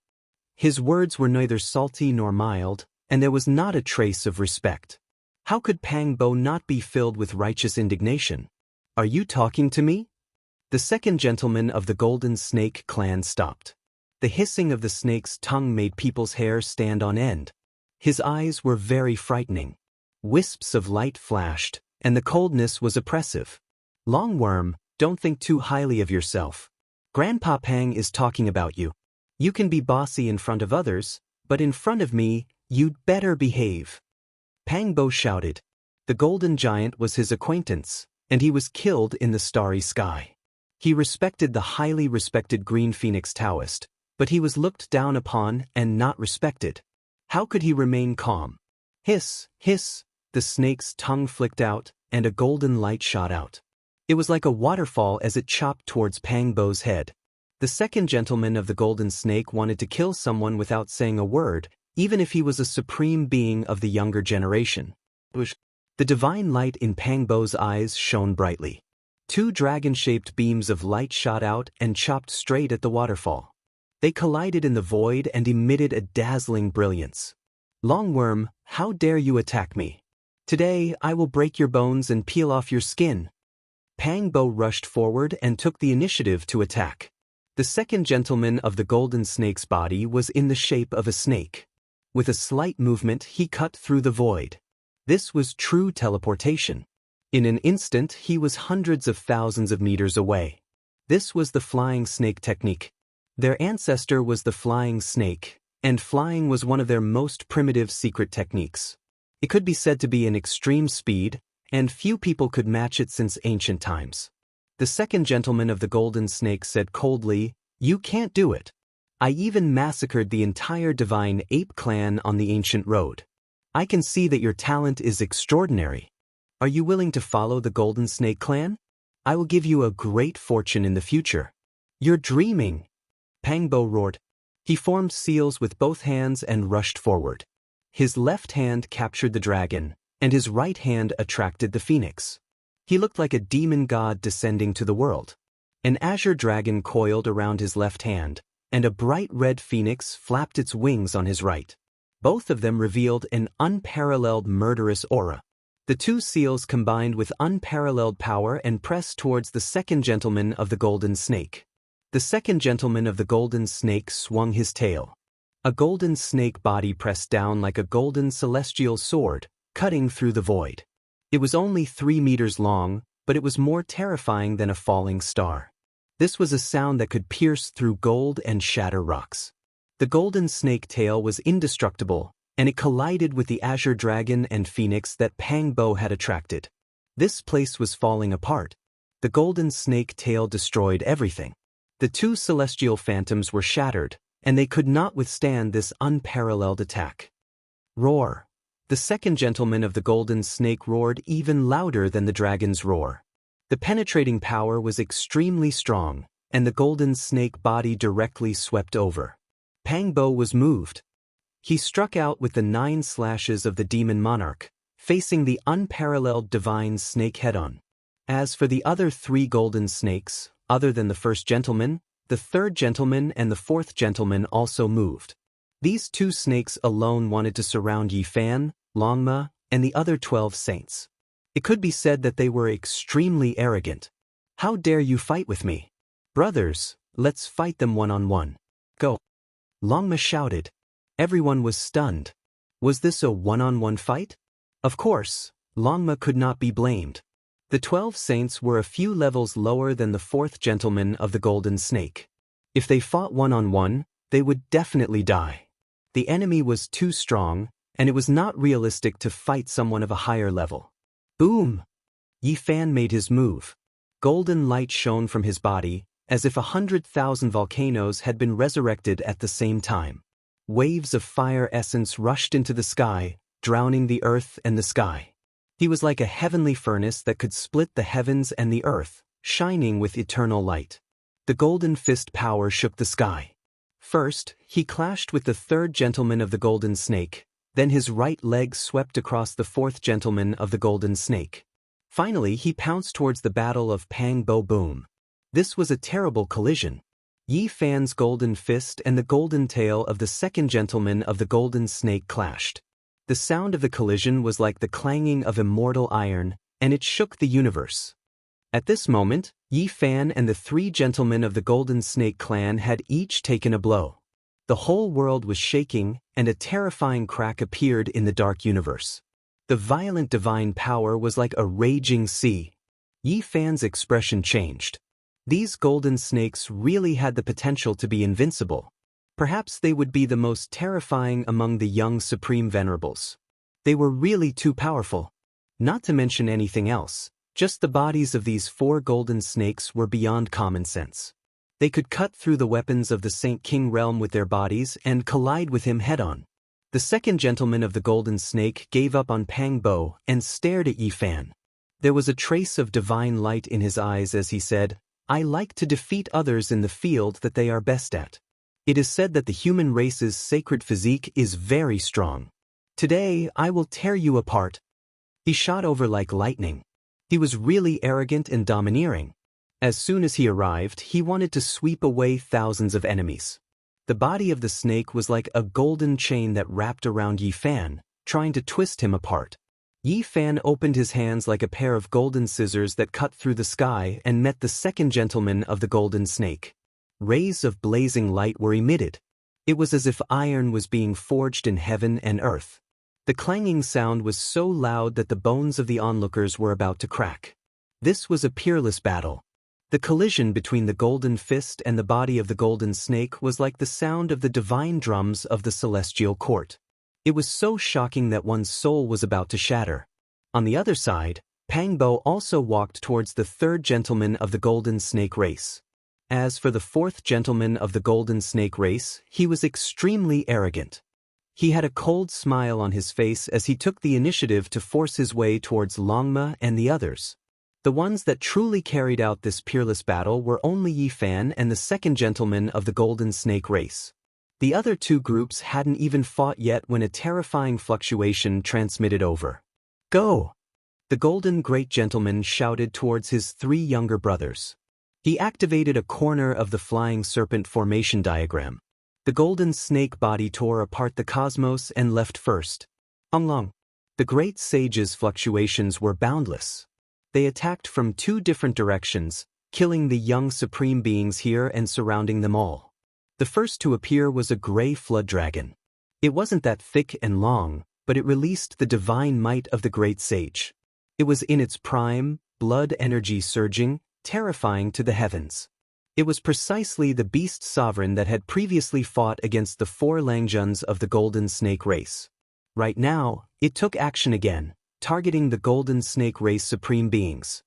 His words were neither salty nor mild, and there was not a trace of respect. How could Pang Bo not be filled with righteous indignation? Are you talking to me? The 2nd gentleman of the Golden Snake clan stopped. The hissing of the snake's tongue made people's hair stand on end. His eyes were very frightening. Wisps of light flashed, and the coldness was oppressive. Longworm, don't think too highly of yourself. Grandpa Pang is talking about you. You can be bossy in front of others, but in front of me, you'd better behave. Pang Bo shouted. The Golden Giant was his acquaintance, and he was killed in the starry sky. He respected the highly respected Green Phoenix Taoist, but he was looked down upon and not respected. How could he remain calm? Hiss, hiss, the snake's tongue flicked out, and a golden light shot out. It was like a waterfall as it chopped towards Pang Bo's head. The 2nd gentleman of the Golden Snake wanted to kill someone without saying a word, even if he was a supreme being of the younger generation. The divine light in Pang Bo's eyes shone brightly. 2 dragon-shaped beams of light shot out and chopped straight at the waterfall. They collided in the void and emitted a dazzling brilliance. Longworm, how dare you attack me? Today, I will break your bones and peel off your skin. Pang Bo rushed forward and took the initiative to attack. The 2nd gentleman of the Golden Snake's body was in the shape of a snake. With a slight movement, he cut through the void. This was true teleportation. In an instant, he was hundreds of thousands of meters away. This was the flying snake technique. Their ancestor was the flying snake, and flying was one of their most primitive secret techniques. It could be said to be an extreme speed, and few people could match it since ancient times. The 2nd gentleman of the Golden Snake said coldly, "You can't do it. I even massacred the entire Divine Ape clan on the ancient road. I can see that your talent is extraordinary. Are you willing to follow the Golden Snake clan? I will give you a great fortune in the future." "You're dreaming!" Pang Bo roared. He formed seals with both hands and rushed forward. His left hand captured the dragon, and his right hand attracted the phoenix. He looked like a demon god descending to the world. An azure dragon coiled around his left hand, and a bright red phoenix flapped its wings on his right. Both of them revealed an unparalleled murderous aura. The 2 seals combined with unparalleled power and pressed towards the 2nd gentleman of the Golden Snake. The 2nd gentleman of the Golden Snake swung his tail. A golden snake body pressed down like a golden celestial sword, cutting through the void. It was only 3 meters long, but it was more terrifying than a falling star. This was a sound that could pierce through gold and shatter rocks. The golden snake tail was indestructible, and it collided with the azure dragon and phoenix that Pang Bo had attracted. This place was falling apart. The golden snake tail destroyed everything. The two celestial phantoms were shattered, and they could not withstand this unparalleled attack. Roar! The second gentleman of the golden snake roared even louder than the dragon's roar. The penetrating power was extremely strong, and the golden snake body directly swept over. Pangbo was moved. He struck out with the 9 slashes of the demon monarch, facing the unparalleled divine snake head-on. As for the other 3 golden snakes, other than the first gentleman, the third gentleman and the fourth gentleman also moved. These 2 snakes alone wanted to surround Yi Fan, Longma, and the other 12 saints. It could be said that they were extremely arrogant. How dare you fight with me? Brothers, let's fight them one-on-one. Go! Longma shouted. Everyone was stunned. Was this a one-on-one fight? Of course, Longma could not be blamed. The 12 saints were a few levels lower than the fourth gentleman of the golden snake. If they fought one-on-one, they would definitely die. The enemy was too strong, and it was not realistic to fight someone of a higher level. Boom! Yi Fan made his move. Golden light shone from his body, as if 100,000 volcanoes had been resurrected at the same time. Waves of fire essence rushed into the sky, drowning the earth and the sky. He was like a heavenly furnace that could split the heavens and the earth, shining with eternal light. The golden fist power shook the sky. First, he clashed with the third gentleman of the golden snake, then his right leg swept across the fourth gentleman of the golden snake. Finally, he pounced towards the battle of Pangbo Boom. This was a terrible collision. Yi Fan's golden fist and the golden tail of the second gentleman of the golden snake clashed. The sound of the collision was like the clanging of immortal iron, and it shook the universe. At this moment, Yi Fan and the 3 gentlemen of the golden snake clan had each taken a blow. The whole world was shaking, and a terrifying crack appeared in the dark universe. The violent divine power was like a raging sea. Yi Fan's expression changed. These golden snakes really had the potential to be invincible. Perhaps they would be the most terrifying among the young supreme venerables. They were really too powerful. Not to mention anything else, just the bodies of these 4 golden snakes were beyond common sense. They could cut through the weapons of the Saint King realm with their bodies and collide with him head-on. The second gentleman of the golden snake gave up on Pangbo and stared at Yi Fan. There was a trace of divine light in his eyes as he said, "I like to defeat others in the field that they are best at. It is said that the human race's sacred physique is very strong. Today, I will tear you apart." He shot over like lightning. He was really arrogant and domineering. As soon as he arrived, he wanted to sweep away thousands of enemies. The body of the snake was like a golden chain that wrapped around Yi Fan, trying to twist him apart. Yi Fan opened his hands like a pair of golden scissors that cut through the sky and met the second gentleman of the golden snake. Rays of blazing light were emitted. It was as if iron was being forged in heaven and earth. The clanging sound was so loud that the bones of the onlookers were about to crack. This was a peerless battle. The collision between the golden fist and the body of the golden snake was like the sound of the divine drums of the celestial court. It was so shocking that one's soul was about to shatter. On the other side, Pangbo also walked towards the third gentleman of the golden snake race. As for the fourth gentleman of the golden snake race, he was extremely arrogant. He had a cold smile on his face as he took the initiative to force his way towards Longma and the others. The ones that truly carried out this peerless battle were only Yi Fan and the second gentleman of the golden snake race. The other 2 groups hadn't even fought yet when a terrifying fluctuation transmitted over. "Go!" The golden great gentleman shouted towards his 3 younger brothers. He activated a corner of the flying serpent formation diagram. The golden snake body tore apart the cosmos and left first. Long. The great sage's fluctuations were boundless. They attacked from 2 different directions, killing the young supreme beings here and surrounding them all. The first to appear was a gray flood dragon. It wasn't that thick and long, but it released the divine might of the great sage. It was in its prime, blood energy surging, terrifying to the heavens. It was precisely the beast sovereign that had previously fought against the 4 Langjuns of the golden snake race. Right now, it took action again, targeting the Golden Snake Race supreme beings.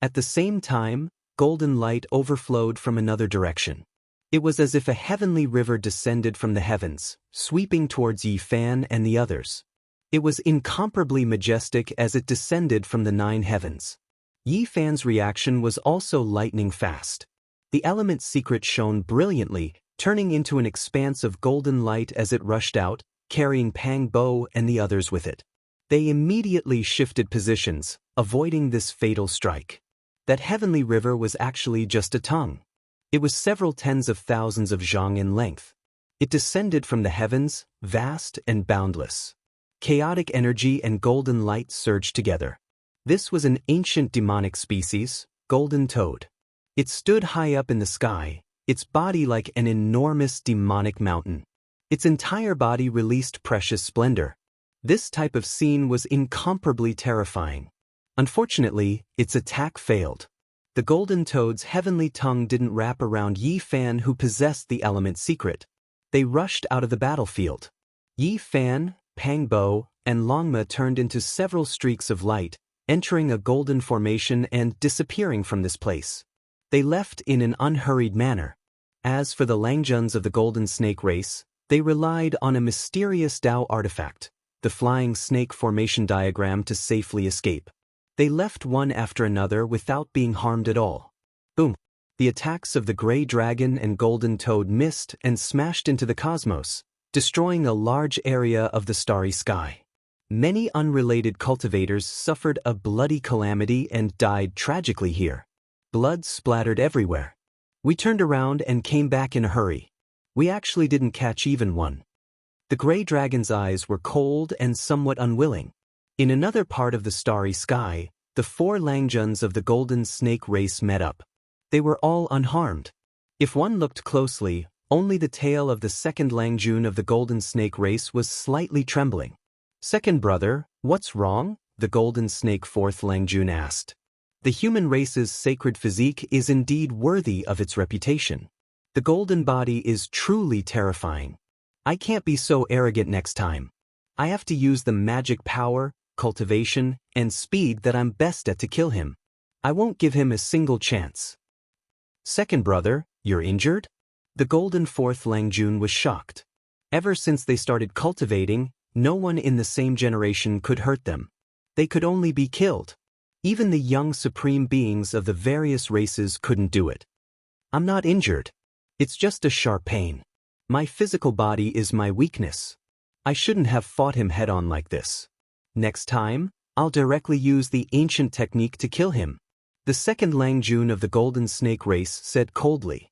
At the same time, golden light overflowed from another direction. It was as if a heavenly river descended from the heavens, sweeping towards Yi Fan and the others. It was incomparably majestic as it descended from the 9 heavens. Yi Fan's reaction was also lightning fast. The element secret shone brilliantly, turning into an expanse of golden light as it rushed out, carrying Pang Bo and the others with it. They immediately shifted positions, avoiding this fatal strike. That heavenly river was actually just a tongue. It was several tens of thousands of zhang in length. It descended from the heavens, vast and boundless. Chaotic energy and golden light surged together. This was an ancient demonic species, golden toad. It stood high up in the sky, its body like an enormous demonic mountain. Its entire body released precious splendor. This type of scene was incomparably terrifying. Unfortunately, its attack failed. The golden toad's heavenly tongue didn't wrap around Yi Fan, who possessed the element secret. They rushed out of the battlefield. Yi Fan, Pang Bo, and Longma turned into several streaks of light, entering a golden formation and disappearing from this place. They left in an unhurried manner. As for the Langjuns of the Golden Snake Race, they relied on a mysterious Dao artifact, the flying snake formation diagram, to safely escape. They left one after another without being harmed at all. Boom! The attacks of the Gray Dragon and Golden Toad missed and smashed into the cosmos, destroying a large area of the starry sky. Many unrelated cultivators suffered a bloody calamity and died tragically here. Blood splattered everywhere. We turned around and came back in a hurry. We actually didn't catch even one. The Gray Dragon's eyes were cold and somewhat unwilling. In another part of the starry sky, the 4 Langjuns of the Golden Snake Race met up. They were all unharmed. If one looked closely, only the tail of the second Langjun of the Golden Snake Race was slightly trembling. "Second brother, what's wrong?" the Golden Snake 4th Langjun asked. The human race's sacred physique is indeed worthy of its reputation. The golden body is truly terrifying. I can't be so arrogant next time. I have to use the magic power, cultivation, and speed that I'm best at to kill him. I won't give him a single chance. "Second brother, you're injured?" The Golden 4th Langjun was shocked. Ever since they started cultivating, no one in the same generation could hurt them. They could only be killed. Even the young supreme beings of the various races couldn't do it. "I'm not injured. It's just a sharp pain. My physical body is my weakness. I shouldn't have fought him head-on like this. Next time, I'll directly use the ancient technique to kill him," the second Langjun of the Golden Snake Race said coldly.